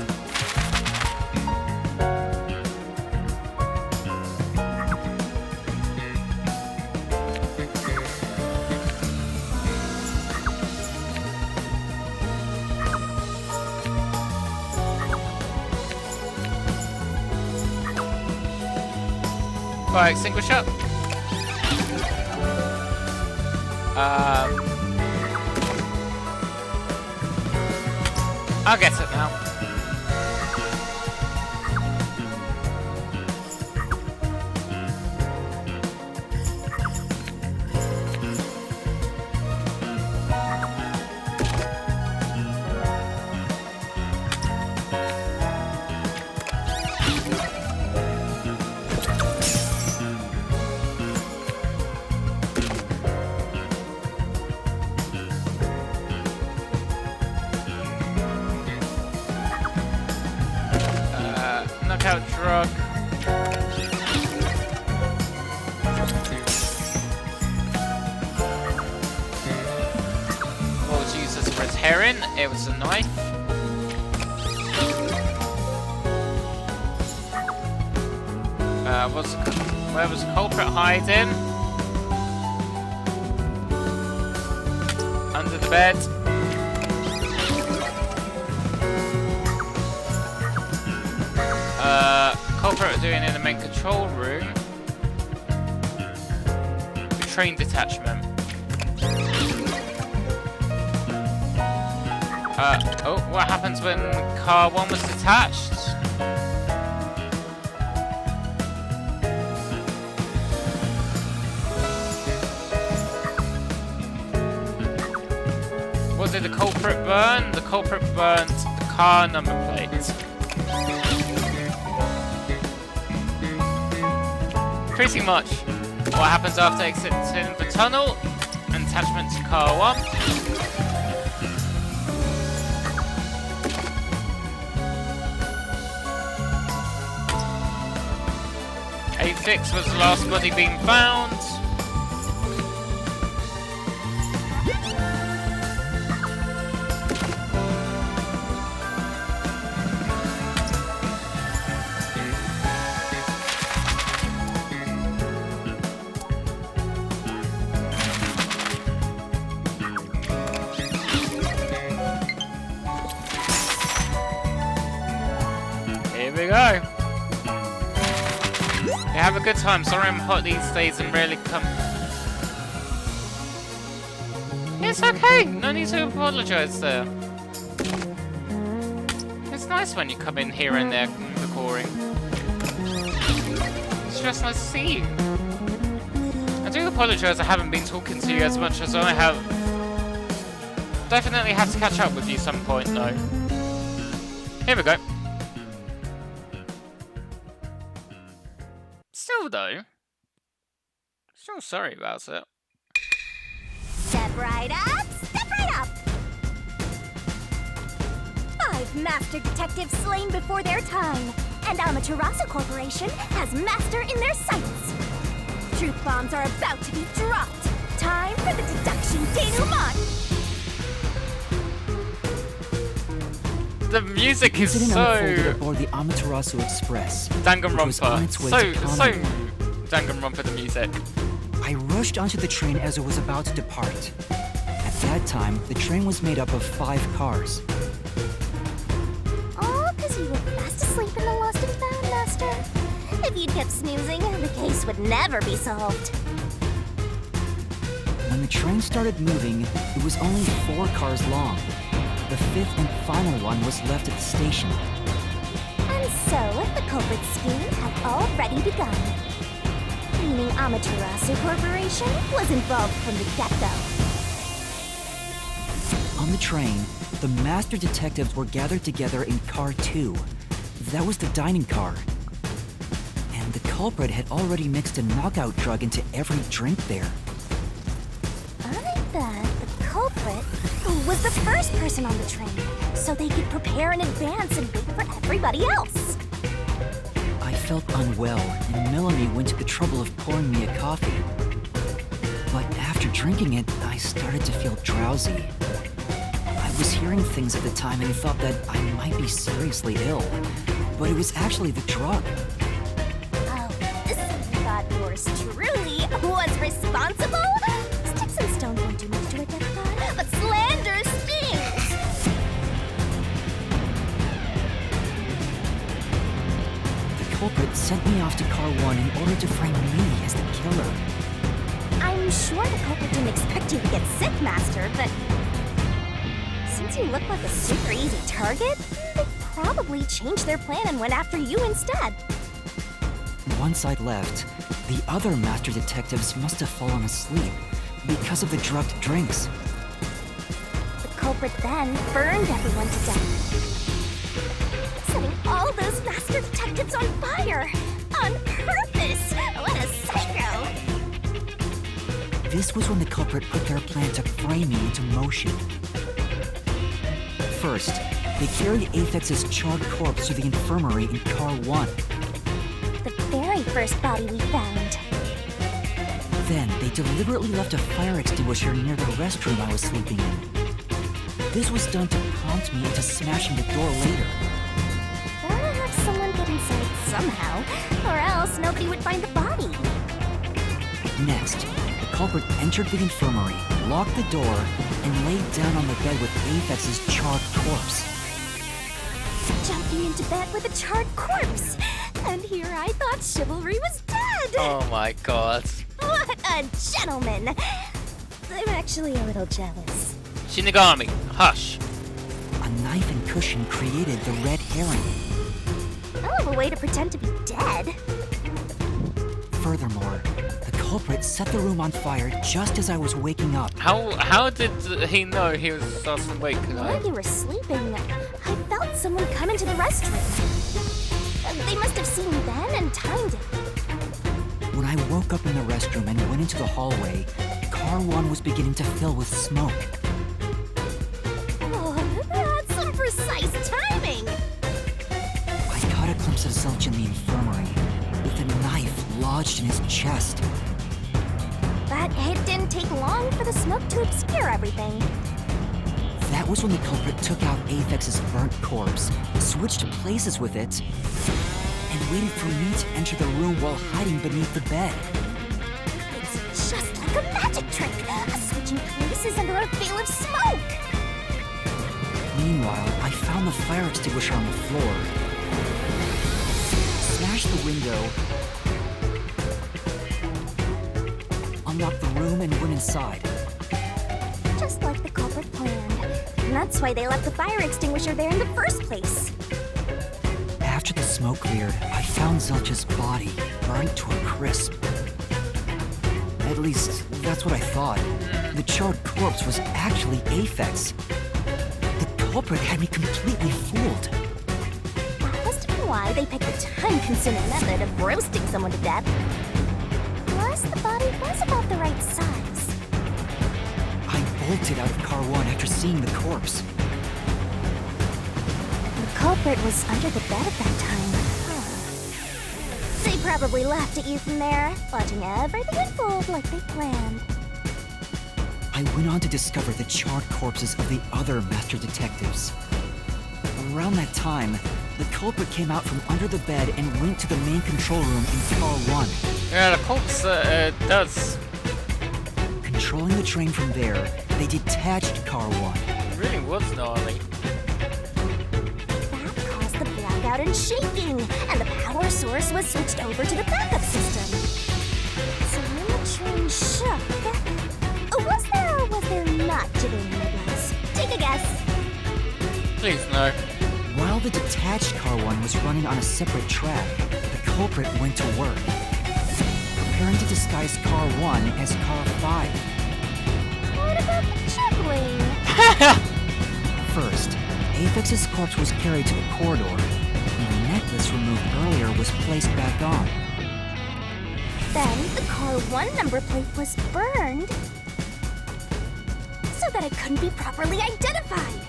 Fire extinguisher. I'll get it now. Knockout drug. What was used as a red herring? It was a knife. Where was the culprit hiding? Under the bed. Culprit doing in the main control room. The train detachment. Oh, what happens when car 1 was detached? What did the culprit burn? The culprit burnt the car number plate. Pretty much what happens after exiting the tunnel and attachment to car 1. A6 was the last body being found. go. You have a good time. Sorry I'm hot these days and rarely come. It's okay. No need to apologise there. It's nice when you come in here and there recording. It's just nice to see you. I do apologise I haven't been talking to you as much as I have. Definitely have to catch up with you some point though. Here we go. Still though. Still sorry about it. Step right up, step right up! 5 master detectives slain before their time, and Amaterasu Corporation has master in their sights. Truth bombs are about to be dropped. Time for the deduction denouement! The music is Incident so unfolded aboard the Amaterasu Express, Danganronpa. which was on its way So to Kanagawa. Danganronpa the music. I rushed onto the train as it was about to depart. At that time, the train was made up of 5 cars. All because you were fast asleep in the lost and found, Master. If you'd kept snoozing, the case would never be solved. When the train started moving, it was only 4 cars long. The 5th and final one was left at the station. And so, the culprit scheme had already begun. Meaning Amaterasu Corporation was involved from the get-go. On the train, the master detectives were gathered together in car 2. That was the dining car. And the culprit had already mixed a knockout drug into every drink there. I bet the culprit was the first person on the train, so they could prepare in advance and wait for everybody else. I felt unwell, and Melanie went to the trouble of pouring me a coffee. But after drinking it, I started to feel drowsy. I was hearing things at the time and thought that I might be seriously ill, but it was actually the drug. Oh, so you thought yours truly was responsible? Sticks and stones won't do much to identify, but slander stings! The culprit sent me off to car 1 in order to frame me as the killer. I'm sure the culprit didn't expect you to get sick, Master, but since you look like a super easy target, they probably changed their plan and went after you instead. Once I'd left, the other master detectives must have fallen asleep because of the drugged drinks. The culprit then burned everyone to death, setting all those master detectives on fire on purpose. What a psycho! This was when the culprit put their plan to frame me into motion. First, they carried Aphex's charred corpse to the infirmary in car 1. The very first body we found. Then, they deliberately left a fire extinguisher near the restroom I was sleeping in. This was done to prompt me into smashing the door later. Gotta have someone get inside somehow, or else nobody would find the body. Next, the culprit entered the infirmary, locked the door, and laid down on the bed with Aphex's charred corpse. Jumping into bed with a charred corpse! And here I thought chivalry was dead! Oh my god. What a gentleman! I'm actually a little jealous. Shinigami, hush. A knife and cushion created the red herring. Hell of a way to pretend to be dead. Furthermore, the culprit set the room on fire just as I was waking up. How did he know he was fast awake? While you were sleeping, I felt someone come into the restroom. They must have seen me then and timed it. When I woke up in the restroom and went into the hallway, car 1 was beginning to fill with smoke. Oh, that's some precise timing! I caught a glimpse of Zelch in the infirmary, with a knife lodged in his chest. But it didn't take long for the smoke to obscure everything. That was when the culprit took out Aphex's burnt corpse, switched places with it, and waited for me to enter the room while hiding beneath the bed. It's just like a magic trick, switching places under a veil of smoke. Meanwhile, I found the fire extinguisher on the floor. smashed the window, unlocked the room, and went inside. Just like the culprit planned. And that's why they left the fire extinguisher there in the first place. After the smoke cleared, I found Zilch's body, burnt to a crisp. At least, that's what I thought. The charred corpse was actually Aphex. The culprit had me completely fooled. That must have been why they picked a time-consuming method of roasting someone to death. Plus, the body was about the right size. I bolted out of Car 1 after seeing the corpse. The culprit was under the bed at that time. They probably laughed at you from there, watching everything unfold like they planned. I went on to discover the charred corpses of the other master detectives. Around that time, the culprit came out from under the bed and went to the main control room in Car 1. Yeah, the corpse does. Controlling the train from there, they detached Car 1. It really was gnarly. That caused the blackout and shaking, and the power source was switched over to the backup system. So when the train shook, was there not jiggling movements? Take a guess. Please no. While the detached Car 1 was running on a separate track, the culprit went to work, preparing to disguise Car 1 as Car 5. What about the jiggling? First, Aphex's corpse was carried to the corridor, and the necklace removed earlier was placed back on. Then the Car 1 number plate was burned so that it couldn't be properly identified.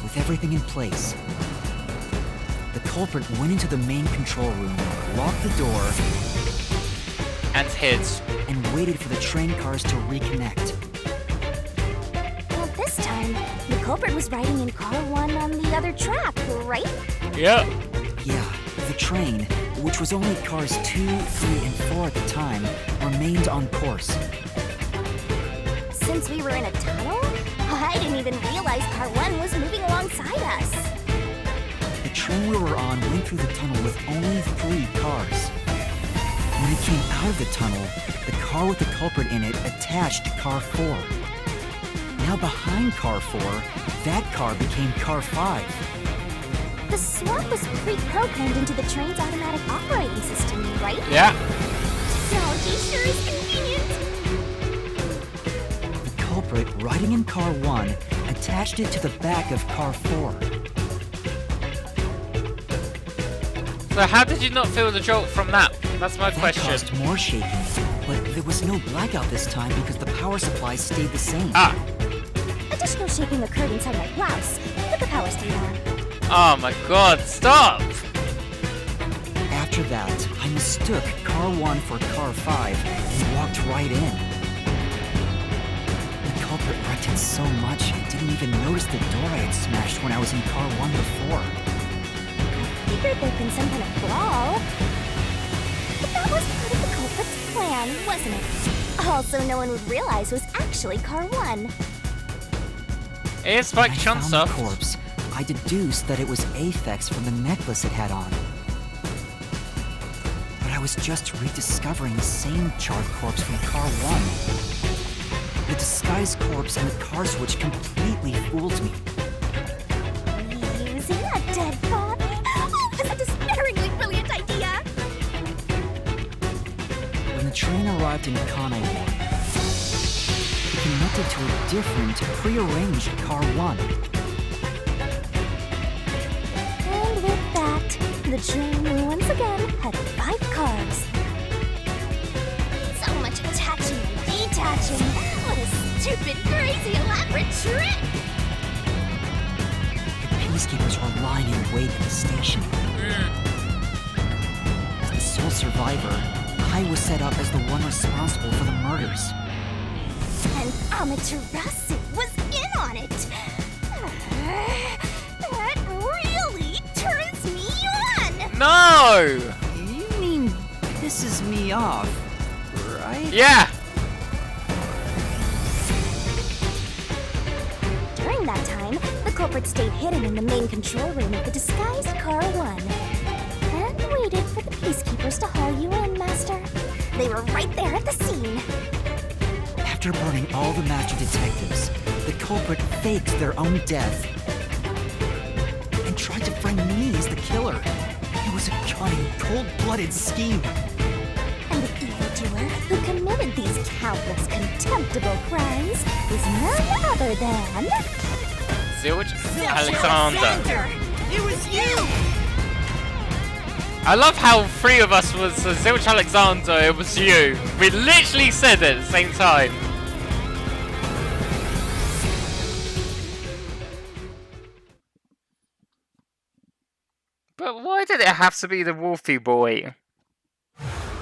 With everything in place, the culprit went into the main control room, locked the door, and hid. And waited for the train cars to reconnect. Well, this time, the culprit was riding in Car 1 on the other track, right? Yep. Yeah, the train, which was only cars 2, 3, and 4 at the time, remained on course. Since we were in a tunnel, I didn't even realize Car 1 was moving alongside us. The train we were on went through the tunnel with only 3 cars. When it came out of the tunnel, the car with the culprit in it attached to Car 4. Now behind Car 4, that car became Car 5. The swap was pre-programmed into the train's automatic operating system, right? Yeah. Technology sure is convenient. The culprit, riding in Car 1, attached it to the back of Car 4. So how did you not feel the jolt from that? That's my question. That caused more shaking, but there was no blackout this time because the power supply stayed the same. Ah. Additional shaking occurred inside my blouse, but the power stayed on. Oh my god, stop! After that, I mistook Car 1 for Car 5 and walked right in. The culprit wrecked it so much I didn't even notice the door I had smashed when I was in Car 1 before. I figured there'd been some kind of brawl. But that was part of the culprit's plan, wasn't it? Also, no one would realize was actually Car 1. It's like Chunsoft. When I found the corpse, I deduced that it was Aphex from the necklace it had on. But I was just rediscovering the same charred corpse from Car 1. The disguised corpse and the car switch completely fooled me. Using a dead body? Oh, that's a despairingly brilliant idea! When the train arrived in Kanai Ward, it connected to a different, prearranged Car 1. And with that, the train once again had 5 cars. So much attaching and detaching. What a stupid, crazy, elaborate trick! The peacekeepers were lying in wait at the station. As the sole survivor, I was set up as the one responsible for the murders. And Amaterasu was in on it! That really turns me on! No! You mean pisses me off, right? Yeah! During that time, the culprit culprit stayed hidden in the main control room of the disguised Car 1. And waited for the peacekeepers to haul you in, Master. They were right there at the scene. After burning all the Master Detectives, the culprit faked their own death and tried to frame me as the killer. It was a cunning, cold-blooded scheme. And the evildoer who committed these countless contemptible crimes is none other than... Zilch Alexander. It was you! I love how three of us was Zilch Alexander, it was you. We literally said it at the same time. But why did it have to be the Wolfie boy?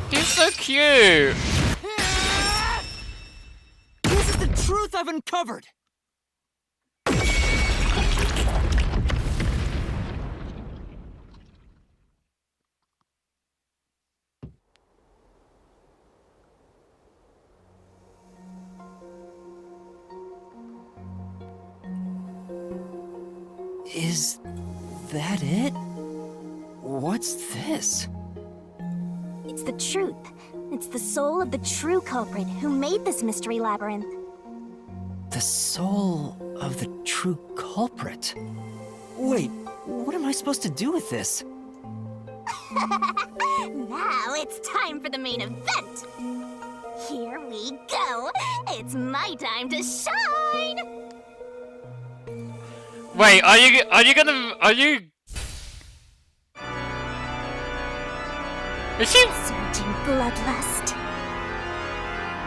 He's so cute! This is the truth I've uncovered! Is that it? What's this? It's the truth. It's the soul of the true culprit who made this mystery labyrinth. The soul of the true culprit? Wait, what am I supposed to do with this? Now it's time for the main event. Here we go. It's my time to shine. Wait, are you Is she? Surging bloodlust.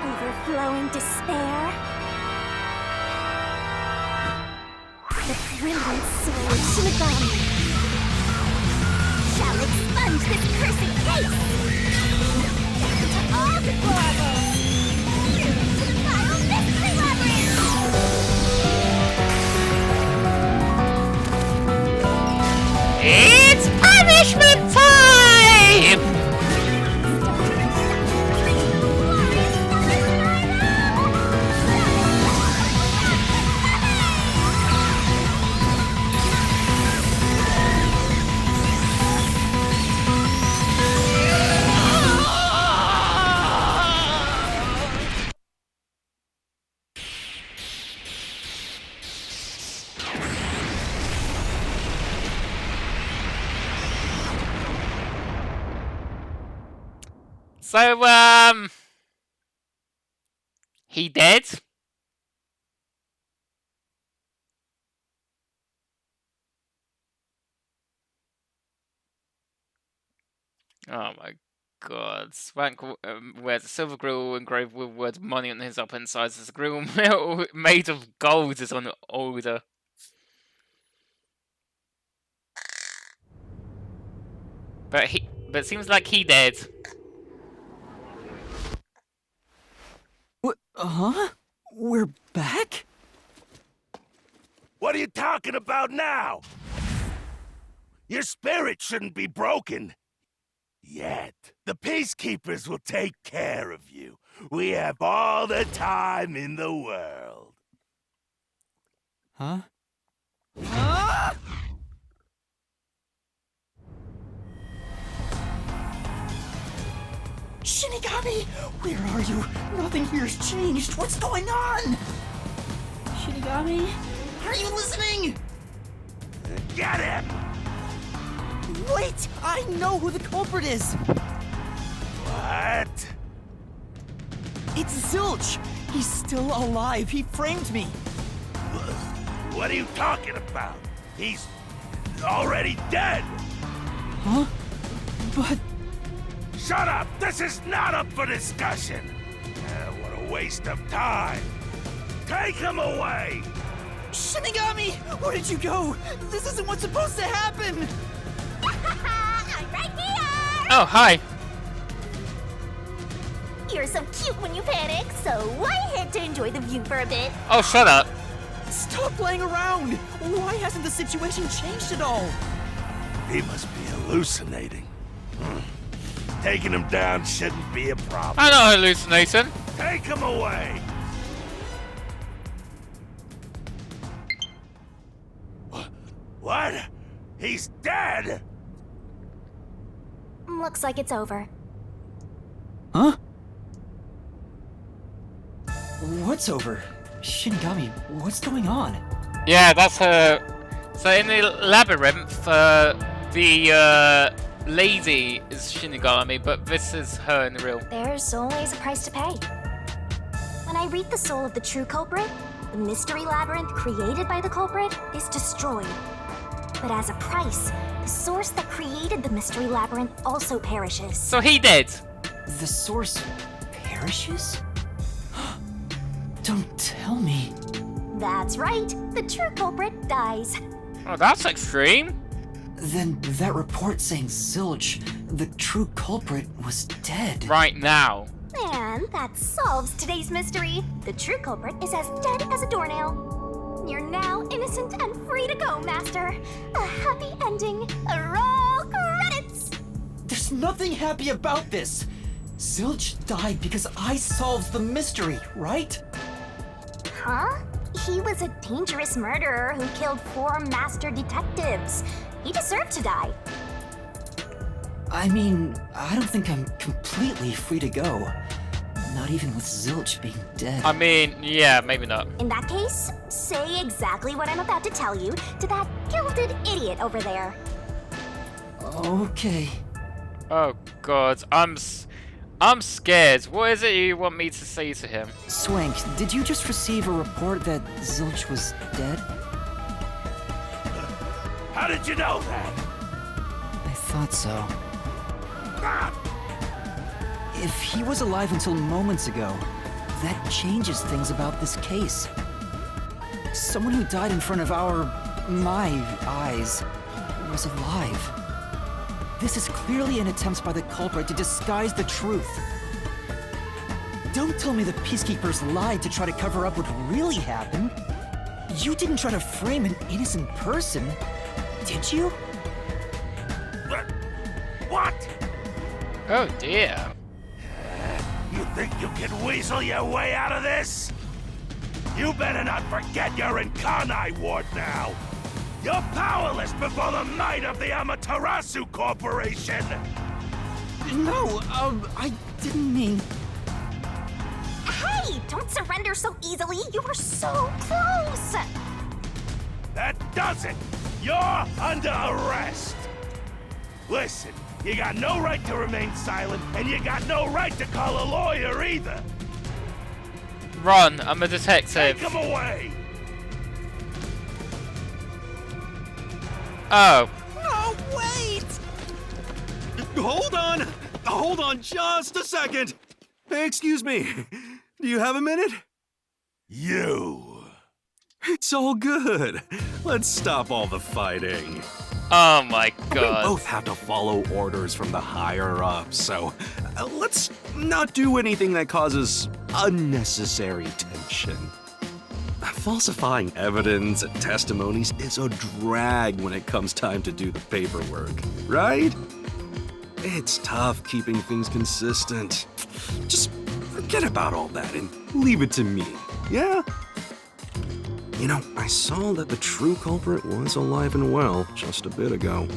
Overflowing despair. The brilliant soul of Shinigami shall expunge this cursed case. To all deplorables. To the final mystery labyrinth. It's punishment time! So, he dead? Oh my god. Swank wears a silver grill engraved with the word money on his upper insides. His grill made of gold is on order. But it seems like he dead. What? Huh? We're back? What are you talking about now? Your spirit shouldn't be broken. Yet. The Peacekeepers will take care of you. We have all the time in the world. Huh? Ah! Shinigami! Where are you? Nothing here's changed. What's going on? Shinigami? Are you listening? Get him! Wait! I know who the culprit is! What? It's Zilch! He's still alive. He framed me. What are you talking about? He's already dead! Huh? But... Shut up! This is not up for discussion! What a waste of time! Take him away! Shinigami! Where did you go? This isn't what's supposed to happen! I'm right here! Oh, hi. You're so cute when you panic, so I head to enjoy the view for a bit. Oh, shut up. Stop playing around! Why hasn't the situation changed at all? He must be hallucinating. Taking him down shouldn't be a problem. I'm not hallucinating. Take him away! What? He's dead? Looks like it's over. Huh? What's over? Shinigami, what's going on? Yeah, that's her. So in the labyrinth, the lady is Shinigami, but this is her in the real. There's always a price to pay. When I read the soul of the true culprit, the mystery labyrinth created by the culprit is destroyed. But as a price, the source that created the mystery labyrinth also perishes. So he dead. The source perishes? Don't tell me. That's right. The true culprit dies. Oh, that's extreme. Then that report saying Zilch, the true culprit, was dead. Right now. And that solves today's mystery. The true culprit is as dead as a doornail. You're now innocent and free to go, Master. A happy ending. Roll credits! There's nothing happy about this. Zilch died because I solved the mystery, right? Huh? He was a dangerous murderer who killed 4 master detectives. He deserved to die. I mean, I don't think I'm completely free to go. Not even with Zilch being dead. I mean, yeah, maybe not. In that case, say exactly what I'm about to tell you to that gilded idiot over there. Okay. Oh God, I'm scared. What is it you want me to say to him? Swank, did you just receive a report that Zilch was dead? How did you know that? I thought so. If he was alive until moments ago, that changes things about this case. Someone who died in front of my eyes was alive. This is clearly an attempt by the culprit to disguise the truth. Don't tell me the Peacekeepers lied to try to cover up what really happened. You didn't try to frame an innocent person, did you? What? Oh dear. You think you can weasel your way out of this? You better not forget you're in Kanai Ward now. You're powerless before the might of the Amaterasu Corporation! No, I didn't mean... Hey, don't surrender so easily. You were so close. That does it! You're under arrest! Listen, you got no right to remain silent, and you got no right to call a lawyer either! Run, I'm a detective. Take him away! Oh. Oh, wait! Hold on just a second! Hey, excuse me. Do you have a minute? You! It's all good. Let's stop all the fighting. Oh my God. We both have to follow orders from the higher-ups, so let's not do anything that causes unnecessary tension. Falsifying evidence and testimonies is a drag when it comes time to do the paperwork, right? It's tough keeping things consistent. Just forget about all that and leave it to me, yeah? You know, I saw that the true culprit was alive and well just a bit ago.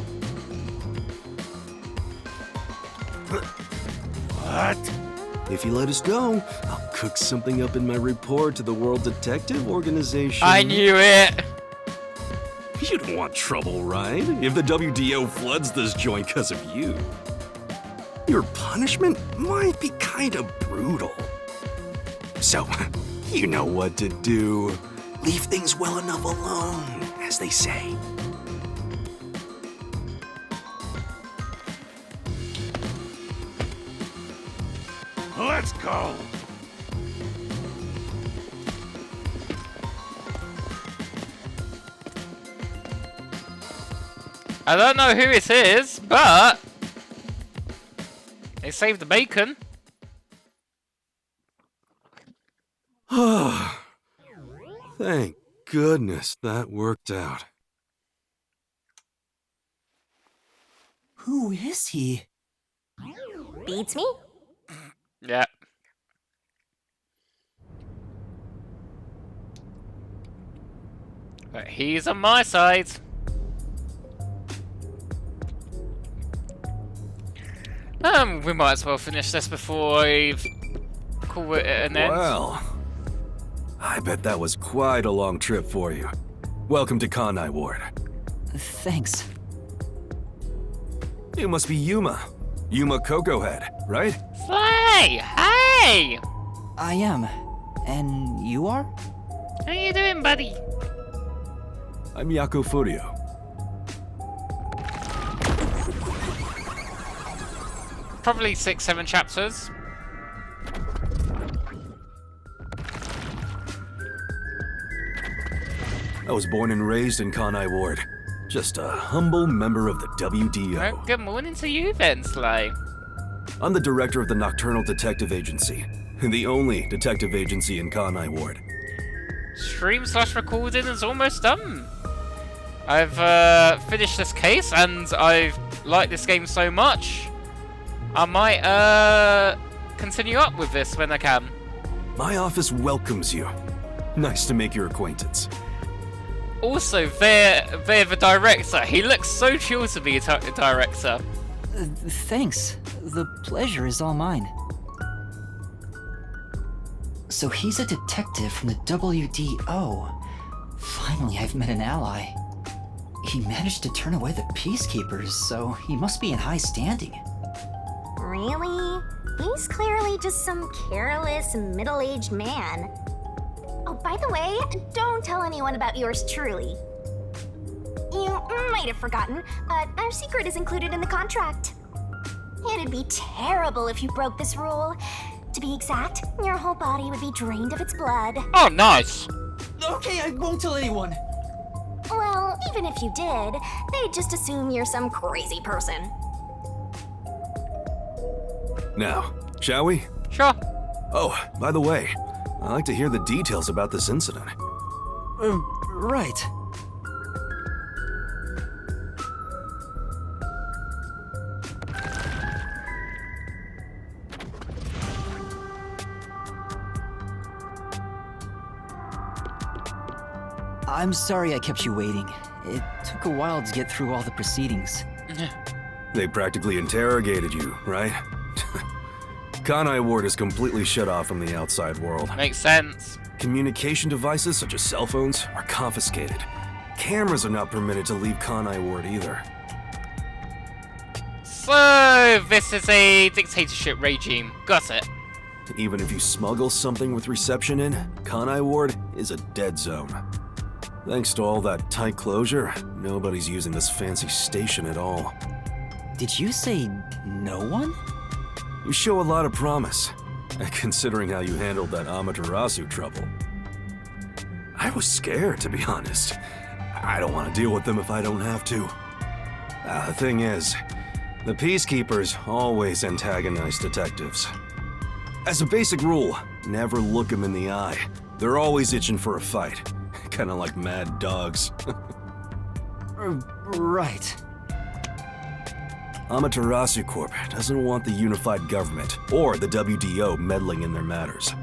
What? If you let us go, I'll cook something up in my report to the World Detective Organization. I knew it! You don't want trouble, right? If the WDO floods this joint because of you. Your punishment might be kind of brutal. So, you know what to do. Leave things well enough alone, as they say. Let's go! I don't know who it is, but they saved the bacon. Thank goodness that worked out. Who is he? Beats me? Yeah. But he's on my side. We might as well finish this before I call it an end. Well, I bet that was quite a long trip for you. Welcome to Kanai Ward. Thanks. You must be Yuma. Yuma Cocoa Head, right? Slay! Hey! I am. And you are? How you doing, buddy? I'm Yako Furio. Probably 6-7 chapters. I was born and raised in Kanai Ward. Just a humble member of the WDO. Well, good morning to you then, Slay. I'm the director of the Nocturnal Detective Agency, the only detective agency in Kanai Ward. Stream/recording is almost done. I've finished this case and I've liked this game so much. I might continue up with this when I can. My office welcomes you. Nice to make your acquaintance. Also, they're the director. He looks so chill to be a director. Thanks. The pleasure is all mine. So he's a detective from the WDO. Finally, I've met an ally. He managed to turn away the Peacekeepers, so he must be in high standing. Really? He's clearly just some careless, middle-aged man. Oh, by the way, don't tell anyone about yours truly. You might have forgotten, but our secret is included in the contract. It'd be terrible if you broke this rule. To be exact, your whole body would be drained of its blood. Oh, nice! Okay, I won't tell anyone. Well, even if you did, they'd just assume you're some crazy person. Now, shall we? Sure. Oh, by the way, I'd like to hear the details about this incident. Right. I'm sorry I kept you waiting. It took a while to get through all the proceedings. They practically interrogated you, right? Kanai Ward is completely shut off from the outside world. Makes sense. Communication devices such as cell phones are confiscated. Cameras are not permitted to leave Kanai Ward either. So, this is a dictatorship regime. Got it. Even if you smuggle something with reception in, Kanai Ward is a dead zone. Thanks to all that tight closure, nobody's using this fancy station at all. Did you say no one? You show a lot of promise, considering how you handled that Amaterasu trouble. I was scared, to be honest. I don't want to deal with them if I don't have to. The thing is, the Peacekeepers always antagonize detectives. As a basic rule, never look them in the eye. They're always itching for a fight. Kinda like mad dogs. Right. Amaterasu Corp doesn't want the unified government or the WDO meddling in their matters.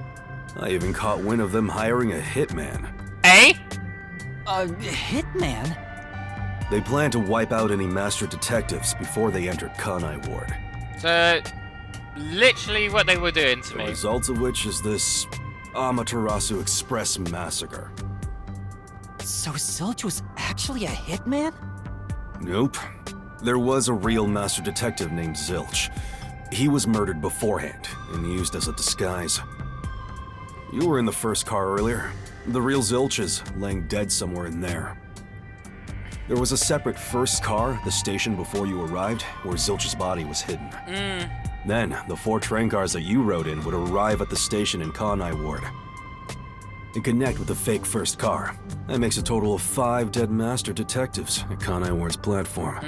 I even caught wind of them hiring a hitman. Eh? A hitman? They plan to wipe out any master detectives before they entered Kanai Ward. So, literally what they were doing to me. The result of which is this Amaterasu Express massacre. So Zilch was actually a hitman? Nope. There was a real master detective named Zilch. He was murdered beforehand and used as a disguise. You were in the first car earlier. The real Zilch is laying dead somewhere in there. There was a separate first car at the station before you arrived where Zilch's body was hidden. Then, the 4 train cars that you rode in would arrive at the station in Kanai Ward and connect with the fake first car. That makes a total of 5 dead master detectives at Kanai Ward's platform.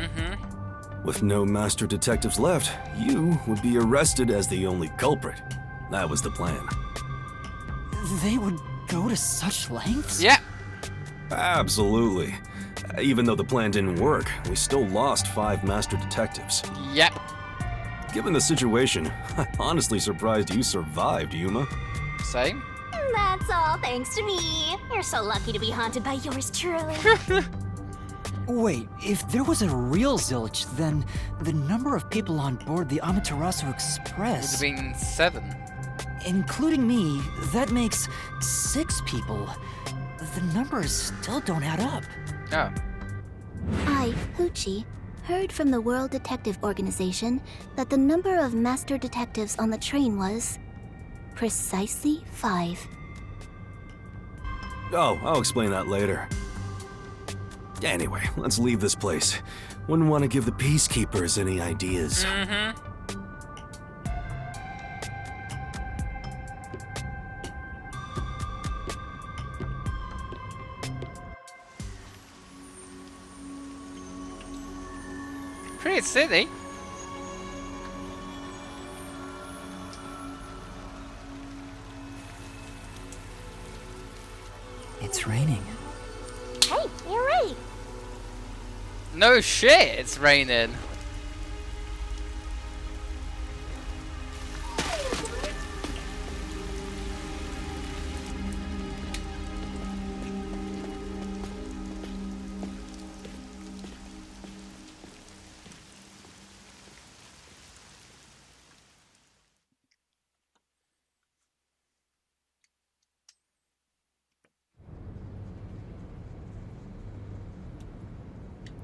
With no master detectives left, you would be arrested as the only culprit. That was the plan. They would go to such lengths? Yeah. Absolutely. Even though the plan didn't work, we still lost 5 master detectives. Yep. Given the situation, I'm honestly surprised you survived, Yuma. Same. That's all thanks to me. You're so lucky to be haunted by yours truly. Wait, if there was a real zilch, then the number of people on board the Amaterasu Would Express, have been 7. including me, that makes 6 people. The numbers still don't add up. Oh. I, Poochie, heard from the World Detective Organization that the number of master detectives on the train was precisely 5. Oh, I'll explain that later. Anyway, let's leave this place. Wouldn't want to give the Peacekeepers any ideas. Mm-hmm. Pretty silly. It's raining. Hey, you're right. No shit, it's raining.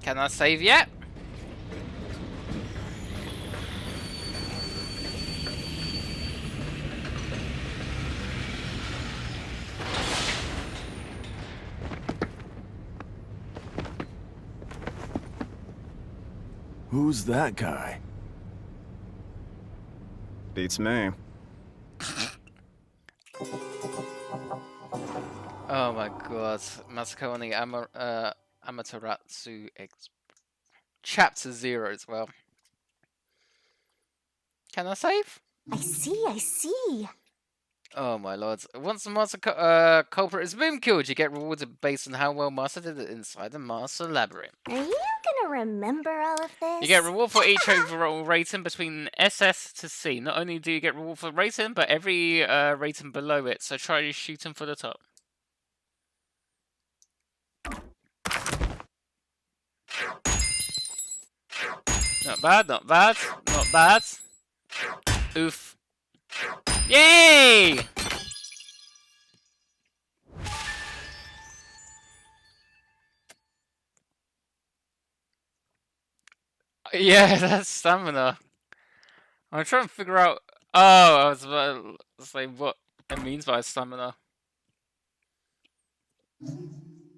Can I save yet? Who's that guy? Beats me. Oh my god. Massacre on the Amaterasu Chapter 0 as well. Can I save? I see. Oh my lord. Once the master culprit is boom killed, you get rewarded based on how well Master did it inside the Master Labyrinth. Are you gonna remember all of this? You get reward for each overall rating between SS to C. Not only do you get reward for rating, but every rating below it, so try shooting for the top. Not bad, not bad, not bad. Oof. Yay! Yeah, that's stamina. I'm trying to figure out. Oh, I was about to say what it means by stamina.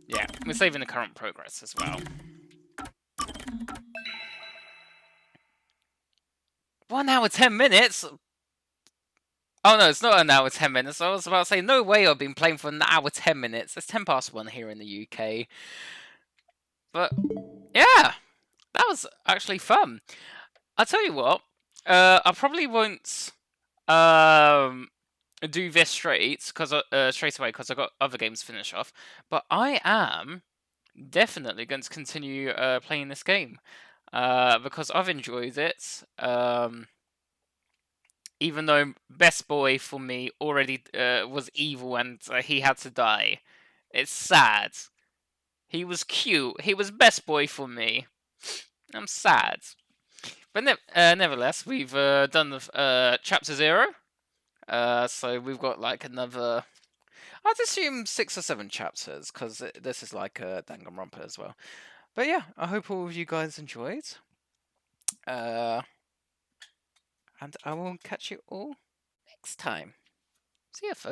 Yeah, we're saving the current progress as well. 1 hour 10 minutes. Oh no, it's not an hour 10 minutes. I was about to say no way I've been playing for an hour 10 minutes. It's 10 past 1 here in the UK. But yeah, that was actually fun. I'll tell you what. I probably won't do this straight away because I got other games to finish off. But I am definitely going to continue playing this game because I've enjoyed it. Even though Best Boy for me already was evil and he had to die, it's sad. He was cute. He was Best Boy for me. I'm sad. But nevertheless, we've done the chapter 0. So we've got like another, I'd assume 6 or 7 chapters, because this is like a Danganronpa as well. But yeah, I hope all of you guys enjoyed. And I will catch you all next time. See ya, folks.